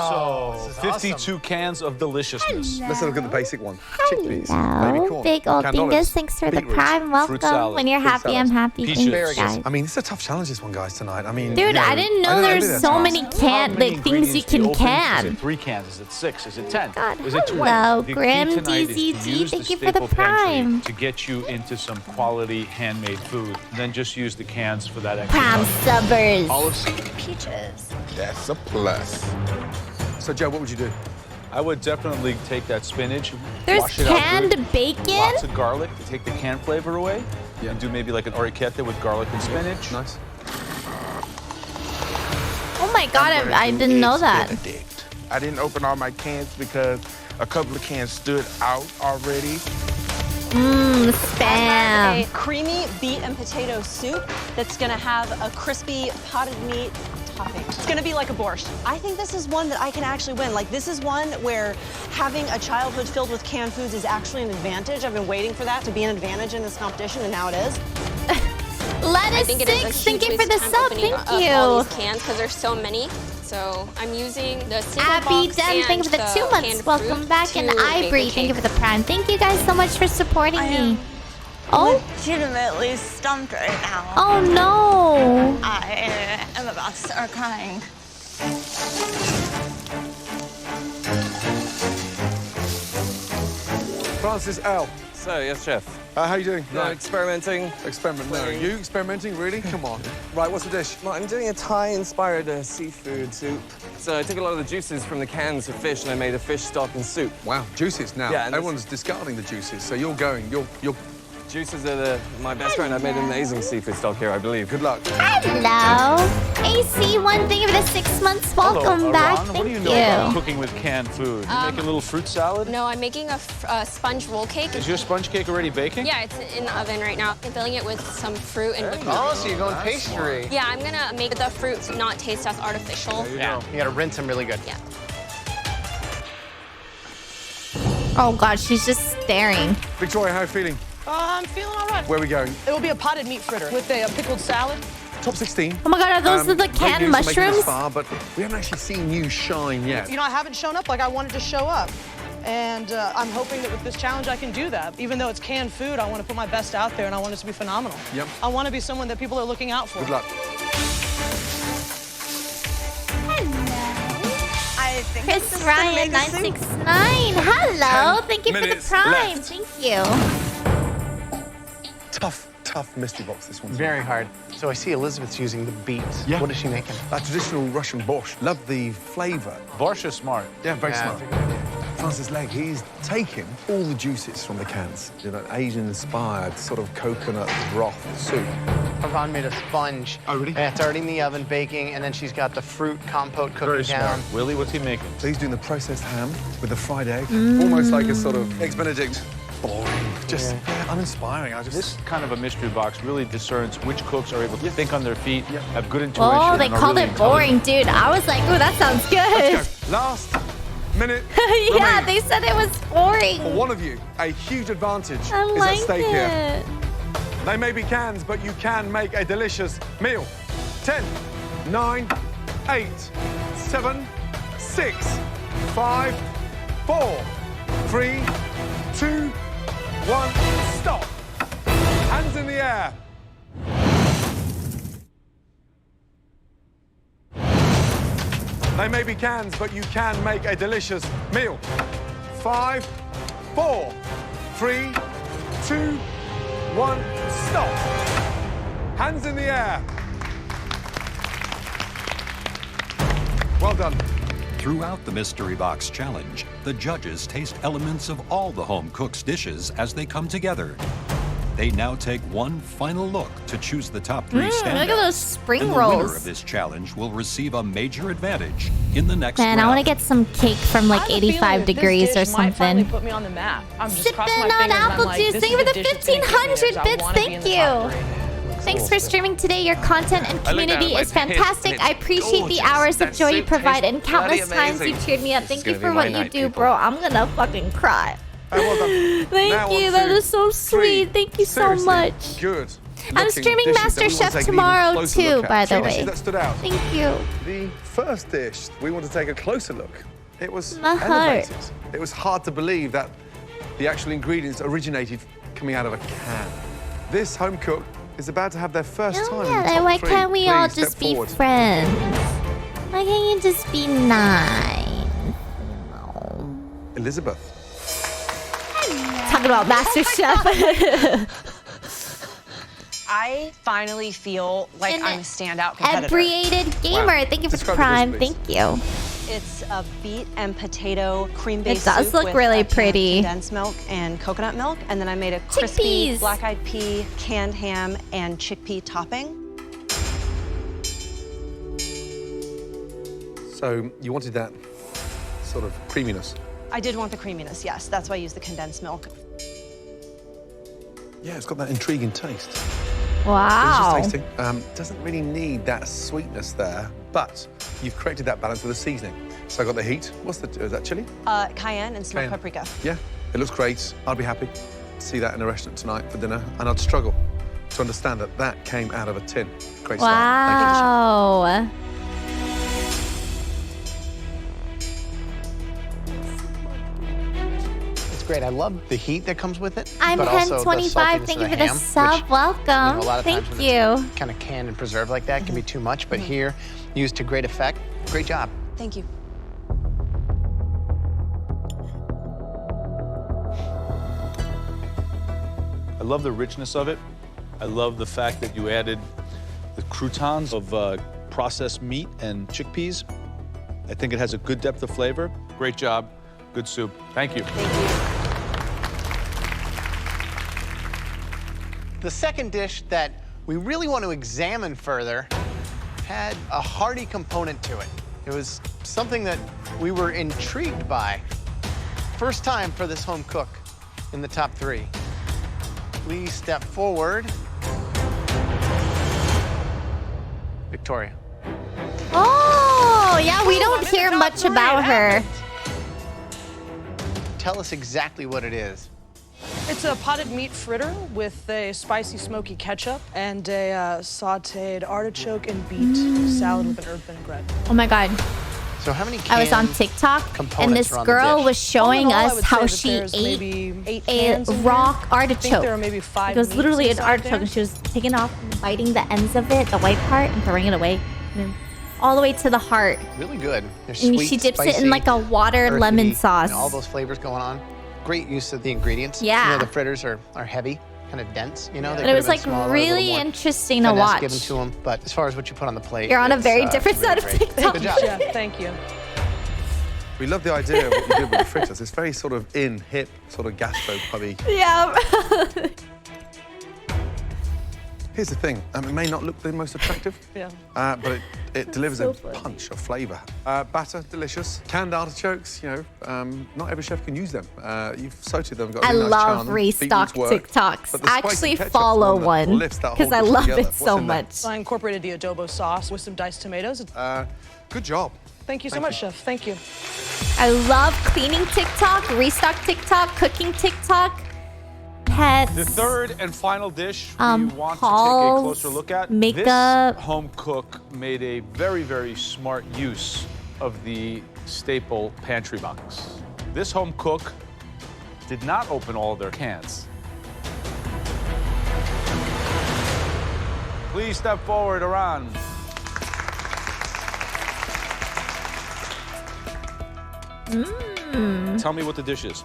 So, 52 cans of deliciousness. Let's look at the basic one. Chickpeas, baby Hello, corn, big old cannolis, dingus. Thanks for the beetroots, Prime. fruit Welcome. salad, When you're fruit happy, salad, I'm happy. peaches. Thanks, guys. I mean, it's a tough challenge, this one, guys, tonight. I mean, Dude, you I didn't know there's so many How can many like things you ingredients do can open? Is can. it 3 cans? Is it 6? Is it 10? God, is it 20? hello, The key Grim tonight is to DZT. use Thank the you for the staple pantry Prime. to get you into some quality handmade food. Then just use the cans for that extra. Prime subbers. Olives. Peaches. That's a plus. So, Joe, what would you do? I would definitely take that spinach, There's wash it out canned good, bacon? lots of garlic to take the can flavor away, and do maybe like an orecchietta with garlic and spinach. Nice. Oh my God, I didn't know that. I didn't open all my cans because a couple of cans stood out already. Mmm, A spam. creamy beet and potato soup that's gonna have a crispy potted meat topping. It's gonna be like a borscht. I think this is one that I can actually win. Like, this is one where having a childhood filled with canned foods is actually an advantage. I've been waiting for that to be an advantage in this competition, and now it is. Lettuce think it is a 6, thank huge you for waste the of time sub. opening Thank up you. all these cans because there's so many. So I'm using the single Abby box Den, thank you for the 2 months. canned Welcome fruit back. to And bake a Ivory, thank you cake. for the Prime. Thank you guys so much for supporting me. Oh? Legitimately stumped right now. Oh no. I am about to start crying. Francis L. So, yes, chef. How you doing? Yeah, experimenting. Experiment, no. You experimenting, really? Come on. Right, what's the dish? Well, I'm doing a Thai-inspired seafood soup. So I took a lot of the juices from the cans of fish and I made a fish stock and soup. Wow, juices now. Yeah, and everyone's discarding the juices, so you're going. You're. Juices are my best friend. I've made an amazing seafood stock here, I believe. Good luck. Hello. AC1, thank you for the 6 months. Welcome back. Ron, Thank what do you know about cooking with canned food? You making a little fruit salad? No, I'm making a sponge roll cake. Is your sponge cake already baking? Yeah, it's in the oven right now. I'm filling it with some fruit and whipped Oh, cream. so you're going pastry. Yeah, I'm gonna make the fruit not taste as artificial. Yeah, you gotta rinse them really good. Yeah. Oh, God, she's just staring. Victoria, how are you feeling? I'm feeling all right. Where are we going? It will be a potted meat fritter with a pickled salad. Top 16. Oh, my God, are those the great canned news for making it mushrooms? far, but we haven't actually seen you shine yet. You know, I haven't shown up like I wanted to show up. And I'm hoping that with this challenge I can do that. Even though it's canned food, I want to put my best out there and I want it to be phenomenal. Yep. I want to be someone that people are looking out for. Good luck. I think Chris Ryan 969. Hello. Thank you for the minutes prime. left. Thank you. Tough mystery box, this one. Very hard. So I see Elizabeth's using the beets. Yeah. What is she making? A traditional Russian borscht. Love the flavour. Borscht is smart. Yeah, very smart. that's a good idea. Francis Legg, he's taken all the juices from the cans. You know, Asian-inspired sort of coconut broth soup. Yvonne made a sponge. Oh, really? And it's already in the oven baking, and then she's got the fruit compote cooking Very down. smart. Willie, what's he making? So he's doing the processed ham with the fried egg. Almost like a sort of Eggs Benedict. Boring. Just uninspiring. This kind of a mystery box really discerns which cooks are able to think on their feet, have good intuition. Oh, they and are called really it boring, dude. I was like, ooh, that sounds good. Let's go. Last minute. Yeah, remaining. they said it was boring. For one of you, a huge advantage I is like at stake here. it. They may be cans, but you can make a delicious meal. 10, 9, 8, 7, 6, 5, 4, 3, 2, 1, stop. Hands in the air. They may be cans, but you can make a delicious meal. 5, 4, 3, 2, 1, stop. Hands in the air. Well done. Throughout the Mystery Box Challenge, the judges taste elements of all the home cook's dishes as they come together. They now take one final look to choose the top 3 standouts. Look at those spring and rolls. The winner of this challenge will receive a major advantage in the next Man, round. I want to get some cake from like 85 degrees or something. Put me on the map. I'm just Sipping crossing my on fingers and I'm apple like, juice. this Thank you is for the the dish that's gonna get me 1,500 there. I bits. wanna be in Thank the top you. three. Thanks for streaming today. Your content and I look down community at is my pants fantastic. and I it's appreciate the gorgeous. hours of That joy you soup provide tastes and countless bloody times amazing. you've cheered me up. This Thank is you gonna for be what my you night, do, people. bro. I'm gonna fucking cry. Well done. Thank Now you. on That to is so sweet. Thank you so seriously much. Good. I'm looking streaming dishes that we want to MasterChef take an even tomorrow closer too, look at. by the 3 way. dishes that stood out. Thank you. The first dish we want to take a closer look. It was My heart. elevated. It was hard to believe that the actual ingredients originated coming out of a can. This home cook is about to have their first time in the Yeah, top why 3. can't we all Please just step be forward. friends? Why can't you just be nice? Elizabeth. Talking about MasterChef. I finally feel like I'm a standout competitor. Abbreviated gamer. Wow. Thank you for the Describe the prime. dish, Thank you. It's a beet and potato cream-based It does soup look with really a can of pretty. condensed milk and coconut milk, and then I made a crispy Chickpeas. black-eyed pea, canned ham, and chickpea topping. So you wanted that sort of creaminess. I did want the creaminess, yes. That's why I used the condensed milk. Yeah, it's got that intriguing taste. Wow. Delicious tasting. Doesn't really need that sweetness there, but you've corrected that balance with the seasoning. So I got the heat. Is that chili? Cayenne and smoked Cayenne. paprika. Yeah, it looks great. I'd be happy to see that in a restaurant tonight for dinner, and I'd struggle to understand that that came out of a tin. Great start. Wow. It's great. I love the heat that comes with it. I'm but also the Hen25. saltiness Thank of you for the the ham, sub. which, Welcome. a lot of Thank times when you. it's kind of canned and preserved like that can be too much, but here, used to great effect. Great job. Thank you. love the richness of it. I love the fact that you added the croutons of processed meat and chickpeas. I think it has a good depth of flavor. Great job. Good soup. Thank you. The second dish that we really want to examine further had a hearty component to it. It was something that we were intrigued by. First time for this home cook in the top 3. Please step forward. Victoria. Oh, yeah, we don't hear much about her. Tell us exactly what it is. It's a potted meat fritter with a spicy, smoky ketchup and a sautéed artichoke and beet salad with an herb vinaigrette. Oh my God. So how many I was on TikTok, and this girl was showing us how she ate a raw artichoke. There are maybe 5 It was literally an meats inside artichoke, there. and she was taking off and biting the ends of it, the white part, and throwing it away. And then all the way to the heart. Really good. They're And sweet, she dips it spicy, in like a water earthy, lemon sauce. and all those flavors going on. Great use of the ingredients. Yeah. You know, the fritters are heavy, kind of dense, you know? They But it could was have been like smaller, a really little more interesting to finesse watch. given to them. But as far as what you put on the plate, You're on a it's, very different really side of great. TikTok. Good job. Chef, thank you. We love the idea of what you did with the fritters. It's very sort of hip, sort of gastro-pubby. Yeah. Here's the thing, it may not look the most attractive, Yeah. but it delivers So a funny. punch of flavour. Batter, delicious. Canned artichokes, you know, not every chef can use them. You've sauteed them, got a I really nice charm love on them. restock Beetroot work, TikToks. but the spicy Actually ketchup's follow that one lifts that whole because I dish love together. it What's so in there? much. I incorporated the adobo sauce with some diced tomatoes. Good job. Thank you so much, Chef. Thank you. I love cleaning TikTok, restock TikTok, cooking TikTok, pets. The third and final dish we want to take a Paul's closer look at. makeup. This home cook made a very, very smart use of the staple pantry box. This home cook did not open all their cans. Please step forward, Iran. Tell me what the dish is.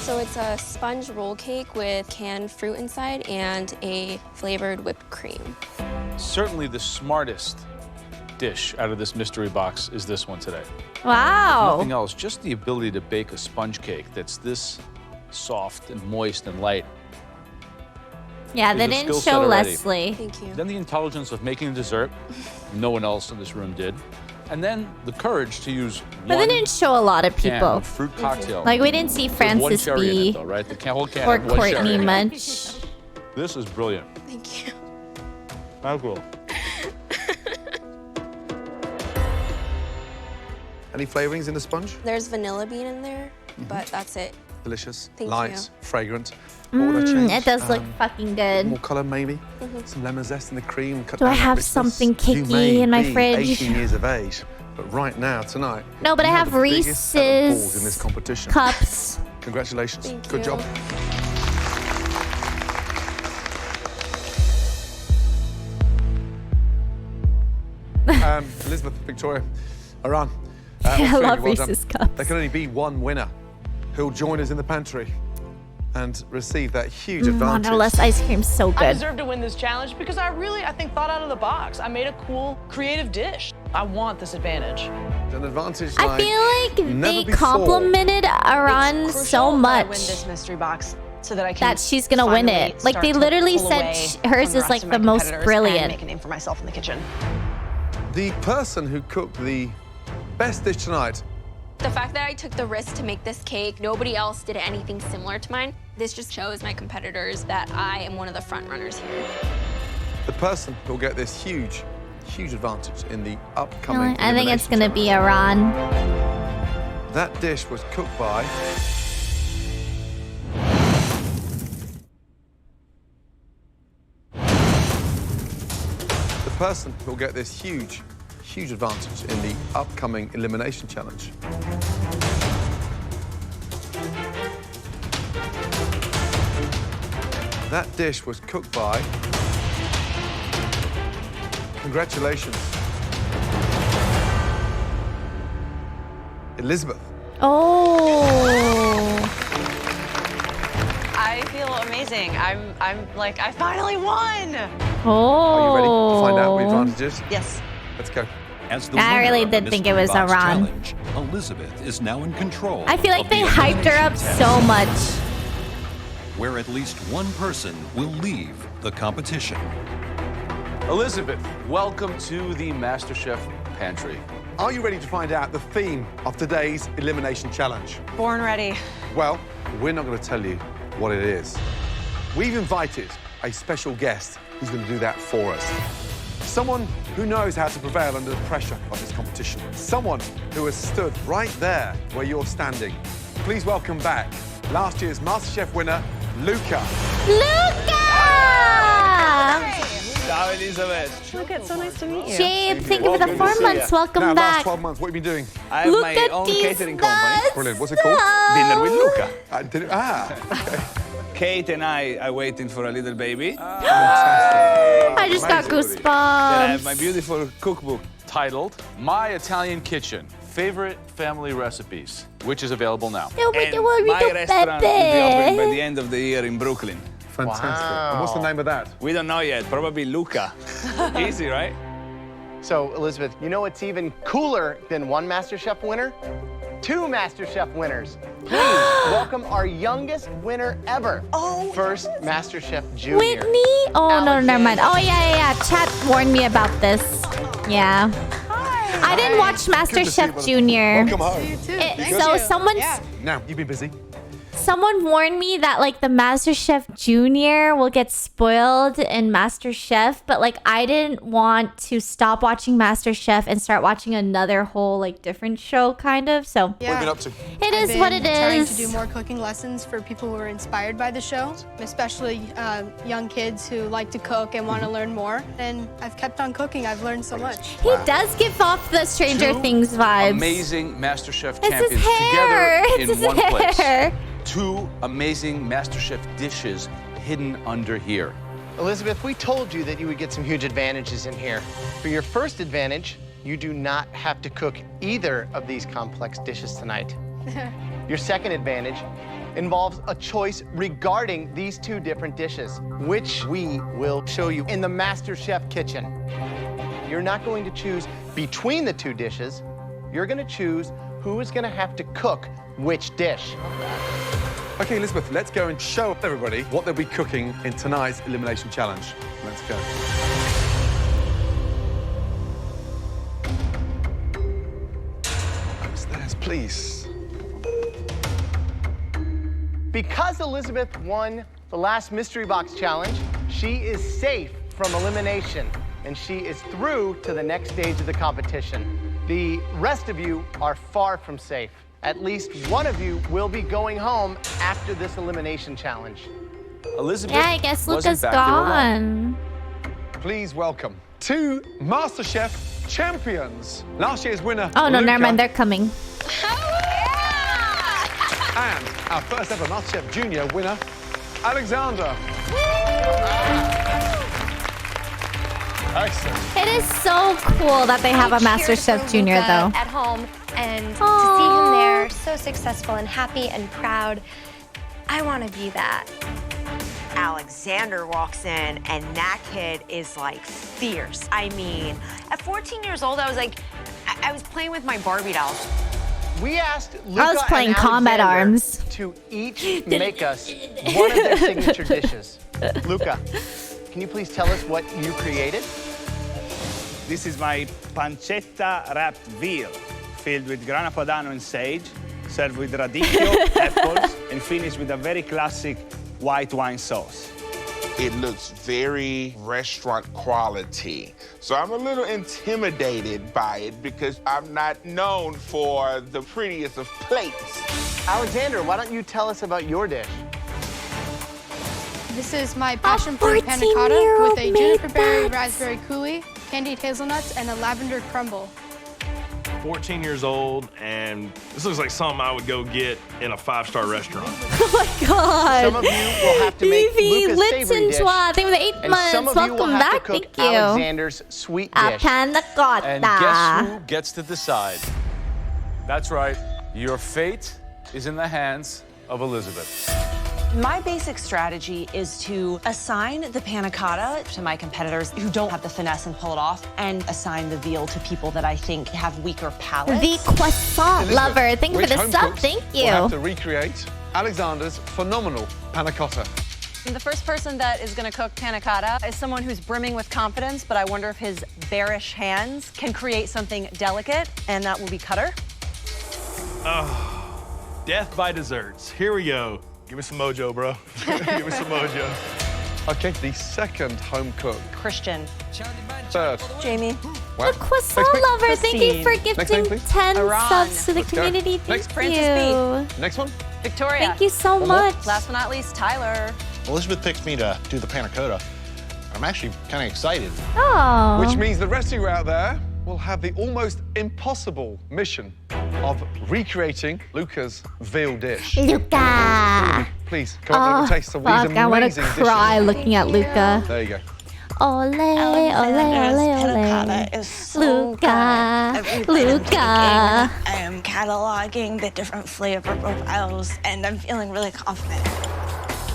So it's a sponge roll cake with canned fruit inside and a flavored whipped cream. Certainly the smartest dish out of this mystery box is this one today. Wow. Nothing else, just the ability to bake a sponge cake that's this soft and moist and light. Yeah, they There's a didn't skill set show already. Leslie. Thank you. Then the intelligence of making a dessert. No one else in this room did. And then the courage to use But they didn't show a lot of can people. of fruit cocktail. Like, we didn't see With one Francis cherry in B. it, though, right? The whole can or had one cherry Courtney in it. much. This is brilliant. Thank you. How cool. Any flavourings in the sponge? There's vanilla bean in there, but that's it. Delicious, Thank light, you. fragrant. What would I change? It does look fucking good. More colour, maybe. Some lemon zest in the cream. Cut Do I down that have richness. something You kicky may in my be fridge? 18 years of age, but right now, tonight, No, but I you have the biggest set of balls Reese's in this competition. cups. Congratulations. Thank Good you. job. Elizabeth, Victoria, Iran. Yeah, all I three of love you, well done. Reese's cups. There can only be one winner who'll join us in the pantry and receive that huge advantage. Monolith ice cream's so I good. deserve to win this challenge because I think, thought out of the box. I made a cool, creative dish. I want this advantage. An advantage I like feel like never they before. complimented Iran It's so crucial that I win much this mystery box so that I can that she's gonna win finally it. Like, start they to literally pull said away hers from the is like rest of my the most competitors brilliant. and make a name for myself in the kitchen. The person who cooked the best dish tonight. The fact that I took the risk to make this cake, nobody else did anything similar to mine. This just shows my competitors that I am one of the front runners here. The person who'll get this huge advantage in the upcoming I think it's elimination gonna be Iran. challenge. That dish was cooked by the person who'll get this huge advantage in the upcoming elimination challenge. That dish was cooked by, congratulations, Elizabeth. Oh. I feel feel amazing. I'm like, I finally won. Oh. Are you ready to find out what your advantage is? Yes. Let's go. As the I winner really of the did think it Mystery was Box Iran. Challenge, Elizabeth is now in control. I feel like of they the hyped her up elimination so test, much. where at least one person will leave the competition. Elizabeth, welcome to the MasterChef Pantry. Are you ready to find out the theme of today's elimination challenge? Born ready. Well, we're not going to tell you what it is. We've invited a special guest who's going to do that for us. Someone who knows how to prevail under the pressure of this competition. Someone who has stood right there where you're standing. Please welcome back last year's MasterChef winner, Luca. Luca! Ciao, Elizabeth. Look, it's so nice to meet you. Jade, thank you for the 4 months. Welcome Now, back. last 12 months, what have you been doing? I have Look my at own these catering company. Brilliant. What's it called? Dinner with Luca. Okay. Kate and I are waiting for a little baby. I just got Then I have my goosebumps. beautiful cookbook. Titled My Italian Kitchen, Favorite Family Recipes, which is available now. No, but And the one with my the restaurant will be open by Pepe. the end of the year in Brooklyn. Fantastic. And what's the name of that? We don't know yet. Probably Luca. Easy, right? So, Elizabeth, you know what's even cooler than one MasterChef winner? 2 MasterChef winners. Please welcome our youngest winner ever. Oh. First MasterChef Junior. Whitney? Oh, no, never mind. Oh, yeah. Chat warned me about this. Yeah. I didn't watch MasterChef Junior. Welcome home. You too. So someone's... Now, you've been busy. Someone warned me that like the MasterChef Junior will get spoiled in MasterChef, but like I didn't want to stop watching MasterChef and start watching another whole like different show kind of. So What have you been up to? it is what it Trying is. to do more cooking lessons for people who are inspired by the show, especially young kids who like to cook and want to learn more. And I've kept on cooking. I've learned so much. He does give off the Stranger Things vibes. Amazing MasterChef It's champions his hair. together It's in his one place. hair. 2 amazing MasterChef dishes hidden under here. Elizabeth, we told you that you would get some huge advantages in here. For your first advantage, you do not have to cook either of these complex dishes tonight. Your second advantage involves a choice regarding these 2 different dishes, which we will show you in the MasterChef kitchen. You're not going to choose between the 2 dishes. You're going to choose who is going to have to cook which dish. Okay, Elizabeth, let's go and show everybody what they'll be cooking in tonight's elimination challenge. Let's go. Upstairs, please. Because Elizabeth won the last Mystery Box Challenge, she is safe from elimination, and she is through to the next stage of the competition. The rest of you are far from safe. At least one of you will be going home after this elimination challenge. Elizabeth Yeah, I guess wasn't Luca's back there gone. alone. Please welcome 2 MasterChef champions. Last year's winner, Oh no, Luca, never mind. They're coming. and our first ever MasterChef Junior winner, Alexander. Excellent. It is so cool that they have a MasterChef Junior though. At home, and to see Aww. him there, so successful and happy and proud. I want to be that. Alexander walks in, and that kid is like fierce. I mean, at 14 years old, I was like, I was playing with my Barbie dolls. We asked Luca I was playing and Combat Alexander Arms. to each make us one of their signature dishes. Luca, can you please tell us what you created? This is my pancetta wrapped veal, filled with grana padano and sage, served with radicchio, apples, and finished with a very classic white wine sauce. It looks very restaurant quality. So I'm a little intimidated by it because I'm not known for the prettiest of plates. Alexander, why don't you tell us about your dish? This is my passion fruit panna cotta with a juniper berry raspberry coulis, candied hazelnuts, and a lavender crumble. 14 years old, and this looks like something I would go get in a 5-star restaurant. Oh my god. Some of you will have to make Luca's savory dish, Thank you for the 8 and months. some of you will Welcome have back. to cook Thank you. Alexander's sweet A dish. panna cotta. And guess who gets to decide? That's right. Your fate is in the hands of Elizabeth. My basic strategy is to assign the panna cotta to my competitors who don't have the finesse and pull it off, and assign the veal to people that I think have weaker palates. The croissant lover. Thank you for Which the home sub. cooks Thank will have you. to recreate Alexander's phenomenal panna cotta. The first person that is going to cook panna cotta is someone who's brimming with confidence, but I wonder if his bearish hands can create something delicate, and that will be Cutter. Oh, death by desserts. Here we go. Give me some mojo, bro. Give me some mojo. Okay, the second home cook. Christian. Third. Jamie. Wow. The croissant lover. Thank you for gifting please. 10 Iran. subs to the Let's go. community. Thank Next. Francis you. Next one. Victoria. Thank you so One more. much. Last but not least, Tyler. Elizabeth picked me to do the panna cotta. I'm actually kind of excited. Oh. Which means the rest of you out there will have the almost impossible mission of recreating Luca's veal dish. Luca. Please, come on, have a taste of these Fuck, I want amazing to cry dishes. looking at Luca. There you go. Ole, ole, ole, ole. Is so Luca, good. Every bite I'm taking, Luca. I am cataloging the different flavor profiles, and I'm feeling really confident.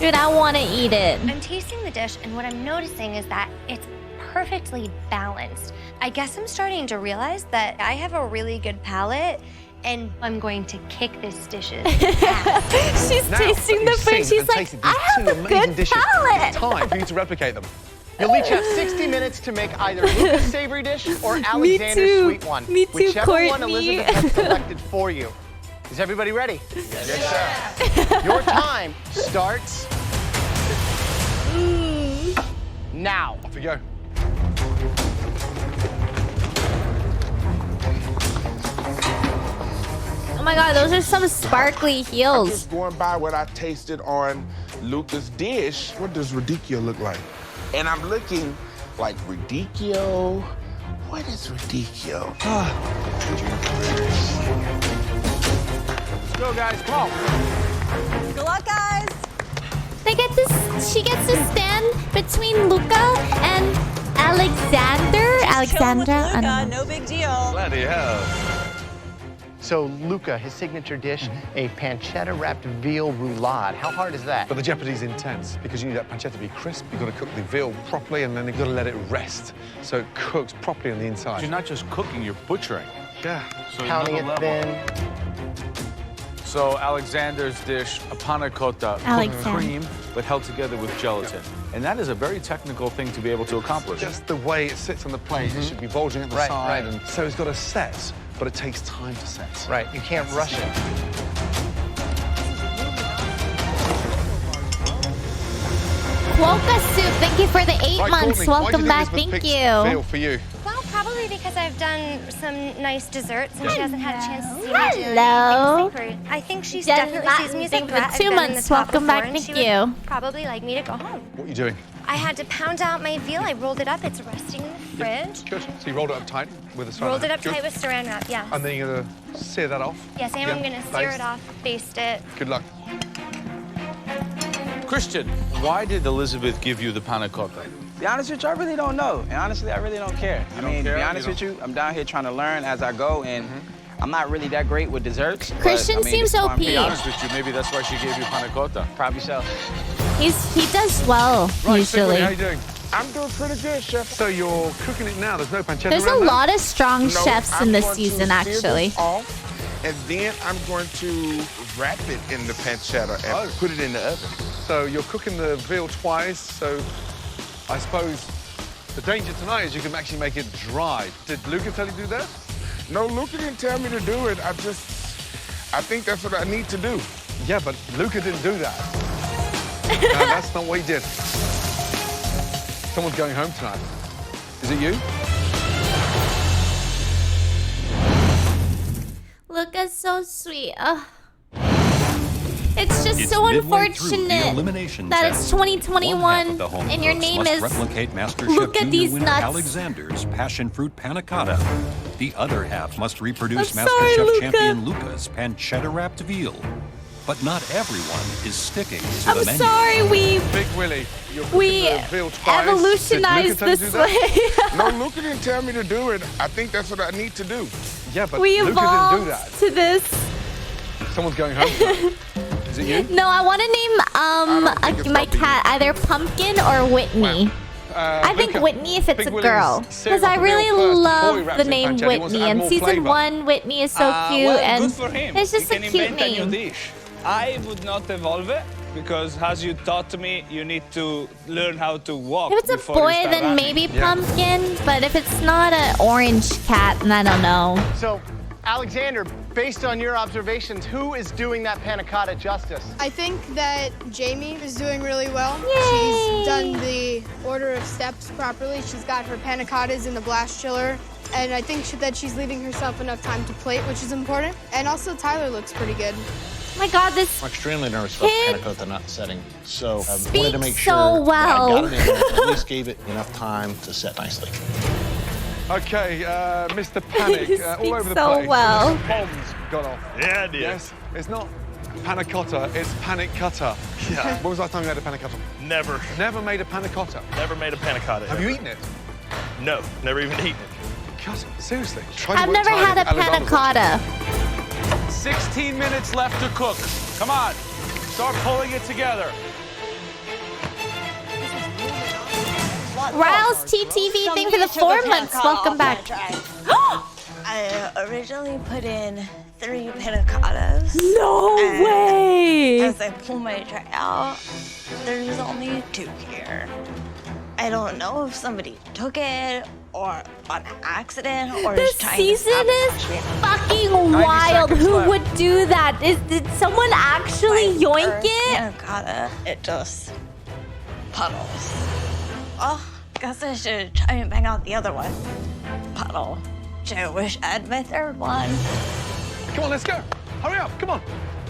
Dude, I want to eat it. I'm tasting the dish, and what I'm noticing is that it's perfectly balanced. I guess I'm starting to realize that I have a really good palate, and I'm going to kick this dish's ass. She's Now tasting that the you've food. seen She's and like, tasted I these have two a amazing good dishes, palate. it's time for you to replicate them. You'll each have 60 minutes to make either Luca's savory dish or Alexander's too. sweet one. Me too, Whichever one Courtney. Elizabeth has selected for you. Is everybody ready? Yes, sir. Your time starts now. Off we go. Oh my god, those are some sparkly heels. Just going by what I tasted on Luca's dish, what does radicchio look like? And I'm looking like radicchio. What is radicchio? Let's go, guys. Come on. Good luck, guys. She gets to stand between Luca and Alexander. Alexandra. I don't know. No big deal. Bloody hell. So Luca, his signature dish, a pancetta wrapped veal roulade. How hard is that? But the jeopardy's intense because you need that pancetta to be crisp. You've got to cook the veal properly, and then you've got to let it rest so it cooks properly on the inside. You're not just cooking, you're butchering. Yeah. So Pounding another it level. thin. So Alexander's dish, a panna cotta, cooked Alexander. cream, but held together with gelatin. And that is a very technical thing to be able to accomplish. Just the way it sits on the plate, it should be bulging at the Right, side. right. And so it's got to set, but it takes time to set. Right, you can't rush it. Quokka soup, thank you for the 8 Right, months. Courtney, why do Welcome you think back. Elizabeth Thank picked you. veal for you? Well, probably because I've done some nice desserts and she hasn't had a chance to see me do Hello. anything sacred. I think she Jen definitely sees me as a Thank you threat. for I've 2 been in months. the top Welcome back. before, and Thank she you. would probably like me to go home. What are you doing? I had to pound out my veal. I rolled it up. It's resting in the fridge. Good. So you rolled it up tight with a saran Rolled it wrap. up Good. tight with saran wrap, yeah. And then you're going to sear that off? Yes, I am. I'm going to sear Baste. it off, baste it. Good luck. Christian, why did Elizabeth give you the panna cotta? Be honest with you, I really don't know. And honestly, I really don't care. You don't care? To be honest with you, I'm down here trying to learn as I go, and I'm not really that great with desserts. but, Christian I mean, seems this is why I'm OP. here. To be honest with you, maybe that's why she gave you panna cotta. Probably so. He does well Right, usually. Sigrid, how you doing? I'm doing pretty good, chef. So you're cooking it now. There's no pancetta There's a around lot of strong No, chefs I'm in this going to season, sear actually. this off, and then I'm going to wrap it in the pancetta and put it in the oven. So you're cooking the veal twice, so I suppose the danger tonight is you can actually make it dry. Did Luca tell you to do that? No, Luca didn't tell me to do it. I think that's what I need to do. Yeah, but Luca didn't do that. No, that's not what he did. Someone's going home tonight. Is it you? Luca's so sweet. Ugh. It's just It's so midway through the unfortunate elimination that test. it's 2021 One half of the home and your cooks name must is replicate MasterChef Look at Junior these winner nuts. Alexander's passion fruit panna cotta. The other half must reproduce I'm sorry, MasterChef Luca. champion Luca's pancetta wrapped veal. But not everyone is sticking to I'm the menu. sorry Big Willie, you're cooking we the veal twice. evolutionized Did Luca tell you to this do that? way. No, Luca didn't tell me to do it. I think that's what I need to do. Yeah, but We Luca didn't evolved do that. to this. Someone's going home tonight. Is it you? No, I want to name my cat either Pumpkin or Whitney. I think Luca, Whitney if it's Big a William's girl. cereal Because I for meal really first before he love wraps the in name pancetta. He wants to Whitney. add And more season flavor. 1, Whitney is so cute. Well, and good for him. it's just He a can cute invent a new name. dish. I would not evolve it because, as you taught me, you need to learn how to walk. If it's a before you boy, start then running. maybe Pumpkin. But if it's not an orange cat, then I don't know. So, Alexander, based on your observations, who is doing that panna cotta justice? I think that Jamie is doing really well. Yay. She's done the order of steps properly. She's got her panna cottas in the blast chiller. And I think that she's leaving herself enough time to plate, which is important. And also Tyler looks pretty good. Oh my God, this I'm extremely nervous about the kid panna cotta nut setting, so I speaks wanted to make so sure well. that I got it in there, at least gave it enough time to set nicely. Okay, Mr. Panic, all over the so place. well. Bombs got off. Yeah, I did. Yes, it's not panna cotta, it's panic cutter. Yeah. When was the last time you had a panna cotta? Never. Never made a panna cotta. Never made a panna cotta. Have you eaten it? No, never even eaten it. God, seriously. Try to I've work never time had a with panna Alexander's cotta. 16 minutes left to cook. Come on. Start pulling it together. Riles TTV, thank you for the 4 months. Welcome back. I originally put in 3 panna cottas. No and way! As I pull my tray out, there's only 2 here. I don't know if somebody took it or on accident or This is trying season to is sabotage me. fucking wild. seconds Who left. would do that? Did someone actually My yoink first it? panna cotta, it just puddles. Oh, guess I should try and bang out the other one. Puddle. I wish I had my 3rd one. Come on, let's go. Hurry up, come on.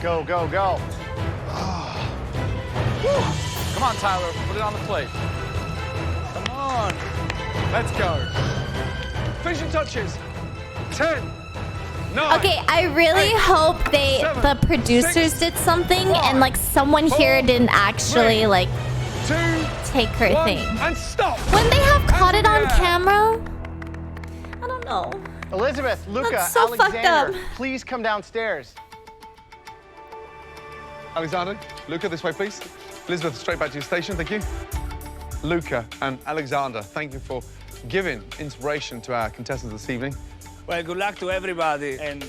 Go, go, go. Come on, Tyler. Put it on the plate. Come on. Let's go. Finishing touches. 10, 9. Okay, I really 8, hope the producers 6, did something 5, and like someone 4, here didn't actually 3, like 2, take her 1, thing. and stop. When they have caught it on Yeah. camera, I don't know. Elizabeth, Luca, That's so fucked Alexander, up. please come downstairs. Alexander, Luca, this way, please. Elizabeth, straight back to your station, thank you. Luca and Alexander, thank you for giving inspiration to our contestants this evening. Well, good luck to everybody and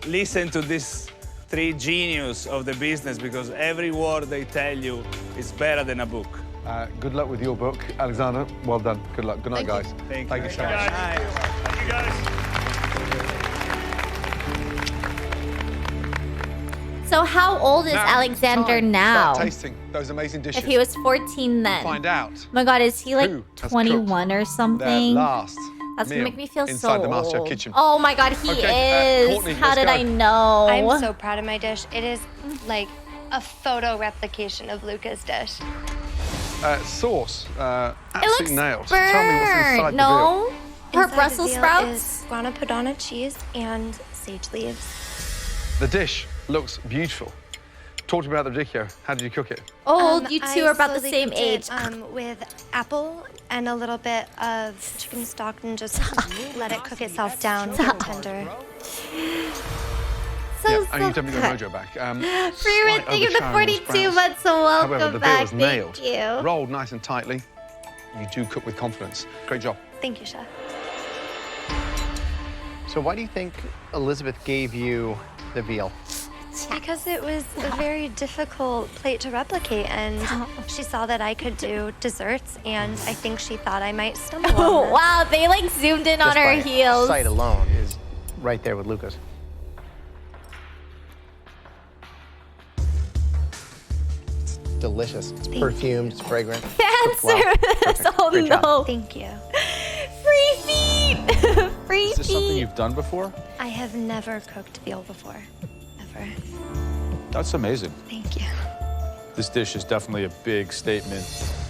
listen to these 3 geniuses of the business because every word they tell you is better than a book. Good luck with your book, Alexander. Well done. Good luck. Good night, guys. Thank you so much. Thank you, guys. So how old is Now, Alexander time to now? start tasting those amazing dishes. If he was 14 then. Find out. Oh my God, is he like who has 21 or their something? last That's gonna meal make me feel inside so the Masterchef old. kitchen. Oh my God, he is. Courtney, How let's did go. I know? I'm so proud of my dish. It is like a photo replication of Luca's dish. Sauce. It Absolute looks nails. burnt. Tell me what's inside No, her Inside the Brussels veal sprouts. is guana padano cheese and sage leaves. the veal. The dish looks beautiful. Talk to me about the dish here. How did you cook it? Old, you two I are about the slowly same cooked age. it, with apple and a little bit of chicken stock and just let it cook itself down to tender. So yeah, and you've done me your mojo back. Free rate, thank you for the 42 months, so welcome However, the veal back. is nailed. Thank you. Rolled nice and tightly. You do cook with confidence. Great job. Thank you, Chef. So why do you think Elizabeth gave you the veal? Because it was a very difficult plate to replicate, and she saw that I could do desserts, and I think she thought I might stumble on Oh them. wow, they like zoomed in on Just her by heels. sight alone is right there with Lucas. It's delicious. It's perfumed, it's fragrant. Cooked well. Answer. Oh Great job. no. Thank you. Free feet. Free Is this something feet. you've done before? I have never cooked veal before, ever. That's amazing. Thank you. This dish is definitely a big statement.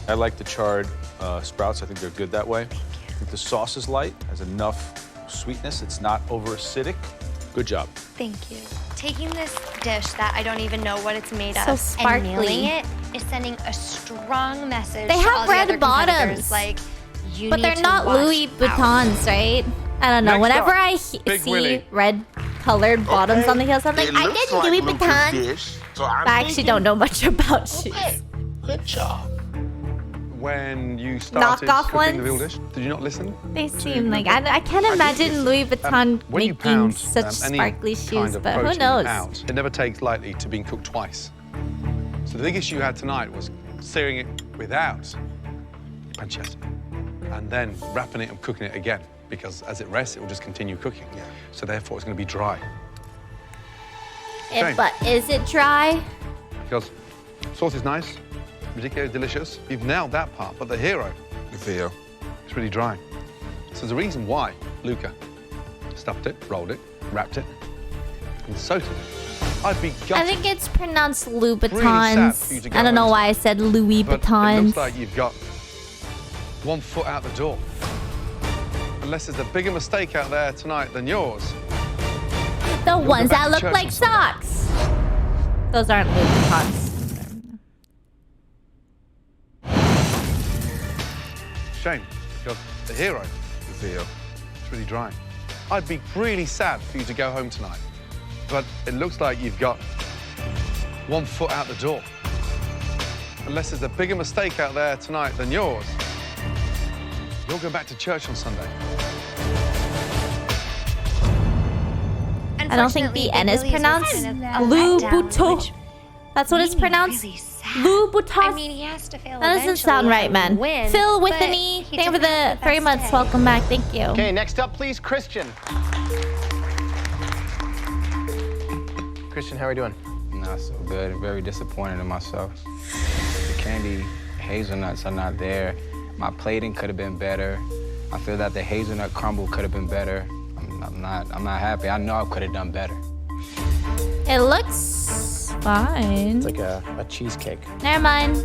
I like the charred sprouts. I think they're good that way. I think the sauce is light, has enough sweetness. It's not over acidic. Good job. Thank you. Taking this dish that I don't even know what it's made So of sparkly. and nailing it is sending a strong message They to have all the red other bottoms. competitors, like, you But need they're to not watch Louis out. Vuittons, right? I don't know. Next Whenever up, I Big see Willie. red colored bottoms on the heels. I'm like, It I looks did like Louis Luca's Vuitton. dish, so I'm I actually thinking- don't know much about shoes. Good job. When you started Knockoff cooking the ones? veal dish, did you not listen? They to seem like Luca? I can't imagine Louis Vuitton When you making pound such any sparkly kind shoes, of but who protein knows? out, it never takes lightly to being cooked twice. So the big issue you had tonight was searing it without pancetta, and then wrapping it and cooking it again, because as it rests, it will just continue cooking. So therefore, it's going to be dry. Shame. But is it dry? Because sauce is nice, ridiculous, delicious. You've nailed that part, but the hero, the veal, it's really dry. So there's a reason why Luca stuffed it, rolled it, wrapped it, and soaked it. I'd be gutted. I think it's pronounced Louboutins. Really sad for you to go I don't know home why I said Louis But it Vuittons. looks like you've got 1 foot out the door. Unless there's a bigger mistake out there tonight than yours. The ones back that to look church like on Sunday. socks. Those aren't Louboutins. Shame, because the hero, the veal, it's really dry. I'd be really sad for you to go home tonight, but it looks like you've got 1 foot out the door. Unless there's a bigger mistake out there tonight than yours, you'll go back to church on Sunday. I don't think the N is pronounced Louboutin. That's what it's pronounced. Louboutin. I mean, he has to fail. That doesn't sound right, man. Phil with an E. Thank you for the 3 months. Welcome back. Thank you. Okay, next up, please, Christian. Christian, how are we doing? Not so good. Very disappointed in myself. The candy hazelnuts are not there. My plating could have been better. I feel that the hazelnut crumble could have been better. I'm not happy. I know I could have done better. It looks fine. It's like a cheesecake. Never mind.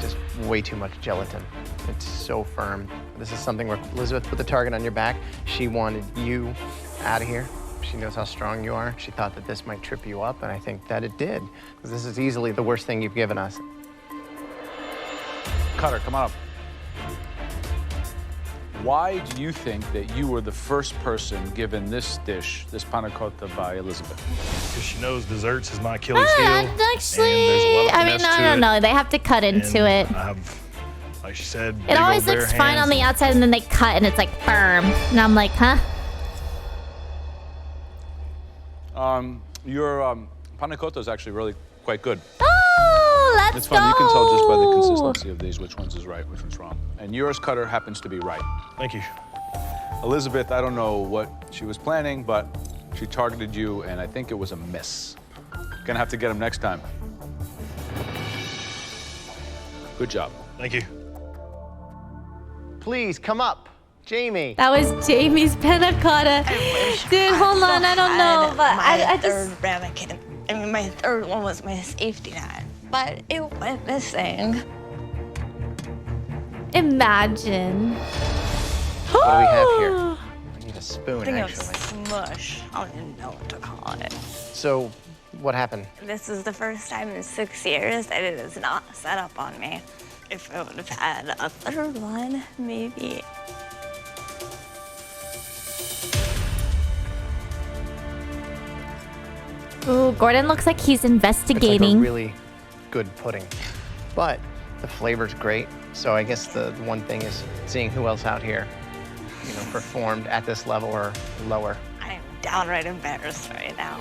Just way too much gelatin. It's so firm. This is something where Elizabeth put the target on your back. She wanted you out of here. She knows how strong you are. She thought that this might trip you up, and I think that it did. Because this is easily the worst thing you've given us. Cutter, come on up. Why do you think that you were the first person given this dish, this panna cotta, by Elizabeth? Because she knows desserts is my Achilles heel. Actually, I mean, I don't know. They have to cut into it. I have, like she said, It always looks fine on the outside, and then they cut, and it's like firm. And I'm like, huh? Your panna cotta is actually really quite good. Oh, let's It's go. fun. You can tell just by the consistency of these which one's is right, which one's wrong. And yours, Cutter, happens to be right. Thank you. Elizabeth, I don't know what she was planning, but she targeted you, and I think it was a miss. Gonna have to get him next time. Good job. Thank you. Please, come up. Jamie. That was Jamie's panna cotta. Dude, hold on. I don't know, but I third just... ramekin. I mean, my third one was my safety net, but it went missing. Imagine. What do we have here? I need a spoon, I think actually. it was smush. I don't even know what to call it. So, what happened? This is the first time in 6 years that it is not set up on me. If I would have had a third one, maybe. Ooh, Gordon looks like he's It's like a investigating. really good pudding. But the flavor's great. So I guess the one thing is seeing who else out here, you know, performed at this level or lower. I am downright embarrassed right now.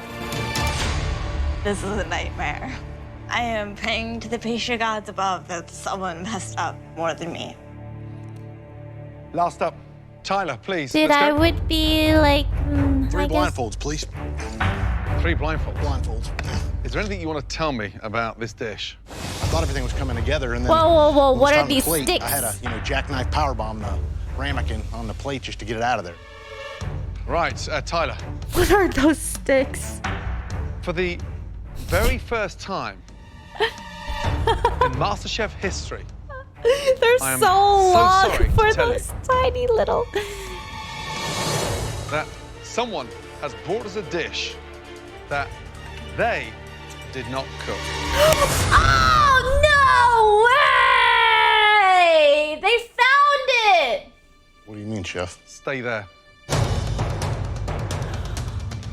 This is a nightmare. I am praying to the patient gods above that someone messed up more than me. Last up, Tyler, please. Dude, let's I go. would be like... Three I guess- blindfolds, please. 3 blindfolds. Blindfolds. Is there anything you want to tell me about this dish? I thought everything was coming together, and then Whoa, whoa, whoa, when it what was are on the these plate, sticks? I had a jackknife powerbomb the ramekin on the plate just to get it out of there. Right, Tyler. What are those sticks? For the very first time in MasterChef history, They're I am so so long sorry to for tell those tiny little... that someone has brought us a dish that they did not cook. Oh, no way! They found it! What do you mean, Chef? Stay there.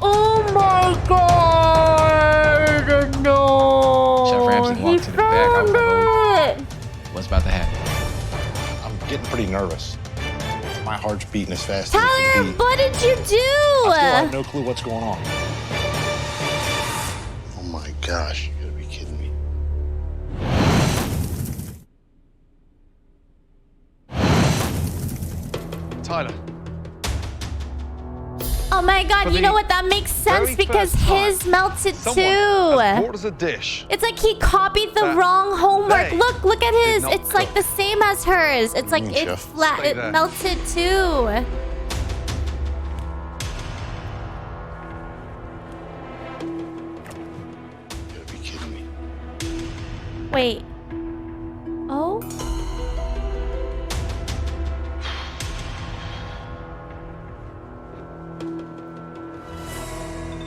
Oh my God! No. Chef Ramsay walked to the back. I was like, oh, what's about to happen? I'm getting pretty nervous. My heart's beating as fast as it Tyler, can beat. what did you do? I still have no clue what's going on. Oh my gosh, you gotta be kidding me. Tyler. Oh my God, you know what? That makes sense because his melted too. Brought us a dish. It's like he copied the wrong homework. Look at his. not It's like the same as hers. It's like it Chef? flat. Stay It there. melted too. You gotta be kidding me. Wait. Oh.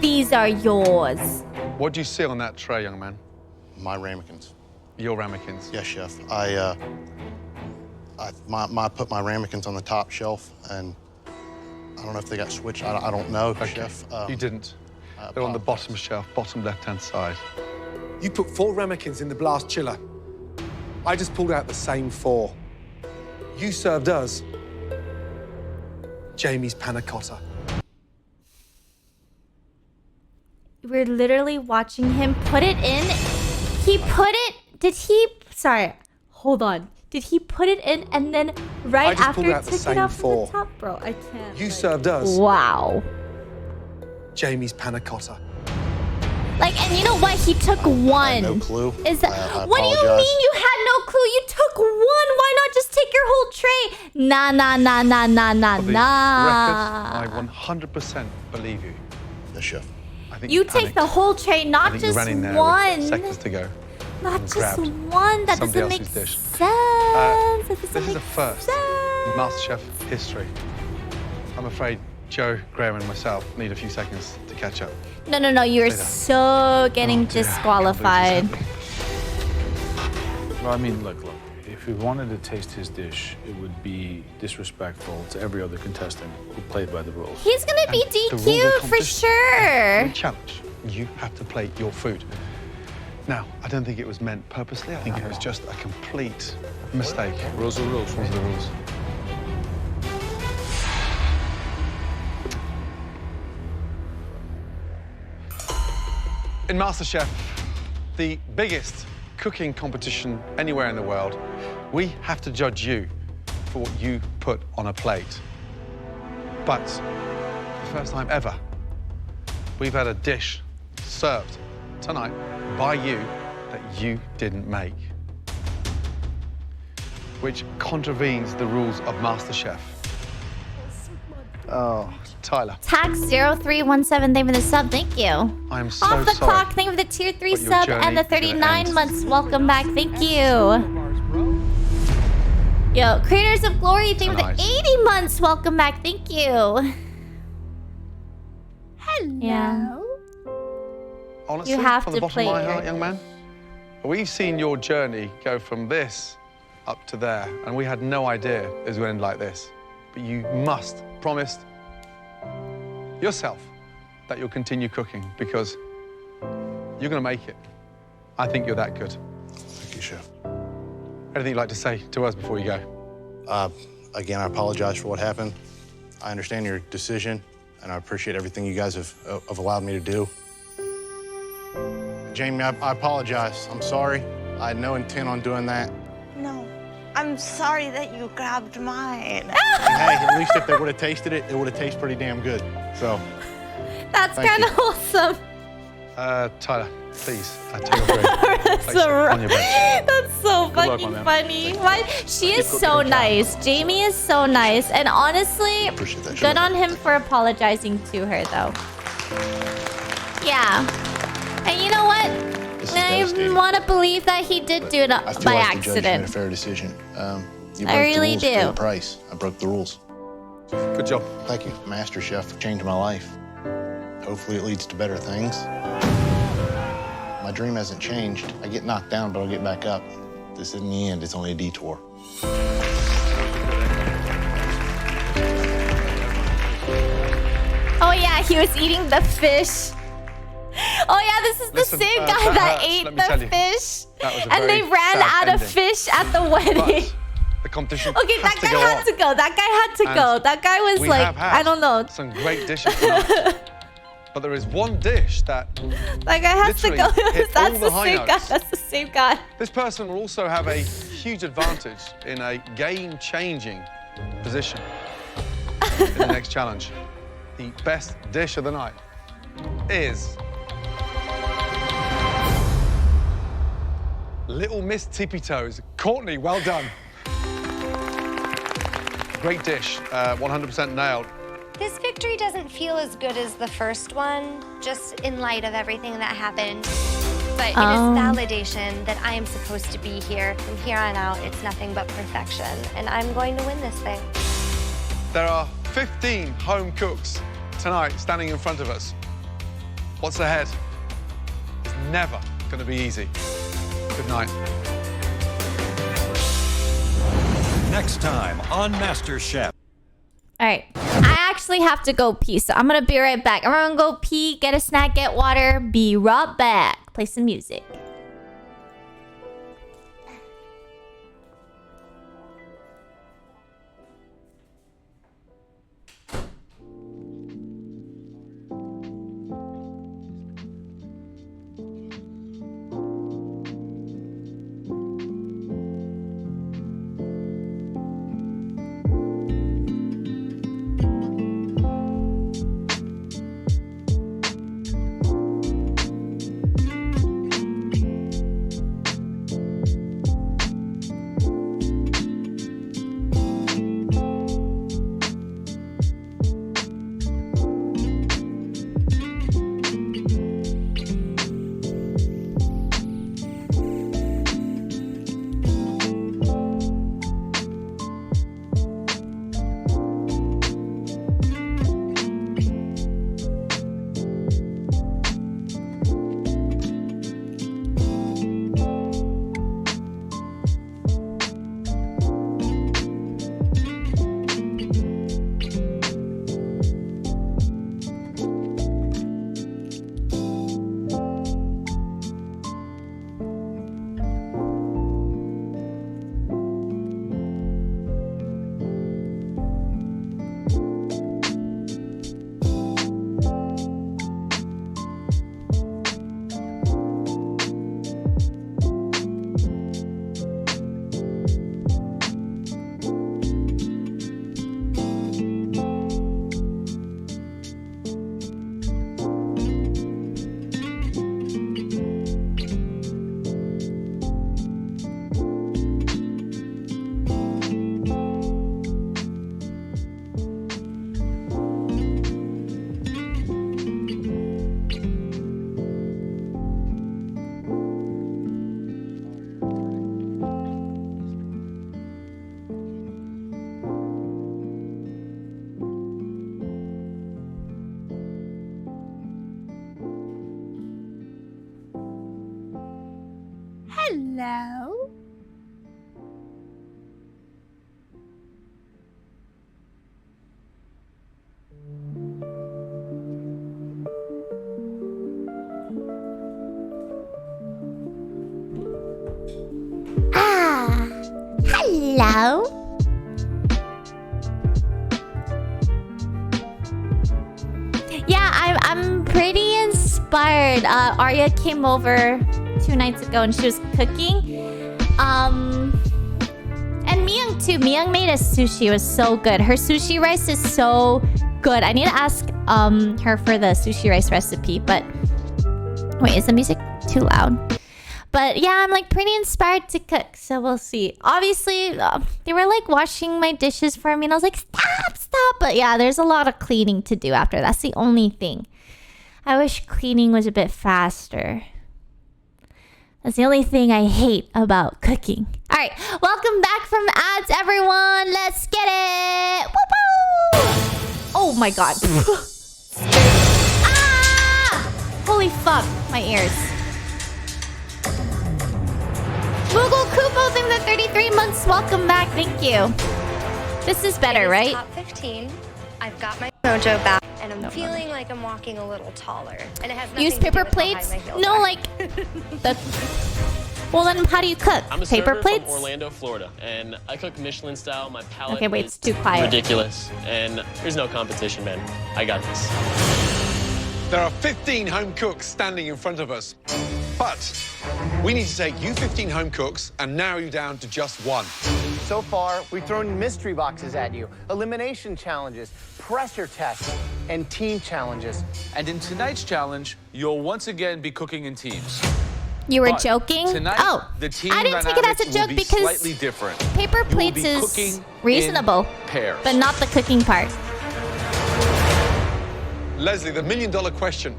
These are yours. What do you see on that tray, young man? My ramekins. Your ramekins? Yes, Chef. I put my ramekins on the top shelf, and I don't know if they got switched. I don't know, Chef. You didn't. They're on the bottom shelf, bottom left-hand side. You put 4 ramekins in the blast chiller. I just pulled out the same 4. You served us Jamie's panna cotta. We're literally watching him put it in. He put it. Did he? Sorry. Hold on. Did he put it in and then right after took it off from the top? Bro, I can't. You served us. Wow. Jamie's panna cotta. Like, and you know what? He took one. No clue. Is that? I What do you apologize. mean you had no clue? You took one. Why not just take your whole tray? Nah. For the record, I 100% believe you. Yes, Chef. I think You panicked. take the whole tray, I not think you just ran in there one. with seconds to go. Not and just grabbed one. That somebody doesn't make else's dish. sense. That doesn't This is make a first in MasterChef history. I'm afraid Joe, Graham, and myself need a few seconds to catch up. No. You're Stay there. so getting disqualified. Well, I mean, look. If we wanted to taste his dish, it would be disrespectful to every other contestant who played by the rules. He's gonna be And the rules of DQ'd for competition. sure. Every challenge, you have to plate your food. Now, I don't think it was meant purposely. I think it was just a complete mistake. Rules are rules. Rules are the rules. In MasterChef, the biggest cooking competition anywhere in the world, we have to judge you for what you put on a plate. But for the first time ever, we've had a dish served tonight by you that you didn't make, which contravenes the rules of MasterChef. Oh, Tyler. Tax 0317, thank you for the sub. Thank you. I am so Off the sorry. clock, thank you for the tier 3 but your sub journey and the is gonna 39 end. months. Welcome back. Thank you. Yo, Creators of Glory, thank you for the 80 months. Welcome back. Thank you. Hello. Yeah. Honestly, You have from to the bottom play of my your- heart, young man, we've seen your journey go from this up to there, and we had no idea it was going to end like this. But you must promise yourself that you'll continue cooking because you're going to make it. I think you're that good. Thank you, Chef. Anything you'd like to say to us before you go? Again, I apologize for what happened. I understand your decision, and I appreciate everything you guys have allowed me to do. Jamie, I apologize. I'm sorry. I had no intent on doing that. No, I'm sorry that you grabbed mine. And hey, at least if they would have tasted it, it would have tasted pretty damn good. So, That's Thank kind you. of awesome. Tyler, please, take a break. That's Place so it on your bench. That's so Good luck, fucking my man. funny. Why? She is Keep so cooking. nice. Jamie is so nice. And honestly, appreciate that. good on him for apologizing to her, though. Yeah. And you know what? This is I devastating. want to believe that he did do it I feel by like the judge made a accident. fair decision. You I broke really the rules do. for the price. I broke the rules. Good job. Thank you, Master Chef. Changed my life. Hopefully it leads to better things. My dream hasn't changed. I get knocked down, but I'll get back up. This isn't the end. It's only a detour. he was eating the fish. Oh yeah, this is Listen, the same guy that that hurts, ate let me tell the you. fish. That was a And they very ran sad out of ending. fish at the wedding. But the competition Okay, that has guy to go had on. to go. That guy had to And go. That guy was we like, have had I don't know. some great dishes tonight. But there is one dish that That guy has to literally go. hit That's all the the high same guy. notes. That's the same guy. This person will also have a huge advantage in a game-changing position in the next challenge. The best dish of the night is Little Miss Tippy Toes. Courtney, well done. Great dish, 100% nailed. This victory doesn't feel as good as the first one, just in light of everything that happened. But it is validation that I am supposed to be here. From here on out, it's nothing but perfection, and I'm going to win this thing. There are 15 home cooks tonight standing in front of us. What's ahead is never going to be easy. Good night. Next time on MasterChef. All right. I actually have to go pee, so I'm going to be right back. I'm going to go pee, get a snack, get water, be right back. Play some music. Hello. Hello. Yeah, I'm pretty inspired. Arya came over 2 nights ago and she was cooking. And Myung too. Myung made a sushi. It was so good. Her sushi rice is so good. I need to ask her for the sushi rice recipe. But wait, is the music too loud? But yeah, I'm like pretty inspired to cook, so we'll see. Obviously, they were like washing my dishes for me, and I was like, stop. But yeah, there's a lot of cleaning to do after. That's the only thing. I wish cleaning was a bit faster. That's the only thing I hate about cooking. All right, welcome back from ads, everyone. Let's get it. Woo-hoo! Oh my god. Ah! Holy fuck, my ears. Google Kupo, thing that 33 months. Welcome back. Thank you. This is better, right? Top 15. I've got my mojo back, and and I'm feeling like I'm walking a little taller. And it has nothing Use to do paper with how high plates? my heels No, are. like the. Well, then how do you cook? I'm a Paper server plates? from Orlando, Florida, and I cook Michelin style. My palate Okay, wait, is it's too quiet. ridiculous, and there's no competition, man. I got this. There are 15 home cooks standing in front of us, but we need to take you 15 home cooks and narrow you down to just one. So far, we've thrown mystery boxes at you, elimination challenges, pressure tests, and team challenges. And in tonight's challenge, you'll once again be cooking in teams. You were But joking? Tonight, Oh, the team I didn't take it as a dynamics joke will be because slightly different. paper You will plates be is cooking reasonable, in pairs. but not the cooking part. Leslie, the million-dollar question.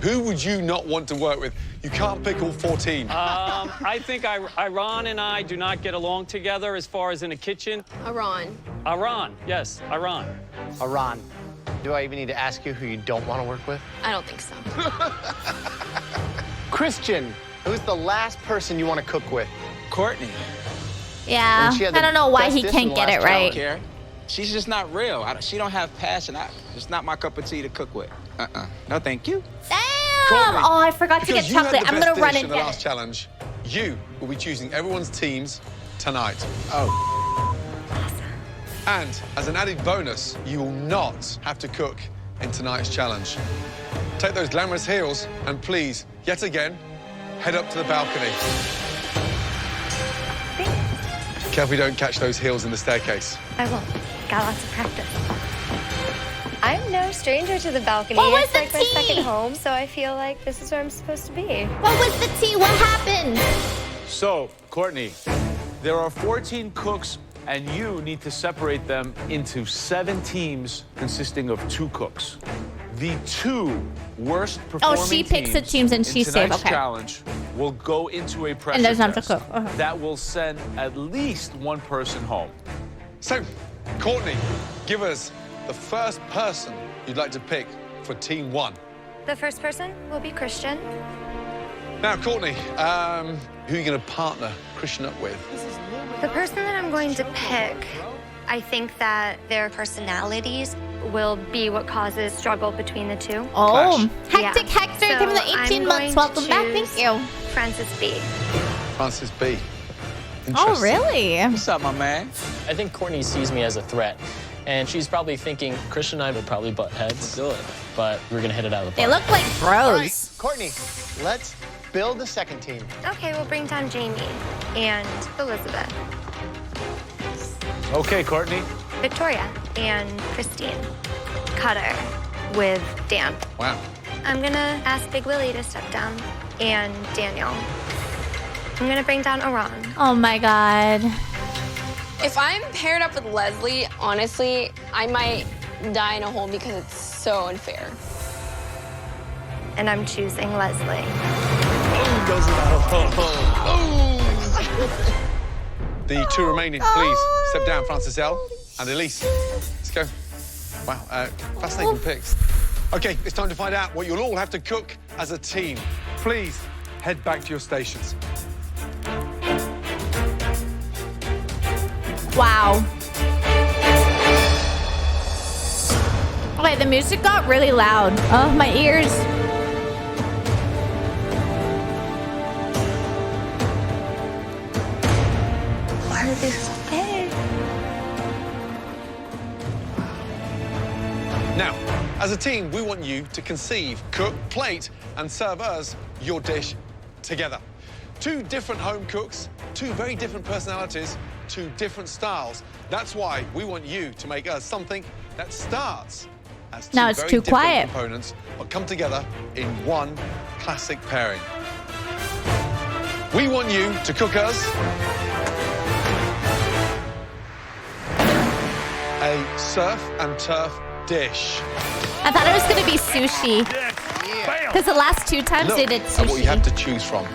Who would you not want to work with? You can't pick all 14. I think Iran and I do not get along together as far as in a kitchen. Iran. Iran, yes, Iran. Iran. Do I even need to ask you who you don't want to work with? I don't think so. Christian, who's the last person you want to cook with? Courtney. Yeah, And she had I the don't know why best he dish can't in the get it last right. Care. She's just not real. She don't have passion. It's not my cup of tea to cook with. No, thank you. Damn! Courtney, Oh, I forgot to get because you had chocolate. the I'm best gonna run dish and in the get last it. challenge. You will be choosing everyone's teams tonight. Oh. And as an added bonus, you will not have to cook in tonight's challenge. Take those glamorous heels and please, yet again, head up to the balcony. Careful you don't catch those heels in the staircase. I won't. Got lots of practice. I'm no stranger to the balcony. What was It's the like my tea? second home, so I feel like this is where I'm supposed to be. What was the tea? What happened? So, Courtney, there are 14 cooks, and you need to separate them into 7 teams consisting of 2 cooks. The 2 worst performing she picks the teams and in she's safe, tonight's okay. challenge will go into a pressure And doesn't have to test cook. Uh-huh. that will send at least one person home. So, Courtney, give us the first person you'd like to pick for Team 1. The first person will be Christian. Now, Courtney, who are you going to partner Christian up with? The person that I'm going to pick, I think that their personalities will be what causes struggle between the two. Oh, Clash. hectic Hector, give him the 18 months. Welcome back. Thank you. Francis B. Francis B. Oh, really? What's up, my man? I think Courtney sees me as a threat, and she's probably thinking Christian and I would probably butt heads. Do it. But we're gonna hit it out of the They park. look like All right, bros. Courtney, let's build the second team. Okay, we'll bring down Jamie and Elizabeth, Okay, Courtney. Victoria, and Christine. Cutter with Dan. Wow. I'm gonna ask Big Willie to step down, and Daniel. I'm gonna bring down Iran. Oh my god. If I'm paired up with Leslie, honestly, I might die in a hole because it's so unfair. And I'm choosing Leslie. The 2 remaining, please step down, Francis L. and Elise. Let's go. Wow, fascinating picks. Okay, it's time to find out what you'll all have to cook as a team. Please head back to your stations. Wow. Okay, the music got really loud. Oh, my ears. Why are they so big? Now, as a team, we want you to conceive, cook, plate, and serve us your dish together. 2 different home cooks, 2 very different personalities, 2 different styles. That's why we want you to make us something that starts as 2 Now it's very too different quiet. components, but come together in one classic pairing. We want you to cook us a surf and turf dish. I thought it was gonna be sushi. Because the last 2 times Look they did at what you have sushi. to choose from.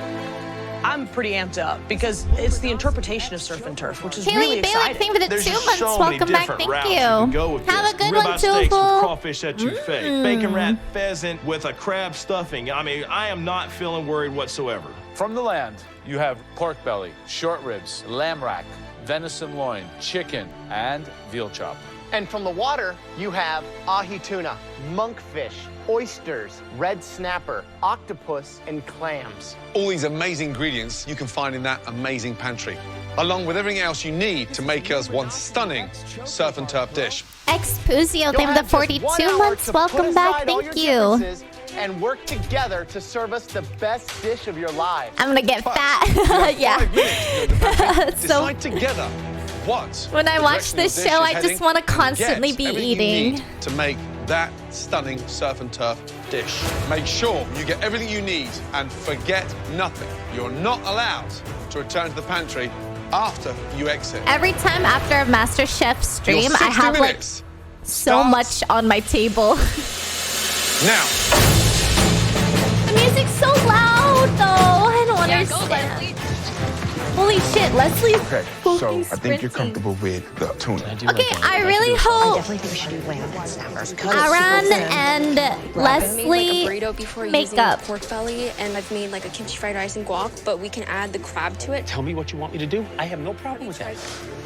I'm pretty amped up because it's the interpretation of surf and turf, which is Haley really Bailey, exciting. thank you for the There's 2 just months. so many Welcome back. different Thank routes you. you can go with Have this. a good Ribeye one, steaks with Tuple. crawfish etouffee, bacon wrapped pheasant with a crab stuffing. I mean, I am not feeling worried whatsoever. From the land, you have pork belly, short ribs, lamb rack, venison loin, chicken, and veal chop. And from the water, you have ahi tuna, monkfish, oysters, red snapper, octopus, and clams. All these amazing ingredients you can find in that amazing pantry, along with everything else you need to make us one stunning surf and turf dish. Expuzio, thank you for the 42 months. Welcome back. Thank you. And work together to serve us the best dish of your lives. I'm gonna get fat. Yeah. So decide together what. When I watch this show, I just want to constantly be eating. To make that stunning surf and turf dish. Make sure you get everything you need and forget nothing. You're not allowed to return to the pantry after you exit. Every time after a MasterChef stream, I have like so much on my table. Now. The music's so loud though. I don't understand. Holy shit, Leslie's Okay, so I think you're comfortable with the tuna. Okay, I really hope I definitely think we should do lamb and snappers. Aaron and Leslie make up. Pork belly, and I've made like a kimchi fried rice and guac, but we can add the crab to it. Tell me what you want me to do. I have no problem with that.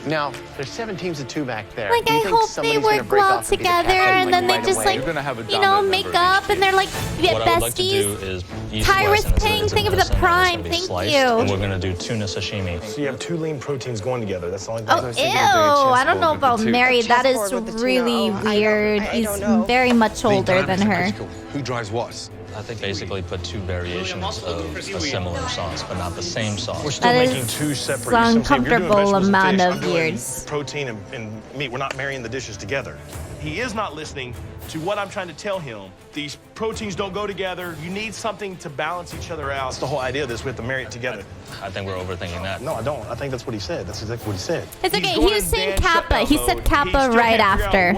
Now, there's 7 teams of 2 back there. Like, Do you I think hope they somebody's gonna work break well off and be the together, captain and then they right just away? like, you know, make up, and they're like What I would like to besties. do is Tyrus Ping, think of the prime. Thank and you. we're gonna do tuna sashimi. So you have 2 lean proteins going together. That's the only thing. Oh, ew. I don't know about Mary. That is really weird. He's very much older than her. Who drives what? I think basically put 2 variations of a similar sauce, but not the same sauce. We're still That making is 2 separate. an So if you're doing uncomfortable vegetables and amount fish, of I'm doing years. Protein and meat. We're not marrying the dishes together. He is not listening to what I'm trying to tell him. These proteins don't go together. You need something to balance each other out. That's the whole idea of this. We have to marry it together. I think we're overthinking that. No, I don't. I think that's what he said. That's exactly what he said. It's okay. He was saying Kappa. He said Kappa right after.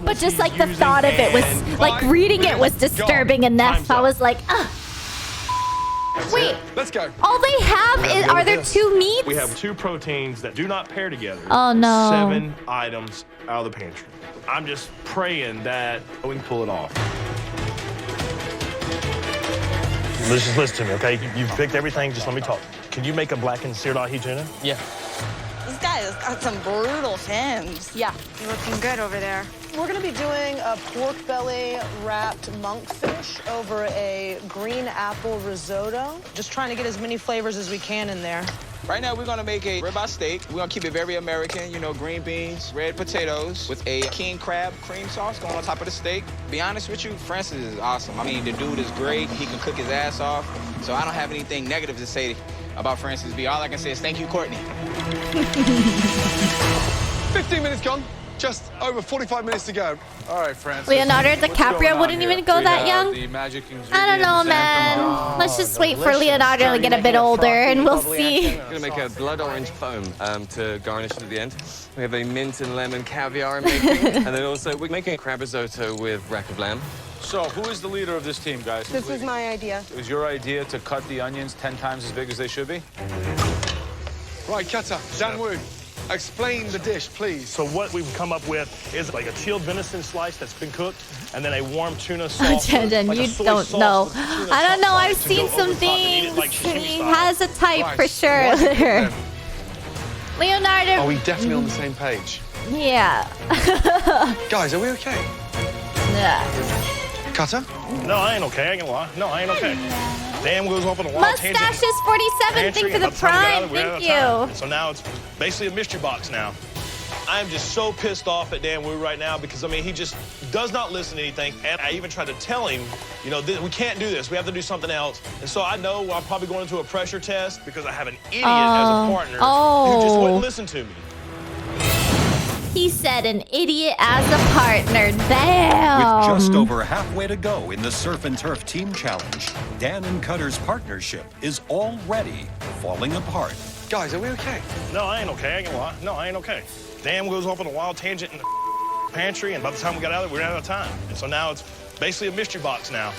But just like the thought of it was, like reading it was disturbing enough. I was like, ugh. Wait. Let's go. All they have is, are there 2 meats? We have 2 proteins that do not pair together. Oh, no. 7 items out of the pantry. I'm just praying that we can pull it off. Let's just listen to me, okay? You've picked everything. Just let me talk. Can you make a blackened seared ahi tuna? Yeah. This guy has got some brutal fins. Yeah. You're looking good over there. We're gonna be doing a pork belly wrapped monkfish over a green apple risotto. Just trying to get as many flavors as we can in there. Right now, we're gonna make a ribeye steak. We're gonna keep it very American, you know, green beans, red potatoes, with a king crab cream sauce going on top of the steak. Be honest with you, Francis is awesome. I mean, the dude is great. He can cook his ass off. So I don't have anything negative to say about Francis B. All I can say is thank you, Courtney. 15 minutes gone. Just over 45 minutes to go. All right, Francis. Leonardo DiCaprio wouldn't even go that young. I don't know, man. Let's just wait for Leonardo to get a bit older, and we'll see. We're gonna make a blood orange foam to garnish it at the end. We have a mint and lemon caviar I'm making, and then also we're making a crab risotto with rack of lamb. So, who is the leader of this team, guys? This was my idea. It was your idea to cut the onions 10 times as big as they should be? Right, Cutter, Dan Wu, explain the dish, please. So what we've come up with is like a chilled venison slice that's been cooked, and then a warm tuna sauce. Jen, like a you soy don't sauce know. with tuna I don't know. sauce I've to seen go some over top and eat it things. like sashimi He style. has a type Right, for sure. watch it then. Leonardo. Are we definitely on the same page? Yeah. Guys, are we okay? Yeah. Cutter? No, I ain't okay. I ain't gonna lie. No, I ain't okay. Dan goes off on a wild tangent. Mustaches 47. Thank for the prime. Thank you. So now it's basically a mystery box now. I'm just so pissed off at Dan Wu right now because, I mean, he just does not listen to anything. And I even tried to tell him, you know, we can't do this. We have to do something else. And so I know I'm probably going into a pressure test because I have an idiot as a partner who just wouldn't listen to me. He said an idiot as a partner. Damn. With just over halfway to go in the Surf and Turf Team Challenge, Dan and Cutter's partnership is already falling apart. Guys, are we okay? No, I ain't okay. I ain't gonna lie. No, I ain't okay. Dan goes off on a wild tangent in the pantry, and by the time we got out of there, we ran out of time. And so now it's basically a mystery box now.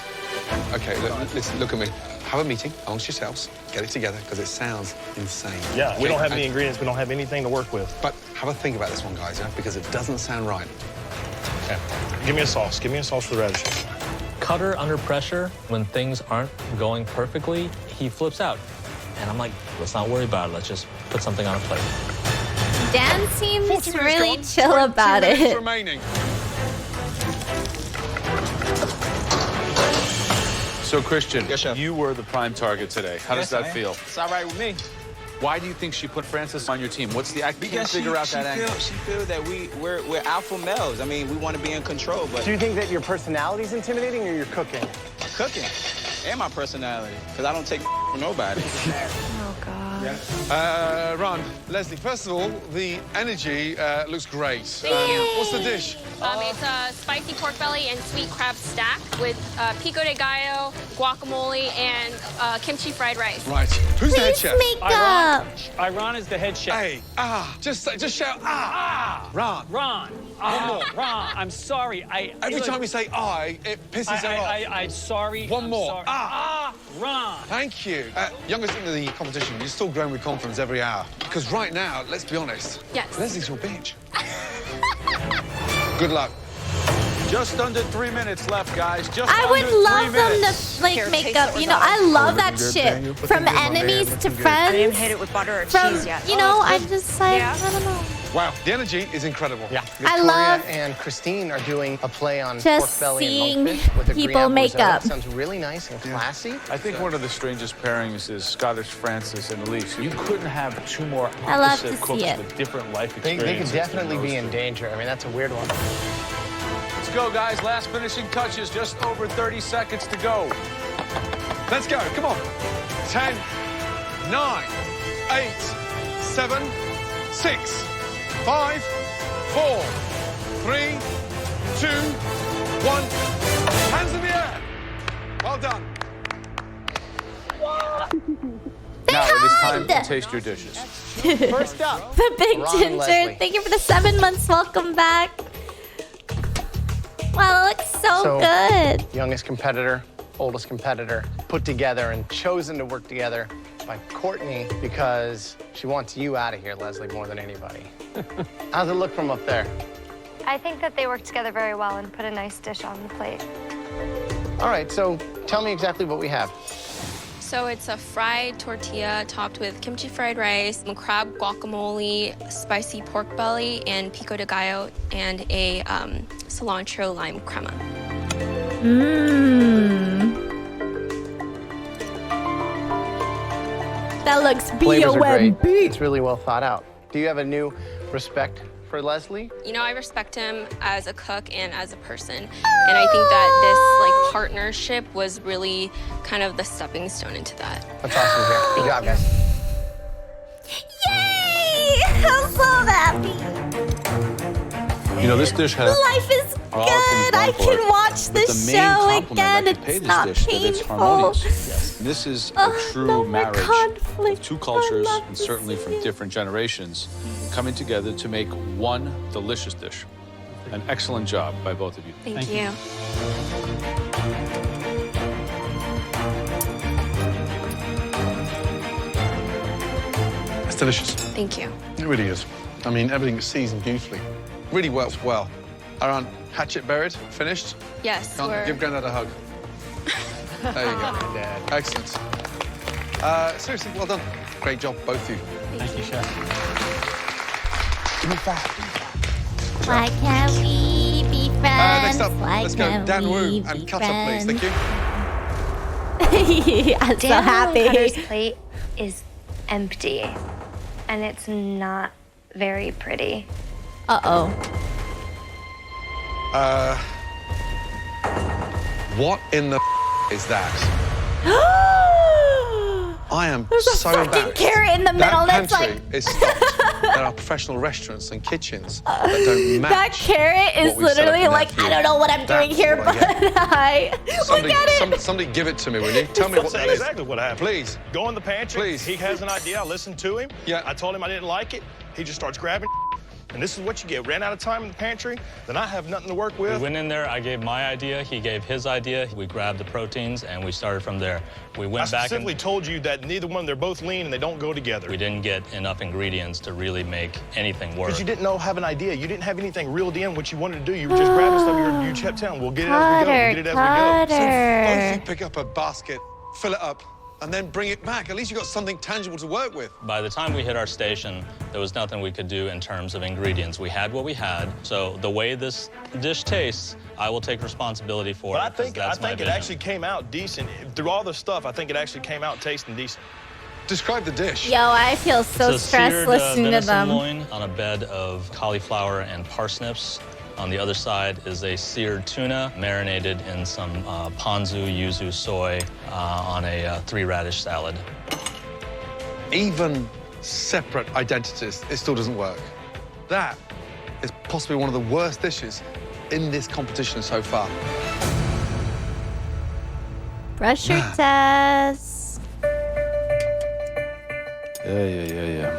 Okay, listen, look at me. Have a meeting amongst yourselves. Get it together, because it sounds insane. Yeah, we don't have any ingredients. We don't have anything to work with. But have a think about this one, guys, yeah? Because it doesn't sound right. Okay. Give me a sauce. Give me a sauce for the radishes. Cutter under pressure, when things aren't going perfectly, he flips out. And I'm like, let's not worry about it. Let's just put something on a plate. Dan seems 40 minutes really gone, chill 20 about minutes it. remaining. So, Christian, Yes, chef. you were the prime target today. How does Yes, I that am. feel? It's all right with me. Why do you think she put Francis on your team? What's the act? Because Figure out that angle. she feel that we're alpha males. I mean, we want to be in control, but Do you think that your personality's intimidating or your cooking? cooking and my personality, because I don't take from nobody. Oh, God. Ron, Leslie, first of all, the energy looks great. Thank you. What's the dish? It's a spicy pork belly and sweet crab stack with pico de gallo, guacamole, and kimchi fried rice. Right. Who's the head chef? Iran is the head chef. Hey, just shout, Ron. Ron. Ron, I'm sorry. Every time you say I, it pisses her off. I'm sorry. One I'm more. sorry. Ron. Thank you. Youngest into the competition, you're still growing with confidence every hour. Because right now, let's be honest. Yes. Leslie's your bitch. Good luck. Just under 3 minutes left, guys. Just I under would 3 love them minutes. to like make up. You know, I love that shit. From enemies to friends. I didn't hit it with butter or From cheese yet. you know, I just like Yeah. I don't know. Wow, the energy is incredible. Yeah. I love and Christine are doing a play on just pork belly seeing and monkfish with a green people apple make risotto. up. Sounds really nice and classy. I think one of the strangest pairings is Scottish Francis and Elise. You couldn't have two more I love opposite to cooks see it. with different life They experiences. could definitely than be those in two. danger. I mean, that's a weird one. Let's go, guys. Last finishing touches. Just over 30 seconds to go. Let's go, come on. 10, 9, 8, 7, 6, 5, 4, 3, 2, 1. Hands in the air. Well done. Now it is time to taste your dishes. First up, The Big Ron Ginger. Leslie. Thank you for the 7 months. Welcome back. Wow, it looks so good. Youngest competitor, oldest competitor, put together and chosen to work together by Courtney because she wants you out of here, Leslie, more than anybody. How's it look from up there? I think that they worked together very well and put a nice dish on the plate. All right, so tell me exactly what we have. So it's a fried tortilla topped with kimchi fried rice, crab guacamole, spicy pork belly, and pico de gallo, and a cilantro lime crema. That looks Flavors are great. B-O-M-B. It's really well thought out. Do you have a new respect for Leslie? You know, I respect him as a cook and as a person. And I think that this like partnership was really kind of the stepping stone into that. That's awesome to hear. Good job, guys. Yay! I'm so happy. You know, this dish has Life is good. a lot of things I going for can it, watch but this the main show compliment again. I could pay It's this not dish, that it's painful. harmonious. Yes. This is a true no more marriage conflict. of two cultures, I love and to certainly from see it. different generations, coming together to make one delicious dish. An excellent job by both of you. Thank you. It's delicious. Thank you. It really is. I mean, everything is seasoned beautifully. Really works well. Aaron, hatchet buried, finished. Yes, Come on, we're... give Grandad a hug. There you go. Dad. Excellent. Seriously, well done. Great job, both of you. Thank you, Chef. Give me that. Why can't we be friends? Next up, Why let's go. can't Dan we Wu be and Cutter, please. friends? Thank you. I'm so Daniel happy. Cutter's plate is empty, and it's not very pretty. Uh-oh. What in the is that? I am There's a so fucking embarrassed. carrot in the middle That that's like... pantry is stocked. There are professional restaurants and kitchens that don't match. That carrot is what we've set up literally in like, that I don't know what I'm doing That's here, what I but I... Look at it! Somebody give it to me, will you? Tell me what that is. Exactly what happened. Please. Go in the pantry. Please. He has an idea. I listened to him. Yeah. I told him I didn't like it. He just starts grabbing. And this is what you get. Ran out of time in the pantry. Then I have nothing to work We with. went in there, I gave my idea, he gave his idea. We grabbed the proteins and we started from there. We I went back specifically and told you that neither one, they're both lean and they don't go together. we didn't get enough ingredients to really make anything work. Because you didn't have an idea. You didn't have anything reeled in what you wanted to do. You were just grabbing stuff. You kept telling, we'll get it as we go. We'll get it as we go. So both Cutter. you pick up a basket, fill it up, and then bring it back. At least you got something tangible to work with. By the time we hit our station, there was nothing we could do in terms of ingredients. We had what we had. So the way this dish tastes, I will take responsibility for But it. I think it actually came out decent. Through all the stuff, I think it actually came out tasting decent. Describe the dish. Yo, I feel so It's a stressed seared, listening to venison them. loin on a bed of cauliflower and parsnips. On the other side is a seared tuna marinated in some ponzu, yuzu, soy on a 3-radish salad. Even separate identities, it still doesn't work. That is possibly one of the worst dishes in this competition so far. Pressure test. Yeah.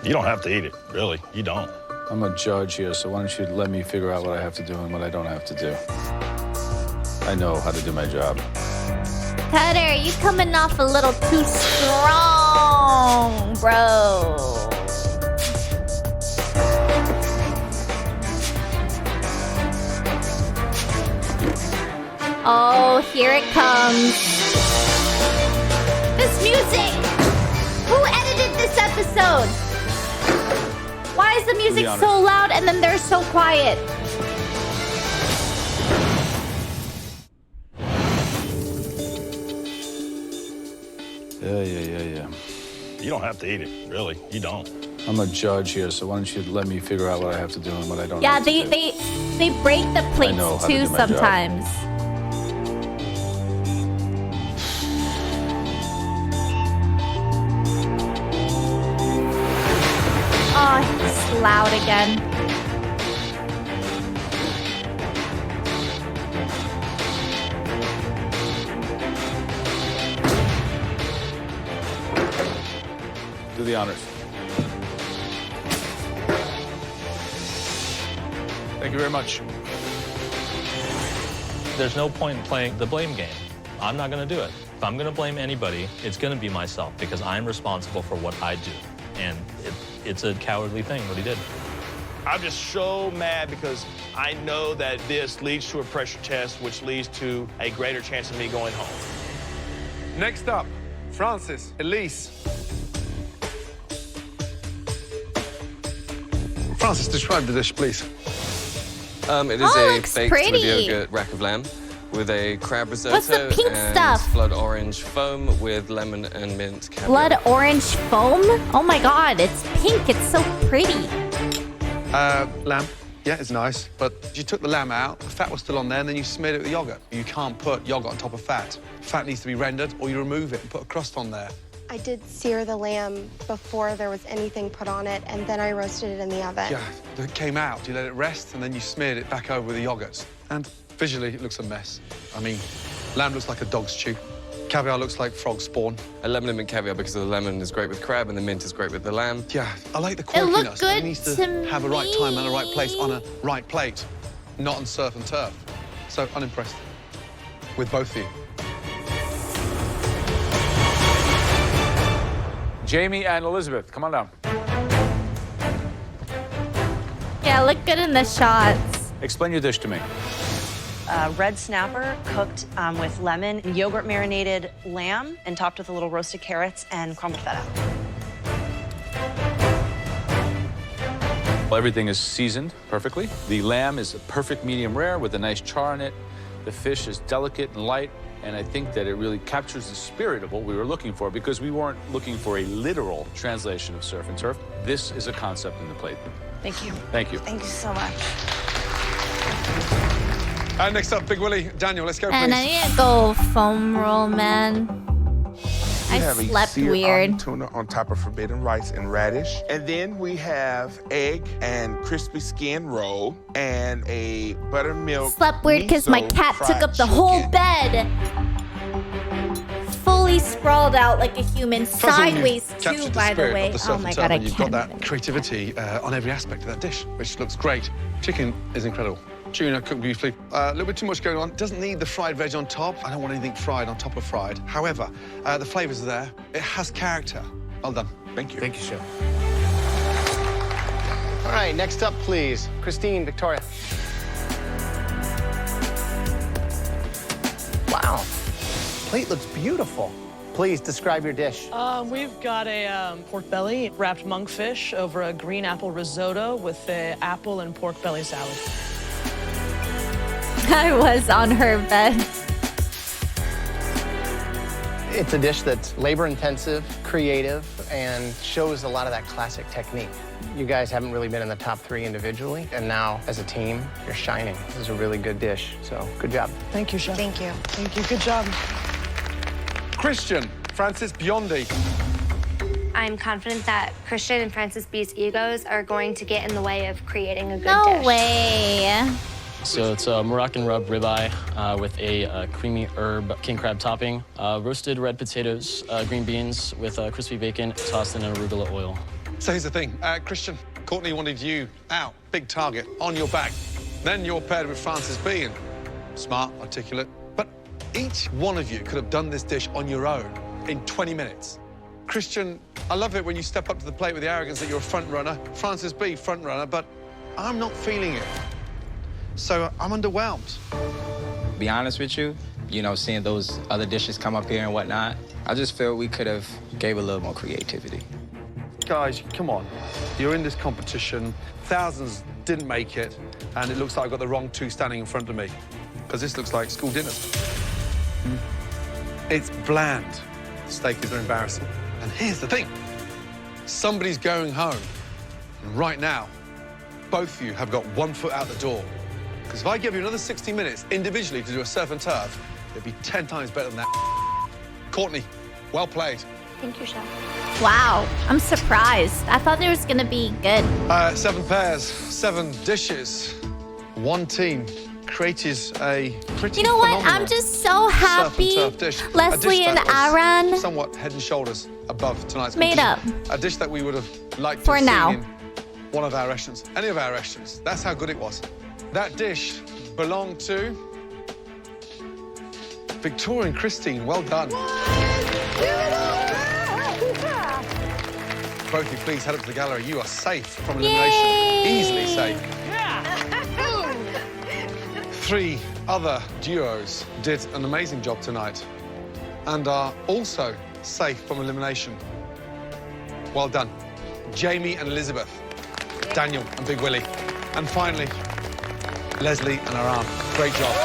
You don't have to eat it, really. You don't. I'm a judge here, so why don't you let me figure out what I have to do and what I don't have to do. I know how to do my job. Cutter, you coming off a little too strong, bro. Oh, here it comes. This music! Who edited this episode? Why is the music so loud and then they're so quiet? Yeah. You don't have to eat it, really. You don't. I'm a judge here, so why don't you let me figure out what I have to do and what I don't Yeah, have to do. they break the know plates how to too do my job. sometimes. Oh, it's loud again. Do the honors. Thank you very much. There's no point in playing the blame game. I'm not going to do it. If I'm going to blame anybody, it's going to be myself because I'm responsible for what I do. And it's a cowardly thing what he did. I'm just so mad because I know that this leads to a pressure test, which leads to a greater chance of me going home. Next up, Francis, Elise. Francis, describe the dish, please. It is Oh, a looks baked pretty. with yogurt rack of lamb with a crab risotto What's the pink and stuff? blood orange foam with lemon and mint caviar. Blood orange foam? Oh my god, it's pink. It's so pretty. Lamb. Yeah, it's nice, but you took the lamb out, the fat was still on there, and then you smeared it with yogurt. You can't put yogurt on top of fat. Fat needs to be rendered, or you remove it and put a crust on there. I did sear the lamb before there was anything put on it, and then I roasted it in the oven. Yeah, it came out, you let it rest, and then you smeared it back over with the yogurt. And visually, it looks a mess. I mean, lamb looks like a dog's chew. Caviar looks like frog spawn. A lemon and mint caviar because the lemon is great with crab and the mint is great with the lamb. Yeah, I like the It looked quirkiness. good It needs to to have a right time and a right place on a right plate, not on surf and turf. So, unimpressed with both of you. Jamie and Elizabeth, come on down. Yeah, look good in the shots. Explain your dish to me. Red snapper cooked with lemon, yogurt marinated lamb, and topped with a little roasted carrots and crumbled feta. Well, everything is seasoned perfectly. The lamb is a perfect medium rare with a nice char on it. The fish is delicate and light, and I think that it really captures the spirit of what we were looking for because we weren't looking for a literal translation of surf and turf. This is a concept in the plate. Thank you. Thank you. Thank you so much. Next up, Big Willie. Daniel, let's go, And I please. need to go foam roll, man. I have a slept seared weird. almond tuna on top of forbidden rice and radish. And then we have egg and crispy skin roll and a buttermilk. Slept weird because my miso cat took fried up the whole chicken. bed. Fully sprawled out like a human, First of all, you've sideways captured too, the by the spirit way. of the Oh surf my and god, turf, I and you've got can't. that creativity on every aspect of that dish, which looks great. Chicken is incredible. Tuna cooked beautifully. A little bit too much going on. Doesn't need the fried veg on top. I don't want anything fried on top of fried. However, the flavors are there. It has character. Well done. Thank you. Thank you, Chef. All right, next up, please. Christine, Victoria. Wow. Plate looks beautiful. Please describe your dish. We've got a pork belly wrapped monkfish over a green apple risotto with a apple and pork belly salad. I was on her bed. It's a dish that's labor-intensive, creative, and shows a lot of that classic technique. You guys haven't really been in the top 3 individually, and now, as a team, you're shining. This is a really good dish, so good job. Thank you, Chef. Thank you. Thank you. Good job. Christian Francis Biondi. I'm confident that Christian and Francis B's egos are going to get in the way of creating a good No dish. way. So it's a Moroccan rub ribeye with a creamy herb king crab topping, roasted red potatoes, green beans with crispy bacon tossed in an arugula oil. So here's the thing, Christian, Courtney wanted you out, big target, on your back. Then you're paired with Francis B, and smart, articulate. But each one of you could have done this dish on your own in 20 minutes. Christian, I love it when you step up to the plate with the arrogance that you're a front runner. Francis B, front runner, but I'm not feeling it. So I'm underwhelmed. Be honest with you, seeing those other dishes come up here and whatnot, I just feel we could have gave a little more creativity. Guys, come on. You're in this competition. Thousands didn't make it, and it looks like I've got the wrong 2 standing in front of me, because this looks like school dinners. It's bland. The steaks are embarrassing. And here's the thing. Somebody's going home. And right now, both of you have got 1 foot out the door. Because if I give you another 60 minutes individually to do a surf and turf, it'd be 10 times better than that. Courtney, well played. Thank you, Chef. Wow, I'm surprised. I thought it was gonna be good. 7 pairs, 7 dishes, 1 team created a pretty You know what? phenomenal I'm just so happy surf and turf dish. Leslie A dish and that was Aaron somewhat head and shoulders above tonight's made competition. A dish that we would have liked to For have now. seen in one of our restaurants, any of our restaurants. That's how good it was. That dish belonged to Victoria and Christine. Well done. Both of you, please head up to the gallery. You are safe from elimination. Yay! Easily safe. 3 other duos did an amazing job tonight and are also safe from elimination. Well done. Jamie and Elizabeth, Daniel and Big Willie. And finally, Leslie and Aram. Great job.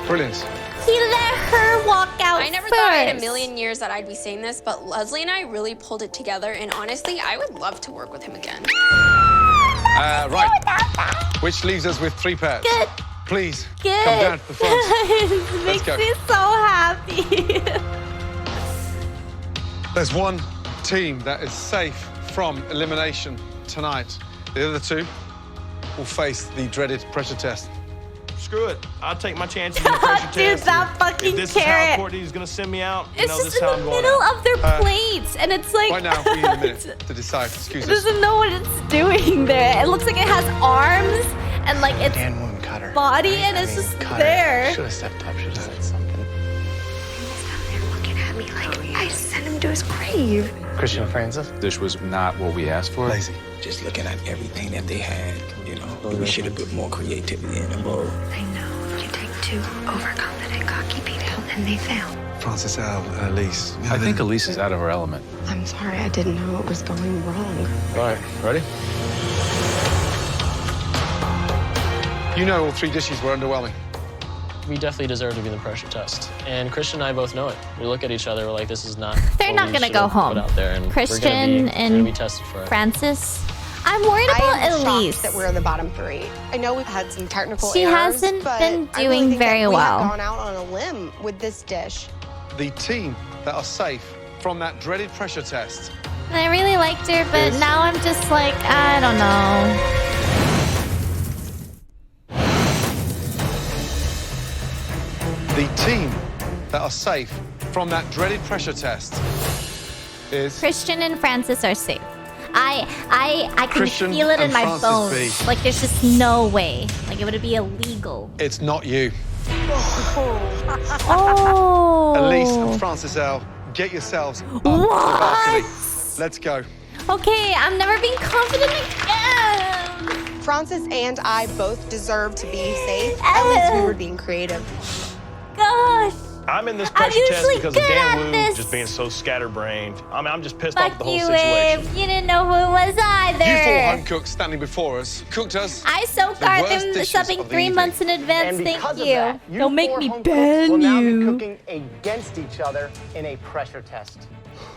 Brilliant. He let her walk out I never first. thought in a million years that I'd be saying this, but Leslie and I really pulled it together, and honestly, I would love to work with him again. Right. Which leaves us with 3 pairs. Good. Please, Good. come down to the front. It makes go. me so happy. There's 1 team that is safe from elimination tonight. The other 2 will face the dreaded pressure test. Screw it. I'll take my chances in the pressure Dude, test. that fucking If this is carrot. how Courtney's gonna send me out, It's this just is in how the I'm going middle out. of their plates, and it's like... Right now, we need a minute to decide. Excuse It us. doesn't know what it's doing there. It looks like it has arms, and like its Dan wouldn't cut her. body, and it's just Cut there. Should have stepped up, should have said something. Looking at me like I sent him to his grave. Christian Francis? Dish was not what we asked for. Lazy. Just looking at everything that they had, we should have put more creativity in the bowl. I know. You take 2 overconfident, cocky people, and they fail. Francis L and Elise. I think Elise is out of her element. I'm sorry, I didn't know it was going wrong. All right, ready? You know all 3 dishes were underwhelming. We definitely deserve to be in the pressure test. And Christian and I both know it. We look at each other, we're like, this is not They're what not we gonna should go have home. Put out there, and Christian we're gonna and be tested for it. Francis. I'm worried about I am Elise. shocked that we're in the bottom 3. I know we've had some technical She errors, hasn't but been I really doing think that very we well. have gone out on a limb with this dish. The team that are safe from that dreaded pressure test. And I really liked her, but Yes. now I'm just like, I don't know. The team that are safe from that dreaded pressure test is Christian and Francis are safe. I can Christian feel it in and my Francis bones. B. Like there's just no way. Like it would be illegal. It's not you. Oh. Elise and Francis L, get yourselves up to the balcony. Let's go. Okay, I'm never being confident again. Francis and I both deserve to be safe. At least we were being creative. gosh. I'm in this pressure test usually because of good Dan at Wu this. just being so scatterbrained. I mean, I'm just pissed off Fuck at the whole you, situation. Abe. You didn't know who it was either. You four home cooks standing before us cooked us I so the guard worst them dishes subbing of the 3 evening. months in advance. And Thank because of you. that, Don't make four me home cooks ban will now be you. cooking against each other in a pressure test.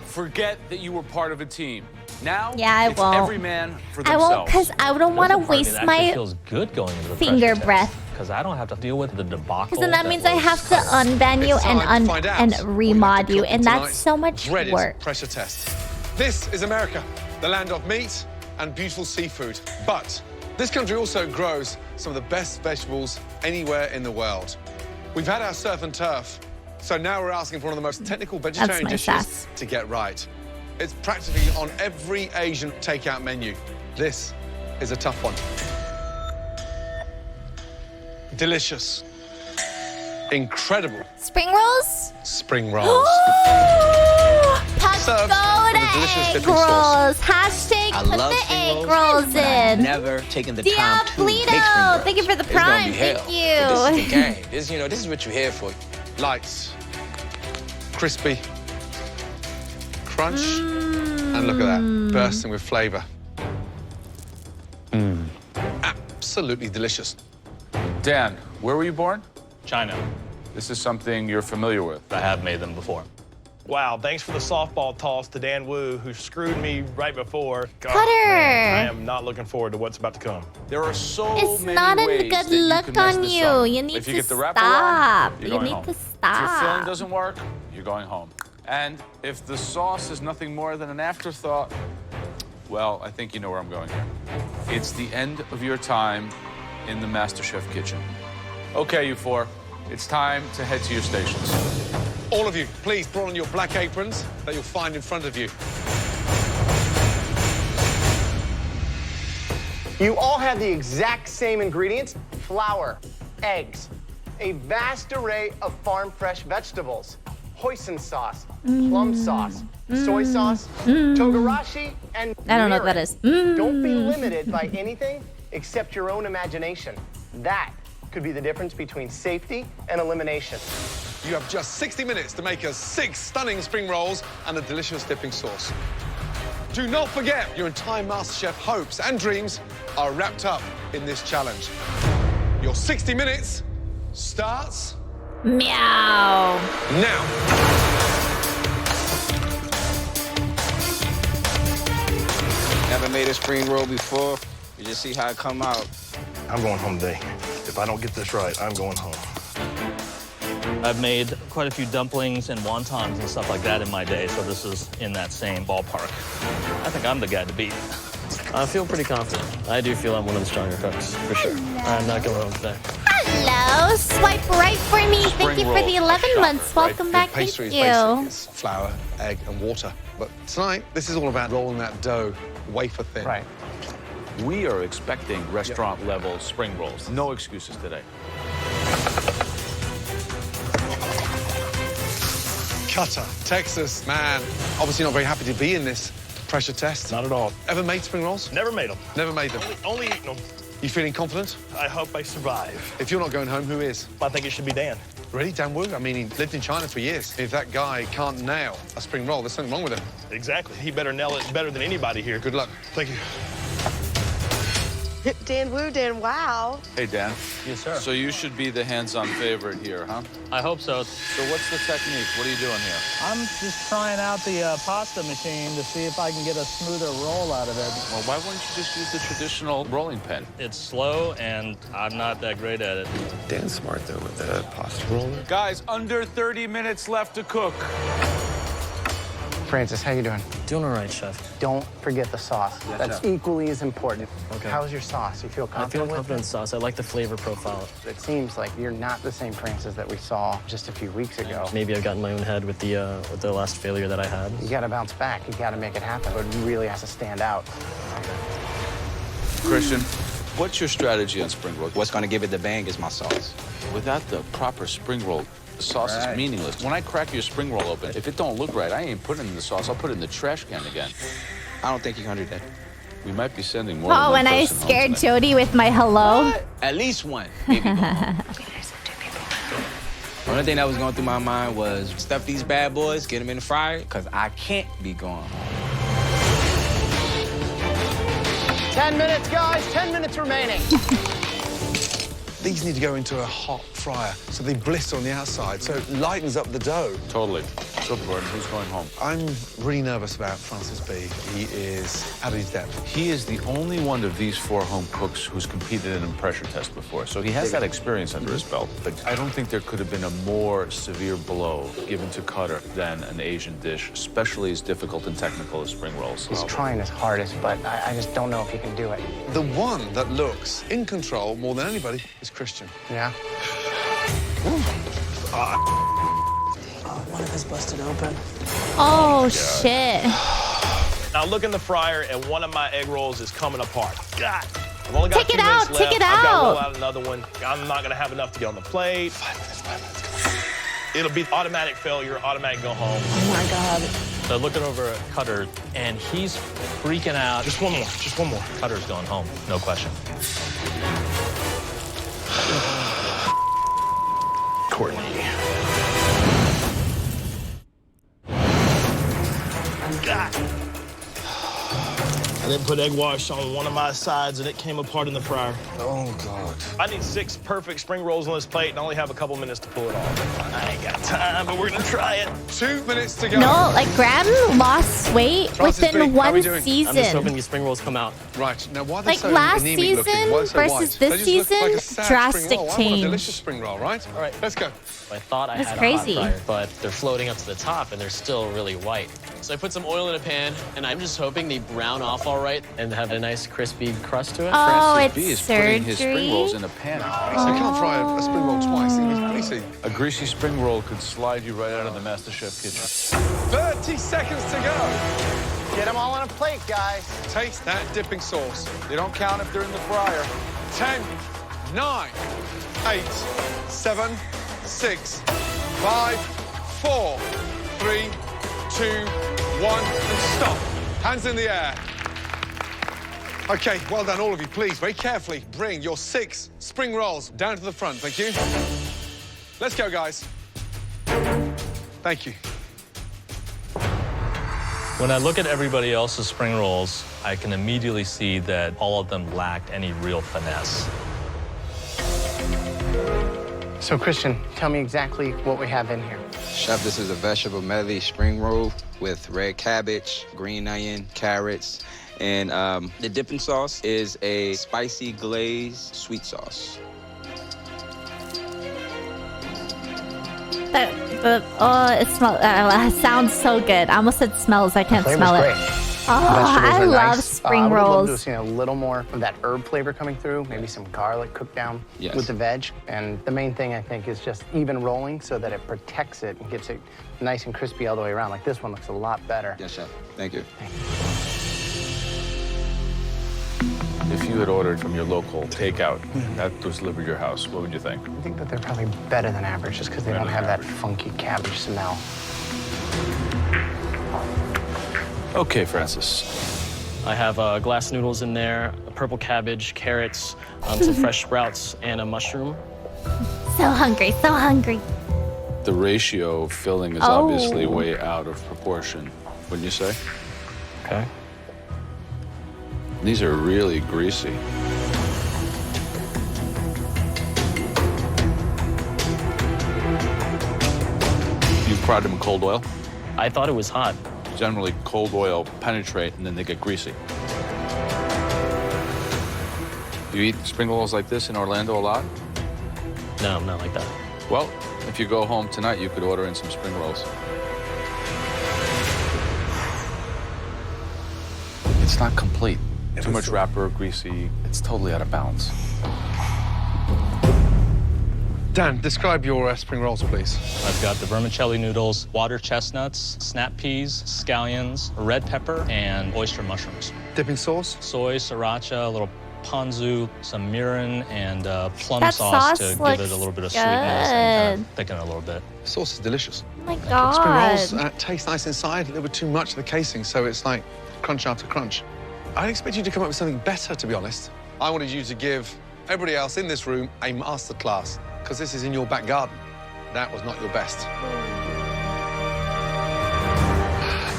Forget that you were part of a team. Now, Yeah, I it's won't. every man for I themselves. won't because I don't want to Part of me waste that actually my feels good going into the finger breath. because I don't have to deal with the debacle. Because then that means I have to unban you It's time and to find out and what we have remod to you, cook in and that's tonight's so much dreaded work. pressure test. This is America, the land of meat and beautiful seafood. But this country also grows some of the best vegetables anywhere in the world. We've had our surf and turf, so now we're asking for one of the most technical vegetarian my dishes sass. to get right. It's practically on every Asian takeout menu. This is a tough one. Delicious. Incredible Spring rolls? spring rolls. Served Pagoda with a delicious egg dipping sauce. rolls. Hashtag I put love the spring egg rolls, rolls but I've in. never taken the time to make spring Diablito, rolls. thank you for the It's gonna prime. be hell. Thank But this is you. the game. This, you know, this is what you're here for. Lights, crispy, crunch, and look at that, bursting with flavor. Absolutely delicious. Dan, where were you born? China. This is something you're familiar with. I have made them before. Wow, thanks for the softball toss to Dan Wu, who screwed me right before. God, Cutter. man, I am not looking forward to what's about to come. There are so It's many not a ways good that you look can mess on this you. up. You need If you to get the wrapper stop. wrong, you're You going need home. to If your filling stop. doesn't work, you're going home. And if the sauce is nothing more than an afterthought, well, I think you know where I'm going here. It's the end of your time in the MasterChef kitchen. Okay, you four, it's time to head to your stations. All of you, please put on your black aprons that you'll find in front of you. You all have the exact same ingredients: flour, eggs, a vast array of farm-fresh vegetables, hoisin sauce, plum sauce, soy sauce, togarashi, and I don't know what that mirin. is. Don't be limited by anything except your own imagination. That could be the difference between safety and elimination. You have just 60 minutes to make us 6 stunning spring rolls and a delicious dipping sauce. Do not forget, your entire MasterChef hopes and dreams are wrapped up in this challenge. Your 60 minutes starts Meow. now. Never made a spring roll before. You just see how it come out. I'm going home today. If I don't get this right, I'm going home. I've made quite a few dumplings and wontons and stuff like that in my day, so this is in that same ballpark. I think I'm the guy to beat. I feel pretty confident. I do feel I'm one of the stronger cooks, for sure. I'm not going home today. Hello. Swipe right for me. Thank you for the 11 months. Welcome back. Thank Pastry is you. basic. It's flour, egg, and water. But tonight, this is all about rolling that dough wafer thin. Right. We are expecting restaurant-level spring rolls. No excuses today. Cutter, Texas, man. Obviously not very happy to be in this pressure test. Not at all. Ever made spring rolls? Never made them. Never made them. Only eaten them. You feeling confident? I hope I survive. If you're not going home, who is? I think it should be Dan. Really, Dan Wu? I mean, he lived in China for years. If that guy can't nail a spring roll, there's something wrong with him. Exactly. He better nail it better than anybody here. Good luck. Thank you. Dan Wu, Dan Wow. Hey, Dan. Yes, sir. So you should be the hands-on favorite here, huh? I hope so. So what's the technique? What are you doing here? I'm just trying out the pasta machine to see if I can get a smoother roll out of it. Well, why wouldn't you just use the traditional rolling pin? It's slow, and I'm not that great at it. Dan's smart, though, with the pasta roller. Guys, under 30 minutes left to cook. Francis, how you doing? Doing all right, chef. Don't forget the sauce. That's equally as important. Okay. How's your sauce? You feel I feel confident with confident in sauce. I like the flavor profile. it? It seems like you're not the same Francis that we saw just a few weeks ago. Maybe I've gotten my own head with the last failure that I had. You gotta bounce back. You gotta make it happen. But it really has to stand out. Christian, what's your strategy on spring roll? What's gonna give it the bang is my sauce. Without the proper spring roll, the sauce is meaningless. When I crack your spring roll open, if it don't look right, I ain't putting it in the sauce. I'll put it in the trash can again. I don't think you can do that. We might be sending more than Oh, one when I person home scared tonight. Jody with my hello. At least one. Maybe All only thing that was going through my mind was stuff these bad boys, get them in the fryer, because I can't be going home. 10 minutes, guys. 10 minutes remaining. These need to go into a hot fryer so they blister on the outside, so it lightens up the dough. Totally. So, Gordon, who's going home? I'm really nervous about Francis B. He is out of his depth. He is the only one of these 4 home cooks who's competed in a pressure test before, so he has that experience under his belt. But I don't think there could have been a more severe blow given to Cutter than an Asian dish, especially as difficult and technical as spring rolls. He's trying his hardest, but I just don't know if he can do it. The one that looks in control more than anybody is Christian. Yeah. One of us busted open. Oh, shit. Now look in the fryer, and one of my egg rolls is coming apart. God. I've only got Take 2 it minutes out, left. take it I've got to roll out. out another one. I'm not going to have enough to get on the plate. 5 minutes. It'll be automatic failure, automatic go home. Oh, my God. So looking over at Cutter, and he's freaking out. Just one more. Cutter's going home, no question. Courtney. God. I didn't put egg wash on one of my sides, and it came apart in the fryer. Oh, God. I need 6 perfect spring rolls on this plate, and I only have a couple minutes to pull it off. I ain't got time, but we're gonna try it. 2 minutes to go. No, like Graham lost weight Francis B, within how are we one doing? season. I'm just hoping these spring rolls come out. Right, now why are they Like so last anemic looking? season Why are they so versus white? this They just look like a season, sad drastic spring roll. I want a change. delicious spring roll, right? All right. Let's go. I thought I That's had crazy. a hot fryer, but they're floating up to the top, and they're still really white. So I put some oil in a pan, and I'm just hoping they brown off all right and have a nice crispy crust to it. Oh, Francis B it's is putting his spring surgery? rolls in a pan. So you can't fry a spring roll twice. It's greasy. A greasy spring roll could slide you right out of the MasterChef kitchen. 30 seconds to go. Get them all on a plate, guys. Taste that dipping sauce. They don't count if they're in the fryer. 10, 9, 8, 7, 6, 5, 4, 3, 2, 1, and stop. Hands in the air. Okay, well done, all of you. Please, very carefully, bring your 6 spring rolls down to the front. Thank you. Let's go, guys. Thank you. When I look at everybody else's spring rolls, I can immediately see that all of them lacked any real finesse. So, Christian, tell me exactly what we have in here. Chef, this is a vegetable medley spring roll with red cabbage, green onion, carrots, and the dipping sauce is a spicy glazed sweet sauce. It sounds so good. I almost said smells. I can't Flavor's smell great. it. Oh, I are love nice. spring I would love rolls. to see a little more of that herb flavor coming through, maybe some garlic cooked down Yes. with the veg. And the main thing, I think, is just even rolling so that it protects it and gets it nice and crispy all the way around. Like this one looks a lot better. Yes, Chef. Thank you. If you had ordered from your local takeout and that was delivered to your house, what would you think? I think that they're probably better than average just because they don't have that funky cabbage smell. Okay, Francis. I have glass noodles in there, a purple cabbage, carrots, some fresh sprouts, and a mushroom. So hungry, so hungry. The ratio of filling is Oh. obviously way out of proportion, wouldn't you say? Okay. These are really greasy. You've fried them in cold oil? I thought it was hot. Generally, cold oil penetrate and then they get greasy. You eat spring rolls like this in Orlando a lot? No, not like that. Well, if you go home tonight, you could order in some spring rolls. It's not complete. Too much wrapper, greasy. It's totally out of balance. Dan, describe your spring rolls, please. I've got the vermicelli noodles, water chestnuts, snap peas, scallions, red pepper, and oyster mushrooms. Dipping sauce? Soy, sriracha, a little ponzu, some mirin, and plum That sauce sauce to give looks it a little bit of sweetness and kind good. of thicken it a little bit. The sauce is delicious. Oh my Spring god. rolls taste nice inside, a little bit too much of the casing, so it's like crunch after crunch. I'd expect you to come up with something better, to be honest. I wanted you to give everybody else in this room a masterclass, because this is in your back garden. That was not your best.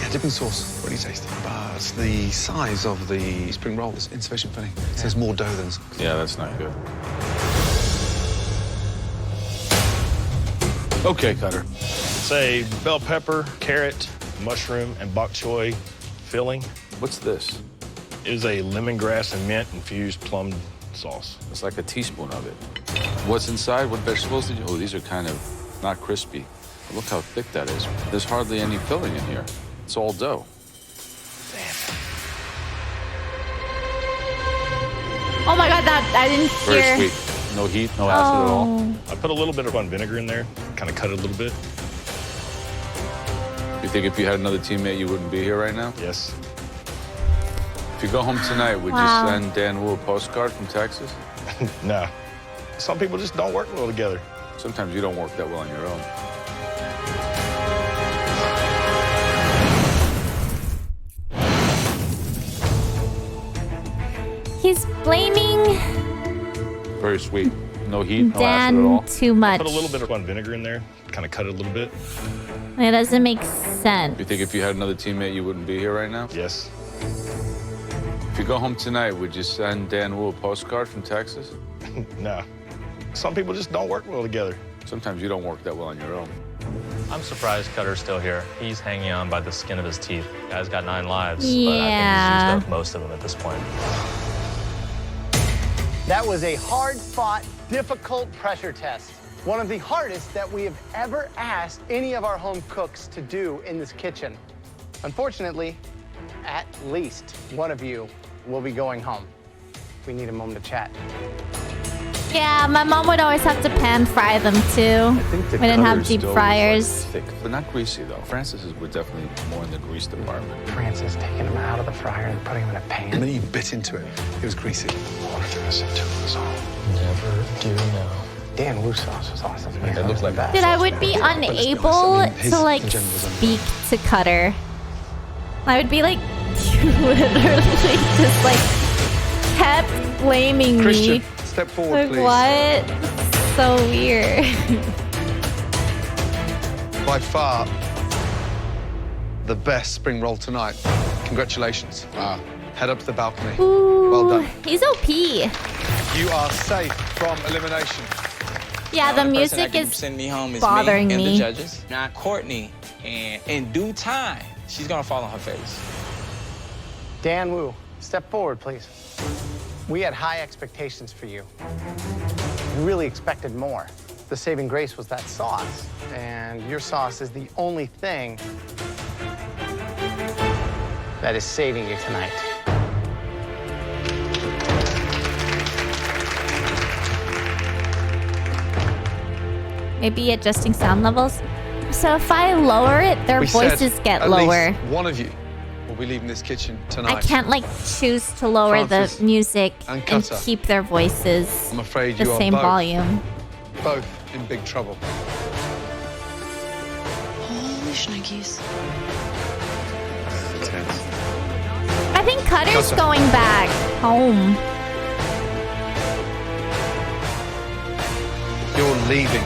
Yeah, dipping sauce, really tasty. But the size of the spring roll is insufficient filling. So there's more dough than... Yeah, that's not good. Okay, Cutter. It's a bell pepper, carrot, mushroom, and bok choy filling. What's this? It is a lemongrass and mint infused plum sauce. It's like a teaspoon of it. What's inside? What vegetables did you... Oh, these are kind of not crispy. Look how thick that is. There's hardly any filling in here. It's all dough. Oh my God, that I didn't hear. Very sweet. No heat, no acid at all. I put a little bit of vinegar in there, kind of cut it a little bit. You think if you had another teammate, you wouldn't be here right now? Yes. If you go home tonight, would you send Dan Wu a postcard from Texas? No. Some people just don't work well together. Sometimes you don't work that well on your own. He's blaming Very sweet. No heat, no acid at all. Dan too much. I put a little bit of vinegar in there, kind of cut it a little bit. It doesn't make sense. You think if you had another teammate, you wouldn't be here right now? Yes. If you go home tonight, would you send Dan Wu a postcard from Texas? No. Some people just don't work well together. Sometimes you don't work that well on your own. I'm surprised Cutter's still here. He's hanging on by the skin of his teeth. Guy's got 9 lives, but I think he's used up most of them at this point. That was a hard-fought, difficult pressure test. One of the hardest that we have ever asked any of our home cooks to do in this kitchen. Unfortunately, at least one of you will be going home. We need a moment to chat. Yeah, my mom would always have to pan fry them too. We didn't have deep fryers. Thick, but not greasy though. Francis's were definitely more in the grease department. Francis taking them out of the fryer and putting them in a pan. And then you bit into it. It was greasy. What if this into us all? Never do know. Dan Wu sauce was awesome. It looks like that. Dude, I would be unable to like speak to Cutter. I would be like literally just like kept blaming Christian, me. step forward, Like please. what? So weird. By far, the best spring roll tonight. Congratulations. Wow. Head up to the balcony. Ooh, well done. He's OP. You are safe from elimination. Yeah, the only person music that can is send me home is bothering me and me. the judges. Now Courtney, and in due time, she's gonna fall on her face. Dan Wu, step forward, please. We had high expectations for you. We really expected more. The saving grace was that sauce, and your sauce is the only thing that is saving you tonight. Maybe adjusting sound levels. So if I lower it, their We voices said get at lower. least one of you will be leaving this kitchen tonight. I can't like choose to lower Francis the music and and Cutter. keep their voices I'm afraid the you are same both, volume. both in big trouble. Holy shnikes. I think Cutter's Cutter. going back home. You're leaving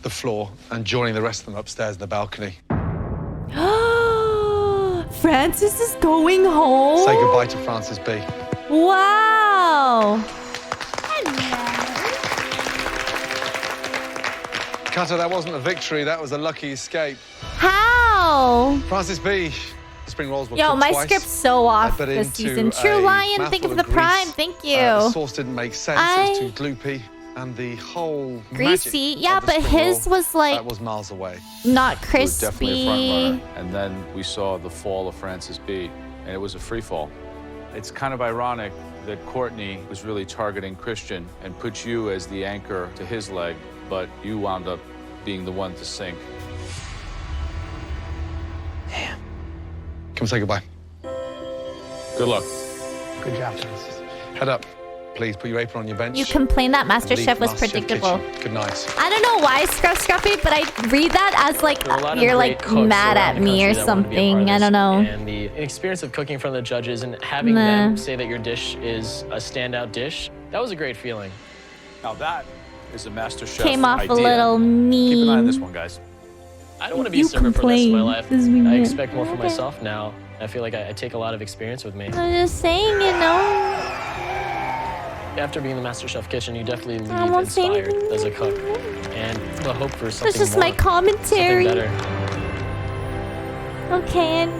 the floor and joining the rest of them upstairs in the balcony. Francis is going home. Say goodbye to Francis B. Wow. Cutter, that wasn't a victory, that was a lucky escape. How? Francis B. Spring rolls were Yo, cooked my twice. script's so off Bit this into season. a True Lion, think mouthful of the grease. prime. Thank you. The sauce didn't make sense. It was too gloopy. And the whole Greasy. magic Yeah, of the but spring his roll, was like that was miles away. not It was definitely a front crispy. runner. And then we saw the fall of Francis B. And it was a free fall. It's kind of ironic that Courtney was really targeting Christian and put you as the anchor to his leg, but you wound up being the one to sink. Come say goodbye. Good luck. Good job, Francis. Head up. Please put your apron on your bench. You complained that and leave MasterChef was MasterChef predictable. kitchen. Good night. I don't know why Scruffy, but I read that as like There are a lot of you're great like cooks mad around at the me country or that wanna be a part something. of I this. don't know. And the experience of cooking from the judges and having Nah. them say that your dish is a standout dish, that was a great feeling. Now that is a MasterChef Came off idea. a little mean. Keep an eye on this one, guys. I don't want to be a You server for the rest of my complain. life. This is what you I meant. expect more from Okay. myself now. I feel like I take a lot of experience with me. I'm just saying, you know. After being in the MasterChef kitchen, you definitely leave I won't say inspired anything. as a cook and the hope for something That's just more, my commentary. something better. Okay. And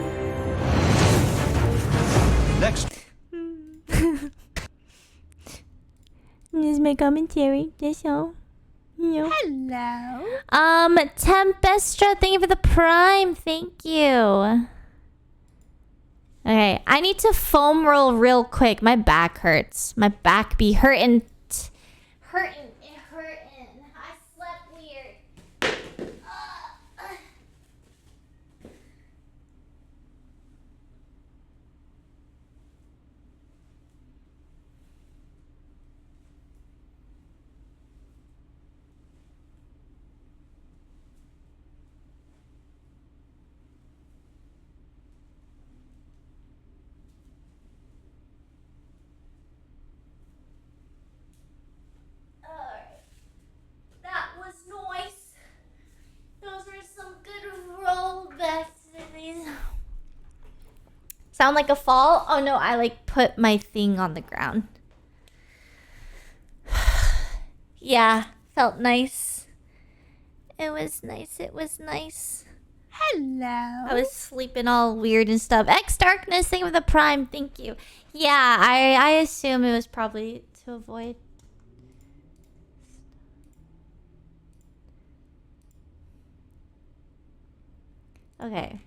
Next. this is my commentary. That's all. You know. Hello. Tempestra, thank you for the prime. Thank you. Okay, I need to foam roll real quick. My back hurts. My back be hurting. Hurting. It hurting. I slept weird. That was nice. Those are some good rollbacks. Sound like a fall? Oh no, I like put my thing on the ground. Yeah, felt nice. It was nice. It was nice. Hello. I was sleeping all weird and stuff. X Darkness, thank you for the prime. Thank you. Yeah, I assume it was probably to avoid. Okay.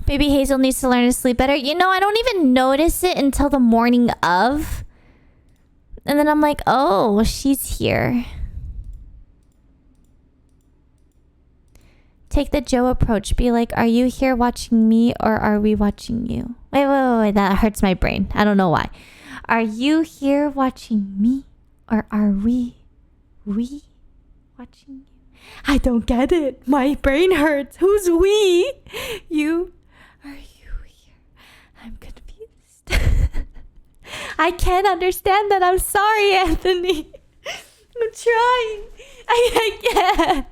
Baby Hazel needs to learn to sleep better. You know, I don't even notice it until the morning of. And then I'm like, oh, she's here. Take the Joe approach. Be like, are you here watching me or are we watching you? Wait. That hurts my brain. I don't know why. Are you here watching me or are we watching you? I don't get it. My brain hurts. Who's we? You? Are you here? I'm confused. I can't understand that. I'm sorry, Anthony. I'm trying. I can't.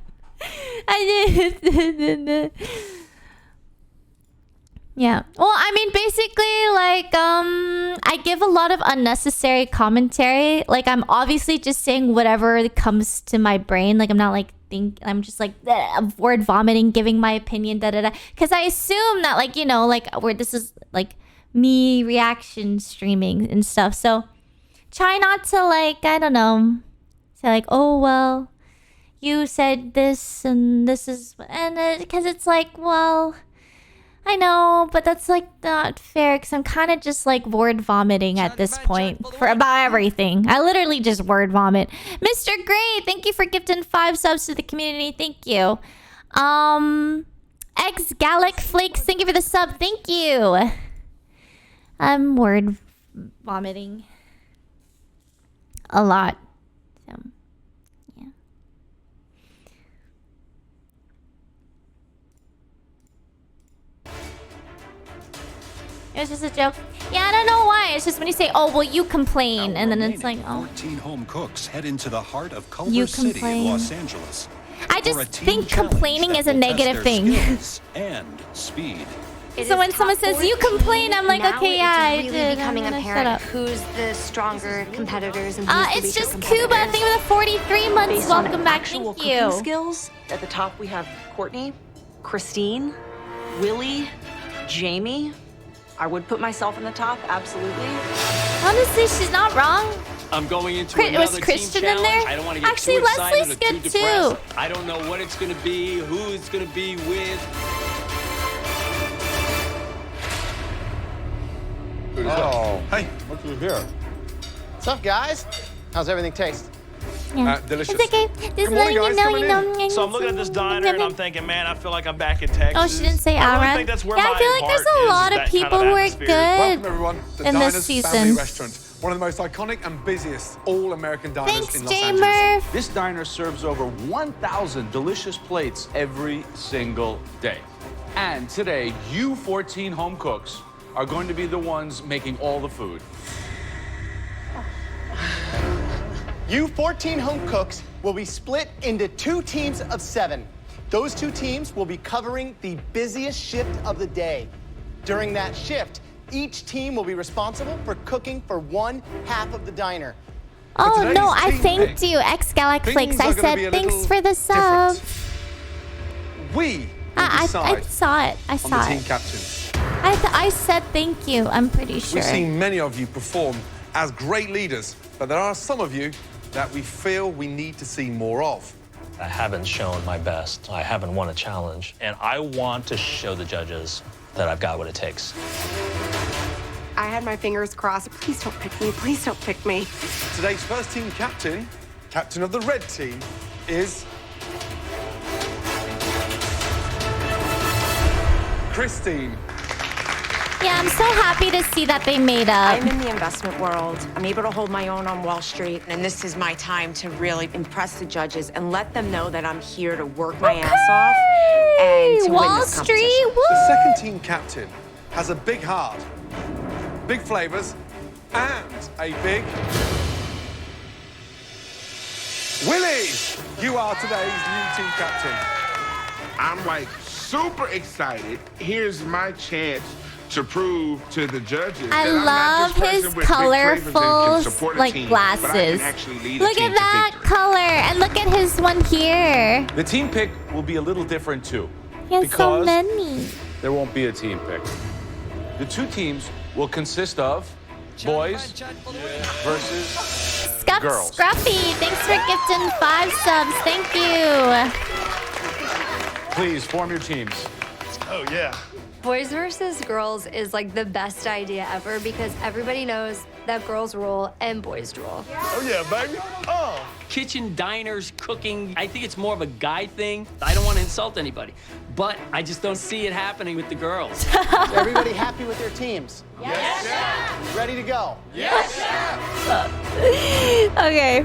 I did. Yeah. Well, I mean, basically, like, I give a lot of unnecessary commentary. Like, I'm obviously just saying whatever comes to my brain. Like, I'm not like I'm just like word vomiting, giving my opinion, because I assume that, like, you know, like where this is like me reaction streaming and stuff. So try not to, like, I don't know, say like, oh well, you said this and this is, and because it's like, well, I know, but that's like not fair because I'm kind of just like word vomiting at this point for about everything. I literally just word vomit. Mr. Gray, thank you for gifting 5 subs to the community. Thank you. X Gallic Flakes, thank you for the sub. Thank you. I'm word vomiting a lot. So, yeah. It was just a joke. Yeah, I don't know why. It's just when you say, oh, well, you complain. And then it's like, oh. 14 home cooks head into the heart of Culver You City, complain. Los Angeles. I just think complaining is a negative thing. And speed. So when someone says, you complain, I'm like, Now okay, yeah, it's I really did. becoming I'm gonna shut apparent up. who's the stronger competitors and who's the It's weaker just Cuba. competitors. Thank you for the 43 months. Based on Welcome back. actual Thank you. cooking skills, at the top we have Courtney, Christine, Willie, Jamie. I would put myself in the top, absolutely. Honestly, she's not wrong. I'm going into It was another Christian team in challenge. there? I don't want to get Actually, too excited Leslie's or too good depressed. too. I don't know what it's going to be, who it's going to be with. Oh. Hey, look who's here. What's up, guys? How's everything taste? Yeah. Delicious. It's okay. Just letting you know, So I'm looking at this diner and I'm thinking, man, I feel like I'm back in Texas. Oh, she didn't say I really Aaron. think that's where Yeah, I my feel like there's heart a is, lot is of that people kind of who are atmosphere. good Welcome, everyone. The in this Diners season. Family Restaurant, one of the most iconic and busiest all-American diners Thanks, in Los J. Angeles. Murph. This diner serves over 1,000 delicious plates every single day. And today, you 14 home cooks are going to be the ones making all the food. You 14 home cooks will be split into 2 teams of 7. Those 2 teams will be covering the busiest shift of the day. During that shift, each team will be responsible for cooking for one half of the diner. Oh no, I thanked you, X-Galacflix. I said thanks for the sub. We I saw it. I on saw the team it. captains. I said thank you. I'm pretty sure. We've seen many of you perform as great leaders, but there are some of you that we feel we need to see more of. I haven't shown my best. I haven't won a challenge. And I want to show the judges that I've got what it takes. I had my fingers crossed. Please don't pick me. Please don't pick me. Today's first team captain, captain of the red team, is Christine. Yeah, I'm so happy to see that they made up. I'm in the investment world. I'm able to hold my own on Wall Street, and this is my time to really impress the judges and let them know that I'm here to work my ass off and to win Wall this Street, competition. woo! The second team captain has a big heart, big flavors, and a big Willie. You are today's new team captain. I'm like super excited. Here's my chance to prove to the judges I that I'm love not just his person with big flavors and colorful can support a like team, but I can glasses. actually lead a Look team at to that victory. color, and look at his one here. The team pick will be a little different too. He has so because many. There won't be a team pick. The 2 teams will consist of boys versus Scuff girls. Scruffy, thanks for gifting 5 subs. Thank you. Please form your teams. Oh, yeah. Boys versus girls is like the best idea ever because everybody knows that girls rule and boys rule. Oh, yeah, baby. Oh. Kitchen, diners, cooking. I think it's more of a guy thing. I don't want to insult anybody, but I just don't see it happening with the girls. Is everybody happy with their teams? Yes, chef. Ready to go? Yes, chef. Okay.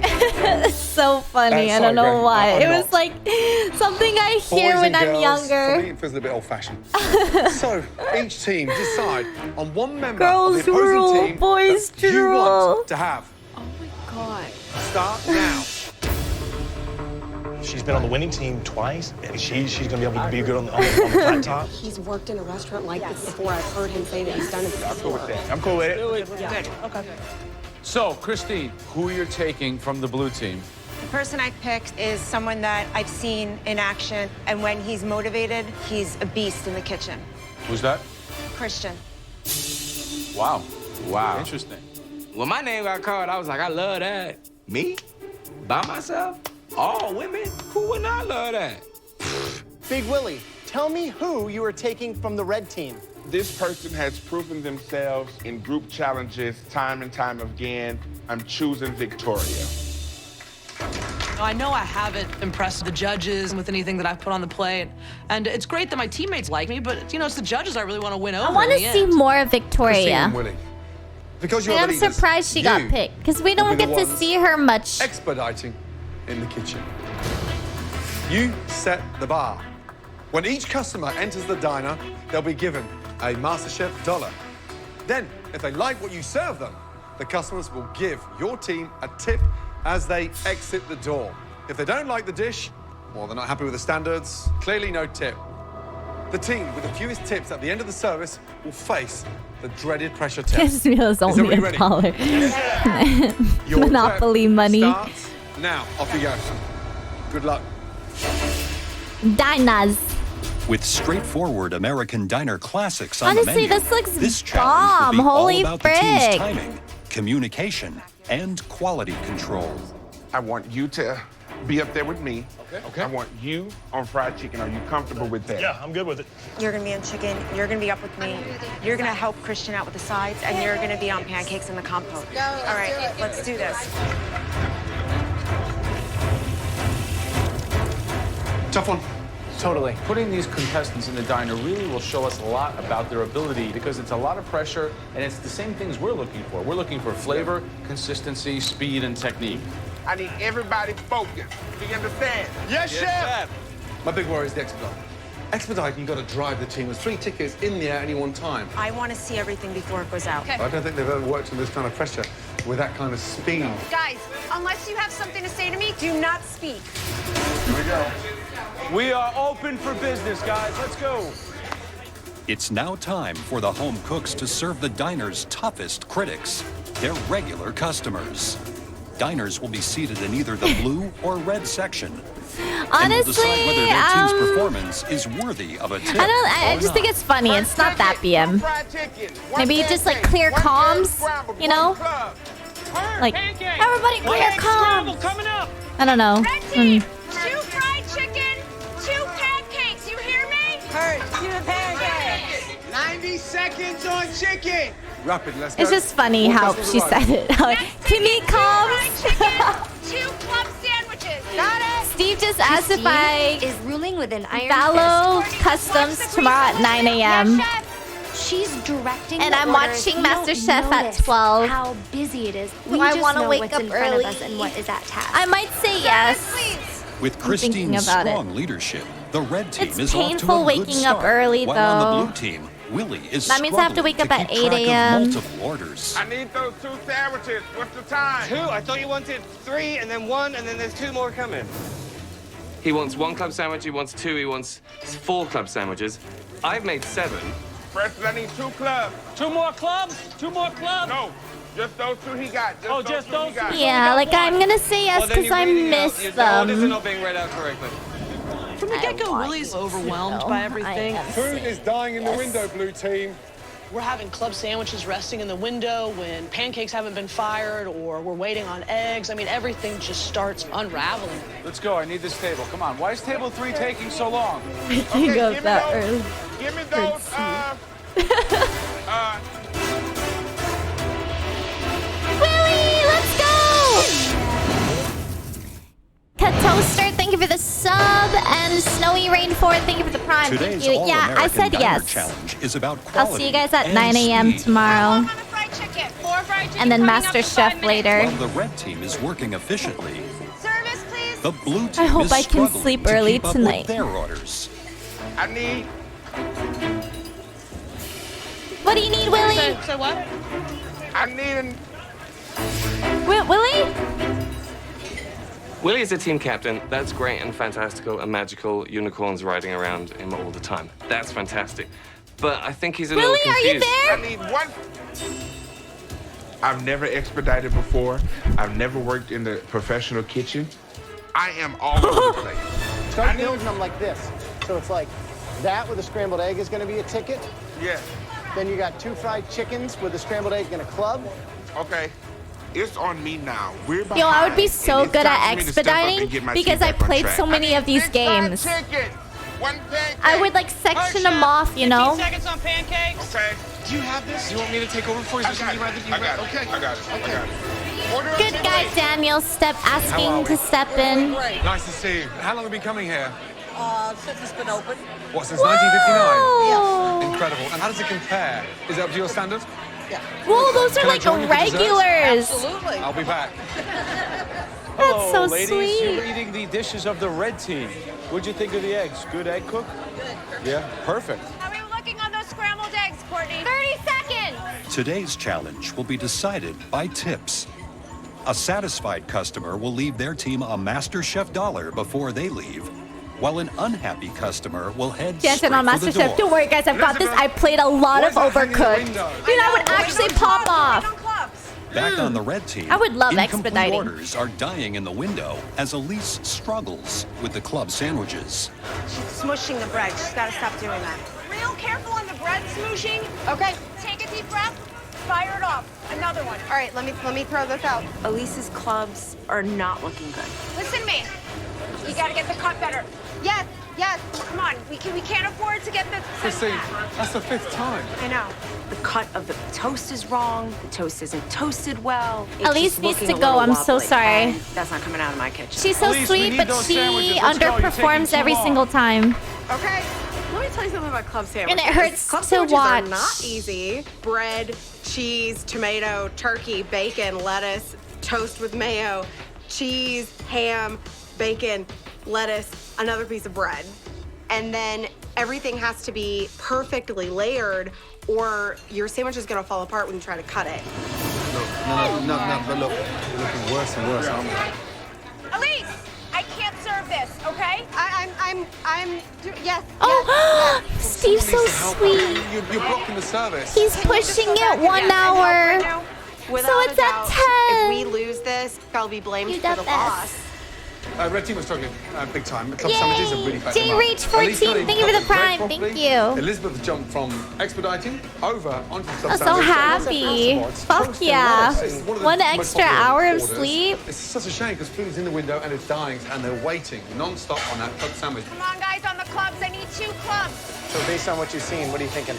It's so funny. I don't know why. It was like something I hear Boys when and I'm girls, younger. For me, it feels a bit old-fashioned. So each team decide on one member Girls of the opposing rule, team boys that you drool. want to have. Oh my God. Start now. She's been on the winning team twice, and she's going to be able to be good on the flat top. He's worked in a restaurant like this before. I've heard him say that he's done it before. I'm cool with it. Good. Okay. So, Christine, who you're taking from the blue team? The person I picked is someone that I've seen in action, and when he's motivated, he's a beast in the kitchen. Who's that? Christian. Wow. Wow. Interesting. When my name got called, I was like, I love that. Me? By myself? All women? Who would not love that? Big Willie, tell me who you are taking from the red team. This person has proven themselves in group challenges time and time again. I'm choosing Victoria. I know I haven't impressed the judges with anything that I've put on the plate. And it's great that my teammates like me, but, you know, it's the judges I really want to win over. I want to see more of Victoria. Willie. Because you're And the I'm leaders, surprised she got you picked because we will don't be get the to ones see her much. expediting in the kitchen. You set the bar. When each customer enters the diner, they'll be given a MasterChef dollar. Then, if they like what you serve them, the customers will give your team a tip as they exit the door. If they don't like the dish, or they're not happy with the standards, clearly no tip. The team with the fewest tips at the end of the service will face the dreaded pressure test. This meal is only everybody ready? $1. Your Monopoly prep money. starts now. Off you go. Good luck. Diners. With straightforward American diner classics on Honestly, the menu, this looks this challenge bomb. will be Holy all about the team's frick. timing, communication, and quality control. I want you to be up there with me. Okay. I want you on fried chicken. Are you comfortable with that? Yeah, I'm good with it. You're going to be on chicken. You're going to be up with me. You're going to help Christian out with the sides, and you're going to be on pancakes and the compote. All right, let's do this. Tough one. Totally. Putting these contestants in the diner really will show us a lot about their ability because it's a lot of pressure and it's the same things we're looking for. We're looking for flavor, consistency, speed, and technique. I need everybody focused. Do you understand? Yes, chef. My big worry is the expedite. Expedite, you've got to drive the team. There's 3 tickets in the air at any one time. I want to see everything before it goes out. I don't think they've ever worked under this kind of pressure with that kind of speed. Guys, unless you have something to say to me, do not speak. Here we go. We are open for business, guys. Let's go. It's now time for the home cooks to serve the diner's toughest critics, their regular customers. Diners will be seated in either the blue or red section. And will decide whether their team's performance is worthy of a tip. I just think it's funny. It's not that BM. Maybe just like clear comms, you know? Like, everybody clear comms. Coming up. I don't know. Red team, 2 fried chicken, 2 pancakes. You hear me? Heard. 2 pancakes. 90 seconds on chicken. Rapid, let's go. It's just funny how she said it. Kimmy comms. 2 club sandwiches. Got it. Steve just asked if I is ruling with an iron follow fist. customs tomorrow at 9 a.m. She's directing And the I'm orders. watching We don't MasterChef at notice 12. How busy it is. So We I just want to know wake what's up in front early. of us and what is at task. I might say yes. With thinking Christine's about it. strong leadership, the red team It's is off to painful a good waking up start, early, while on the though. blue team, Willie is That means I have to wake up struggling at keep 8 track of a.m. multiple orders. I need those 2 sandwiches. What's the time? 2? I thought you wanted 3 and then 1 and then there's 2 more coming. He wants 1 club sandwich, he wants 2, he wants 4 club sandwiches. I've made 7. Preston, I need 2 clubs. 2 more clubs? 2 more clubs? No, just those 2 he got. Just those he got. Yeah, like I'm gonna say yes because I miss Your orders are them. not being read out correctly. From the get-go, Willie's overwhelmed by everything. Food is dying in the window, blue team. We're having club sandwiches resting in the window when pancakes haven't been fired or we're waiting on eggs. I mean, everything just starts unraveling. Let's go. I need this table. Come on. Why is table 3 taking so long? Think of that early. Give me those, Willie, let's go! Cut Toaster, thank you for the sub, and Snowy Rainforest, thank you for the prime. Today's Thank you. Yeah, I All-American said Diner yes. Challenge is about I'll quality see you guys at and 9 a.m. speed. tomorrow. 4 fried chicken And then coming up in 5 MasterChef minutes. later. While the red team is working efficiently, Service, please. the blue team I hope is I can struggling sleep to early keep up tonight. with their orders. I need. What do you need, Willie? So what? I need an. Willie? Willie is a team captain. That's great and fantastical and magical. Unicorns riding around him all the time. That's fantastic. But I think he's a little Willie, are you confused. there? I need 1. I've never expedited before. I've never worked in the professional kitchen. I am all over the place. Start building them like this. So it's like that with a scrambled egg is going to be a ticket. Yeah. Then you got 2 fried chickens with a scrambled egg and a club. Okay. It's on me now. We're behind. Yo, I would be so and it's good time at for me to step up and expediting get my because team I back on played track. so many of these 6 fried games. chicken, 1 pancake. I would like section them off, you know? 15 seconds on pancakes. Okay. Do you have this? Do you want me to take over for you? I got it. I got it. Okay. I got it. I got it. Order a Good guy, ticket. Daniel, asking to step in. Nice to see you. How long have you been coming here? Since it's been open. What, since 1959? Whoa! Incredible. And how does it compare? Is it up to your standards? Whoa, those are Can I like join you for desserts? regulars. Absolutely. I'll be back. Hello, so ladies. sweet. You're eating the dishes of the red team. What'd you think of the eggs? Good egg cook? Yeah, perfect. How are we looking on those scrambled eggs, Courtney? 30 seconds. Today's challenge will be decided by tips. A satisfied customer will leave their team a MasterChef dollar before they leave, while an unhappy customer will head Dancing straight on for the MasterChef. door. Don't worry, guys. I've got this. I played a lot of What's that hanging in the Overcooked. window? Dude, I would actually pop off. Back on the red team, I would love incomplete expediting. orders are dying in the window as Elise struggles with the club sandwiches. She's smushing the bread. She's got to stop doing that. Real careful on the bread smooshing. Okay. Take a deep breath. Fire it off. Another one. All right, let me throw this out. Elise's clubs are not looking good. Listen to me. You got to get the cut better. Yes, yes. Come on. We can't afford to get the... Christine, that's the 5th time. I know. The cut of the toast is wrong. The toast isn't toasted well. It's Elise just needs looking to a go. little I'm so wobbly, sorry. and that's not coming out of my kitchen. She's so Elise, we sweet, need but those she sandwiches. Let's go. You're underperforms taking too every long. single time. Okay. Let me tell you something about club sandwiches. And it hurts club to sandwiches watch. are not easy. Bread, cheese, tomato, turkey, bacon, lettuce, toast with mayo, cheese, ham, bacon, lettuce, another piece of bread. and then everything has to be perfectly layered, or your sandwich is gonna fall apart when you try to cut it. No, look. You're looking worse and worse, aren't we? Elise, I can't serve this, okay? Yes. Oh, Steve's so sweet. You're blocking the service. He's pushing it 1 hour. So it's at 10. If we lose this, I'll be blamed You for got the this. loss. Red team was struggling big time. The club sandwiches are really bad. J-Reach 14, thank you for the prime. Thank you. Elizabeth jumped from expediting over onto the I'm so happy. Fuck yeah. 1 extra hour of sleep. It's such a shame because food is in the window and it's dying and they're waiting non-stop on that club sandwich. Come on, guys, on the clubs. I need 2 clubs. So based on what you've seen, what are you thinking?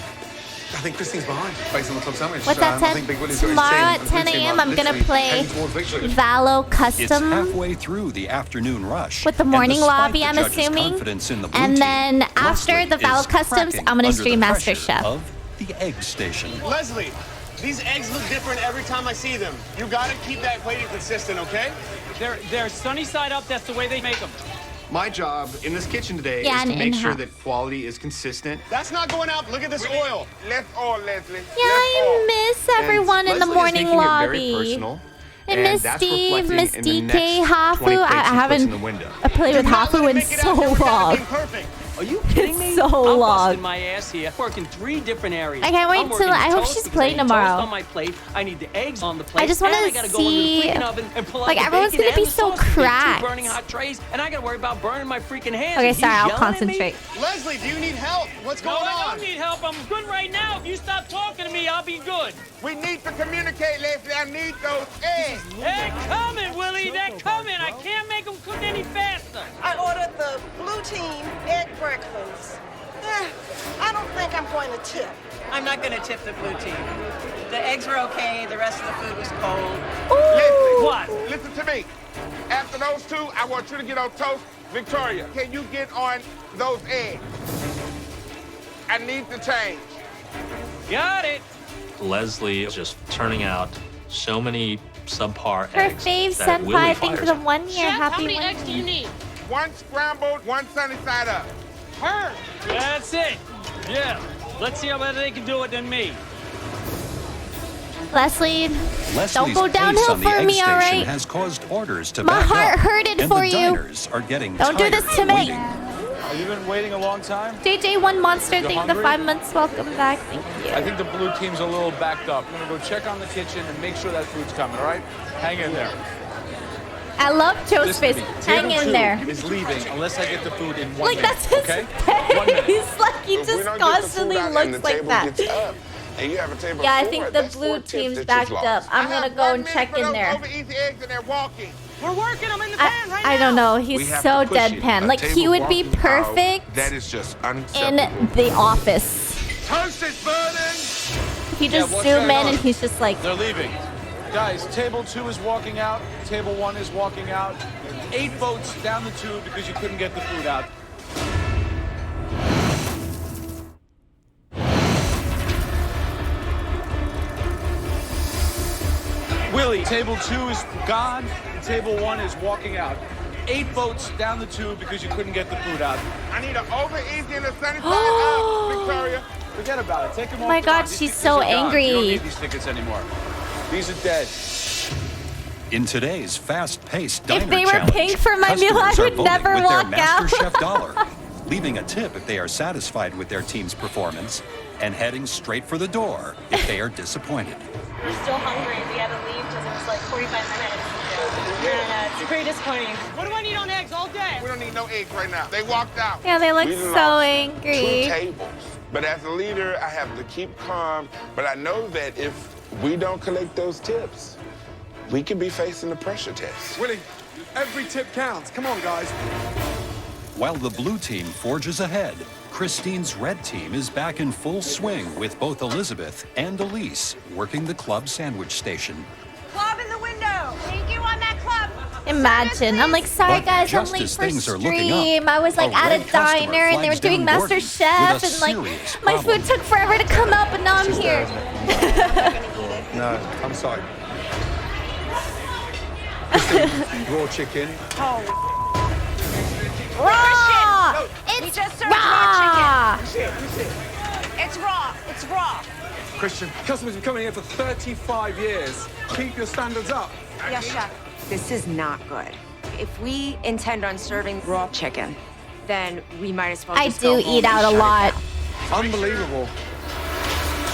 I think Christine's behind, based on the club sandwich. What's that, 10? I think Big Willie's got his Tomorrow team, at 10 a.m. I'm going to play Valo It's Custom halfway through the afternoon rush. with the and morning despite lobby, the I'm judges' assuming. confidence in the blue And team, then after Leslie the Valo is Customs, cracking I'm going to under stream the pressure MasterChef. of the egg station. Leslie, these eggs look different every time I see them. You gotta keep that plating consistent, okay? They're sunny side up. That's the way they make them. My job in this kitchen today Yeah, is to and make sure in-house. that quality is consistent. That's not going out. Look at this oil. Less oil, Leslie. Yeah, I miss everyone in the morning lobby. I miss Steve, miss DK, Hafu. I haven't played with Hafu in so long. Are you kidding me? So I'm long. busting my ass here. I'm working 3 different areas. I can't wait I'm till- working the I hope toast she's because playing I need tomorrow. toast on my plate. I need the eggs on the plate. I just wanna and I gotta go into see- the freaking oven and pull out like, the everyone's bacon gonna be and the so sausage. There's 2 cracked. burning hot trays, and I gotta worry about burning my freaking hands. Okay, and sorry, he's I'll yelling at me. concentrate. Leslie, do you need help? What's going No, I on? don't need help. I'm good right now. If you stop talking to me, I'll be good. We need to communicate, Leslie. I need those eggs. They're coming, Willie. They're coming. I can't make them cook any faster. I ordered the blue team egg breakfast. I don't think I'm going to tip. I'm not going to tip the blue team. The eggs were okay. The rest of the food was cold. Leslie, What? listen to me. After those 2, I want you to get on toast. Victoria, can you get on those eggs? I need to change. Got it. Leslie is just turning out so many subpar Her eggs. fave that senpai, Willie thank you for fires the 1 year. Happy 1 do you need? 1 scrambled, 1 sunny side up. Her. That's it. Yeah. Let's see how better they can do it than me. Leslie, Leslie's don't go pace downhill on the for egg me, station all right? has caused orders to My back heart up, hurted and for the you. diners are getting Don't do this tired to of me. waiting. Have you been waiting a long time? JJ1 Monster, You thank you for the hungry? 5 months. Welcome back. Thank you. I think the blue team's a little backed up. I'm gonna go check on the kitchen and make sure that food's coming, all right? Hang in there. I love Joe's Listen to face. me. Hang Table in 2 there. is leaving unless I get the food in 1 Like, minute, that's his okay? 1 minute. face. Like, he If we just don't get the food constantly out and looks the like table that. gets up, and you have a table Yeah, I of 4, think the that's 4 blue tips team's that backed you've up. lost. I'm I gonna have go 1 and minute check for in those there. over-easy eggs and they're walking. We're working. I'm in the pan right now. I don't know. He's We have so to push it. deadpan. A Like, he table would be walking out, perfect that is just in unacceptable. The Office. Toast is burning. If you just what's zoom going in on? and he's just like, They're leaving. Guys, table 2 is walking out. Table 1 is walking out. 8 votes down the tube because you couldn't get the food out. Willie, table 2 is gone. And table 1 is walking out. 8 votes down the tube because you couldn't get the food out. I need an over-easy and a sunny side up, Victoria. Forget about it. Take them oh off my the God, box. These she's tickets so are gone. You don't angry. need these tickets anymore. These are dead. In today's fast-paced If diner they were challenge, paying for my meal, I customers are would voting never with walk their out. MasterChef dollar, leaving a tip if they are satisfied with their team's performance, and heading straight for the door if they are disappointed. We're still hungry. We had to leave because it was like 45 minutes. And it's pretty disappointing. What do I need on eggs all day? We don't need no eggs right now. They walked out. Yeah, they look We so lost angry. 2 tables. But as a leader, I have to keep calm. But I know that if we don't collect those tips, we could be facing the pressure test. Willie, every tip counts. Come on, guys. While the blue team forges ahead, Christine's red team is back in full swing with both Elizabeth and Elise working the club sandwich station. Club in the window. Thank you on that club. Imagine. I'm like, sorry But guys, I'm just late as for things are looking stream. up, I was like a at red a customer diner and they were flags doing down Gordon MasterChef with a and like serious my problem. food took forever to come up and now I'm here. No, I'm sorry. Christine, raw chicken. Raw! We It's just served raw! Christian, customers have been coming here for 35 years. Keep your standards up. Yes, chef. This is not good. If we intend on serving raw chicken, then we might as well I just go do home eat and out a shut it lot, down. Unbelievable.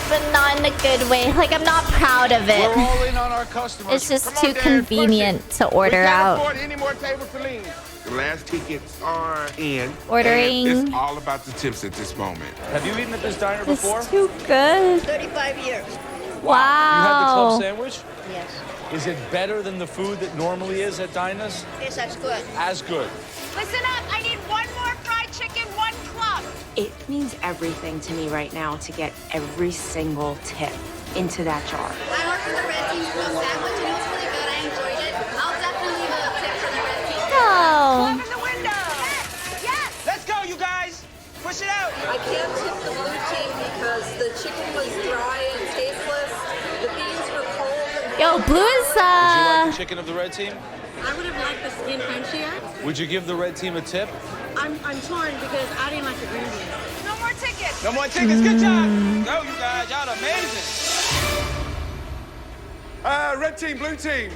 but not in a good way. Like, I'm not proud of We're it. all in on our customers. It's just Come too on, Dan, convenient to order we can't out. afford any more tables for lean. The last tickets are in. Ordering. And it's all about the tips at this moment. Have you eaten at this diner It's before? too good. 35 years. You had the club Wow. sandwich? Yes. Is it better than the food that normally is at diners? Yes, that's good. As good. Listen up, I need one more fried chicken, one club. It means everything to me right now to get every single tip into that jar. I ordered the red team grilled sandwich and it was really good. I enjoyed it. I'll definitely leave a tip for the red team. Oh. Open the window. Yes. Let's go, you guys. Push it out. I can't tip the blue team because the chicken was dry and tasteless. The beans were cold and Yo, Blue is, Would you like the chicken of the red team? I would have liked the skin crunchier. Would you give the red team a tip? I'm torn because I didn't like the green beans. No more tickets. No more tickets. Good job. Go, you guys. Y'all amazing. Red team, blue team.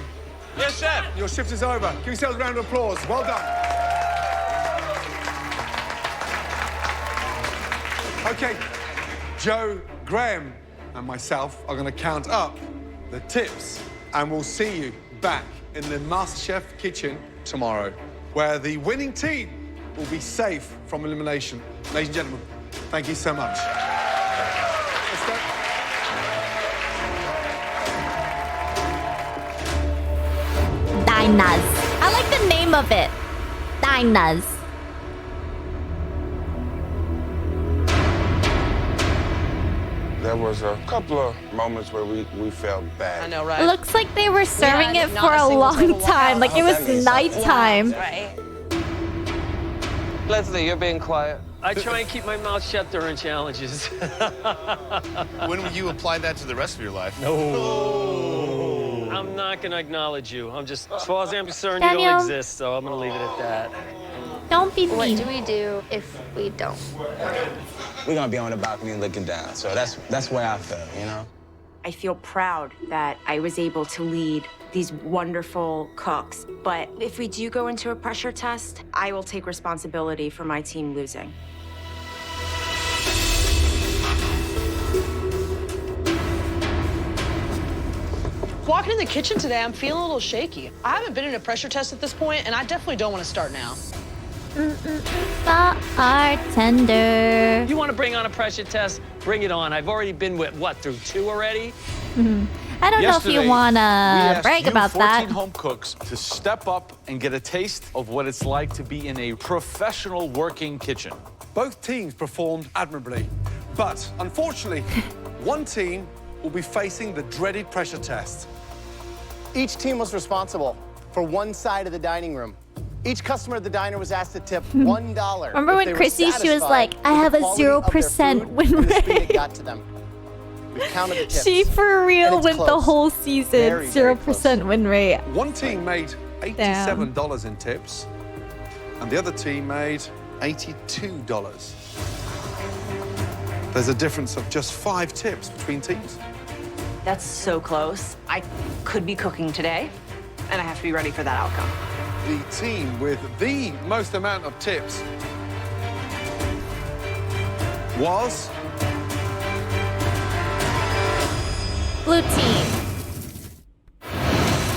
Yes, chef. Your shift is over. Give yourselves a round of applause. Well done. Okay, Joe, Graham, and myself are going to count up the tips, and we'll see you back in the MasterChef kitchen tomorrow, where the winning team will be safe from elimination. Ladies and gentlemen, thank you so much. Let's go. Dinah's. I like the name of it. Dinah's. There was a couple of moments where we felt bad. I know, right? It looks like they were serving had it not for a a single long table walk time. out. Like, it was nighttime. Right. Leslie, you're being quiet. I try and keep my mouth shut during challenges. When will you apply that to the rest of your life? No. I'm not going to acknowledge you. I'm just, as far as I'm concerned, you Daniel. don't exist, so I'm going to leave it at that. Don't be What mean. do we do if we don't? We're gonna be on the balcony looking down, so that's where I feel, you know? I feel proud that I was able to lead these wonderful cooks. But if we do go into a pressure test, I will take responsibility for my team losing. Walking in the kitchen today, I'm feeling a little shaky. I haven't been in a pressure test at this point, and I definitely don't want to start now. Bartender. You want to bring on a pressure test? Bring it on. I've already been with, what, through 2 already? I don't know if you want to brag about 14 that. home cooks to step up and get a taste of what it's like to be in a professional working kitchen. Both teams performed admirably, but unfortunately, one team will be facing the dreaded pressure test. Each team was responsible for one side of the dining room. Each customer at the diner was asked to tip $1. Remember if when they were Chrissy, she was satisfied like, I with have the a quality of their 0% food win and the speed it rate. got to them. We counted the tips. She for real and it's went the close. whole season. Very, very 0% win rate. One team made $87 in tips, and the other team made $82. There's a difference of just 5 tips between teams. That's so close. I could be cooking today, and I have to be ready for that outcome. The team with the most amount of tips was Blue team.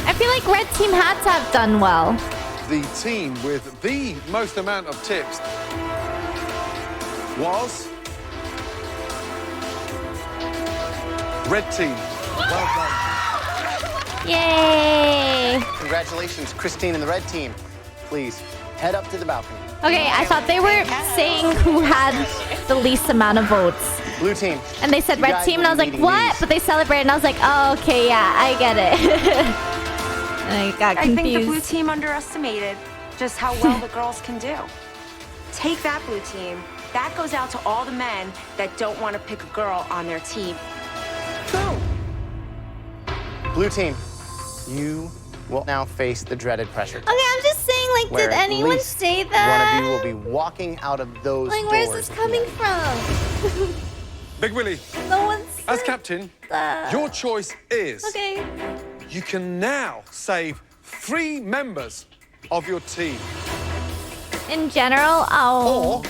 I feel like red team had to have done well. the team with the most amount of tips was red team. Well done. Yay! Congratulations, Christine and the red team. Please, head up to the balcony. Okay, I thought they were saying who had the least amount of votes. Blue team. And they said You red guys team, and I was will like, be what? needing these. But they celebrated, and I was like, oh, okay, yeah, I get it. I got I think the blue confused. team underestimated just how well the girls can do. Take that, blue team. That goes out to all the men that don't want to pick a girl on their team. Blue team, you will now face the dreaded pressure test. Okay, I'm just saying, like, where did at anyone least say that? One of you will be walking out of those Like, doors. where's this coming from? Big Willie. No one's As captain, your choice is... Okay. You can now save 3 members of your team. In general, oh. Or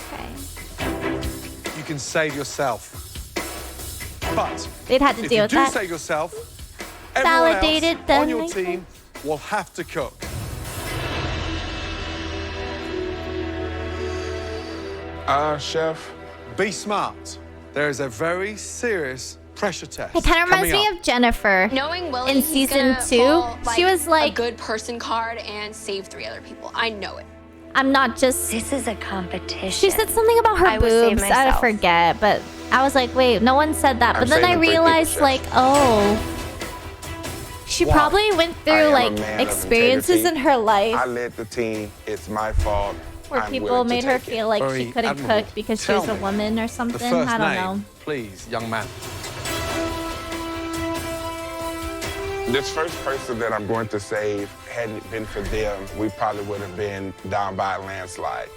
you can save yourself. But they'd have to deal with that. If you do save yourself, everyone Validated else them. on your team will have to cook. Chef. Be smart. There is a very serious pressure test. It kind of reminds coming me up. of Jennifer. Knowing Willie, in he's season gonna 2, pull, she was like a good person card and save 3 other people. I know it. I'm not just. This is a competition. She said something about her I would save boobs. I myself. forget, but I was like, wait, no one said that. I'm But then I saving 3 realized, people, like, oh, she probably went I through am a like man of experiences integrity. in her life I led the team. It's my fault. where I'm people willing to made her take it. feel like she Very couldn't admirable. cook because she Tell was a me woman or The something. first I don't name, know. please, young man. This first person that I'm going to save, hadn't it been for them, we probably would have been down by a landslide.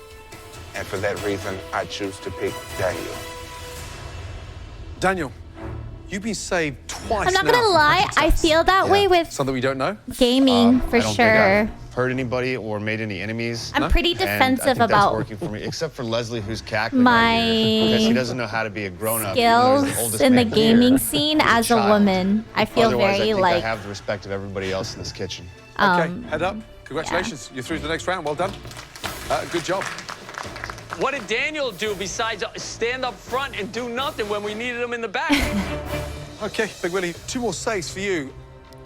And for that reason, I choose to pick Daniel. Daniel, you've been saved twice I'm not now gonna from lie, pressure I tests. feel that way with Something we don't know? gaming for I don't sure. think I've hurt anybody or made any enemies. I'm pretty And I defensive think that's about working for me, except for Leslie, who's cackling my right here, because he doesn't know how to be a grown-up. even though he's the skills oldest in the man gaming here. scene He's as a child. woman. I feel Otherwise, very I think like I have the respect of everybody else in this kitchen. Okay, head up. Congratulations. You're through to the next round. Well done. Good job. What did Daniel do besides stand up front and do nothing when we needed him in the back? Okay, Big Willie, 2 more saves for you.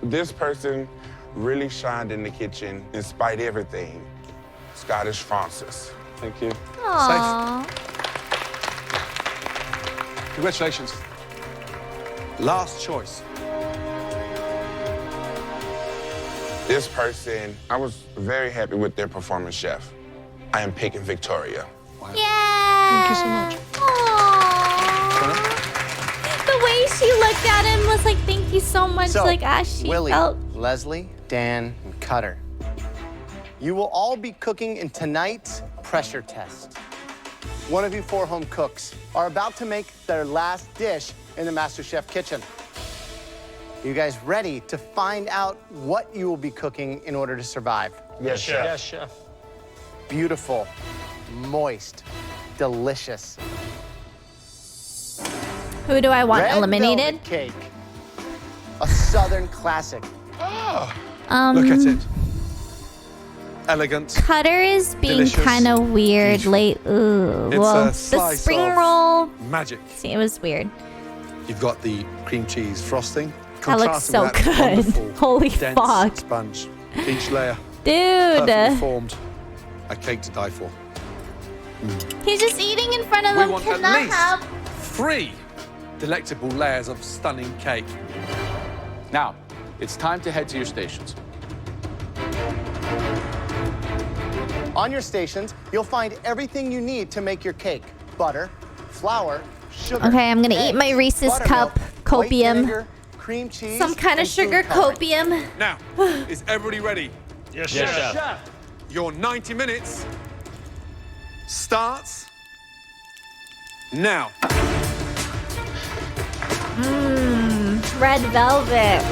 This person really shined in the kitchen in spite of everything. Scottish Francis. Thank you. Aww. Congratulations. Last choice. This person, I was very happy with their performance, Chef. I am picking Victoria. Yeah. Thank you so much. The way she looked at him was like, thank you so much. So, like, as she Willie, felt. Leslie, Dan, and Cutter, you will all be cooking in tonight's pressure test. One of you 4 home cooks are about to make their last dish in the MasterChef kitchen. You guys ready to find out what you will be cooking in order to survive? Yes, Chef. Yes, Chef. Beautiful, moist, delicious. Who do I want Red eliminated? velvet cake, a Southern classic. Look at it. Elegant. Cutter is being Delicious. kind of weird late. Ooh. It's well, a the slice spring of roll. Magic. See, it was weird. You've got the cream cheese frosting. That looks contrasting so with that good. wonderful, Holy dense fuck. sponge. Each layer Dude. perfectly formed. A cake to die for. He's just eating in front of We him. want Can at that least have 3 delectable layers of stunning cake. Now, it's time to head to your stations. On your stations, you'll find everything you need to make your cake. Butter, flour, sugar. Okay, I'm gonna eat eggs, my Reese's buttermilk, cup white copium. vinegar, cream cheese, Some kind of and food sugar coloring. copium. Now, is everybody ready? Yes, Yes, Chef. Chef. Your 90 minutes starts now. Red velvet.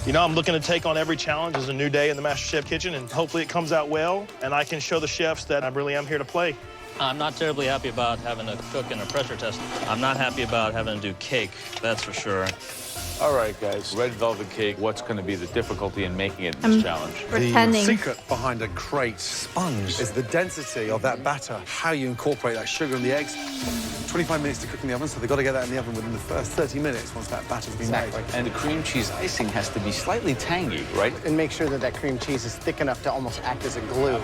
You know, I'm looking to take on every challenge as a new day in the MasterChef kitchen, and hopefully it comes out well, and I can show the chefs that I really am here to play. I'm not terribly happy about having to cook in a pressure test. I'm not happy about having to do cake, that's for sure. All right, guys. Red velvet cake. What's going to be the difficulty in making it in this challenge? Pretending. The secret behind a great sponge is the density of that batter, how you incorporate that sugar and the eggs. 25 minutes to cook in the oven, so they've got to get that in the oven within the first 30 minutes once that batter's been made. And the cream cheese icing has to be slightly tangy, right? And make sure that that cream cheese is thick enough to almost act as a glue.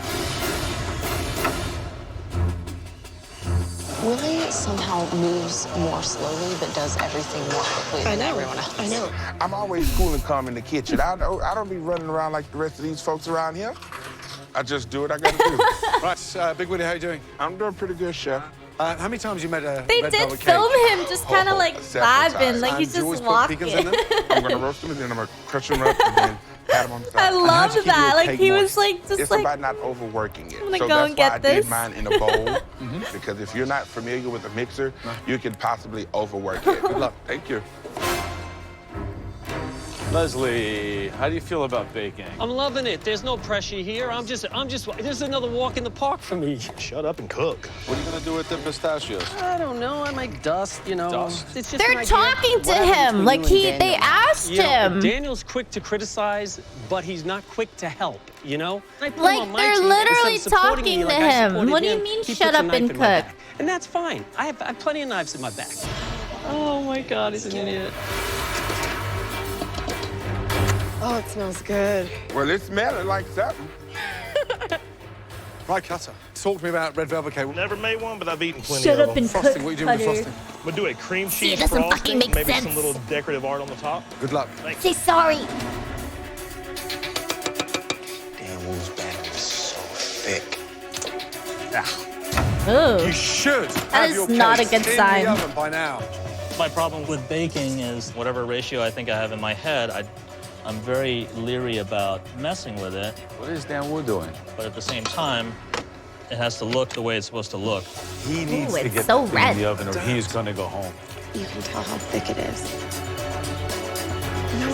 Willie somehow moves more slowly, but does everything more quickly than everyone else. I know. I'm always cool and calm in the kitchen. I don't be running around like the rest of these folks around here. I just do what I gotta do. Right, Big Willie, how you doing? I'm doing pretty good, Chef. How many times you made a They red did velvet film cake? him just kind of like several vibing, times. like he's Do you always just put walking. pecans in them? I'm gonna roast them and then I'm gonna crush them up and then pat him on the side. I And love how'd you keep that. your Like cake he was moist? like just It's like about not overworking it. I'm gonna So go that's and get why I this. did mine in a bowl. Because if you're not familiar with a mixer, you can possibly overwork it. Good luck. Thank you. Leslie, how do you feel about baking? I'm loving it. There's no pressure here. I'm just, this is another walk in the park for me. Shut up and cook. What are you gonna do with the pistachios? I don't know. I might dust, you know. Dust? It's just an They're idea. talking to What happens him. when Like you and they Daniel- asked You know, him. Daniel's quick to criticize, but he's not quick to help, you know? I put him Like on my they're team literally instead of supporting talking me to like I him. supported What do you him, mean he shut puts a up and knife in my cook? back. And that's fine. I have plenty of knives in my back. Oh my God, he's an idiot. Oh, it smells good. Well, it smells like something. Right, Cutter. Talk to me about red velvet cake. Never made one, but I've eaten plenty Shut of up them. and Frosting, cook, what are you doing with Cutter. frosting? I'm gonna do a cream See, it cheese doesn't frosting, fucking make maybe sense. some little decorative art on the top. Good luck. Thanks. Say sorry. Damn, Wu's batter is so thick. Ooh. You should That have is your not a cakes good in sign. the oven by now. My problem with baking is whatever ratio I think I have in my head, I'm very leery about messing with it. What is Dan Wu doing? But at the same time, it has to look the way it's supposed to look. He needs to it's get so that thing red. in the oven or he's gonna go home. You can tell how thick it is. No,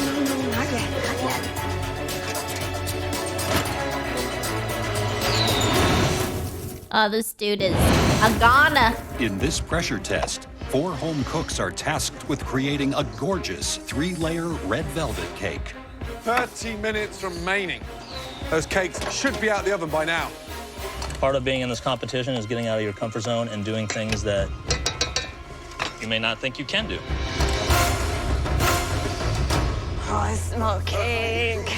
not yet, not yet. Oh, this dude is a Ghana. In this pressure test, 4 home cooks are tasked with creating a gorgeous 3-layer red velvet cake. 30 minutes remaining. Those cakes should be out the oven by now. Part of being in this competition is getting out of your comfort zone and doing things that you may not think you can do. Oh, I smell cake.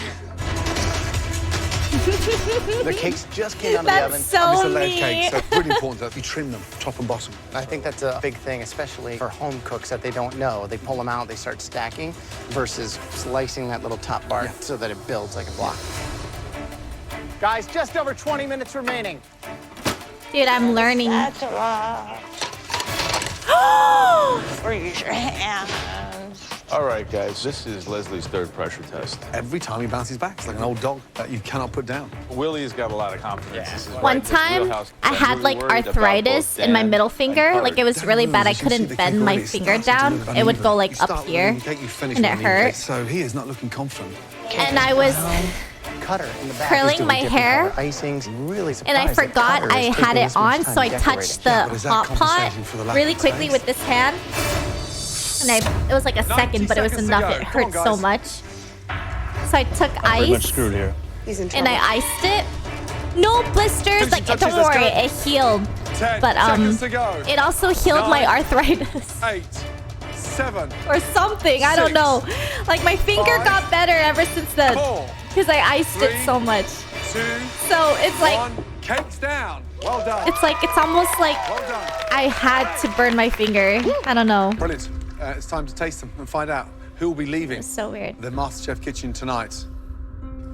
The cakes just came out of the That's oven. so It's a layered mean. cake, so it's really important that you trim them top and bottom. I think that's a big thing, especially for home cooks that they don't know. They pull them out, they start stacking, versus slicing that little top part so that it builds like a block. Guys, just over 20 minutes remaining. Dude, I'm learning. Freeze your hands. All right, guys, this is Leslie's 3rd pressure test. Every time he bounces back, it's like an old dog that you cannot put down. Willie's got a lot of confidence. This is One right in his time, wheelhouse. I I'm had really like worried about arthritis both in my Dan middle and finger. Kurt. Like it was really bad. I couldn't bend my finger down. It would go like up here, and it hurt. So he is not looking confident. And I was, Cutter in the back Curling is doing my different hair, color icings. Really and surprised I that forgot Cutter I is had taking it this much on, time so I to decorate touched it. the but is that hot pot compensating for the lack really of quickly space? with this hand. And it was like a 90 second, but it was seconds to enough. go. It Come on, hurt so guys. much. So I took Pretty much ice screwed here. He's in and trouble. I iced it. No blisters. Finishing Like touches, don't let's worry, go. it healed. 10 But seconds to go. it also healed my 9, arthritis 8, 7, or something. I don't 6, know. Like my finger 5, got better ever since then 4, because I iced it 3, so much. 2, So it's like 1. Cakes down. Well done. it's almost like Well done. I had to burn my finger. I don't know. Brilliant. It's time to taste them and find out who will be leaving It's so weird. the MasterChef kitchen tonight.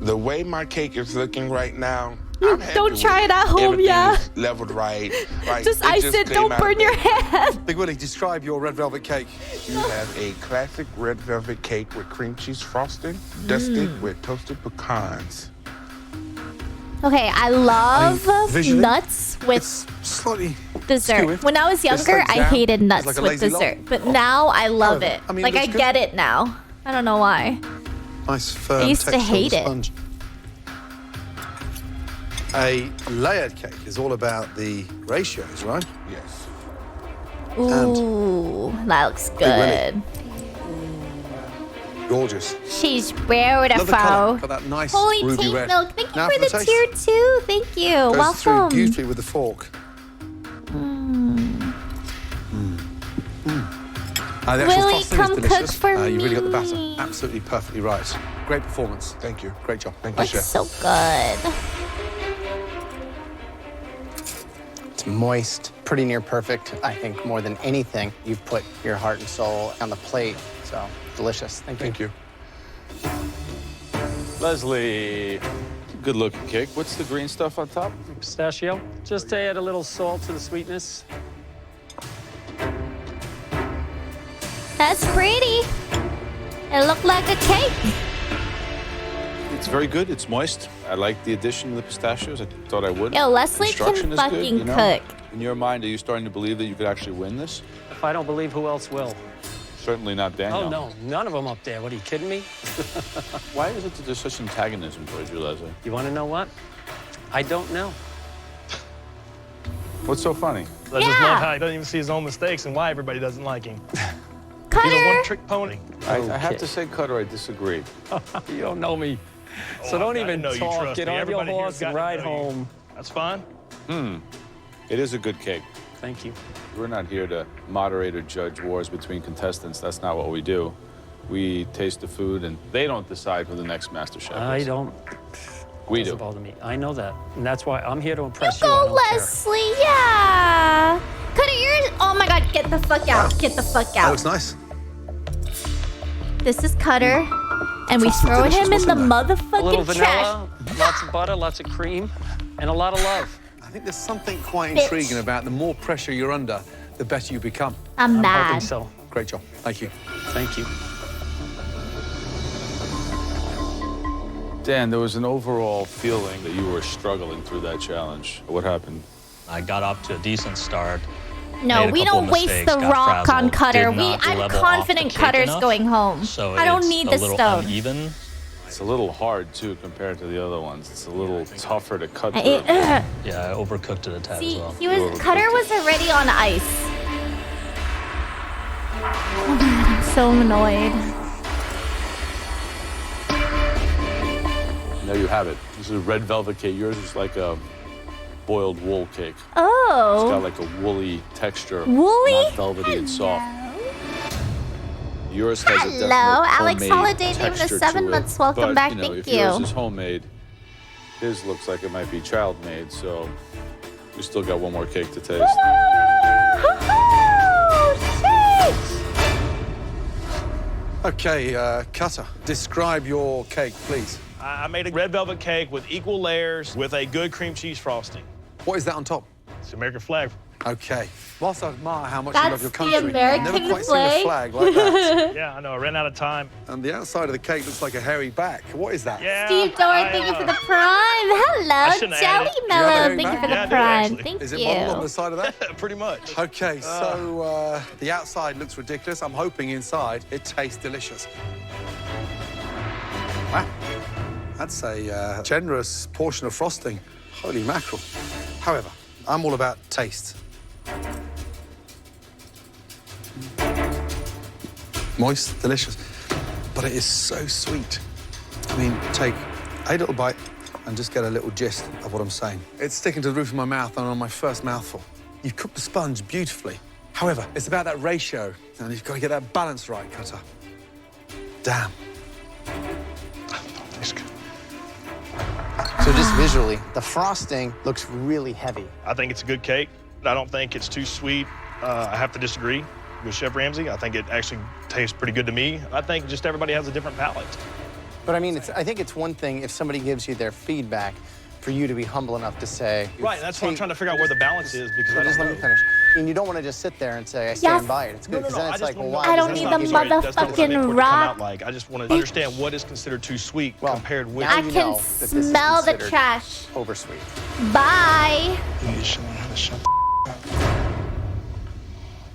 The way my cake is looking right now, I'm happy Don't with try it at home, everything yeah? is leveled right. Like, Just ice it. came Don't out burn of your the- hand. Big Willie, describe your red velvet cake. You have a classic red velvet cake with cream cheese frosting, dusted with toasted pecans. Okay, I love visually, nuts with It's slightly dessert. skewered. When I was It's younger, like I jam. hated It's nuts like a with lazy dessert. log. But now I love it. I mean, Like it I looks good. get it now. I don't know why. Nice firm I used to texture on the hate it. sponge. A layered cake is all about the ratios, right? Yes. Ooh, that looks Willie. good. Gorgeous. She's Love the colour. beautiful. Got that nice Holy ruby taint red. milk. Thank you Now for the taste. tier 2. Thank you. Goes through Welcome. beautifully with the fork. The actual Willie, frosting come is cook delicious. for You really got the batter me. absolutely perfectly right. Great performance. Thank you. Great job. Thank you, Looks chef. so good. It's moist, pretty near perfect. I think more than anything, you've put your heart and soul on the plate. So delicious. Thank you. Thank you. Leslie, good looking cake. What's the green stuff on top? Pistachio. Just to add a little salt to the sweetness. That's pretty. It looked like a cake. It's very good. It's moist. I like the addition of the pistachios. I thought I would. Yo, Leslie Construction can is fucking good, you know? cook. In your mind, are you starting to believe that you could actually win this? If I don't believe, who else will? Certainly not Daniel. Oh, no. None of them up there. What, are you kidding me? Why is it that there's such antagonism towards you, Leslie? You want to know what? I don't know. What's so funny? I just love how he doesn't even see his own mistakes and why everybody doesn't like him. Cutter! He's a one-trick pony. I have to say, Cutter, I disagree. You don't know me. So don't even talk. Get on your horse and ride home. That's fine. It is a good cake. Thank you. We're not here to moderate or judge wars between contestants. That's not what we do. We taste the food, and they don't decide who the next MasterChef is. I don't. We do. Doesn't bother me. I know that, and that's why I'm here to impress You you. I go, don't care. Leslie. Yeah. Cutter, you're. Oh my God, get the fuck out. Get the fuck That out. looks nice. This is Cutter, and we throw him in the A little motherfucking trash. vanilla, lots of butter, lots of cream, and a lot of love. I think there's something quite Bitch. intriguing about the more pressure you're under, the better you become. I'm hoping mad. so. Great job. Thank you. Thank you. Dan, there was an overall feeling that you were struggling through that challenge. What happened? I got off to a decent start. No, made a we couple don't waste mistakes, the got rock on frazzled, Cutter. did not I'm level off confident the cake Cutter's enough, going home. So I don't it's need a the little stone. uneven. It's a little hard, too, compared to the other ones. It's a little tougher to cut I- through. Yeah, I overcooked it a tad See, as well. he was Cutter was already on ice. Oh my God, I'm so annoyed. There you have it. This is a red velvet cake. Yours is like a boiled wool cake. It's got Oh, like a woolly texture. Woolly? Not velvety and soft. Yours has a Hello, definite Alex homemade Holiday gave us texture 7 to it. months. Welcome But, back. you know, Thank if you. yours is homemade, his looks like it might be child-made, so we still got one more cake to taste. Okay, Cutter, describe your cake, please. I made a red velvet cake with equal layers with a good cream cheese frosting. What is that on top? It's the American flag. Okay. Whilst I admire how much you love That's your the country, I've American never quite flag. seen a flag like that. Yeah, I know. I ran out of time. And the outside of the cake looks like a hairy back. What is that? Yeah. Steve Dorr, thank you for the prime. Hello, shouldn't have added Jelly it. Do you have a Mellow, hairy thank you back? for Yeah, I the do, prime. actually. Thank Is it modeled on you. the side of that? Pretty much. Okay, so the outside looks ridiculous. I'm hoping inside it tastes delicious. Wow. That's a generous portion of frosting. Holy mackerel. However, I'm all about taste. Moist, delicious, but it is so sweet. I mean, take a little bite and just get a little gist of what I'm saying. It's sticking to the roof of my mouth and on my first mouthful. You've cooked the sponge beautifully. However, it's about that ratio, and you've got to get that balance right, Cutter. Damn. So just visually, the frosting looks really heavy. I think it's a good cake. I don't think it's too sweet. I have to disagree with Chef Ramsay. I think it actually tastes pretty good to me. I think just everybody has a different palate. But I mean, I think it's one thing if somebody gives you their feedback for you to be humble enough to say. Right, that's what I'm trying to figure out where the balance is because I Just don't let me know. finish. And you don't want to just sit there and say, I stand by it. It's good, because then it's like, well, why? I don't does need that the give you- That's not what I meant for it to motherfucking come rock. out like. I just want to understand what is considered too sweet compared with. now I you can know that this is smell the considered trash. Oversweet. Bye.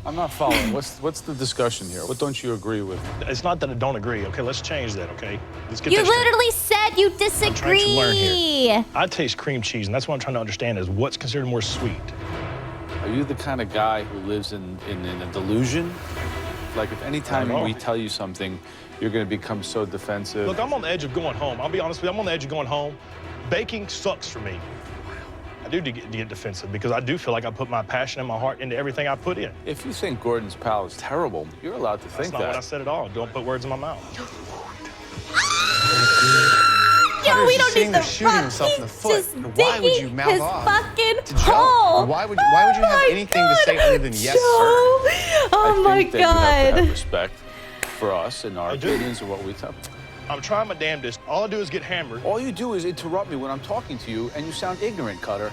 I'm not following. What's the discussion here? What don't you agree with? It's not that I don't agree. Okay, let's change that. Okay, let's get You that straight. literally said you I'm trying to learn disagree. here. I taste cream cheese, and that's what I'm trying to understand is what's considered more sweet. Are you the kind of guy who lives in a delusion? Like, if any time know. we tell you something, you're going to become so defensive. Look, I'm on the edge of going home. I'll be honest with you. I'm on the edge of going home. Baking sucks for me. I do get defensive because I do feel like I put my passion and my heart into everything I put in. If you think Gordon's pal is terrible, you're allowed to That's think not what I that. said at all. Don't put words in my mouth. Yo, we don't need the shooting rock. himself in the He's foot. just Why would you digging mouth his off fucking to Joe? hole. Why would you have my anything to say other than yes, sir? Oh my I think that you have to have God. respect for us and our I do. opinions and what we tell. I'm trying my damnedest. All I do is get hammered. All you do is interrupt me when I'm talking to you, and you sound ignorant, Cutter.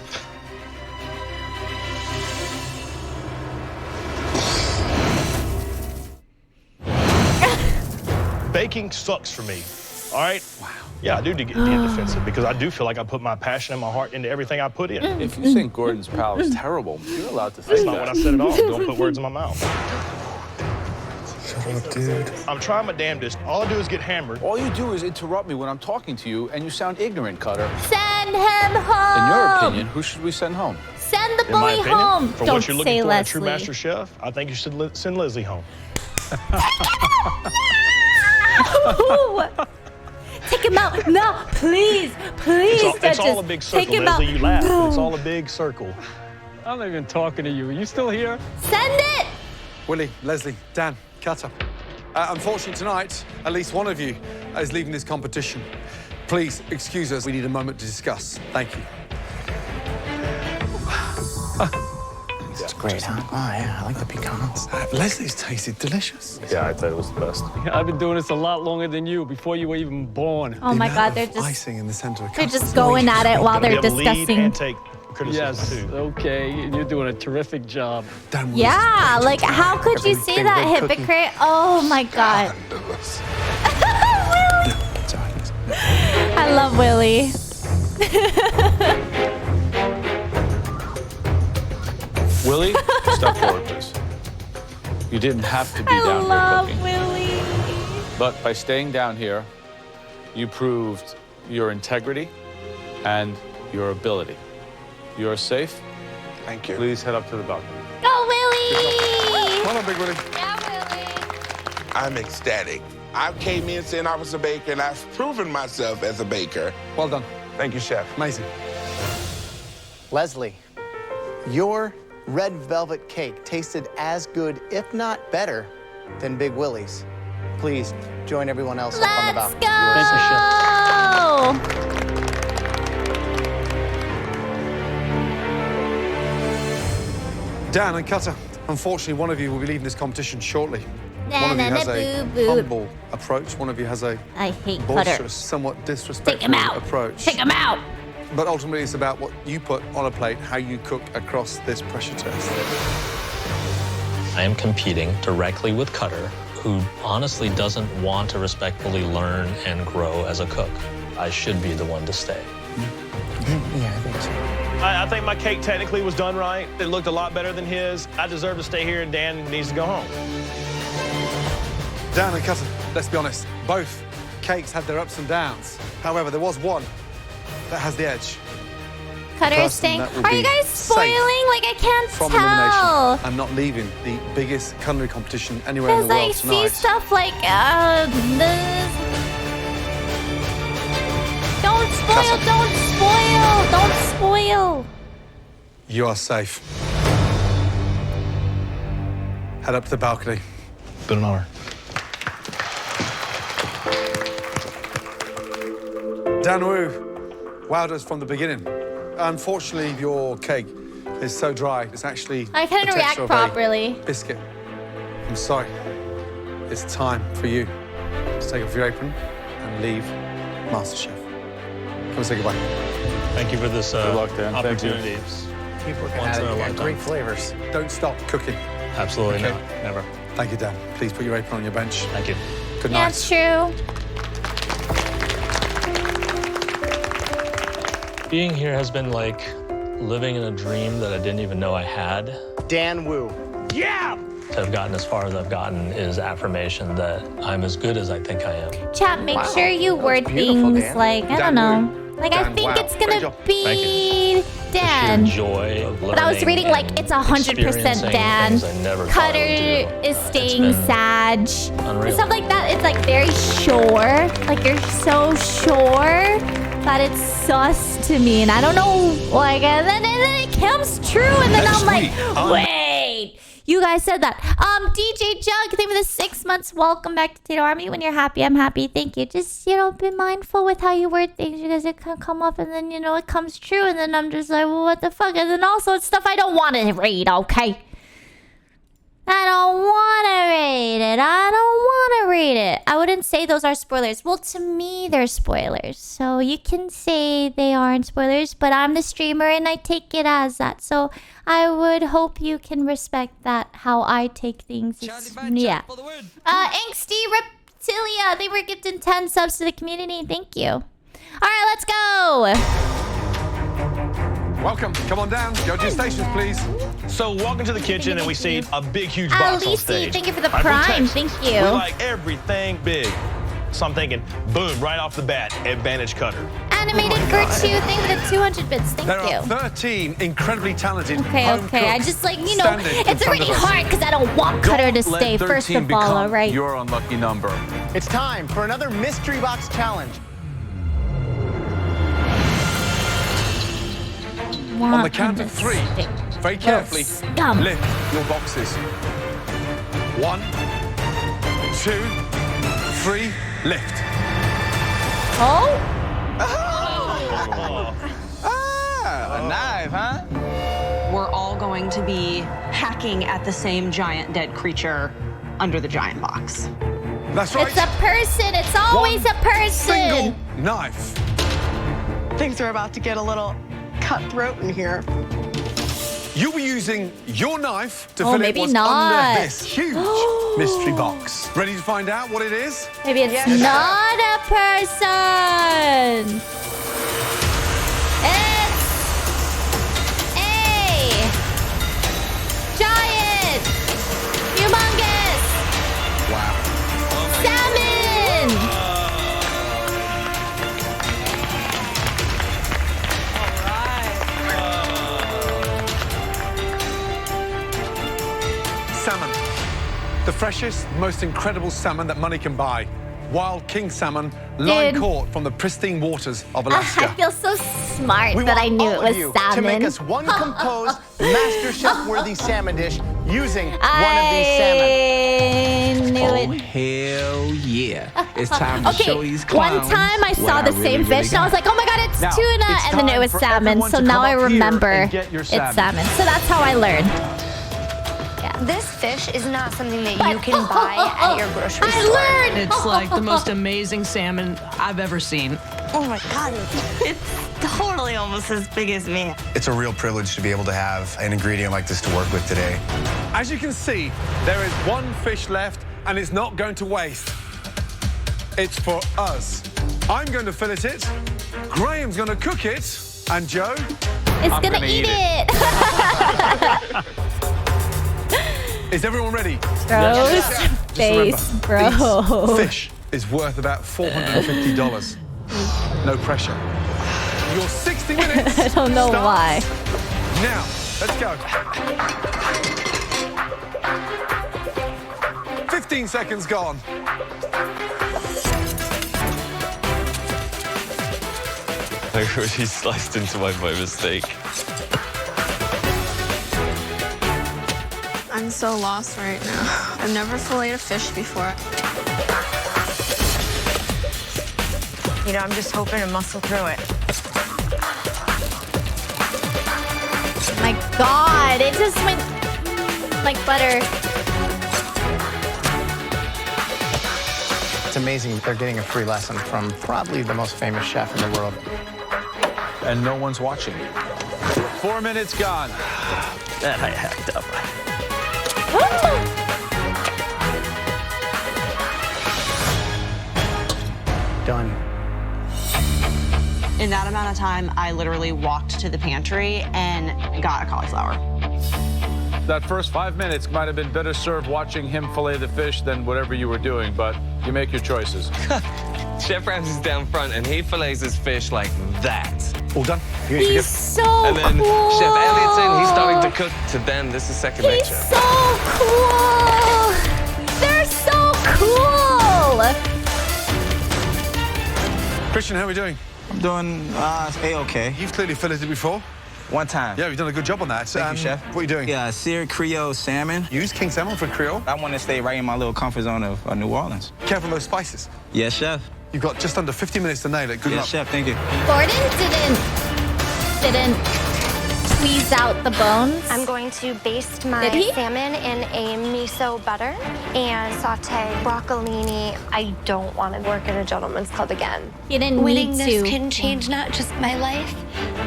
Baking sucks for me. All right? Wow. Yeah, I do get defensive because I do feel like I put my passion and my heart into everything I put in. If you think Gordon's pal is terrible, you're allowed to say That's that. not what I said at all. Don't put words in my mouth. Shut up, dude. I'm trying my damnedest. All I do is get hammered. All you do is interrupt me when I'm talking to you, and you sound ignorant, Cutter. Send him home. In your opinion, who should we send home? Send the In my bully opinion, home. for Don't what you're looking say for in a true Leslie. master chef, I think you should send Leslie home. Take him out. No, please, please, It's all a big circle, Take him Leslie. out. You laugh, No. but it's all a big circle. I'm not even talking to you. Are you still here? Send it. Willie, Leslie, Dan, Cutter. Unfortunately tonight, at least one of you is leaving this competition. Please excuse us. We need a moment to discuss. Thank you. It's great, huh? Oh, yeah, I like the pecans. Leslie's tasted delicious. Yeah, I thought it was the best. I've been doing this a lot longer than you, before you were even born. Oh my God, they're just icing in the center of they're just going at it while they're discussing. And take criticism Yes, too. okay, and you're doing a terrific job. Yeah, like how could you say that, hypocrite? Oh my God. I love Willie. Willie, step forward, please. You didn't have to be I down love here cooking. Willie. But by staying down here, you proved your integrity and your ability. You're safe. Thank you. Please head up to the balcony. Go Willie. Come on, Big Willie. I'm ecstatic. I came in saying I was a baker, and I've proven myself as a baker. Well done. Thank you, Chef. Amazing. Leslie, your red velvet cake tasted as good, if not better, than Big Willie's. Please join everyone else up on the Let's balcony. go. Dan and Cutter, unfortunately, one of you will be leaving this competition shortly. One of you has a boo-boo. humble approach. One of you has a I hate Cutter. boisterous, somewhat disrespectful Take him out. approach. Take him out. But ultimately, it's about what you put on a plate, how you cook across this pressure test. I am competing directly with Cutter, who honestly doesn't want to respectfully learn and grow as a cook. I should be the one to stay. Yeah, I think so. I think my cake technically was done right. It looked a lot better than his. I deserve to stay here, and Dan needs to go home. Dan and Cutter, let's be honest, both cakes had their ups and downs. However, there was one that has the edge. Cutter is person staying. that will Are you be guys spoiling? Like I can't From tell. elimination and not leaving the biggest culinary competition anywhere in Because the I world see tonight. stuff like this. Don't spoil, don't spoil, don't spoil. You are safe. Head up to the balcony. Been an honor. Dan Wu wowed us from the beginning. Unfortunately, your cake is so dry, it's actually I couldn't the react texture of a properly. biscuit. I'm sorry. It's time for you to take off your apron and leave MasterChef. Come and say goodbye. Thank you for this Good luck, Dan. Thank you. opportunity. Keep working Once at in it. a You got lifetime. great flavors. Don't stop cooking. Absolutely Okay. not. Never. Thank you, Dan. Please put your apron on your bench. Thank you. Good Yeah, night. it's true. Being here has been like living in a dream that I didn't even know I had. Dan Wu. Yeah! To have gotten as far as I've gotten is affirmation that I'm as good as I think I am. Chat, make sure you word beautiful, things Dan. like, I Dan don't know. Wu. Like, I Dan, think wow. it's Great gonna job. be Dan. The sheer joy of But I was learning reading like and it's 100% experiencing Dan. things I never thought I Cutter would do. is It's staying been Sag. unreal. Stuff like that, it's like very sure. Like you're so sure that it's sus to me. And I don't know, like, and then it comes true. And then I'm like, wait. You guys said that. DJ Jug, thank you for the 6 months. Welcome back to Tato Army. When you're happy, I'm happy. Thank you. Just, be mindful with how you word things because it can come up and then, it comes true. And then I'm just like, well, what the fuck? And then also it's stuff I don't want to read, okay? I don't want to read it. I don't want to read it. I wouldn't say those are spoilers. Well, to me, they're spoilers. So you can say they aren't spoilers, but I'm the streamer and I take it as that. So I would hope you can respect that, how I take things. Angsty Reptilia, they were gifted 10 subs to the community. Thank you. All right, let's go. Welcome. Come on down. Go to your stations, please. So walk into the kitchen and we see a big, huge box on Alicia, stage. thank you for the All right, prime. text. Thank We you. like everything big. So I'm thinking, boom, right off the bat, Advantage Cutter. Animated Virtue, thank you for the 200 bits. Thank There you. are 13 incredibly talented Okay, home okay. I cooks just like, you know, standing in it's front already of us. hard because I don't want Cutter to Don't let stay first 13 of all, become all right? your unlucky number. It's time for another mystery box challenge. On the count of 3, very carefully, scum. lift your boxes. 1, 2, 3, lift. Oh? A knife, huh? We're all going to be hacking at the same giant dead creature under the giant box. That's right. It's a person. It's always a person. Single knife. Things are about to get a little cutthroat in here. You'll be using your knife to Oh, fill in maybe what's not. under this huge mystery box. Ready to find out what it is? Maybe it's not a person. It's a giant, humongous salmon. Salmon. The freshest, most incredible salmon that money can buy. Wild king salmon, line Dude. caught from the pristine waters of I Alaska. feel so smart We that I want knew all it of was you salmon. to make us one composed MasterChef-worthy salmon dish using one of these salmon. I knew it. Hell yeah. It's time to Okay, show these one clowns time I saw what the really, same really fish and I was got. like, oh my god, it's Now, tuna, it's and then it time was for salmon. everyone So to now come I up here remember and get your it's salmon. salmon. So that's how I learned. This fish is not something that you can buy at your grocery store. I learned. It's like the most amazing salmon I've ever seen. Oh my god, it's totally almost as big as me. It's a real privilege to be able to have an ingredient like this to work with today. As you can see, there is one fish left and it's not going to waste. It's for us. I'm going to fillet it, Graham's going to cook it, and Joe? It's gonna eat it. Is everyone ready? Gross face, bro. This fish is worth about $450. No pressure. Your 60 minutes. I don't know starts why. Now, let's go. 15 seconds gone. I really sliced into mine by mistake. I'm so lost right now. I've never filleted a fish before. You know, I'm just hoping to muscle through it. Oh my god, it just went like butter. It's amazing they're getting a free lesson from probably the most famous chef in the world. And no one's watching. 4 minutes gone. That I hacked up. Done. In that amount of time, I literally walked to the pantry and got a cauliflower. That first 5 minutes might have been better served watching him fillet the fish than whatever you were doing, but you make your choices. Chef Ramsay's down front and he fillets his fish like that. All done? He's so And then cool. Chef Elliott's in, he's starting to cook to then. This is second He's nature. so cool. They're so cool. Christian, how are we doing? I'm doing A-okay. You've clearly filleted before. One time. Yeah, you've done a good job on that. Thank you, Chef. What are you doing? Yeah, seared Creole salmon. You use king salmon for Creole? I want to stay right in my little comfort zone of New Orleans. Careful those spices. Yes, Chef. You've got just under 50 minutes to nail it. Good luck. Yes, Chef. Thank you. Gordon didn't squeeze out the bones. I'm going to baste my Did he? salmon in a miso butter and saute broccolini. I don't want to work at a gentleman's club again. He didn't Winning need this to. can change not just my life,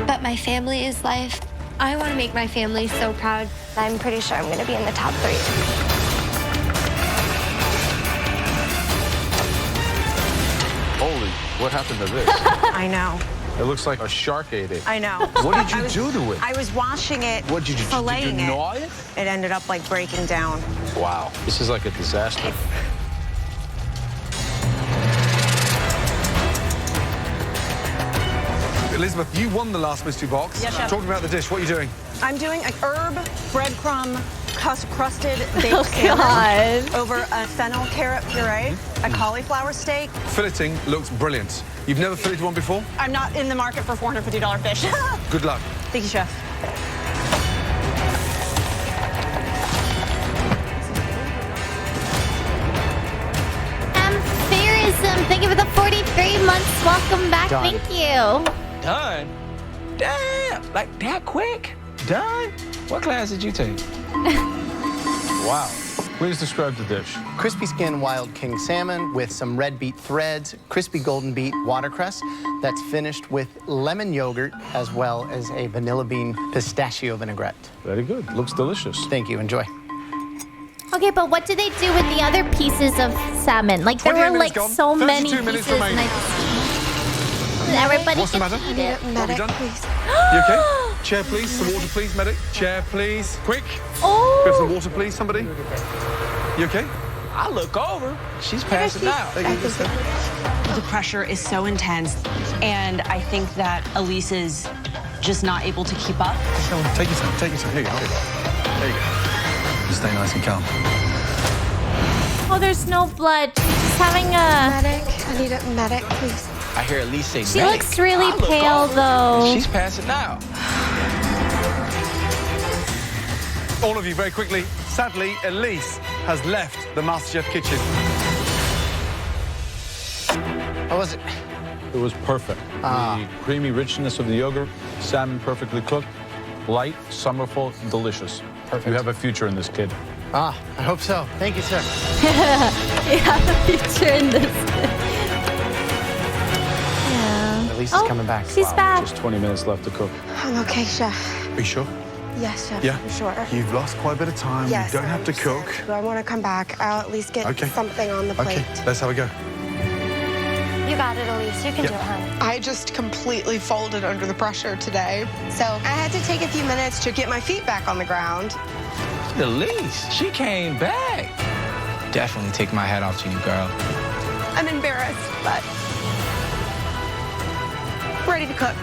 but my family's life. I want to make my family so proud. I'm pretty sure I'm going to be in the top 3. Holy What happened to this? I know. It looks like a shark ate it. I know. What did you do to it? I was washing it, What did you do? filleting Did you gnaw it? It ended up like breaking down. Wow. This is like a disaster. Elizabeth, you won the last mystery box. Yes, chef. Talking about the dish, what are you doing? I'm doing an herb, breadcrumb, crusted baked Oh, salmon God. over a fennel carrot puree, a cauliflower steak. Filleting looks brilliant. You've never filleted one before? I'm not in the market for $450 fish. Good luck. Thank you, chef. Amphirism, thank you for the 43 months. Welcome back. Done. Thank you. Done? Damn, like that quick? Done? What class did you take? Wow. Please describe the dish. Crispy skin wild king salmon with some red beet threads, crispy golden beet watercress that's finished with lemon yogurt as well as a vanilla bean pistachio vinaigrette. Very good. Looks delicious. Thank you. Enjoy. Okay, but what do they do with the other pieces of salmon? Like, there 28 were minutes like gone. so many 32 minutes pieces. remaining. Everybody What's the gets matter? to eat it. What have you done? You okay? Chair, please. Some water, please, medic. Chair, please. Quick. Oh. Grab some water, please, somebody. You okay? I look over. She's passing out. The pressure is so intense, and I think that Elise is just not able to keep up. Take your time. Take your time. Here you go. There you go. Just stay nice and calm. Oh, there's no blood. She's just having a... Medic. I need a medic, please. I hear Elise say She medic. looks really I look pale, over. though. She's passing out. All of you, very quickly. Sadly, Elise has left the MasterChef kitchen. How was it? It was perfect. The creamy richness of the yogurt, salmon perfectly cooked, light, summerful, delicious. Perfect. You have a future in this, kid. I hope so. Thank you, sir. You have a future in this. Yeah. Elise is coming back. She's back. Just 20 minutes left to cook. I'm okay, chef. Are you sure? Yes, chef. Yeah. I'm sure. You've lost quite a bit of time. Yes, You don't have to cook. But I want to come back. I'll at least get Okay. something on the plate. Okay, let's have a go. You got it, Elise. You can Yep. do it, honey. I just completely folded under the pressure today. So I had to take a few minutes to get my feet back on the ground. Elise, she came back. Definitely take my hat off to you, girl. I'm embarrassed, but ready to cook.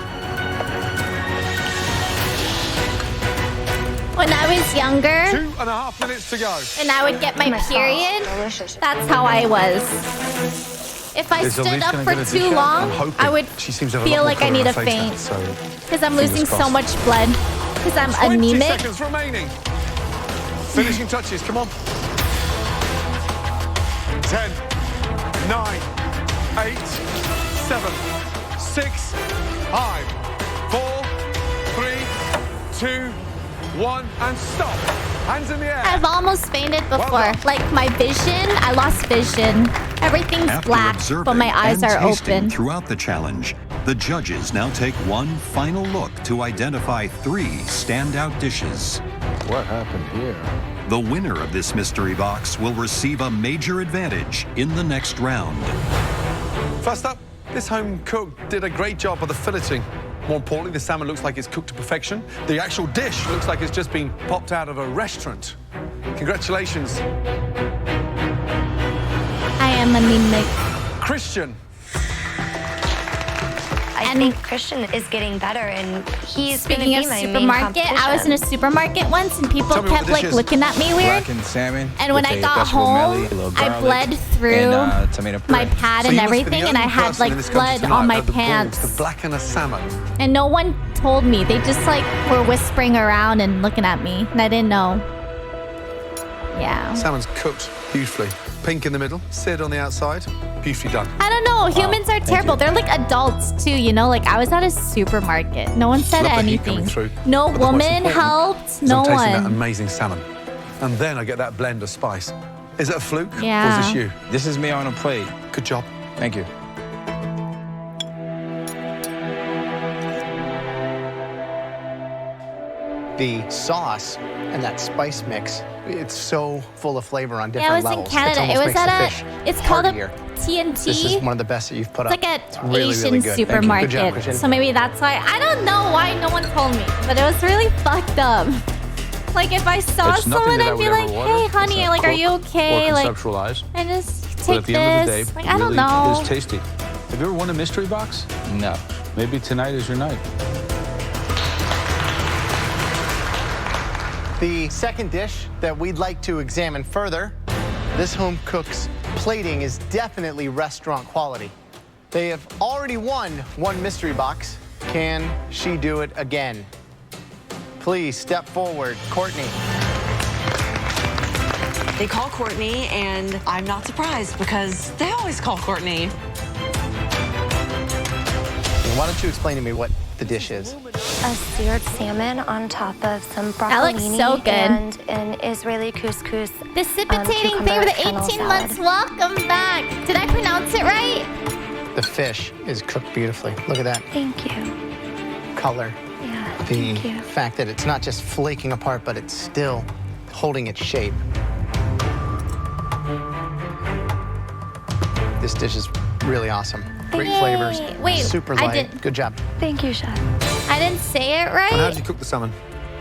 When I was younger, 2.5 minutes to go. and I would get my period, that's how I was. If I Is stood Elise up gonna for get a too dish out? long, I'm hoping. I would She seems to have a feel lot like more I need a colour on her faint. face now, so Because I'm losing fingers so crossed. much blood. Because I'm 20 anemic. seconds remaining. Finishing touches, come on. 10, 9, 8, 7, 6, 5, 4, 3, 2, 1, and stop. Hands in the air. I've almost fainted Well before. done. Like my vision, I lost vision. Everything's After black, observing but my eyes and are tasting open. throughout the challenge, the judges now take one final look to identify 3 standout dishes. What happened here? The winner of this mystery box will receive a major advantage in the next round. First up, this home cook did a great job of the filleting. More importantly, the salmon looks like it's cooked to perfection. The actual dish looks like it's just been popped out of a restaurant. Congratulations. I am anemic. Christian. I think Christian is getting better, and he's going to Speaking be of my main supermarket, I was in a supermarket once, and people Tell me what kept the dish like is. looking at me weird. Blackened salmon. And when with I a got vegetable home, melly, a little I garlic, bled through and, tomato my puree. pad So and you must be the everything, and I only had person in like this country blood on tonight my that had the balls pants. to blacken a salmon. And no one told me. They just like were whispering around and looking at me, and I didn't know. Yeah. Salmon's cooked beautifully. Pink in the middle, seared on the outside. Beautifully done. I don't know. Humans are terrible. They're like adults too, you know? Like I was at a supermarket. No one said Love the heat coming anything. through. No But the most woman important helped. is No I'm tasting that one. amazing salmon. And then I get that blend of spice. Is it a fluke? Or Yeah. is this you? This is me on a plate. Good job. Thank you. The sauce and that spice mix, it's so full of flavor on Yeah, I different was in levels. Canada. It It was makes at the a. fish It's called heartier. a TNT. This is one of the best that you've put It's up. like an It's really, Asian really good. supermarket. Good job, Christian. So maybe that's why. I don't know why no one told me, but it was really fucked up. Like if I saw It's nothing someone, that I I'd be would like, ever order. "Hey, It's honey, not like, are you cooked okay?" Or Like, conceptualized. I just But take at the end this. of the day, Like, I don't really know. is tasty. Have you ever won a mystery box? No. Maybe tonight is your night. The second dish that we'd like to examine further, this home cook's plating is definitely restaurant quality. They have already won one mystery box. Can she do it again? Please step forward, Courtney. They call Courtney, and I'm not surprised because they always call Courtney. Why don't you explain to me what the dish is? A seared salmon on top of some That looks broccolini so good. and an Israeli couscous. Precipitating thing for the 18 months. Welcome back. Did I pronounce it right? The fish is cooked beautifully. Look at that Thank you. color. Yeah, The thank you. fact that it's not just flaking apart, but it's still holding its shape. This dish is really awesome. Great Yay. flavors. Wait, super I light. did- Good job. Thank you, Chef. I didn't say it right. And how did you cook the salmon?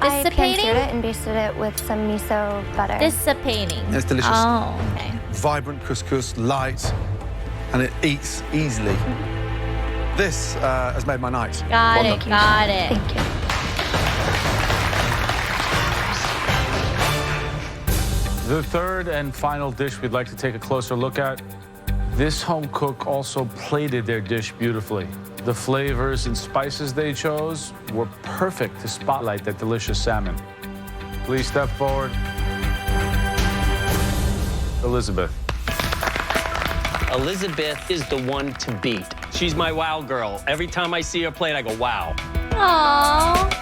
I pan-seared Dissipating? it and basted it with some miso butter. Dissipating. It's delicious. Oh, okay. Vibrant couscous, light, and it eats easily. This has made my night. Got Well it. done. Got it. Thank you. The third and final dish we'd like to take a closer look at. This home cook also plated their dish beautifully. The flavors and spices they chose were perfect to spotlight that delicious salmon. Please step forward. Elizabeth. Elizabeth is the one to beat. She's my wow girl. Every time I see her plate, I go, wow. Aww.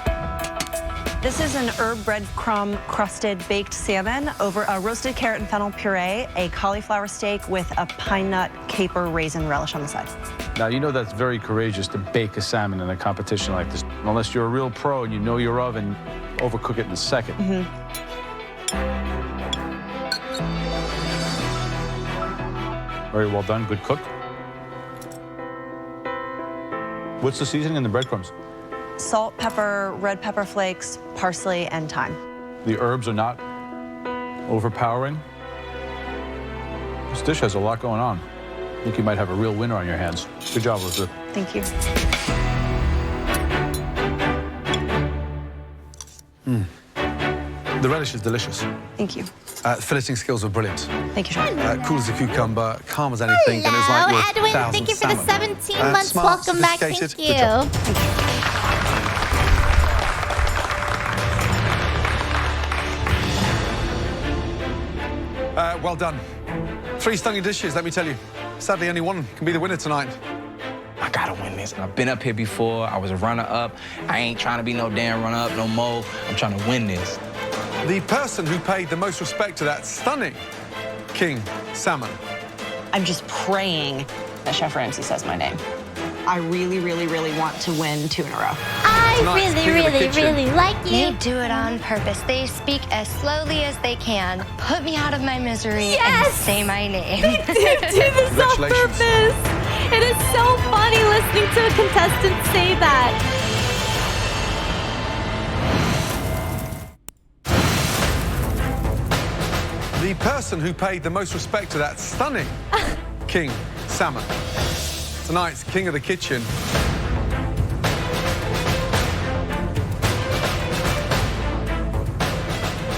This is an herb breadcrumb crusted baked salmon over a roasted carrot and fennel puree, a cauliflower steak with a pine nut caper raisin relish on the side. Now, you know that's very courageous to bake a salmon in a competition like this. Unless you're a real pro and you know your oven, overcook it in a second. Very well done, good cook. What's the seasoning in the breadcrumbs? Salt, pepper, red pepper flakes, parsley, and thyme. The herbs are not overpowering. This dish has a lot going on. I think you might have a real winner on your hands. Good job, Elizabeth. Thank you. The relish is delicious. Thank you. Filleting skills were brilliant. Thank you, Chef. Cool as a cucumber, calm as anything, and it was like Hello, worth Edwin. 1,000 Thank you for the salmon. 17 months. Smart, Welcome back. Thank sophisticated. you. Good job. Well done. 3 stunning dishes, let me tell you. Sadly, only one can be the winner tonight. I gotta win this. I've been up here before. I was a runner-up. I ain't trying to be no damn runner-up no more. I'm trying to win this. The person who paid the most respect to that stunning king salmon. I'm just praying that Chef Ramsay says my name. I really, really, really want to win 2 in a row. I Tonight's really, King of the really, Kitchen. really like you. They do it on purpose. They speak as slowly as they can, put me out of my misery, and Yes! say my name. They do this on Congratulations. purpose. It is so funny listening to a contestant say that. The person who paid the most respect to that stunning king salmon. Tonight's King of the Kitchen.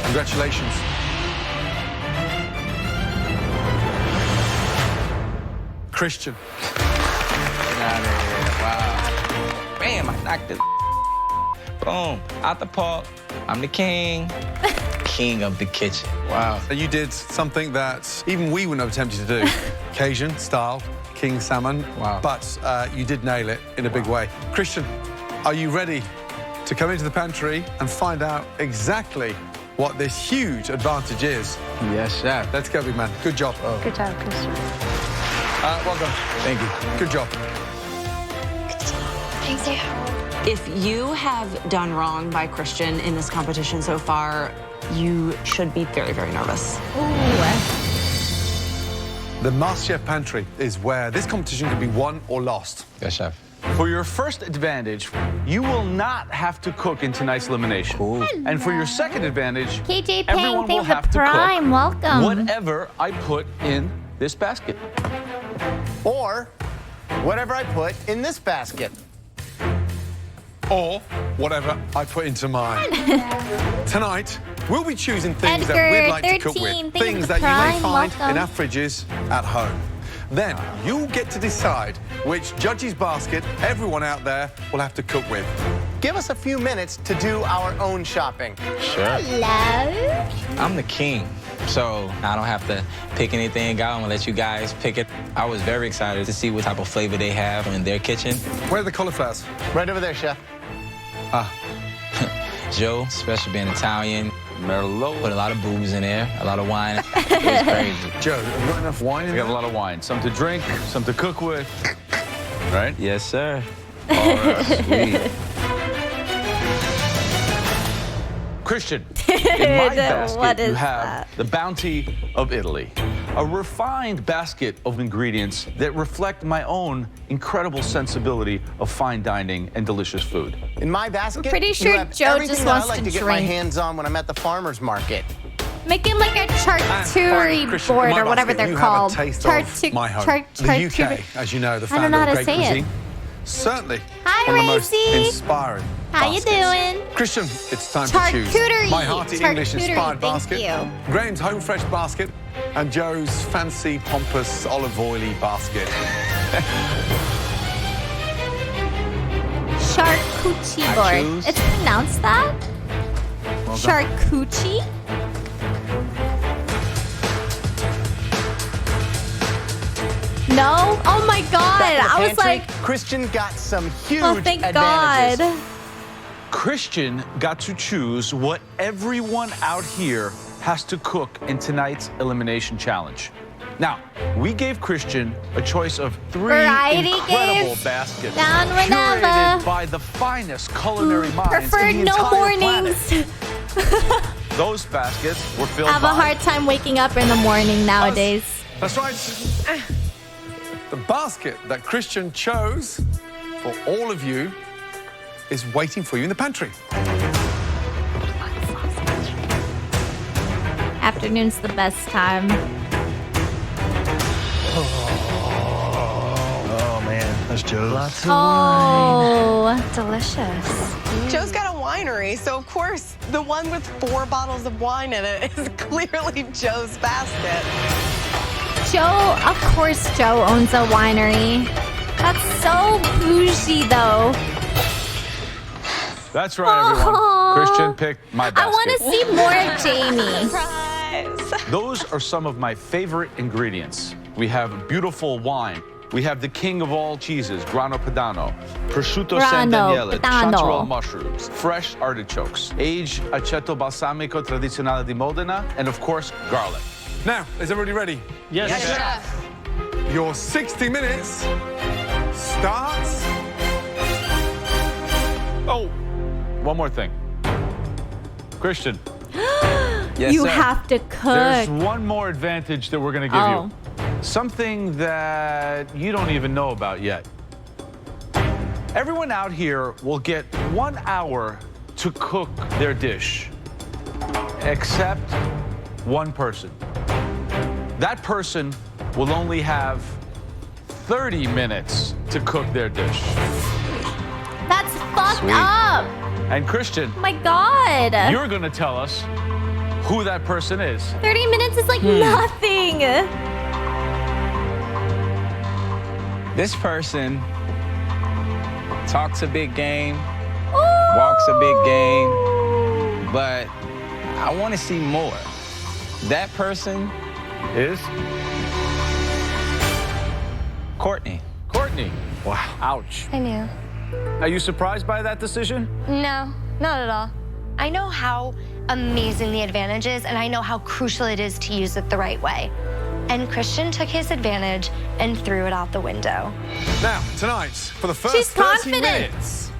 Congratulations. Christian. Get out of here. Wow. Bam, I knocked it. Boom. Out the park. I'm the king. King of the kitchen. Wow. You did something that even we wouldn't have attempted to do. Cajun style, king salmon. Wow. But you did nail it in a big way. Christian, are you ready to come into the pantry and find out exactly what this huge advantage is? Yes, chef. Let's go, big man. Good job. Good job, Christian. Well done. Thank you. Good job. Thanks, you. If you have done wrong by Christian in this competition so far, you should be very, very nervous. Ooh. The MasterChef Pantry is where this competition can be won or lost. Yes, chef. For your first advantage, you will not have to cook in tonight's elimination. Hello. And for your second advantage, KJ Payne, everyone will thanks for have to Prime. cook Welcome. whatever I put in this basket. Or whatever I put in this basket. Or whatever I put into mine. Tonight, we'll be choosing things that Edgar, we'd like to cook 13, with. thank you Things for that you may Prime. find Welcome. in our fridges at home. Then you'll get to decide which judge's basket everyone out there will have to cook with. Give us a few minutes to do our own shopping. Sure. Hello. I'm the king, so I don't have to pick anything out. I'm gonna let you guys pick it. I was very excited to see what type of flavor they have in their kitchen. Where are the cauliflowers? Right over there, chef. Joe, especially being Italian, Merlot, put a lot of booze in there, a lot of wine. It was crazy. Joe, have you got enough wine in We got a there? lot of wine. Some to drink, some to cook with. Right? Yes, sir. All right, sweet. Christian, in my What basket, you is have that? the bounty of Italy, a refined basket of ingredients that reflect my own incredible sensibility of fine dining and delicious food. In my basket, pretty you sure have Joe everything just that wants I like to to get my drink. hands on when I'm at the farmer's market. Make it like a charcuterie Christian, board in my or whatever basket, they're you called. Have a taste of my home. The charcuterie- UK, as you know, the I don't founder know how of to great say it. cuisine. Certainly Hi, one of the most Racy. inspiring How you baskets. doing? Christian, it's time to choose. Charcuterie. My hearty English-inspired Charcuterie, basket, thank you. Graham's home fresh basket, and Joe's fancy, pompous, olive oily basket. Charcuterie board. choose. It's pronounced that? Well done. Charcuterie? No? Oh my god. Back in the I was pantry, like, Christian got some huge oh thank advantages. god. Christian got to choose what everyone out here has to cook in tonight's elimination challenge. Now, we gave Christian a choice of 3 Variety incredible games. baskets Down whenever. curated by the finest culinary minds Preferred in the no entire mornings. planet. Those baskets were filled I have by a hard time waking up in the morning nowadays. That's right. The basket that Christian chose for all of you is waiting for you in the pantry. Afternoon's the best time. Oh, man. That's Joe's. Oh, delicious. Joe's got a winery, so of course, the one with 4 bottles of wine in it is clearly Joe's basket. Joe, of course Joe owns a winery. That's so bougie though. That's right, everyone. Aw. Christian picked my I basket. want to see more of Jamie. Surprise. Those are some of my favorite ingredients. We have beautiful wine. We have the king of all cheeses, grano padano, prosciutto San Grano Daniele, Padano. chanterelle mushrooms, fresh artichokes, aged aceto balsamico tradizionale di Modena, and of course, garlic. Now, is everybody ready? Yes, Chef. Your 60 minutes starts. Oh, one more thing. Christian, Yes, You sir. have to there's cook. one more advantage that we're going to give Oh. you. Something that you don't even know about yet. Everyone out here will get 1 hour to cook their dish, except one person. That person will only have 30 minutes to cook their dish. That's fucked Sweet. up. And Christian, Oh my god. you're going to tell us who that person is. 30 minutes is like nothing. This person talks a big game, walks a big game, but I want to see more. That person Is Courtney. Courtney. Wow. Ouch. I knew. Are you surprised by that decision? No, not at all. I know how amazing the advantage is, and I know how crucial it is to use it the right way. And Christian took his advantage and threw it out the window. Now, tonight, for the first She's 30 confident. minutes,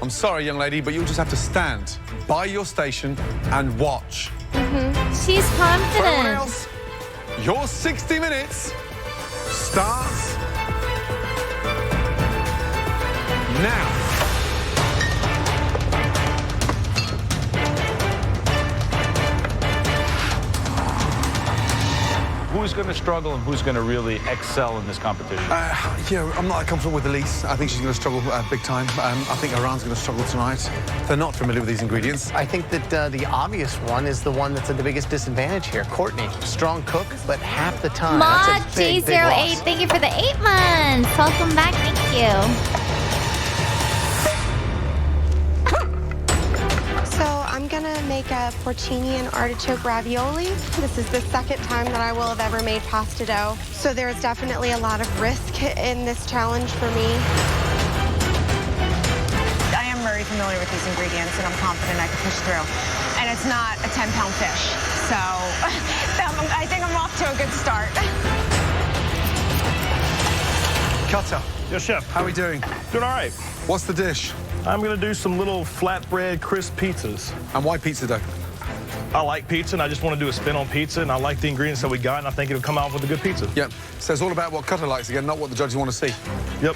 I'm sorry, young lady, but you'll just have to stand by your station and watch. She's For everyone confident. else, your 60 minutes starts now. Who's going to struggle and who's going to really excel in this competition? Yeah, I'm not comfortable with Elise. I think she's going to struggle big time. I think Iran's going to struggle tonight. They're not familiar with these ingredients. I think that the obvious one is the one that's at the biggest disadvantage here. Courtney, strong cook, but half the time. That's a big, big Mod loss. J08, thank you for the 8 months. Welcome back, thank you. So I'm gonna make a porcini and artichoke ravioli. This is the second time that I will have ever made pasta dough. So there's definitely a lot of risk in this challenge for me. I am very familiar with these ingredients, and I'm confident I can push through. And it's not a 10-pound fish, so I think I'm off to a good start. Cutter. Yes, chef. How are we doing? Doing all right. What's the dish? I'm gonna do some little flatbread crisp pizzas. And why pizza dough? I like pizza, and I just want to do a spin on pizza, and I like the ingredients that we got, and I think it'll come out with a good pizza. Yep. So it's all about what Cutter likes again, not what the judges want to see. Yep.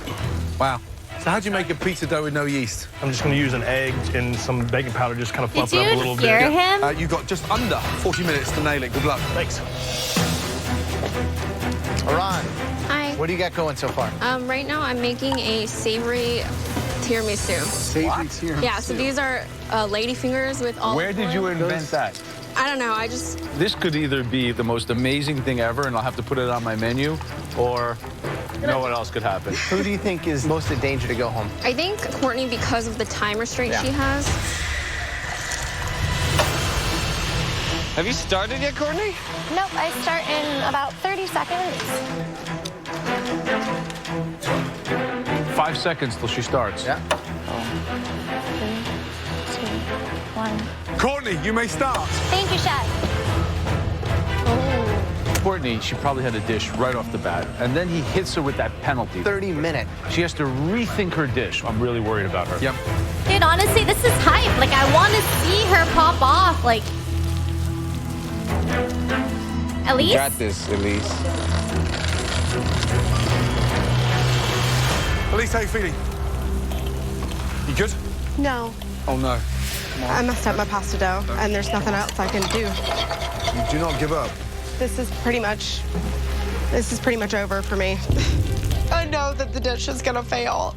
Wow. So how do you make a pizza dough with no yeast? I'm just going to use an egg and some baking powder, just kind of fluff it up a little bit. Did you hear him? You've got just under 40 minutes to nail it. Good luck. Thanks. Iran, Hi. what do you got going so far? Right now I'm making a savory tiramisu. Savory tiramisu. Yeah, so these are lady fingers with olive Where did you oil. invent that? I don't know, I just... This could either be the most amazing thing ever, and I'll have to put it on my menu, or you know what else could happen. Who do you think is most in danger to go home? I think Courtney, because of the time restraint she has. Have you started yet, Courtney? Nope, I start in about 30 seconds. 5 seconds till she starts. Yeah. 3, 2, 1. Courtney, you may start. Thank you, Chef. Courtney, she probably had a dish right off the bat, and then he hits her with that penalty. 30 minutes. She has to rethink her dish. I'm really worried about her. Yep. Dude, honestly, this is hype. Like, I want to see her pop off. Like, Elise? You got this, Elise. Elise, how you feeling? You good? No, Oh, no. I messed up my pasta dough, and there's nothing else I can do. You do not give up. This is pretty much over for me. I know that the dish is gonna fail,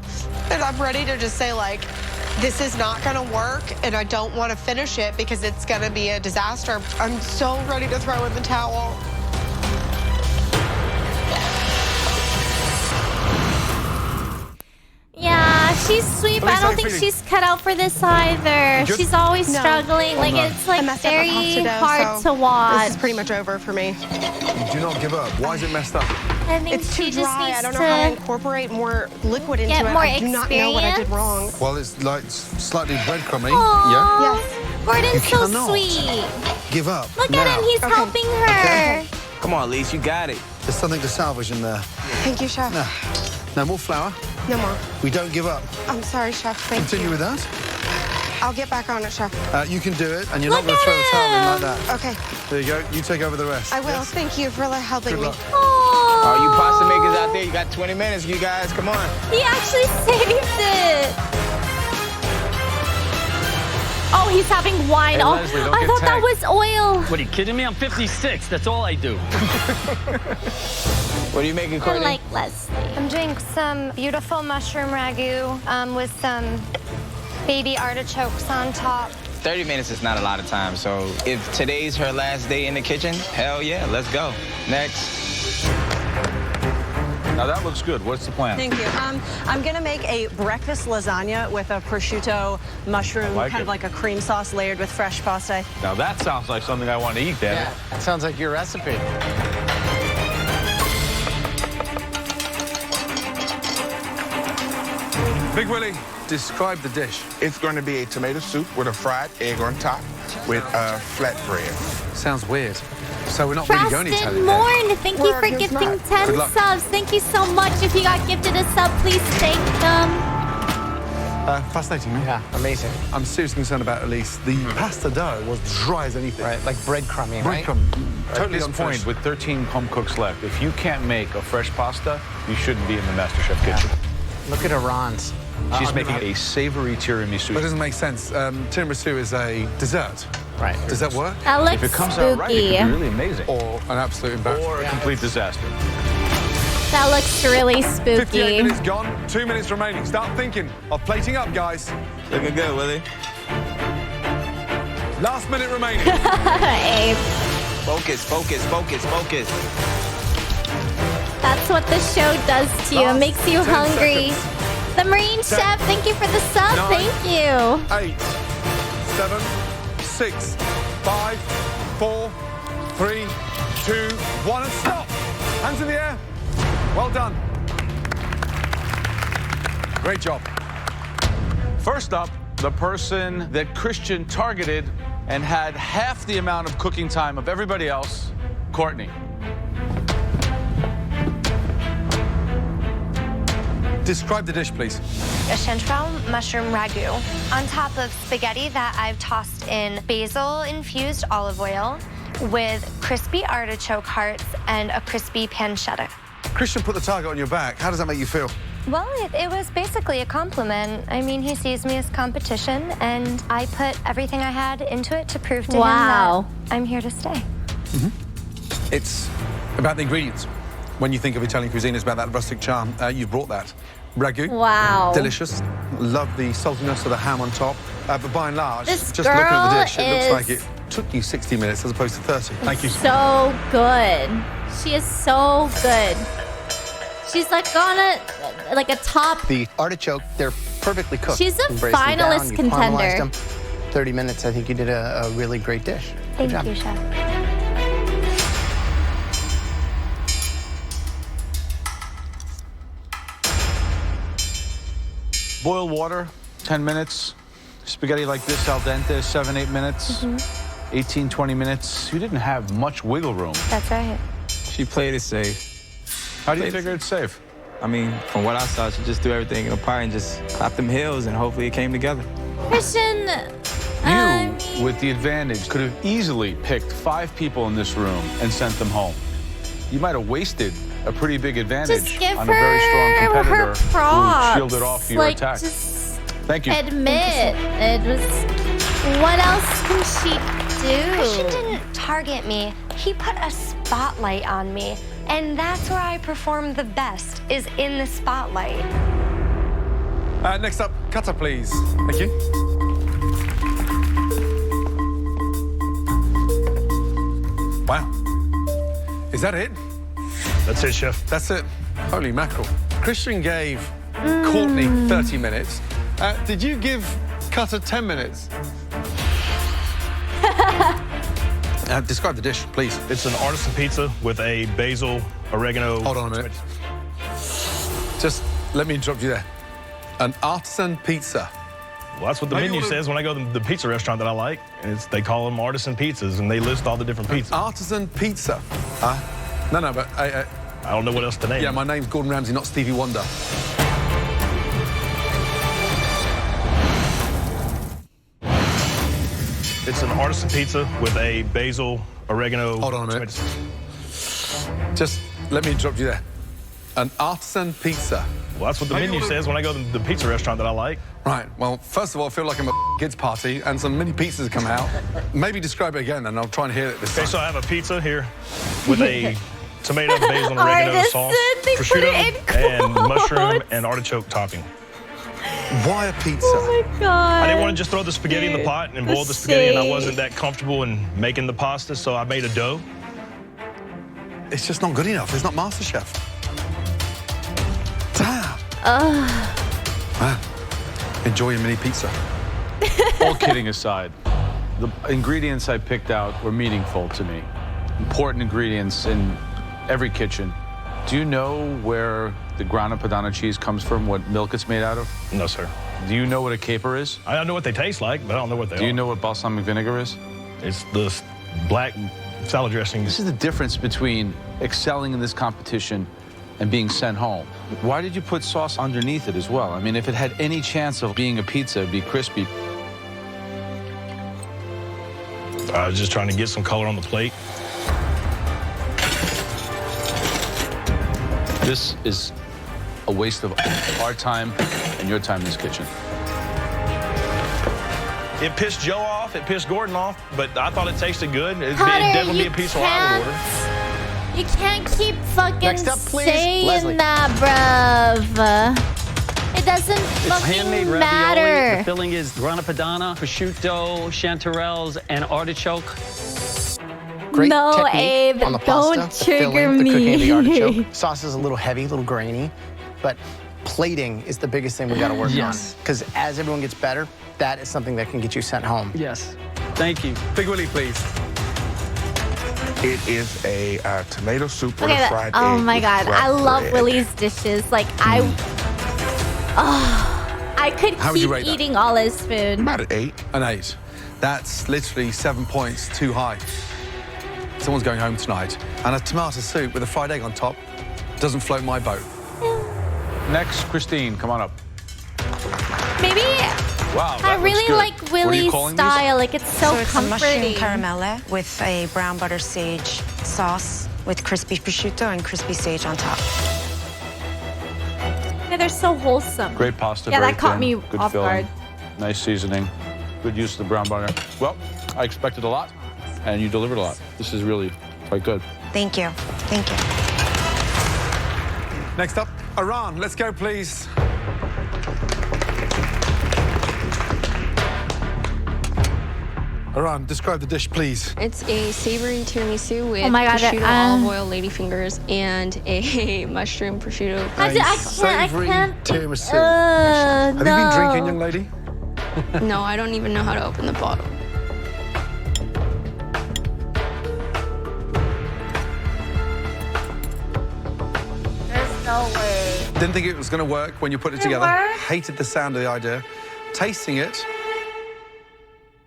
and I'm ready to just say, like, this is not gonna work, and I don't want to finish it because it's gonna be a disaster. I'm so ready to throw in the towel. Yeah, she's sweet, but I don't think she's cut out for this either. Just- She's always No. struggling. Like, no. it's I like messed up my very pasta dough, hard so to watch. This is pretty much over for me. You do not give up. Why is it messed up? I think It's she too just dry. needs I don't know how to to incorporate more liquid into get it. more I do not know what I did experience. wrong. Well, it's like slightly breadcrumby. Aw, Yes. Gordon's You so cannot. sweet. Give up. Look now. at him, he's helping her. Come on, Elise, you got it. There's something to salvage in there. Thank you, Chef. No. No more flour. No more. We don't give up. I'm sorry, Chef. Thank Continue you. with that. I'll get back on it, Chef. You can do it, and you're Look not going to throw the at towel in like him. that. Okay, There you go. You take over the rest. I will. Yes? Thank you for helping Good me. luck. All you Oh, pasta makers out there, you got 20 minutes, you guys. Come on. he actually saved it. Oh, he's having wine. Hey, Oh, Leslie, don't I get thought that tanked. was oil. What, are you kidding me? I'm 56. That's all I do. What are you making, I Courtney? like Leslie. I'm doing some beautiful mushroom ragu with some baby artichokes on top. 30 minutes is not a lot of time, so if today's her last day in the kitchen, hell yeah, let's go. Next. Now that looks good. What's the plan? Thank you. I'm gonna make a breakfast lasagna with a prosciutto mushroom, I like kind it. of like a cream sauce layered with fresh pasta. Now that sounds like something I want to eat, Dan. Yeah, that sounds like your recipe. Big Willie, describe the dish. It's going to be a tomato soup with a fried egg on top with flatbread. Sounds weird. So we're not really going Preston Italian there. Morn, thank you for gifting 10 Good luck. subs. Thank you so much. If you got gifted a sub, please thank them. Fascinating, man. Yeah, amazing. I'm seriously concerned about Elise. The pasta dough was dry as anything. Right, like breadcrummy, right? Breadcrumb. At Totally this unfinished. point, with 13 home cooks left, if you can't make a fresh pasta, you shouldn't be in the MasterChef kitchen. Look at Iran's. She's making a savory tiramisu. That doesn't make sense. Tiramisu is a dessert. Right. Does that work? That looks If it comes out right, it spooky. could be really amazing. Or an absolute embarrassment. Or a complete disaster. That looks really 58 spooky. minutes gone, 2 minutes remaining. Start thinking of plating up, guys. Looking good, Willie. Last minute remaining. Abe. Focus, focus, focus, focus. That's what the show does to you. It Last makes you 10 hungry. seconds. The Marine Chef, thank you for the sub. 9, Thank you. 8, 7, 6, 5, 4, 3, 2, 1, and stop. Hands in the air. Well done. Great job. First up, the person that Christian targeted and had half the amount of cooking time of everybody else, Courtney. Describe the dish, please. A chanterelle mushroom ragu on top of spaghetti that I've tossed in basil-infused olive oil with crispy artichoke hearts and a crispy pancetta. Christian put the target on your back. How does that make you feel? Well, it was basically a compliment. I mean, he sees me as competition, and I put everything I had into it to prove to him that I'm here to stay. It's about the ingredients. When you think of Italian cuisine, it's about that rustic charm. You've brought that. Ragu. Wow. Delicious. Love the saltiness of the ham on top. But by and large, This just looking at the girl dish, it looks like is- it took you 60 minutes as opposed to 30. Thank you. So good. She is so good. She's like on a top. The artichoke, they're perfectly cooked. She's a You braised them down, finalist you contender. caramelized them. 30 minutes, I think you did a really great dish. Good Thank job. you, Chef. Boil water, 10 minutes. Spaghetti like this, al dente, 7, 8 minutes. 18, 20 minutes. You didn't have much wiggle room. That's right. She played it safe. How do you figure it's safe? I mean, from what I saw, she just threw everything in a pie and just clapped them heels, and hopefully it came together. Christian, You, with the advantage, could have easily picked 5 people in this room and sent them home. You might have wasted a pretty big advantage just give on a very strong her competitor her props. who shielded off your like, attack. Just Thank you. admit it was. What else can she do? Christian didn't target me. He put a spotlight on me. And that's where I perform the best, is in the spotlight. Next up, cutter, please. Thank you. Wow. Is that it? That's it, Chef. That's it. Holy mackerel. Christian gave Courtney 30 minutes. Did you give Cutter 10 minutes? Describe the dish, please. It's an artisan pizza with a basil, oregano. Hold on a minute. Just let me interrupt you there. An artisan pizza. Well, that's what the menu says when I go to the pizza restaurant that I like. They call them artisan pizzas, and they list all the different pizzas. Artisan pizza. No, but I don't know what else to name. Yeah, my name's Gordon Ramsay, not Stevie Wonder. It's an artisan pizza with a basil, oregano. Hold on a minute. Just let me interrupt you there. An artisan pizza. Well, that's what the menu says when I go to the pizza restaurant that I like. Right, well, first of all, I feel like I'm at a kids' party and some mini pizzas have come out. Maybe describe it again and I'll try and hear it this time. Okay, so I have a pizza here with a tomato, basil, and oregano Artisan, sauce, they put it in prosciutto, and quotes. mushroom and artichoke topping. Why a pizza? Oh my God. I didn't want to just throw the spaghetti in the pot and boil the spaghetti, and I wasn't that comfortable in making the pasta, so I made a dough. It's just not good enough. It's not MasterChef. Damn. Ah. Enjoy your mini pizza. All kidding aside, the ingredients I picked out were meaningful to me. Important ingredients in every kitchen. Do you know where the grana padano cheese comes from, what milk it's made out of? No, sir. Do you know what a caper is? I don't know what they taste like, but I don't know what they are. Do you know what balsamic vinegar is? It's the black salad dressing. This is the difference between excelling in this competition and being sent home. Why did you put sauce underneath it as well? I mean, if it had any chance of being a pizza, it'd be crispy. I was just trying to get some color on the plate. This is a waste of our time and your time in this kitchen. It pissed Joe off, it pissed Gordon off, but I thought it tasted good. It'd Hunter, definitely be you a pizza I would order. You can't keep fucking Next up, please, saying Leslie. that, bruv. It doesn't Handmade fucking ravioli. matter. The filling is grana padano, prosciutto, chanterelles, and artichoke. Great No, technique Abe, on the pasta, don't the filling, trigger the cooking of the me. artichoke. Sauce is a little heavy, a little grainy, but plating is the biggest thing we got to work Yes. on. Because as everyone gets better, that is something that can get you sent home. Yes. Thank you. Big Willie, please. It is a tomato soup with Okay, a fried egg. oh my with god, I flat love bread. Willie's dishes. Like I could How would you keep rate that? eating all his food. About an 8. An 8. That's literally 7 points too high. Someone's going home tonight. And a tomato soup with a fried egg on top doesn't float my boat. Next, Christine, come on up. Maybe Wow, I that looks really good. like What are you Willie's calling these? style. Like it's so it's a mushroom comforting. caramelle with a brown butter sage sauce with crispy prosciutto and crispy sage on top. Yeah, they're so wholesome. Great pasta. Yeah, very that caught thin, me good off filling, guard. Nice seasoning. Good use of the brown butter. Well, I expected a lot, and you delivered a lot. This is really quite good. Thank you. Thank you. Next up, Iran. Let's go, please. Iran, describe the dish, please. It's a savory tiramisu with Oh my God, prosciutto, olive oil, ladyfingers, and a mushroom prosciutto. I Savoury can't. tiramisu. Have Have you been drinking, young lady? No, I don't even know how to open the bottle. There's no way. Didn't think it was going to work when you put it together. worked? Hated the sound of the idea. Tasting it,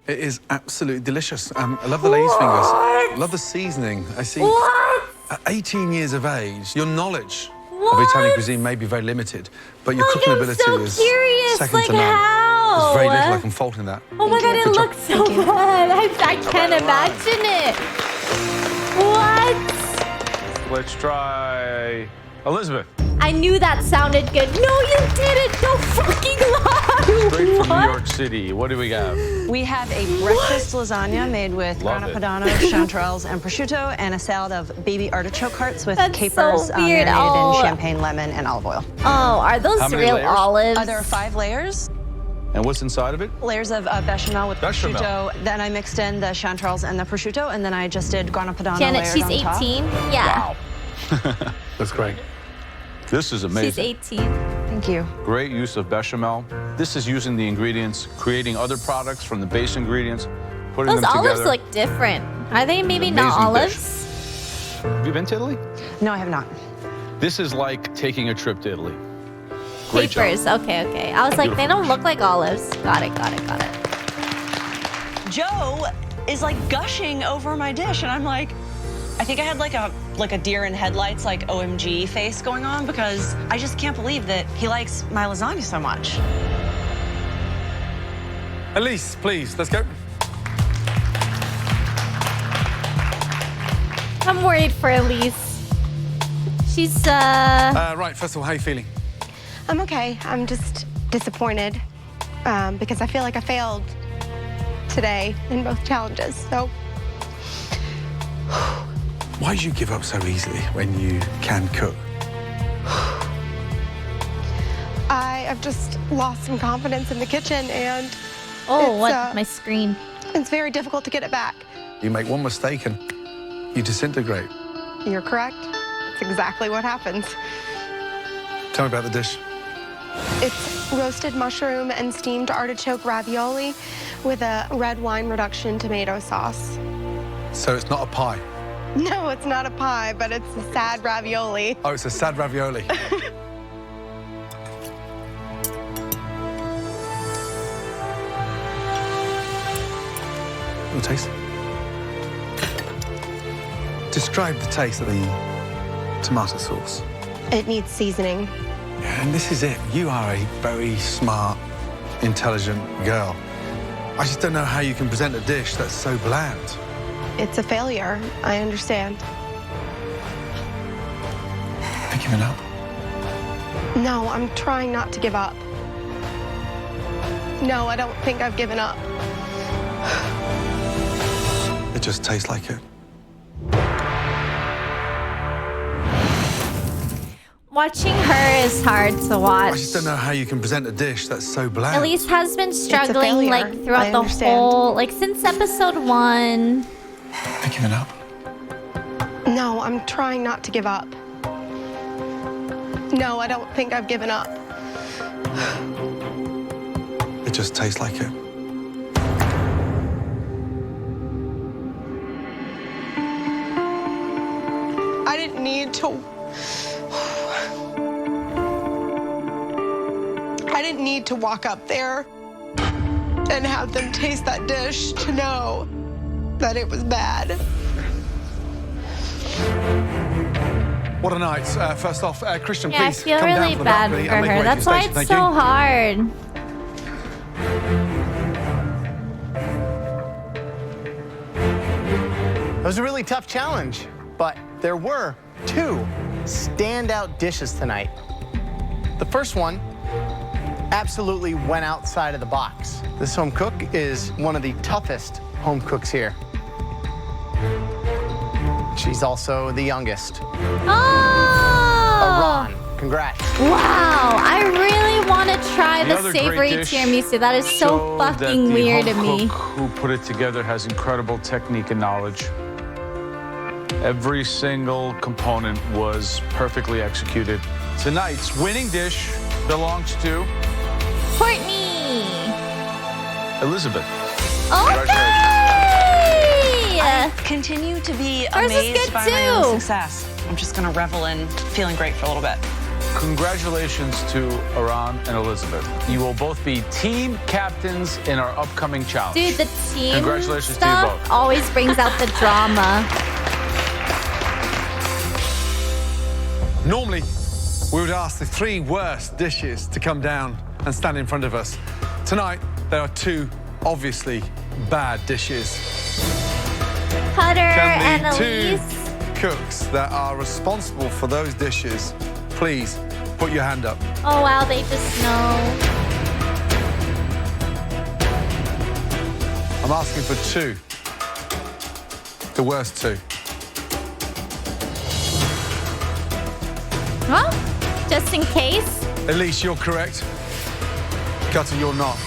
it is absolutely delicious. I love the lady's fingers. I love the seasoning. I see. What? At 18 years of age, your knowledge of What? Italian cuisine may be very limited, but your Like, cooking I'm ability so is curious, second like, to none. how? There's very little I can fault in that. Oh my god, it Good job. looks so good. I can't imagine it. What? Let's try Elizabeth. I knew that sounded good. No, you didn't. Don't fucking lie. Straight from What? New York City. What do we have? We have a breakfast lasagna made with Love grana it. padano, chanterelles, and prosciutto, and a salad of baby artichoke hearts with That's capers so weird. marinated Oh. in champagne, lemon, and olive oil. Oh, are those How many real layers? olives? There are 5 layers. And what's inside of it? Layers of bechamel with Bechamel. prosciutto. Then I mixed in the chanterelles and the prosciutto, and then I just did grana padano Janet, layered she's on top. 18. Yeah. Wow. That's great. This is She's amazing. 18. Thank you. Great use of bechamel. This is using the ingredients, creating other products from the base ingredients, putting Those them olives together. look different. Are they maybe not amazing olives? dish. Have you been to Italy? No, I have not. This is like taking a trip to Italy. Great job. Capers. Okay, okay. I was like, they don't look like olives. Got it, got it, got it. Joe is like gushing over my dish, and I'm like, I think I had like a deer in headlights, like OMG face going on, because I just can't believe that he likes my lasagna so much. Elise, please, let's go. I'm worried for Elise. She's, Right, first of all, how are you feeling? I'm okay. I'm just disappointed because I feel like I failed today in both challenges. So Why did you give up so easily when you can cook? I have just lost some confidence in the kitchen, and oh, it's, what? My screen. it's very difficult to get it back. You make one mistake and you disintegrate. You're correct. It's exactly what happens. Tell me about the dish. It's roasted mushroom and steamed artichoke ravioli with a red wine reduction tomato sauce. So it's not a pie. No, it's not a pie, but it's a sad ravioli. Oh, it's a sad ravioli. Your taste. Describe the taste of the tomato sauce. It needs seasoning. And this is it. You are a very smart, intelligent girl. I just don't know how you can present a dish that's so bland. It's a failure. I understand. Have you given up? No, I'm trying not to give up. No, I don't think I've given up. It just tastes like it. Watching her is hard to watch. I just don't know how you can present a dish that's so bland. Elise has been struggling failure. like throughout I the understand. whole, like since episode 1. Have you given up? No, I'm trying not to give up. No, I don't think I've given up. It just tastes like it. I didn't need to. I didn't need to walk up there and have them taste that dish to know that it was bad. What a night. First off, Christian, Yeah, I please feel come down really from the bad balcony for and make her. way to That's your why station. it's Thank so you. hard. It was a really tough challenge, but there were 2 standout dishes tonight. The first one absolutely went outside of the box. This home cook is one of the toughest home cooks here. She's also the youngest. Oh! Iran. Congrats. Wow, I really want to try The the other savory great dish tiramisu. That is so showed that fucking the weird to home me. cook who put it together has incredible technique and knowledge. Every single component was perfectly executed. Tonight's winning dish belongs to Courtney. Elizabeth. Okay! Continue to be Hers is amazed good by my own too. success. I'm just gonna revel in feeling great for a little bit. Congratulations to Iran and Elizabeth. You will both be team captains in our upcoming challenge. Dude, the team Congratulations to you stuff both. always brings out the drama. Normally, we would ask the 3 worst dishes to come down and stand in front of us. Tonight, there are 2 obviously bad dishes. Cutter Can and the 2 Elise. cooks that are responsible for those dishes, please put your hand up. Oh wow, they just know. I'm asking for 2. The worst 2. Well, just in case. Elise, you're correct. Cutter, you're not.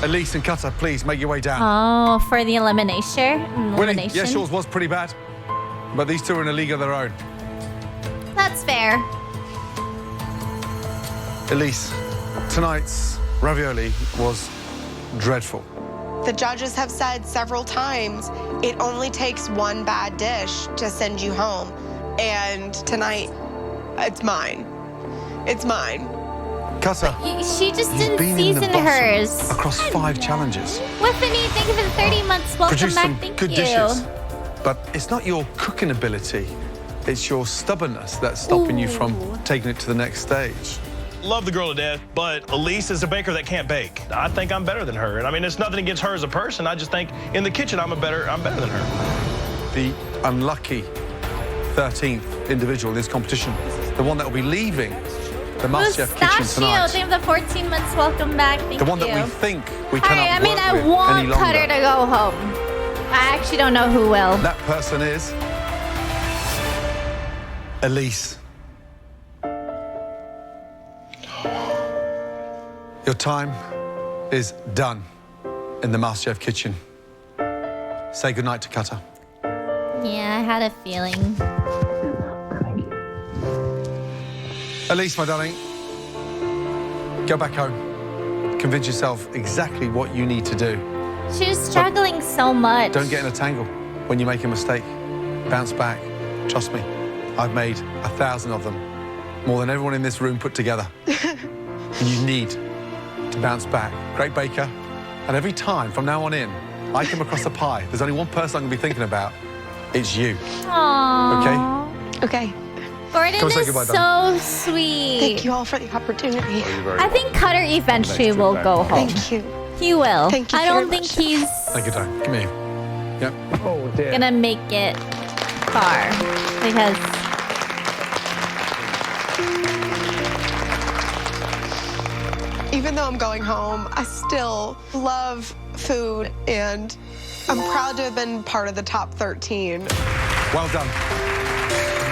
Elise and Cutter, please make your way down. Oh, for the elimination. Winnie, yes, yours was pretty bad, but these 2 are in a league of their own. That's fair. Elise, tonight's ravioli was dreadful. The judges have said several times it only takes 1 bad dish to send you home. And tonight, it's mine. It's mine. Cutter, She just you've didn't been in the season bottom hers. across 5 challenges. Whiffany, thank you for the 30 months. Welcome Produced back. some Thank good you. dishes, but it's not your cooking ability, it's your stubbornness that's stopping you from taking it to the next stage. Love the girl to death, but Elise is a baker that can't bake. I think I'm better than her. And I mean, it's nothing against her as a person. I just think in the kitchen, I'm better than her. The unlucky 13th individual in this competition, the one that will be leaving the Masterchef kitchen Mustachio, tonight. thank you for the 14 months. Welcome back. Thank The one you. that we think we All cannot right, I mean, work I with any want longer. Cutter to go home. I actually don't know who will. That person is Elise. Your time is done in the Masterchef kitchen. Say goodnight to Cutter. Yeah, I had a feeling. Elise, my darling, go back home. Convince yourself exactly what you need to do. She was struggling so much. Don't get in a tangle when you make a mistake. Bounce back. Trust me, I've made 1,000 of them. More than everyone in this room put together. And you need to bounce back. Great baker. And every time from now on in, I come across a pie, there's only one person I'm going to be thinking about. It's you. Aww. Okay? Okay. Gordon Come say is goodbye, so sweet. Thank you all for the opportunity. I think Cutter eventually will go home. Thank you. He will. Thank you I very don't think much. he's Thank you, Dan. Come here. Yep. Oh, dear. gonna make it far because Even though I'm going home, I still love food, and I'm proud to have been part of the top 13. Well done.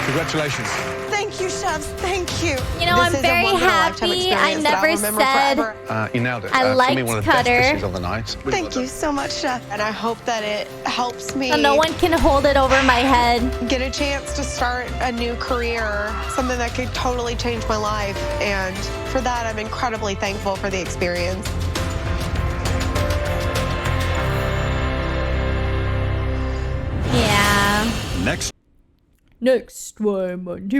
Congratulations. Thank you, chefs. Thank you. You know, This I'm is a very once-in-a-lifetime happy. I experience that I'll never remember said forever. You nailed it. I For me, liked one of the best Cutter. dishes of the night. Thank you so much, chef. And I hope that it helps me so no one can hold it over my head. get a chance to start a new career, something that could totally change my life. And for that, I'm incredibly thankful for the experience. Yeah. Next time on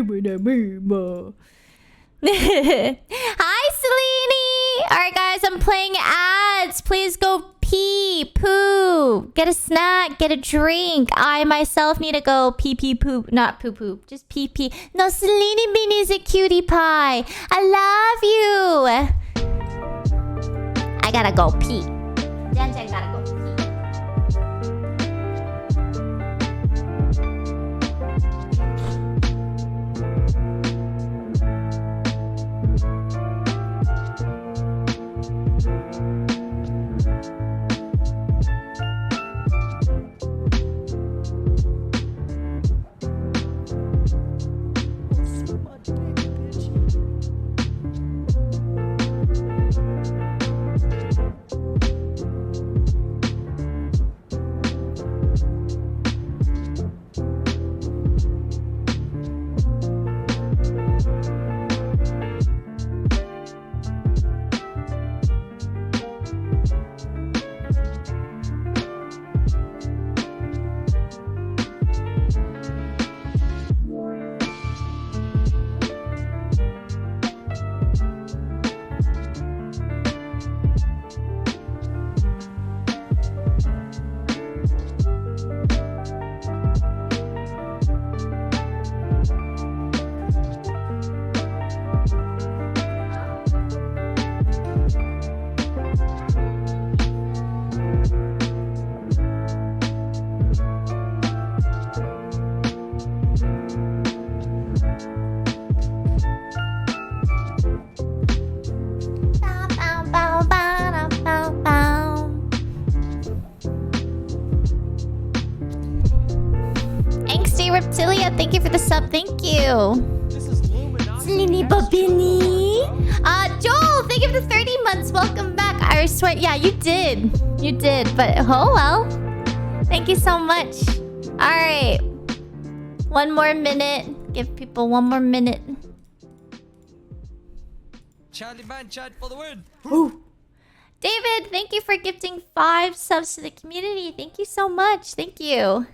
Hi, Selene. All right, guys, I'm playing ads. Please go pee, poo, get a snack, get a drink. I myself need to go pee, pee, poop, not poo, poop, just pee, pee. No, Selene Beanie's a cutie pie. I love you. I gotta go pee. Then I gotta go pee. Angsty Reptilia, thank you for the sub. Thank you. Selene Babini. Joel, thank you for the 30 months. Welcome back. I swear, yeah, you did. You did, but oh well. Thank you so much. All right. One more minute. Give people one more minute. Charlie Van Chad for the win. David, thank you for gifting 5 subs to the community. Thank you so much. Thank you.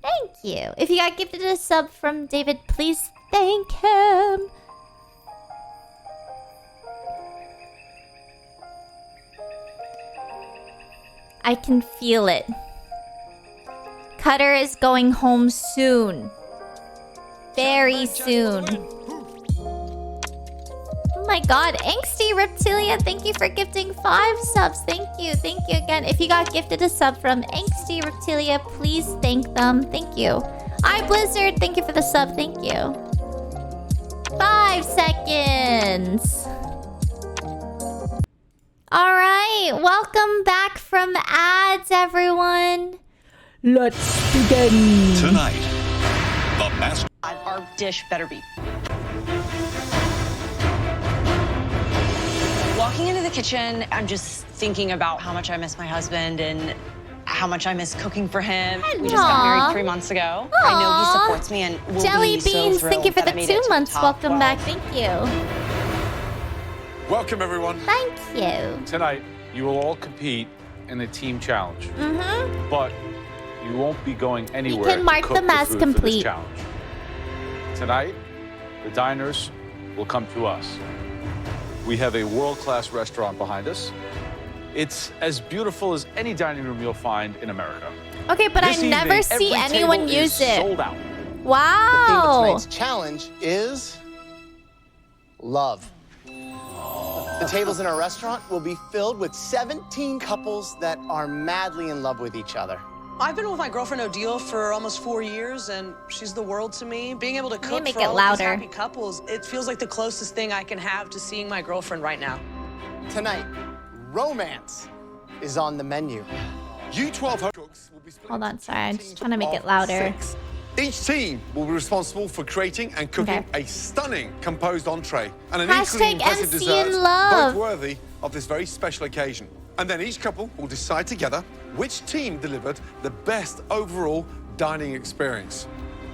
Thank you. If you got gifted a sub from David, please thank him. I can feel it. Cutter is going home soon. Very soon. Oh my god, Angsty Reptilia, thank you for gifting 5 subs. Thank you again. If you got gifted a sub from Angsty Reptilia, please thank them. Thank you. Hi Blizzard, thank you for the sub. Thank you. 5 seconds. Alright, welcome back from ads, everyone. Let's begin. Tonight, the master. Our dish better be. Walking into the kitchen, I'm just thinking about how much I miss my husband and how much I miss cooking for him. We just got married 3 months ago. I know he supports me and will Jelly be so Beans, thrilled thank you for that the I made it 2 to months. top Welcome 12. back. Thank you. Welcome, everyone. Thank you. Tonight, you will all compete in a team challenge. Mm-hmm. But you won't be going anywhere. You can mark to cook them as food for this complete. challenge. Tonight, the diners will come to us. We have a world-class restaurant behind us. It's as beautiful as any dining room you'll find in America. Okay, but This I never evening, see every anyone table use is it. sold out. The theme of Wow. tonight's challenge is love. The tables in our restaurant will be filled with 17 couples that are madly in love with each other. I've been with my girlfriend Odile for almost 4 years, and she's the world to me. Being able to cook make for it all of these louder. happy couples, it feels like the closest thing I can have to seeing my girlfriend right now. Tonight, romance is on the menu. You 12 home cooks will be split Hold on, sorry. I'm just trying to make of it louder. 6. Each team will be responsible for creating and cooking a stunning composed entree and an equally Hashtag impressive MC dessert, in love. both worthy of this very special occasion. And then each couple will decide together which team delivered the best overall dining experience.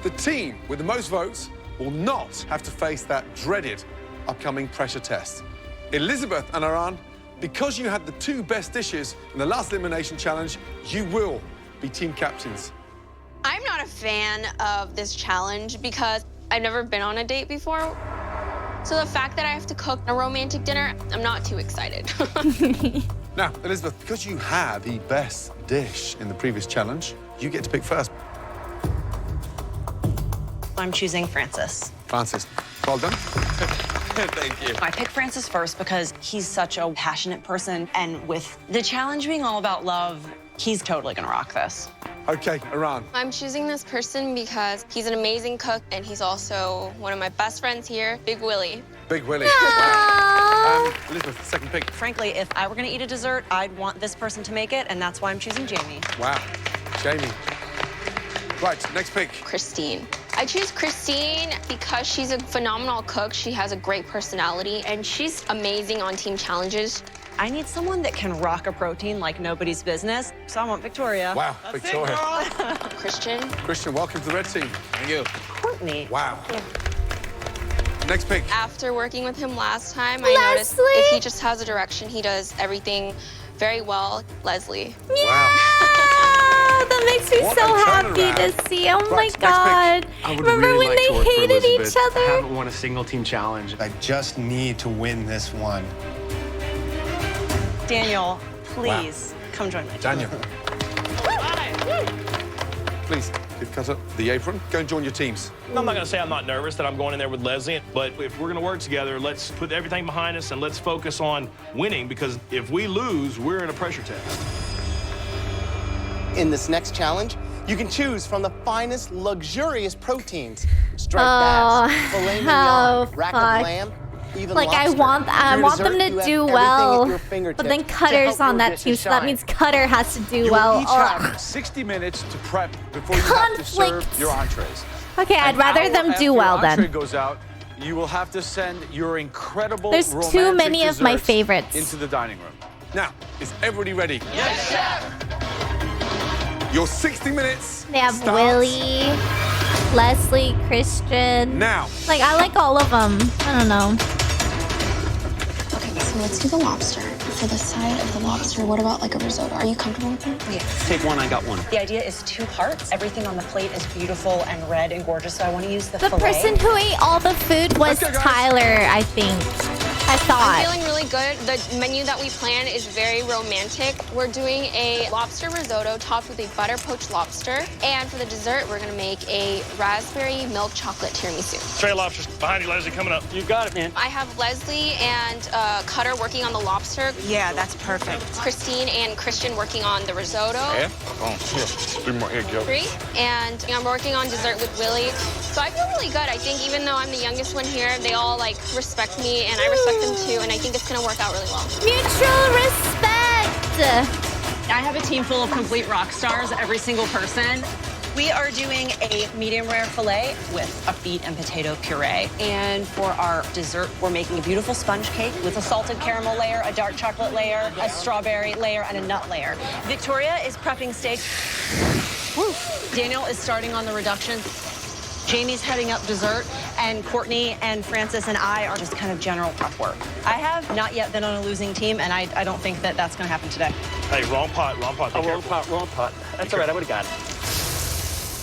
The team with the most votes will not have to face that dreaded upcoming pressure test. Elizabeth and Aran, because you had the 2 best dishes in the last elimination challenge, you will be team captains. I'm not a fan of this challenge because I've never been on a date before. So the fact that I have to cook a romantic dinner, I'm not too excited. Now, Elizabeth, because you had the best dish in the previous challenge, you get to pick first. I'm choosing Francis. Francis, well done. Thank you. I picked Francis first because he's such a passionate person, and with the challenge being all about love, he's totally gonna rock this. Okay, Aran. I'm choosing this person because he's an amazing cook and he's also one of my best friends here, Big Willie. Big Willie. Wow. Elizabeth, second pick. Frankly, if I were gonna eat a dessert, I'd want this person to make it, and that's why I'm choosing Jamie. Wow. Jamie. Right, next pick. Christine. I choose Christine because she's a phenomenal cook. She has a great personality and she's amazing on team challenges. I need someone that can rock a protein like nobody's business, so I want Victoria. Wow, Victoria. Christian. Christian, welcome to the red team. Thank you. Courtney. Wow. Next pick. After working with him last time, I noticed if he just has a direction, he does everything very well. Leslie. Wow. That makes me What so a happy turnaround. to see. Oh my Right, next pick. God. I would Remember really when like to they work for hated each Elizabeth. I other? haven't won a single team challenge. I just need to win this one. Daniel, please come join my team. Daniel. Please, you've cut up the apron. Go and join your teams. I'm not going to say I'm not nervous that I'm going in there with Leslie, but if we're going to work together, let's put everything behind us and let's focus on winning, because if we lose, we're in a pressure test. In this next challenge, you can choose from the finest, luxurious proteins. Striped Oh, bass, filet oh, mignon, rack fuck. of lamb, even Like lobster. I For want dessert, them you to have do everything well, at your but fingertips then to Cutter's help on your that dishes team, so that shine. means Cutter has to do You well. will each Ugh. have 60 minutes to prep before you have to serve Conflict. your entrees. Okay, I'd An rather hour them after do your well entree then. goes out, you will have to send your incredible There's too romantic many of my desserts favorites. into the dining room. Now, is everybody ready? Yes, chef. Your 60 minutes. They have starts Willie, Leslie, Christian. now. Like, I like all of them. I don't know. Okay, so let's do the lobster. For the side of the lobster, what about like a risotto? Are you comfortable with that? Yes. Take one, I got one. The idea is 2 parts. Everything on the plate is beautiful and red and gorgeous, so I want to use the The filet. person who ate all the food was Tyler, I think. I I'm thought. feeling really good. The menu that we plan is very romantic. We're doing a lobster risotto topped with a butter poached lobster. And for the dessert, we're gonna make a raspberry milk chocolate tiramisu. Straight lobsters behind you, Leslie, coming up. You got it, man. I have Leslie and Cutter working on the lobster. Yeah, that's perfect. Christine and Christian working on the risotto. Yeah? Oh, here. 3 more egg yolks. 3. And I'm working on dessert with Willie. So I feel really good. I think even though I'm the youngest one here, they all like respect me and I respect them too. And I think it's gonna work out really well. Mutual respect. I have a team full of complete rock stars, every single person. We are doing a medium rare filet with a beet and potato puree. And for our dessert, we're making a beautiful sponge cake with a salted caramel layer, a dark chocolate layer, a strawberry layer, and a nut layer. Victoria is prepping steaks. Woo. Daniel is starting on the reduction. Jamie's heading up dessert, and Courtney and Francis and I are just kind of general prep work. I have not yet been on a losing team, and I don't think that that's going to happen today. Hey, wrong pot, wrong pot. Oh, wrong pot. That's all right, I would have got it.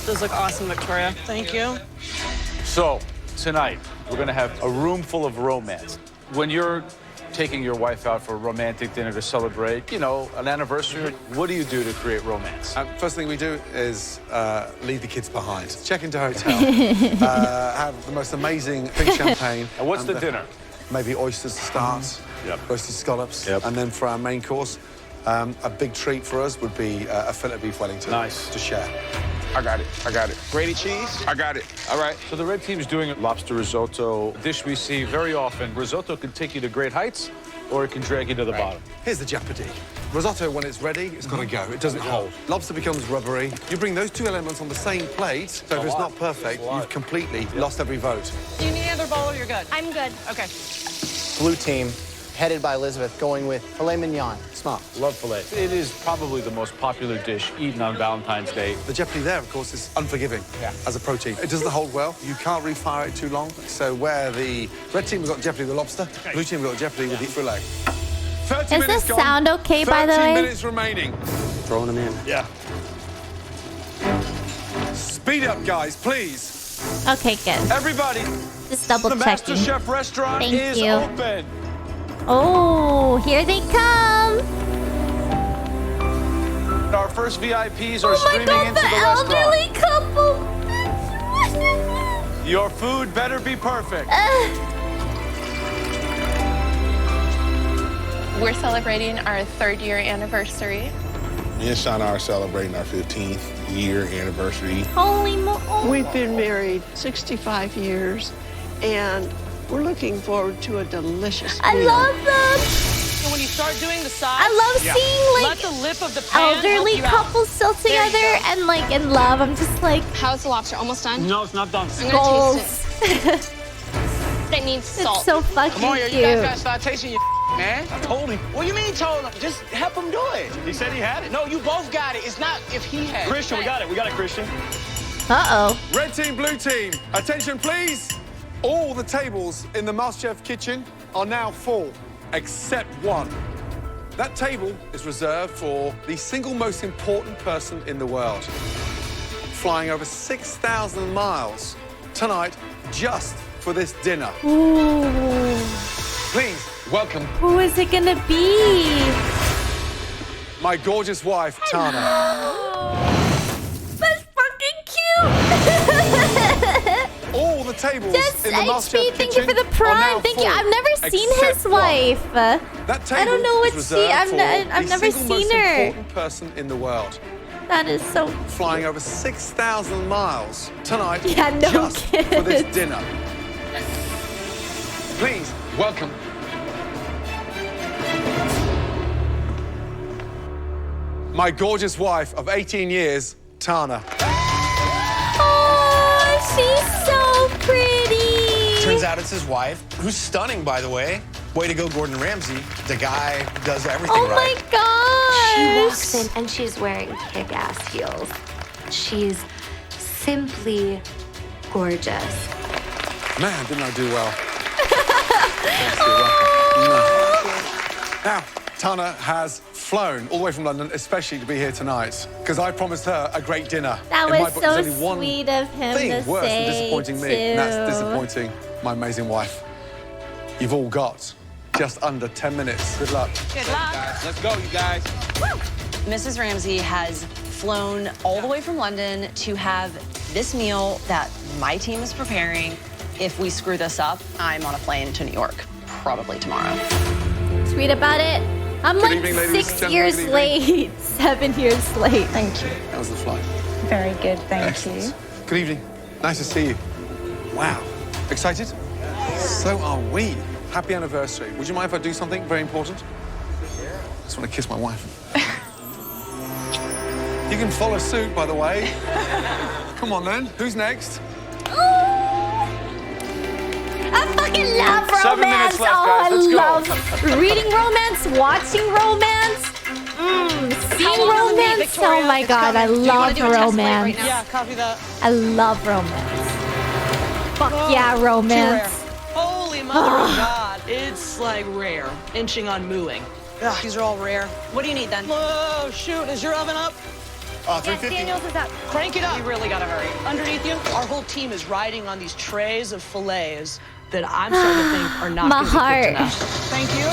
Those look awesome, Victoria. Thank you. So, tonight, we're going to have a room full of romance. When you're taking your wife out for a romantic dinner to celebrate, you know, an anniversary. What do you do to create romance? First thing we do is leave the kids behind. Check into a hotel. Have the most amazing pink champagne. And what's the dinner? Maybe oysters to start. Yep. Roasted scallops. Yep. And then for our main course, a big treat for us would be a fillet of beef Wellington. Nice. To share. I got it. I got it. Grated cheese? I got it. All right. So the red team's doing a lobster risotto, a dish we see very often. Risotto can take you to great heights, or it can drag you to the bottom. Here's the jeopardy. Risotto, when it's ready, it's got to go. It doesn't hold. Lobster becomes rubbery. You bring those two elements on the same plate, so if it's not perfect, you've completely lost every vote. Do you need another bowl or you're good? I'm good. Okay. Blue team, headed by Elizabeth, going with filet mignon. Smart. Love filet. It is probably the most popular dish eaten on Valentine's Day. The jeopardy there, of course, is unforgiving as a protein. It doesn't hold well. You can't refire it too long. So where the red team has got jeopardy with the lobster, blue team has got jeopardy with the filet. 30 Is minutes this gone. sound okay, by the 30 way? minutes remaining. Throwing them in. Yeah. Speed up, guys, please. Okay, good. Everybody, Just double the checking. MasterChef restaurant Thank is you. open. Oh, here they come. Our first VIPs are Oh my streaming God, into the the elderly restaurant. couple. Your food better be perfect. We're celebrating our 3rd year anniversary. Me and Shauna are celebrating our 15th year anniversary. Holy mo! We've been married 65 years, and we're looking forward to a delicious I meal. love them. And when you start doing the sides, I love seeing let like the lip of the pan elderly help you out. couples still There you together go. and like in love. I'm just like How's the lobster? Almost done? No, it's not done. I'm gonna goals. taste it. It needs salt. It's so fucking Come on, you cute. guys gotta start tasting your man. I told him. What do you mean told him? Just help him do it. He said he had it. No, you both got it. It's not if he had it. Christian, we got it. We got it, Christian. Uh-oh. Red team, blue team, attention, please. All the tables in the MasterChef kitchen are now full, except one. That table is reserved for the single most important person in the world, flying over 6,000 miles tonight just for this dinner. Ooh. Please, welcome Who is it gonna be? my gorgeous wife, Tana. That's fucking cute. All the tables Yes, in the MasterChef HP, thank you kitchen for the are prime. now Thank you. full, I've never seen his except one. wife. That table I don't know what is she. reserved I've for I've the never single seen most her. important person in the world, That is so. flying over 6,000 miles tonight Yeah, no just for this kidding. dinner. Please, welcome my gorgeous wife of 18 years, Tana. Oh, she's so pretty. Turns out it's his wife, who's stunning, by the way. Way to go, Gordon Ramsay. The guy who does everything Oh right. my gosh. She walks in and she's wearing kick-ass heels. She's simply gorgeous. Man, didn't I do well? Now, Tana has flown all the way from London, especially to be here tonight, because I promised her a great dinner. That In my was book, so there's only one sweet of him thing to worse than say, disappointing me, and that's too. disappointing my amazing wife. You've all got just under 10 minutes. Good luck. Good luck. Let's go, you guys. Mrs. Ramsey has flown all the way from London to have this meal that my team is preparing. If we screw this up, I'm on a plane to New York, probably tomorrow. Tweet about it. I'm like evening, ladies, 6 gentlemen, years good late, 7 years late. Thank you. How was the flight? Very good, thank Excellent. Good evening. Nice to see you. Wow. Excited? So are we. Happy anniversary. Would you mind if I do something very important? I just want to kiss my wife. You can follow suit, by the way. Come on, then. Who's next? I fucking love romance. 7 minutes left, oh, guys. Let's I go. love reading romance, watching romance, seeing romance. Oh my god, I love romance. Yeah, copy that. I love romance. Fuck yeah, romance. Holy mother of God. It's like rare. Inching on mooing. Ugh, these are all rare. What do you need then? Whoa, shoot, is your oven up? 350. Daniels is up. Crank it up. You really gotta hurry. Underneath you, our whole team is riding on these trays of fillets that I'm starting to think are not My gonna be heart. cooked enough. Thank you.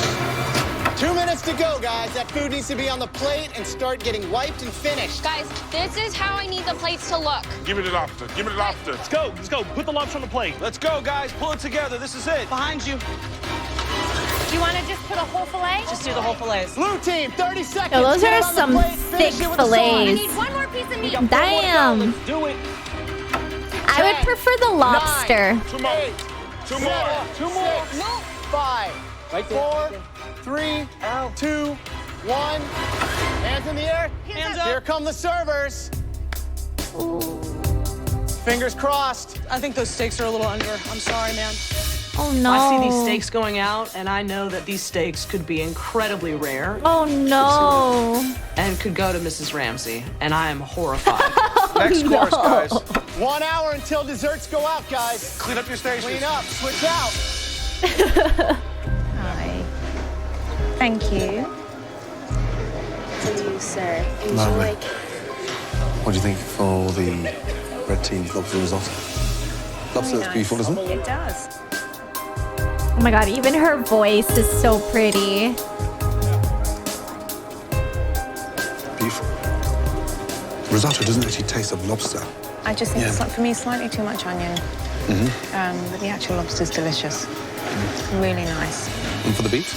2 minutes to go, guys. That food needs to be on the plate and start getting wiped and finished. Guys, this is how I need the plates to look. Give me the lobster. Give me the lobster. Let's go. Let's go. Put the lobster on the plate. Let's go, guys. Pull it together. This is it. Behind you. Do you want to just put a whole fillet? Just do the whole fillets. Blue team, 30 seconds. Yo, those Get are it on the some plate, thick finish it with the sauce. I fillets. need one more piece of meat. Damn. Let's do it. I would prefer the lobster. 2 more. 2 more. 2 more. 5, Right there. 4, 3, 2, 1. Hands in the air. Hands up. Here come the servers. Fingers crossed. I think those steaks are a little under. I'm sorry, man. Oh no. I see these steaks going out, and I know that these steaks could be incredibly rare Oh no. and could go to Mrs. Ramsey, and I am horrified. Next course, guys. 1 hour until desserts go out, guys. Clean up your stations. Clean up. Switch out. Hi. Thank you. Please, sir. Lovely. What do you think for the red team lobster risotto? Lobster looks beautiful, doesn't it? It does. Oh my god, even her voice is so pretty. Beautiful. Risotto doesn't actually taste of lobster. I just think Yeah. it's, for me, slightly too much onion. But the actual lobster's delicious. Really nice. And for the beef,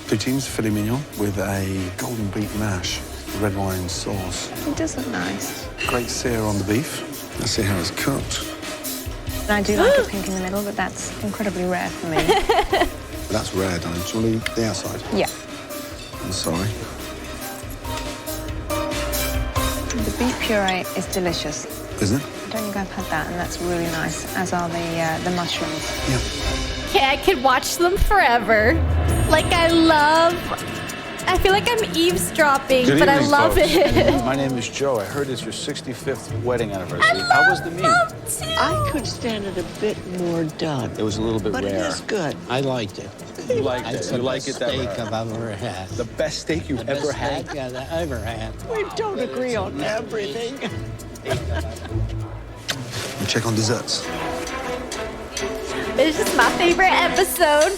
poutines, filet mignon with a golden beet mash, red wine sauce. It does look nice. Great sear on the beef. Let's see how it's cooked. And I do like it pink in the middle, but that's incredibly rare for me. That's rare, darling. Do you want to eat the outside? Yeah. I'm sorry. The beet puree is delicious. Isn't it? I don't think I've had that, and that's really nice, as are the mushrooms. Okay, I could watch them forever. Like I feel like I'm eavesdropping, Good but I evening, love folks. it. My name is Joe. I heard it's your 65th wedding anniversary. How was the meat? I could stand it a bit more done. It was a little bit But rare. it is good. I liked it. You liked it. It's You the like best it that steak rare. I've ever had. The best steak you've The ever best had? steak I've ever had. We don't agree on everything. And check on desserts. It's just my favorite episode.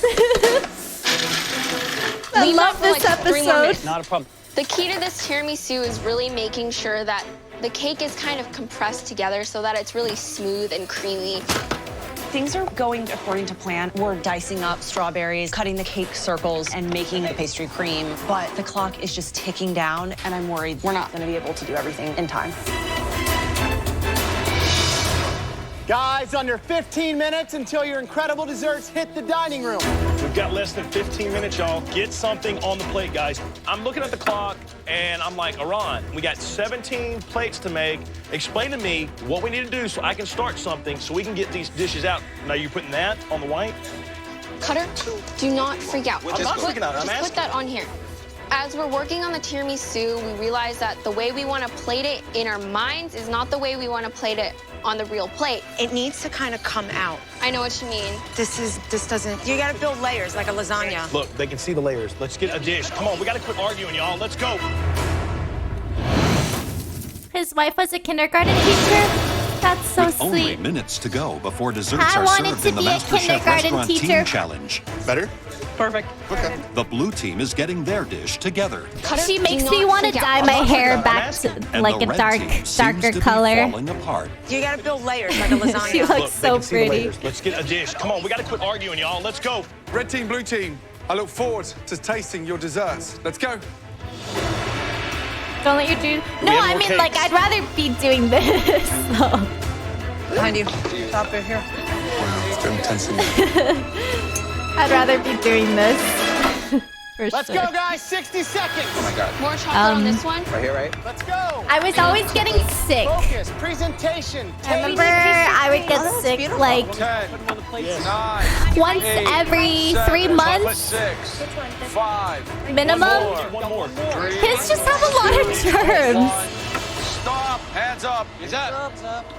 I Leave love that for, this like, 3 more episode. minutes. Not a problem. The key to this tiramisu is really making sure that the cake is kind of compressed together so that it's really smooth and creamy. Things are going according to plan. We're dicing up strawberries, cutting the cake circles, and making the pastry cream. But the clock is just ticking down, and I'm worried we're not going to be able to do everything in time. Guys, under 15 minutes until your incredible desserts hit the dining room. We've got less than 15 minutes, y'all. Get something on the plate, guys. I'm looking at the clock, and I'm like, Iran, we got 17 plates to make. Explain to me what we need to do so I can start something so we can get these dishes out. Now, you putting that on the white? Cutter, do not freak out. I'm not freaking out. I'm Just put asking. that on here. As we're working on the tiramisu, we realize that the way we want to plate it in our minds is not the way we want to plate it on the real plate. It needs to kind of come out. I know what you mean. This doesn't, you gotta build layers like a lasagna. Look, they can see the layers. Let's get a dish. Come on, we got to quit arguing, y'all. Let's go. His wife was a kindergarten teacher. That's so With only sweet. minutes to go before desserts I are wanted served to in the be a MasterChef kindergarten Restaurant teacher. Team Challenge. Better? Perfect. Okay. The blue team is getting their dish together. Cutter, She do makes not me want to freak dye out. my I'm not hair freaking out. back I'm to And like the a red dark, team seems darker to be color. falling apart. You gotta build layers like a lasagna. She looks Look, they so can see the pretty. layers. Let's get a dish. Come on, we got to quit arguing, y'all. Let's go. Red team, blue team, I look forward to tasting your desserts. Let's go. Don't let your dude. No, have I more mean, cakes. like, I'd rather be doing this. So. Behind you. Top right here. Wow, it's been intense. I'd rather be doing this. For Let's sure. go, guys. 60 seconds. Oh my God. More chocolate on this one? Right here, right? Let's go. I was always getting sick. Focus. Presentation. I remember I would get sick like 10, 9, once 8, every 7, 3 chocolate months 6, 5, minimum. One more. Kids just have a lot of germs. Stop. Hands up. Is that?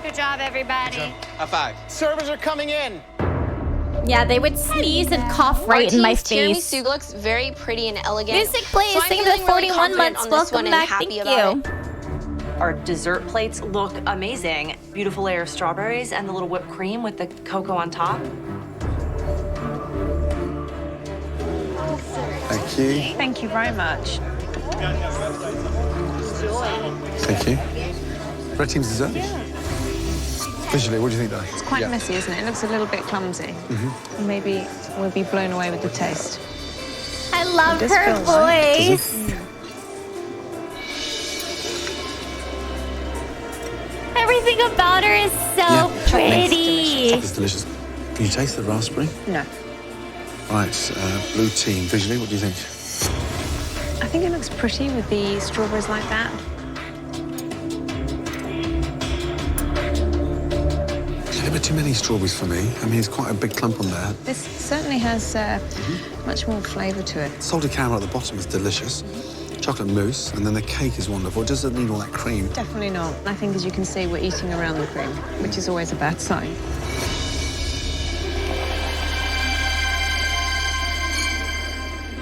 Good job, everybody. High five. Servers are coming in. Yeah, they would sneeze and cough right Our in my team's face. tiramisu looks very pretty and elegant. Music plays. So I'm Thank you for the feeling really 41 confident months. on this Welcome one and back. happy Thank about you. it. Our dessert plates look amazing. Beautiful layer of strawberries and the little whipped cream with the cocoa on top. Thank you. Thank you very much. Thank you. Red team's dessert? Visually, what do you think, Danny? It's quite messy, isn't it? It looks a little bit clumsy. Maybe we'll be blown away with the taste. I love It does her feel nice. voice. Everything about her is so pretty. It's delicious. Can you taste the raspberry? No. Right, blue team. Visually, what do you think? I think it looks pretty with the strawberries like that. A little bit too many strawberries for me. I mean, it's quite a big clump on there. This certainly has much more flavour to it. Salted caramel at the bottom is delicious. Chocolate mousse, and then the cake is wonderful. It doesn't need all that cream. Definitely not. I think, as you can see, we're eating around the cream, which is always a bad sign.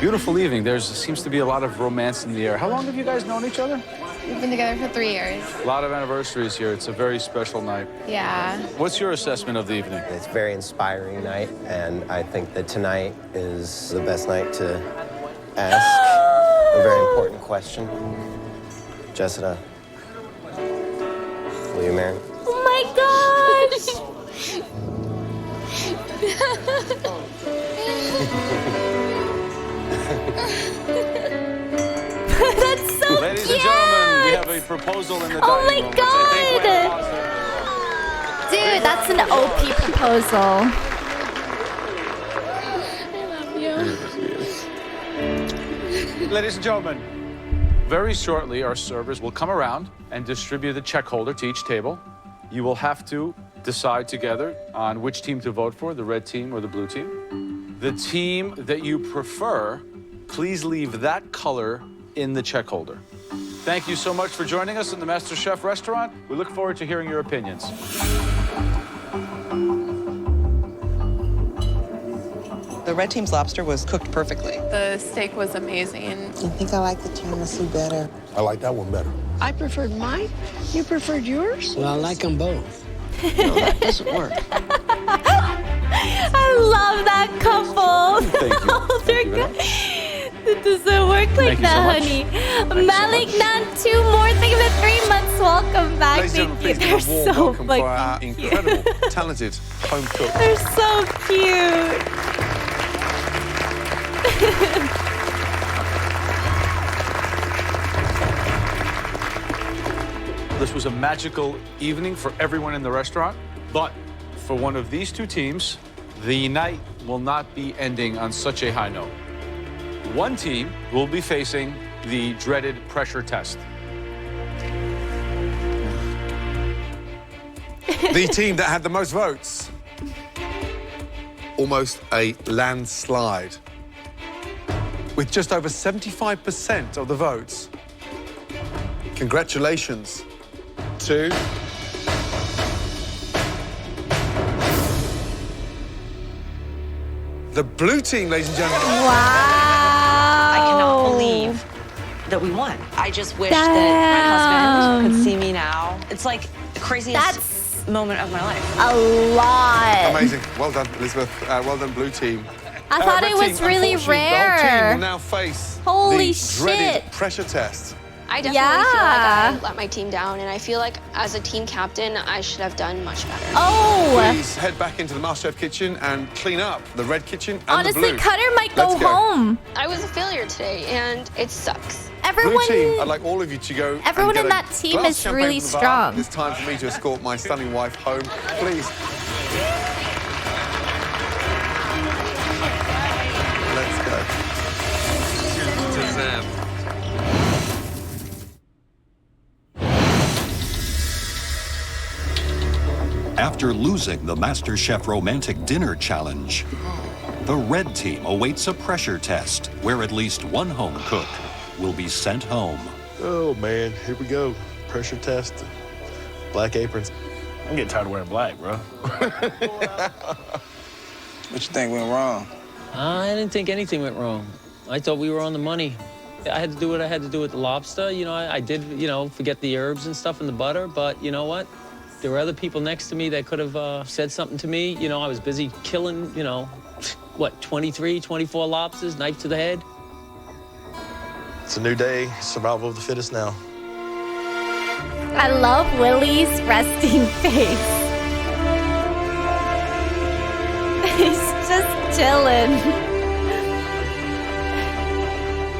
Beautiful evening. There seems to be a lot of romance in the air. How long have you guys known each other? We've been together for 3 years. A lot of anniversaries here. It's a very special night. Yeah. What's your assessment of the evening? It's a very inspiring night, and I think that tonight is the best night to ask a very important question. Jessica, will you marry me? Oh my gosh! That's so Ladies cute! and gentlemen, we have a proposal in the Oh dining my room, which I think god! Dude, that's an OP proposal. Ladies and gentlemen, very shortly our servers will come around and distribute the check holder to each table. You will have to decide together on which team to vote for, the red team or the blue team. The team that you prefer, please leave that color in the check holder. Thank you so much for joining us in the MasterChef restaurant. We look forward to hearing your opinions. The red team's lobster was cooked perfectly. The steak was amazing. I think I like the tiramisu better. I like that one better. I preferred mine. You preferred yours? Well, I like them both. No, that doesn't work. I love that couple. Thank you. It doesn't work like that, honey. Malik Nan, 2 more. Think of it, 3 months. Welcome back. Ladies and Thank gentlemen, you. please They're give a warm so welcome for our fucking cute. incredible, talented home cook. They're so cute. This was a magical evening for everyone in the restaurant, but for one of these two teams, the night will not be ending on such a high note. One team will be facing the dreaded pressure test. The team that had the most votes. Almost a landslide. With just over 75% of the votes. Congratulations to the blue team, ladies and gentlemen. Wow. I cannot believe that we won. I just wish that my husband could see me now. It's like the craziest moment of my life. A lot. Amazing. Well done, Elizabeth. Well done, blue team. I thought red it was team, really unfortunately, gold team rare. will now face Holy the dreaded shit. pressure test. I definitely feel like I let my team down, and I feel like as a team captain, I should have done much better. Oh! Please head back into the MasterChef kitchen and clean up the red kitchen and Honestly, the blue. Cutter might go Let's go. home. I was a failure today, and it sucks. Everyone, Blue team, I'd like all of you to go. everyone and in get that a team glass is of champagne really from the bar. strong. It's time for me to escort my stunning wife home. Please. Let's go. To Sam. After losing the MasterChef Romantic Dinner Challenge, the red team awaits a pressure test where at least one home cook will be sent home. Oh, man. Here we go. Pressure test. Black aprons. I'm getting tired of wearing black, bro. What you think went wrong? I didn't think anything went wrong. I thought we were on the money. I had to do what I had to do with the lobster. You know, I did, you know, forget the herbs and stuff in the butter, but you know what? There were other people next to me that could have said something to me. You know, I was busy killing, you know, what, 23, 24 lobsters, knife to the head. It's a new day, survival of the fittest now. I love Willie's resting face. He's just chilling.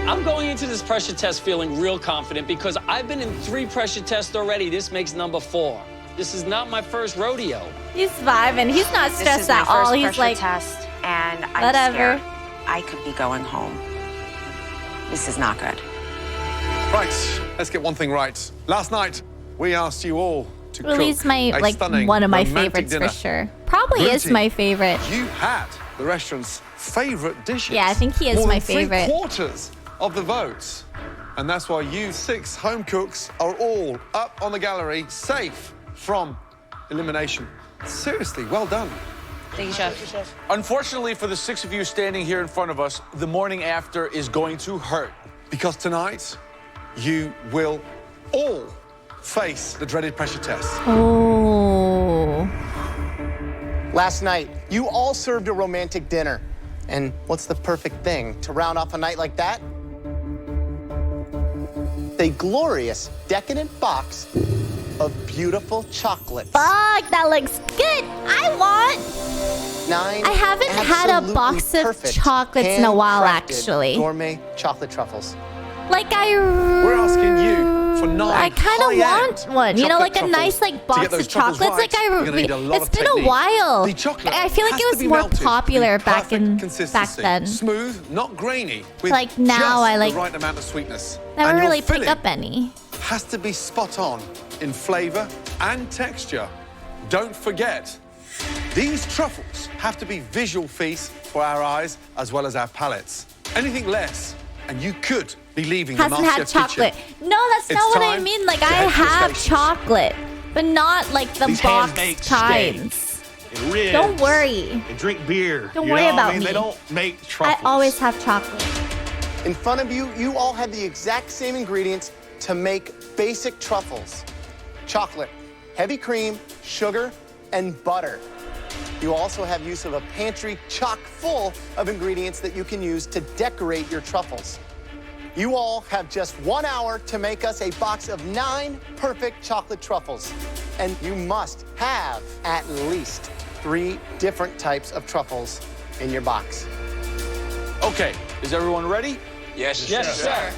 I'm going into this pressure test feeling real confident because I've been in 3 pressure tests already. This makes number 4. This is not my first rodeo. He's vibing. He's not stressed at all. He's like, test, and I'm whatever. scared. I could be going home. This is not good. Right, let's get one thing right. Last night, we asked you all to Willie's cook my a like stunning, one of my romantic favorites dinner. for sure. Probably is Booty, my favorite. You had the restaurant's favorite dishes. Yeah, I think he is More my than favorite. 3/4 of the votes. And that's why you 6 home cooks are all up on the gallery, safe from elimination. Seriously, well done. Thank you, Chef. Unfortunately for the 6 of you standing here in front of us, the morning after is going to hurt. Because tonight, you will all face the dreaded pressure test. Oh. Last night, you all served a romantic dinner. And what's the perfect thing to round off a night like that? A glorious, decadent box of beautiful chocolates. Fuck, that looks good. I want. 9 I haven't had a absolutely box of perfect, chocolates in a while, handcrafted actually. Gourmet chocolate truffles. Like We're asking you for 9 I kind of high-end want one. You know, like a chocolate nice truffles. like To get box those of truffles chocolates. right, you're gonna need a lot It's of been a technique. while. The chocolate I feel like has it to was be more melted, popular the back perfect consistency. then. Smooth, not grainy, with Like now, just I like- the right amount of sweetness. Never And your really pick filling up any. has to be spot on in flavor and texture. Don't forget, these truffles have to be visual feasts for our eyes as well as our palates. Anything less, and you could be leaving the Hasn't had MasterChef chocolate. kitchen. No, that's It's not what I time mean. Like to I head to the have stations. chocolate, but not like the These box hand-baked kinds. steaks and ribs. Don't worry. And drink beer. Don't You worry know what about I mean? me. They don't make I truffles. always have chocolate. In front of you, you all have the exact same ingredients to make basic truffles. Chocolate, heavy cream, sugar, and butter. You also have use of a pantry chock full of ingredients that you can use to decorate your truffles. You all have just 1 hour to make us a box of 9 perfect chocolate truffles. And you must have at least 3 different types of truffles in your box. Okay, is everyone ready? Yes, Yes, sir.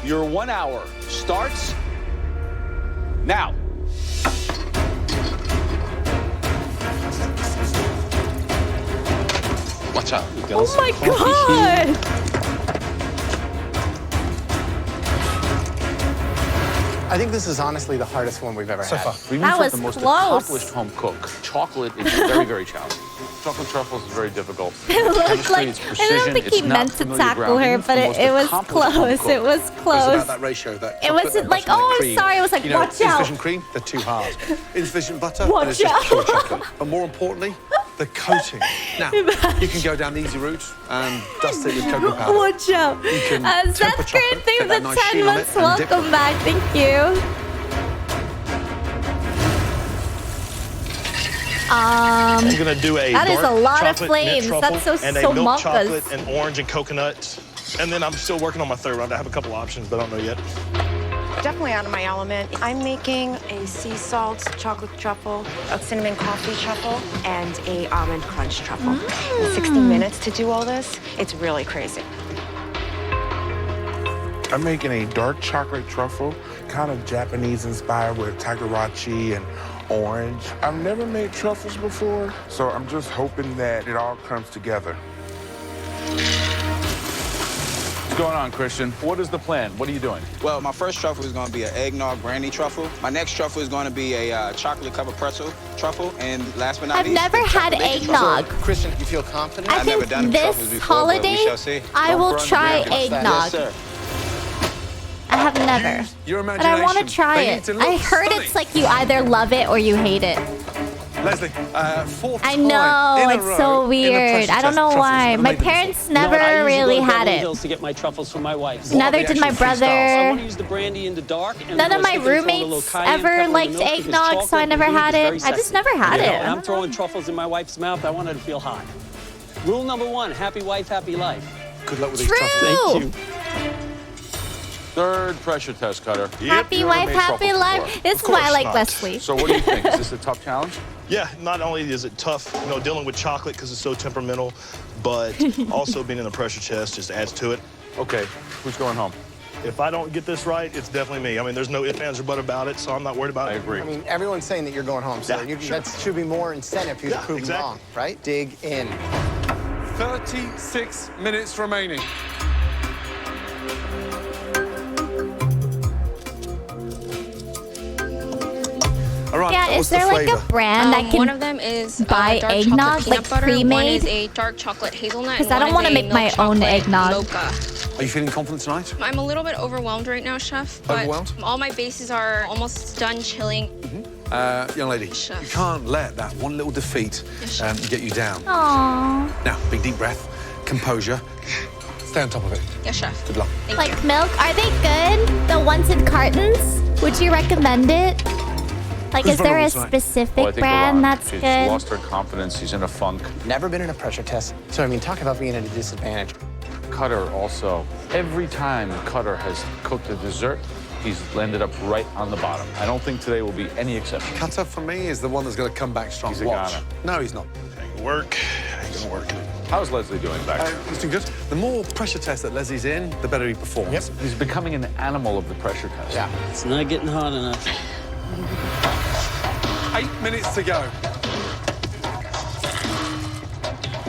Your 1 hour starts now. Watch out. Oh my god! I think this is honestly the hardest one we've ever had. We That moved was the most close. accomplished home cook. Chocolate is very, very challenging. Chocolate truffles is very difficult. It looked Chemistry, like it's I don't precision, think it's he not meant to familiar tackle ground. her, Even for but the most it was accomplished home close. cook. It was It's close. about that ratio, that It chocolate wasn't and like, butter and oh, cream. sorry. I was like, You know, watch out. insufficient cream, they're too hard. Insufficient butter, Watch and it's just out. pure chocolate. But more importantly, the coating. Now, you can go down the easy route and dust it with cocoa powder. Watch out. You can Seth temper Green, chocolate, thank get you for that the nice 10 sheen on it, months. and dip Welcome it. back. Thank you. I'm gonna do a that is dark a lot of chocolate mint flames. truffle That's and a so milk monkas. chocolate and orange and coconut. And then I'm still working on my third round. I have a couple options, but I don't know yet. Definitely out of my element. I'm making a sea salt chocolate truffle, a cinnamon coffee truffle, and a almond crunch truffle. In 60 minutes to do all this, it's really crazy. I'm making a dark chocolate truffle, kind of Japanese inspired with tagarachi and orange. I've never made truffles before, so I'm just hoping that it all comes together. What's going on, Christian? What is the plan? What are you doing? Well, my first truffle is going to be an eggnog brandy truffle. My next truffle is going to be a chocolate covered pretzel truffle. And last but not I've least, never the had chocolate bacon eggnog. truffle. Christian, you feel confident? I I've never think done truffles this before, but we holiday, shall see. I Don't will burn the try bridges. eggnog. Yes, sir. I have never. Your But I want to imagination. try They it. need to look I heard stunning. it's like you either love it or you hate it. Leslie, fourth I time know, in a it's row so in the weird. pressure I don't test know truffles. why. Never My made them parents before. never I usually really go to had Beverly it. Hills to get my truffles for my wife. Neither did my brother. I want to use the brandy in the dark. And None I of was my thinking of throwing a little roommates cayenne pepper ever in the liked milk because eggnog, so I chocolate never and had is it. very I just sexy. never had You know, it. And I'm throwing truffles in my wife's mouth. I want her to feel hot. Rule number 1, happy wife, happy life. Good luck with True. these truffles. Thank you. Third pressure test, Cutter. Happy wife, happy life. This is why I like Leslie. So what do you think? Is this a tough challenge? Yeah, not only is it tough, you know, dealing with chocolate because it's so temperamental, but also being in the pressure test just adds to it. Okay, who's going home? If I don't get this right, it's definitely me. I mean, there's no ifs, ands, or buts about it, so I'm not worried about it. I agree. I mean, everyone's saying that you're going home, so that should be more incentive for you to prove them wrong, right? Dig in. 36 minutes remaining. All right, Yeah, what's is there the like a flavor? brand I can One of them is buy dark eggnog, chocolate peanut like butter. One pre-made? is a dark chocolate hazelnut. Because and I don't one want to is a make my milk own chocolate eggnog. mocha. Are you feeling confident tonight? I'm a little bit overwhelmed right now, Chef. But Overwhelmed? all my bases are almost done chilling. Young lady, Chef. you can't let that one little defeat get you down. Aww. Now, big deep breath, composure. Stay on top of it. Yes, Chef. Good luck. Thank Like you. milk, are they good? The ones in cartons? Would you recommend it? Like, Who's is there a vulnerable tonight? specific Well, I think brand Alana, that's she's good? lost her confidence. She's in a funk. Never been in a pressure test, so I mean, talk about being at a disadvantage. Cutter also. Every time Cutter has cooked a dessert, he's landed up right on the bottom. I don't think today will be any exception. Cutter for me is the one that's going to come back strong. He's a Watch. goner. No, he's not. Ain't gonna work. Ain't gonna work. How's Leslie doing back there? He's doing good. The more pressure tests that Leslie's in, the better he performs. Yep. He's becoming an animal of the pressure test. Yeah. It's not getting hot enough. 8 minutes to go.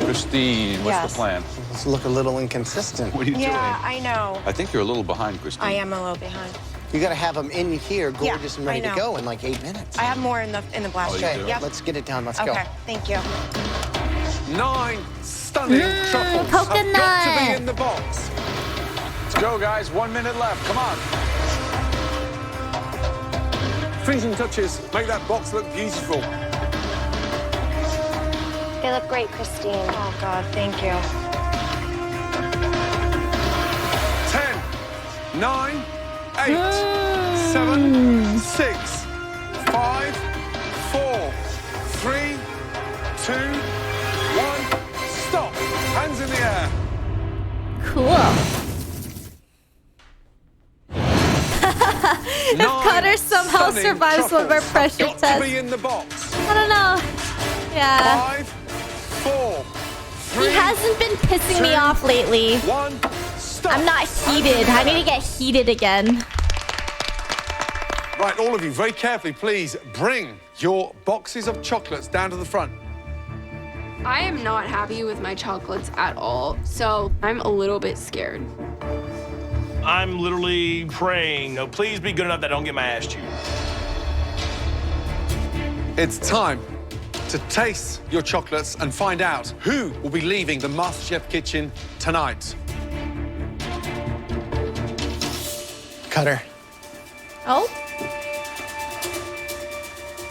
Christine, what's Yes. the plan? Let's look a little inconsistent. What are you doing? Yeah, I know. I think you're a little behind, Christine. I am a little behind. You got to have them in here, gorgeous and ready I to know. go in like 8 minutes. I have more in the blast. Oh, you Okay, do? Yep. let's get it done. Let's go. Okay, thank you. 9 stunning truffles have got to coconut. be in the box. Let's go, guys. 1 minute left. Come on. Finishing touches make that box look beautiful. They look great, Christine. Oh, God, thank you. 10, 9, 8, 7, 6, 5, 4, 3, 2, 1. Stop. Hands in the air. Cool. If Cutter somehow survives one of our pressure got to tests, be in the box. I don't know. Yeah. 5, 4, 3, He hasn't been pissing me 2, off lately. 1. Stop. I'm not heated. I need to get heated again. Right, all of you, very carefully, please bring your boxes of chocolates down to the front. I am not happy with my chocolates at all, so I'm a little bit scared. I'm literally praying, no, please be good enough that I don't get my ass chewed. It's time to taste your chocolates and find out who will be leaving the MasterChef kitchen tonight. Cutter, Oh?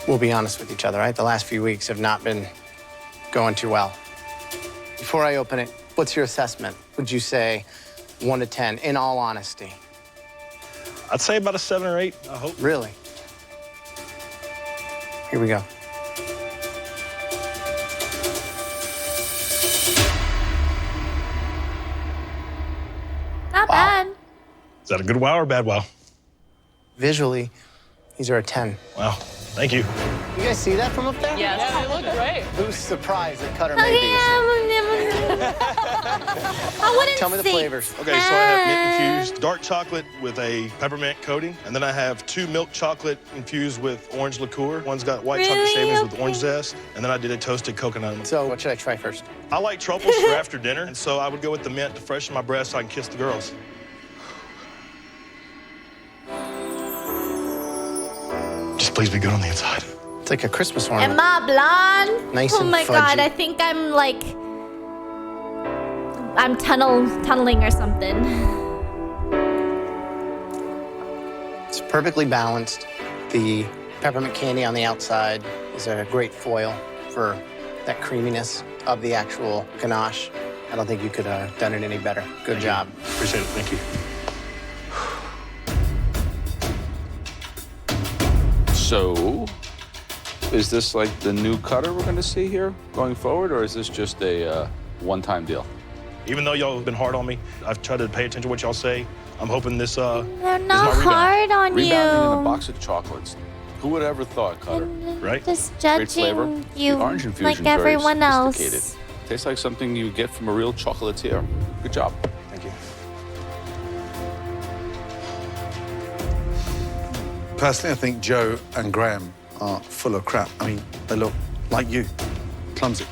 we'll be honest with each other, right? The last few weeks have not been going too well. Before I open it, what's your assessment? Would you say 1 to 10, in all honesty? I'd say about a 7 or 8, I hope. Really? Here we go. Not bad. Is that a good wow or a bad wow? Visually, these are a 10. Wow, thank you. You guys see that from up there? Yes. Yeah, they look great. Who's surprised that Cutter made these? I wouldn't Tell me the say flavors. Okay, so I have mint infused dark chocolate with a peppermint coating, and then I have 2 milk chocolate infused with orange liqueur. One's got white chocolate Really? shavings with orange zest, and then I did a toasted coconut. So what should I try first? I like truffles for after dinner, and so I would go with the mint to freshen my breath so I can kiss the girls. Just please be good on the inside. It's like a Christmas Am ornament. I blonde? Nice oh and my god, fudgy. I think I'm like... I'm tunneling or something. It's perfectly balanced. The peppermint candy on the outside is a great foil for that creaminess of the actual ganache. I don't think you could have done it any better. Good job. Appreciate it. Thank you. So, is this like the new cutter we're gonna see here going forward, or is this just a one-time deal? Even though y'all have been hard on me, I've tried to pay attention to what y'all say. I'm hoping this They're is not my rebound. hard on Rebounding in a you. box of chocolates. Who would ever thought, Cutter? Right? Just Great flavor. judging you The orange infusion's like everyone very else. sophisticated. Tastes like something you get from a real chocolatier. Good job. Thank you. Personally, I think Joe and Graham are full of crap. I mean, they look like you. Clumsy.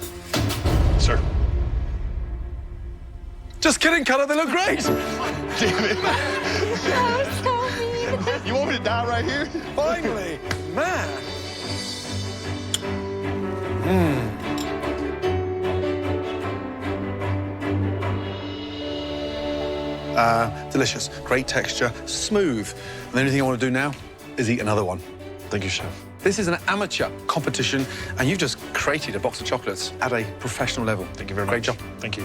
Sir. Just kidding, Cutter, they look great. Damn it. You want me to die right here? Finally, man. Delicious, great texture, smooth. And the only thing I want to do now is eat another one. Thank you, Chef. This is an amateur competition, and you've just created a box of chocolates at a professional level. Thank you very much. much. Great job. Thank you.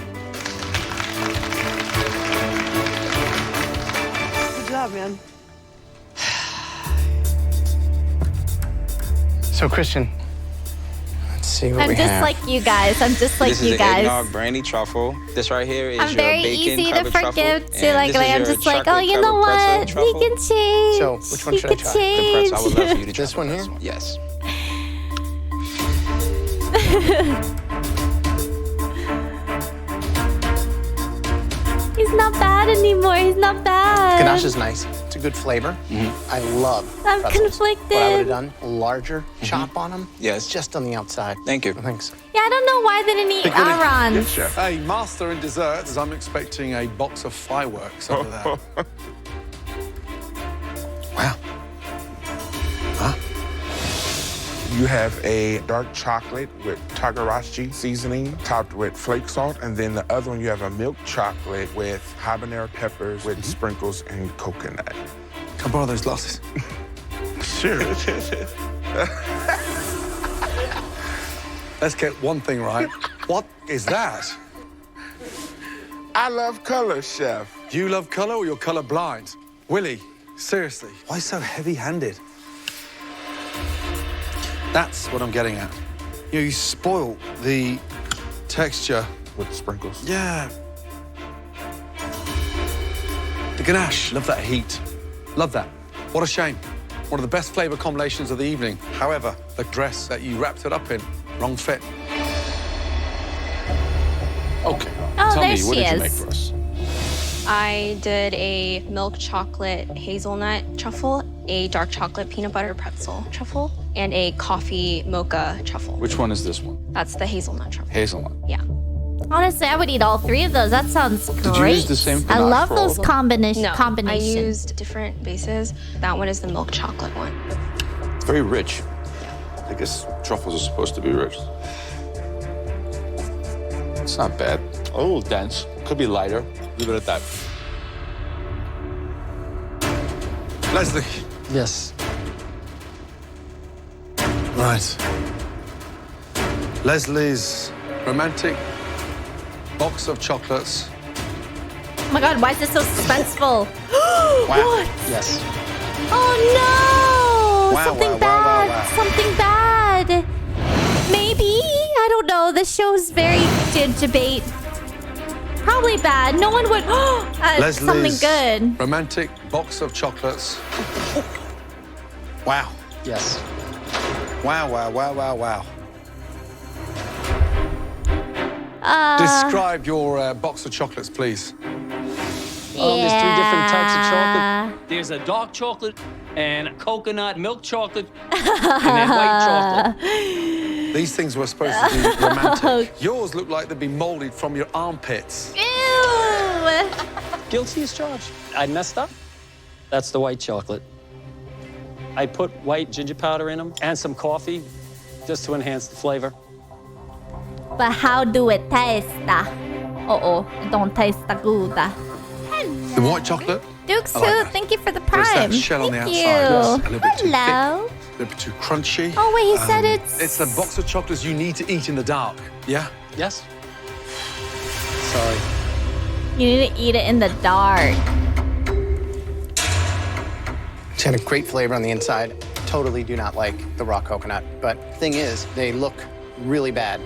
Good job, man. So, Christian, let's see what I'm we just have. like you guys. I'm just like This you is the guys. eggnog brandy truffle. This right here is I'm your very bacon easy to covered truffle. forgive and too. Like this is I'm your just like, oh, chocolate you know covered pretzel what? We truffle. can change. So, which one We should I can try? The pretzel. I would love for you to try This one here? Yes. He's not bad anymore. He's not bad. Ganache is nice. It's a good flavor. I love I'm pretzels. conflicted. What I would have done, a larger chop on them. Yes. Just on the outside. Thank you. Thanks. Yeah, I don't know why they didn't eat Aaron's. Yes, chef. Hey, master in desserts, I'm expecting a box of fireworks over there. Wow. Huh? You have a dark chocolate with Tagarachi seasoning topped with flake salt, and then the other one you have a milk chocolate with habanero peppers with sprinkles and coconut. Can I borrow those glasses? Sure. Let's get one thing right. What is that? I love color, chef. You love color or you're color blind? Willie, seriously, why so heavy-handed? That's what I'm getting at. You know, you spoil the texture. With sprinkles. Yeah. The ganache, love that heat. Love that. What a shame. One of the best flavor combinations of the evening. However, the dress that you wrapped it up in, wrong fit. Okay. Oh, Tell there me, what she did you is. make for us? I did a milk chocolate hazelnut truffle, a dark chocolate peanut butter pretzel truffle, and a coffee mocha truffle. Which one is this one? That's the hazelnut truffle. Hazelnut. Yeah. Honestly, I would eat all three of those. That sounds great. you use the same I ganache love for all those of them? combinations. No, I used different bases. That one is the milk chocolate one. It's very rich. I guess truffles are supposed to be rich. It's not bad. A little dense. Could be lighter. Leave it at that. Leslie. Yes. Right. Leslie's romantic box of chocolates. Oh my God, why is this so suspenseful? What? Yes. Oh no! Wow, Something wow, bad. wow, wow, wow. Something bad. Maybe. I don't know. This show's very debate. Probably bad. No one would. Something Leslie's good. romantic box of chocolates. Wow. Yes. Wow, wow, wow, wow, wow. Describe your box of chocolates, please. There's three different types of chocolate. There's a dark chocolate and a coconut milk chocolate and then white chocolate. These things were supposed to be romantic. Yours look like they'd be molded from your armpits. Ew! Guilty as charged. I messed up. That's the white chocolate. I put white ginger powder in them and some coffee just to enhance the flavor. But how do it taste? Uh-oh, it don't taste good. The white chocolate? Dukes I like too, that. thank you for the There's that prime. shell on the Thank outside. you. Yes, a little bit too thick. Hello. They're too crunchy. Oh, wait, he said It's the box of chocolates you need to eat in the dark. Yeah? Yes. Sorry. You need to eat it in the dark. It's got a great flavor on the inside. Totally do not like the raw coconut. But thing is, they look really bad.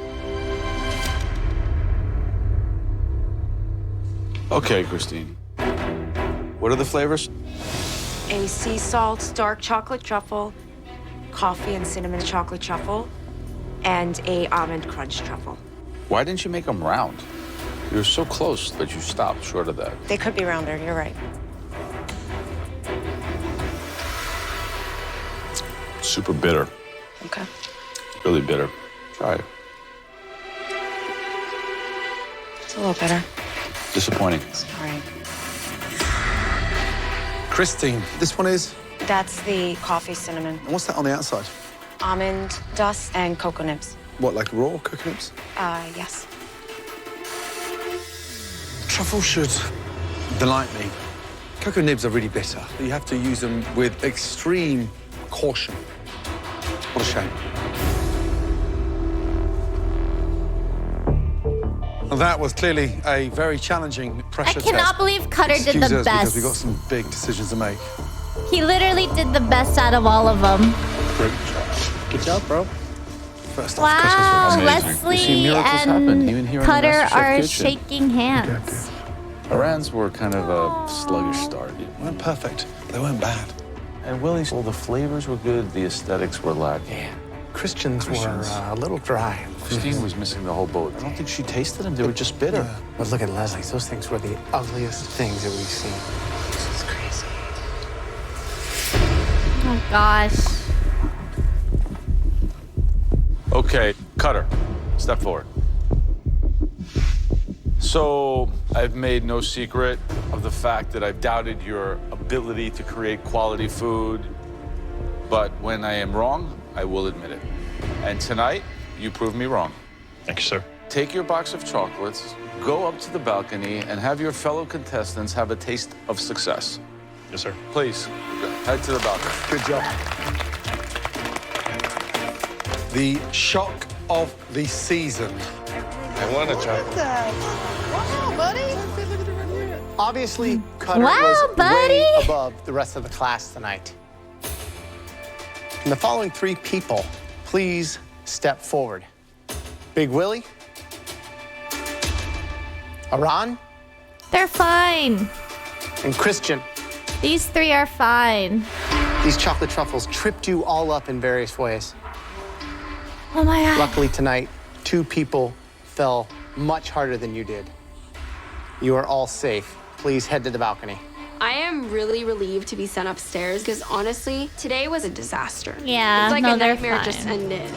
Okay, Christine. What are the flavors? A sea salt dark chocolate truffle, coffee and cinnamon chocolate truffle, and a almond crunch truffle. Why didn't you make them round? You were so close, but you stopped short of that. They could be rounder, you're right. Super bitter. Okay. Really bitter. Try it. It's a little better. Disappointing. Sorry. Christine, this one is? That's the coffee cinnamon. And what's that on the outside? Almond dust and cocoa nibs. What, like raw cocoa nibs? Yes. Truffle should delight me. Cocoa nibs are really bitter. You have to use them with extreme caution. What a shame. Well, that was clearly a very challenging pressure test. I cannot believe Cutter did the Excuse us, best. because we've got some big decisions to make. He literally did the best out of all of them. Great job. Good job, bro. First Wow, off, Leslie and Cutter are shaking hands. Iran's were kind of a sluggish start. They weren't perfect. They weren't bad. And Willie's, well, the flavors were good, the aesthetics were lacking. Yeah. Christians were a little dry. Christine was missing the whole boat. I don't think she tasted them. They were just bitter. Yeah. But look at Leslie's. Those things were the ugliest things that we've seen. This is crazy. Oh, gosh. Okay, Cutter, step forward. So I've made no secret of the fact that I've doubted your ability to create quality food, but when I am wrong, I will admit it. And tonight, you proved me wrong. Thank you, sir. Take your box of chocolates, go up to the balcony, and have your fellow contestants have a taste of success. Yes, sir. Please, head to the balcony. Good job. The shock of the season. I want to try. Wow, buddy. Obviously, Cutter Wow, was buddy. way above the rest of the class tonight. And the following three people, please step forward. Big Willie, Aran, They're fine. and Christian. These three are fine. These chocolate truffles tripped you all up in various ways. Oh my God. Luckily tonight, two people fell much harder than you did. You are all safe. Please head to the balcony. I am really relieved to be sent upstairs because honestly, today was a disaster. Yeah, It's like no, a they're nightmare fine. just ended.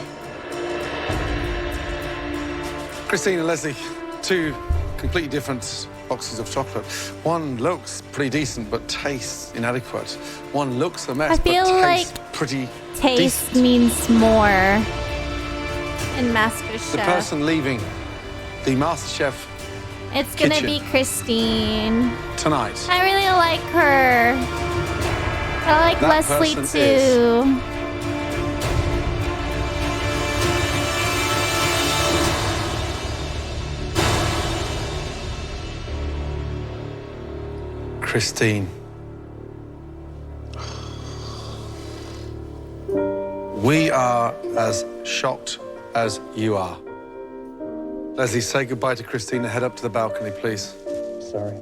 Christine and Leslie, two completely different boxes of chocolate. One looks pretty decent, but tastes inadequate. One looks a mess, I feel but like tastes pretty Taste decent. means more in MasterChef. The person leaving the MasterChef It's gonna kitchen be Christine. tonight. I really like her. I like That Leslie person too. Christine. We are as shocked as you are. Leslie, say goodbye to Christine and head up to the balcony, please. Sorry.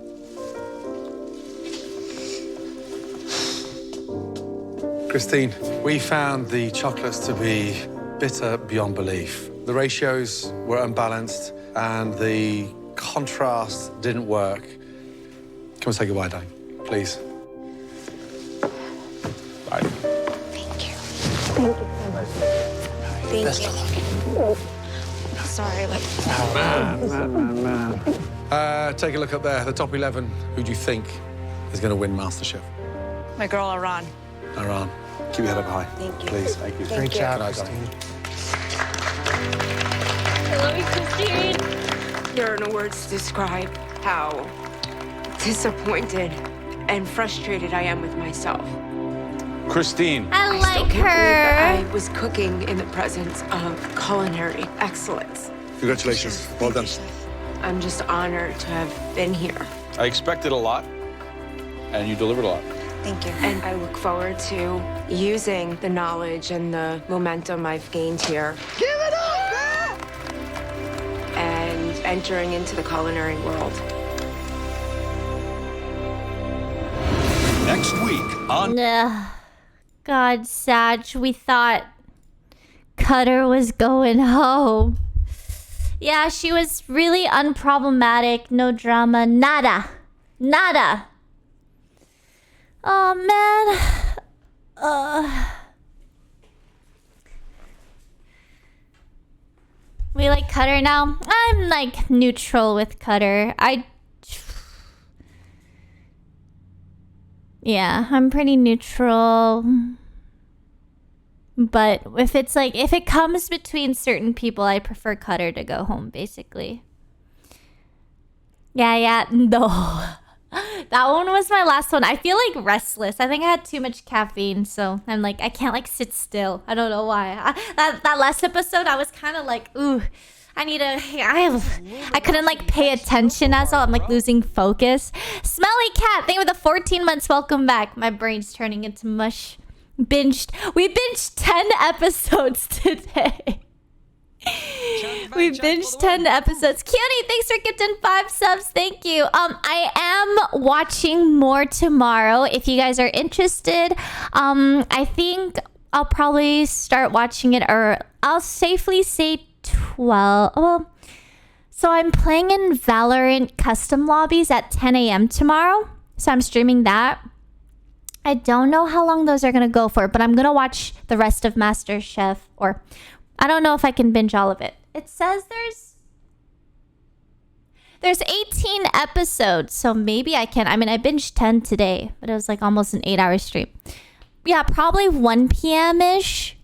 Christine, we found the chocolates to be bitter beyond belief. The ratios were unbalanced and the contrast didn't work. Come and say goodbye, darling, please. Bye. Thank you. Thank you so much. Thank Best you. of luck. Sorry, like. Take a look up there, the top 11. Who do you think is going to win MasterChef? My girl, Aran. Iran. Keep your head up high. Thank you. Please. Thank you. Great job, Good night, Christine. I love you, Christine. There are no words to describe how disappointed and frustrated I am with myself. Christine. I still like can't believe that her. I was cooking in the presence of culinary excellence. Congratulations. Well done. I'm just honored to have been here. I expected a lot, and you delivered a lot. Thank you. And I look forward to using the knowledge and the momentum I've gained here. Give it up, girl! And entering into the culinary world. Next week on... Ugh. God, Sag, we thought Cutter was going home. Yeah, she was really unproblematic. No drama. Nada. Nada. Oh, man. We like Cutter now? I'm like neutral with Cutter. Yeah, I'm pretty neutral. But if it comes between certain people, I prefer Cutter to go home, basically. Yeah, no. That one was my last one. I feel like restless. I think I had too much caffeine, so I'm like, I can't like sit still. I don't know why. That last episode, I was kind of like, ooh, I couldn't like pay attention as well. I'm like losing focus. Smelly Cat, thank you for the 14 months. Welcome back. My brain's turning into mush. We binged 10 episodes today. We binged 10 episodes. Cutie, thanks for gifting 5 subs. Thank you. I am watching more tomorrow. If you guys are interested, I think I'll probably start watching it, or I'll safely say 12. Well, so I'm playing in Valorant custom lobbies at 10 a.m. tomorrow. So I'm streaming that. I don't know how long those are going to go for, but I'm going to watch the rest of MasterChef, or I don't know if I can binge all of it. It says there's 18 episodes, so maybe I can. I mean, I binged 10 today, but it was like almost an 8-hour stream. Yeah, probably 1 p.m.-ish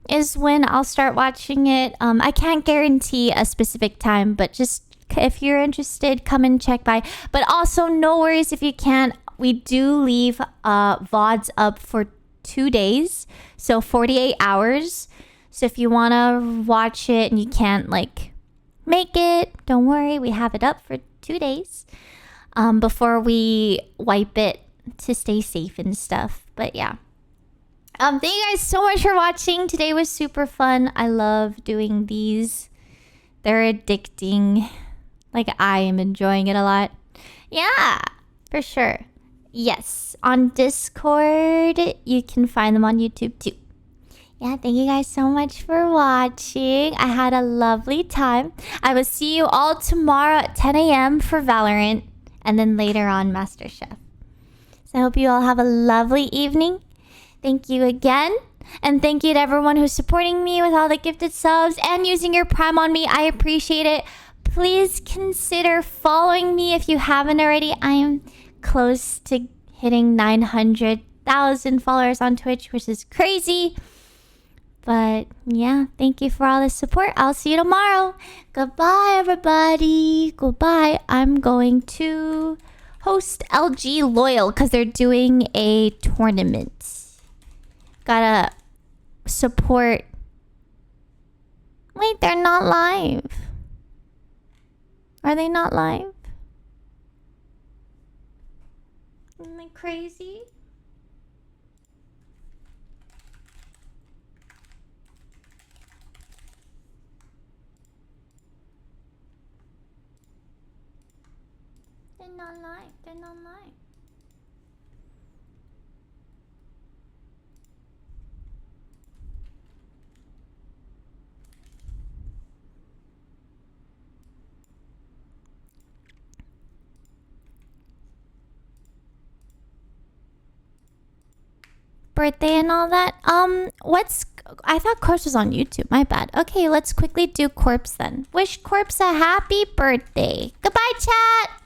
is when I'll start watching it. I can't guarantee a specific time, but just if you're interested, come and check by. But also, no worries if you can't. We do leave VODs up for 2 days, so 48 hours. So if you want to watch it and you can't like make it, don't worry. We have it up for 2 days before we wipe it to stay safe and stuff. But yeah. Thank you guys so much for watching. Today was super fun. I love doing these. They're addicting. Like, I am enjoying it a lot. Yeah, for sure. Yes, on Discord, you can find them on YouTube too. Yeah, thank you guys so much for watching. I had a lovely time. I will see you all tomorrow at 10 a.m. for Valorant, and then later on MasterChef. So I hope you all have a lovely evening. Thank you again. And thank you to everyone who's supporting me with all the gifted subs and using your Prime on me. I appreciate it. Please consider following me if you haven't already. I am close to hitting 900,000 followers on Twitch, which is crazy. But yeah, thank you for all the support. I'll see you tomorrow. Goodbye, everybody. Goodbye. I'm going to host LG Loyal because they're doing a tournament. Gotta support. Wait, they're not live. Are they not live? Am I crazy? They're not live. They're not live. Birthday and all that. I thought Corpse was on YouTube. My bad. Okay, let's quickly do Corpse then. Wish Corpse a happy birthday. Goodbye, chat.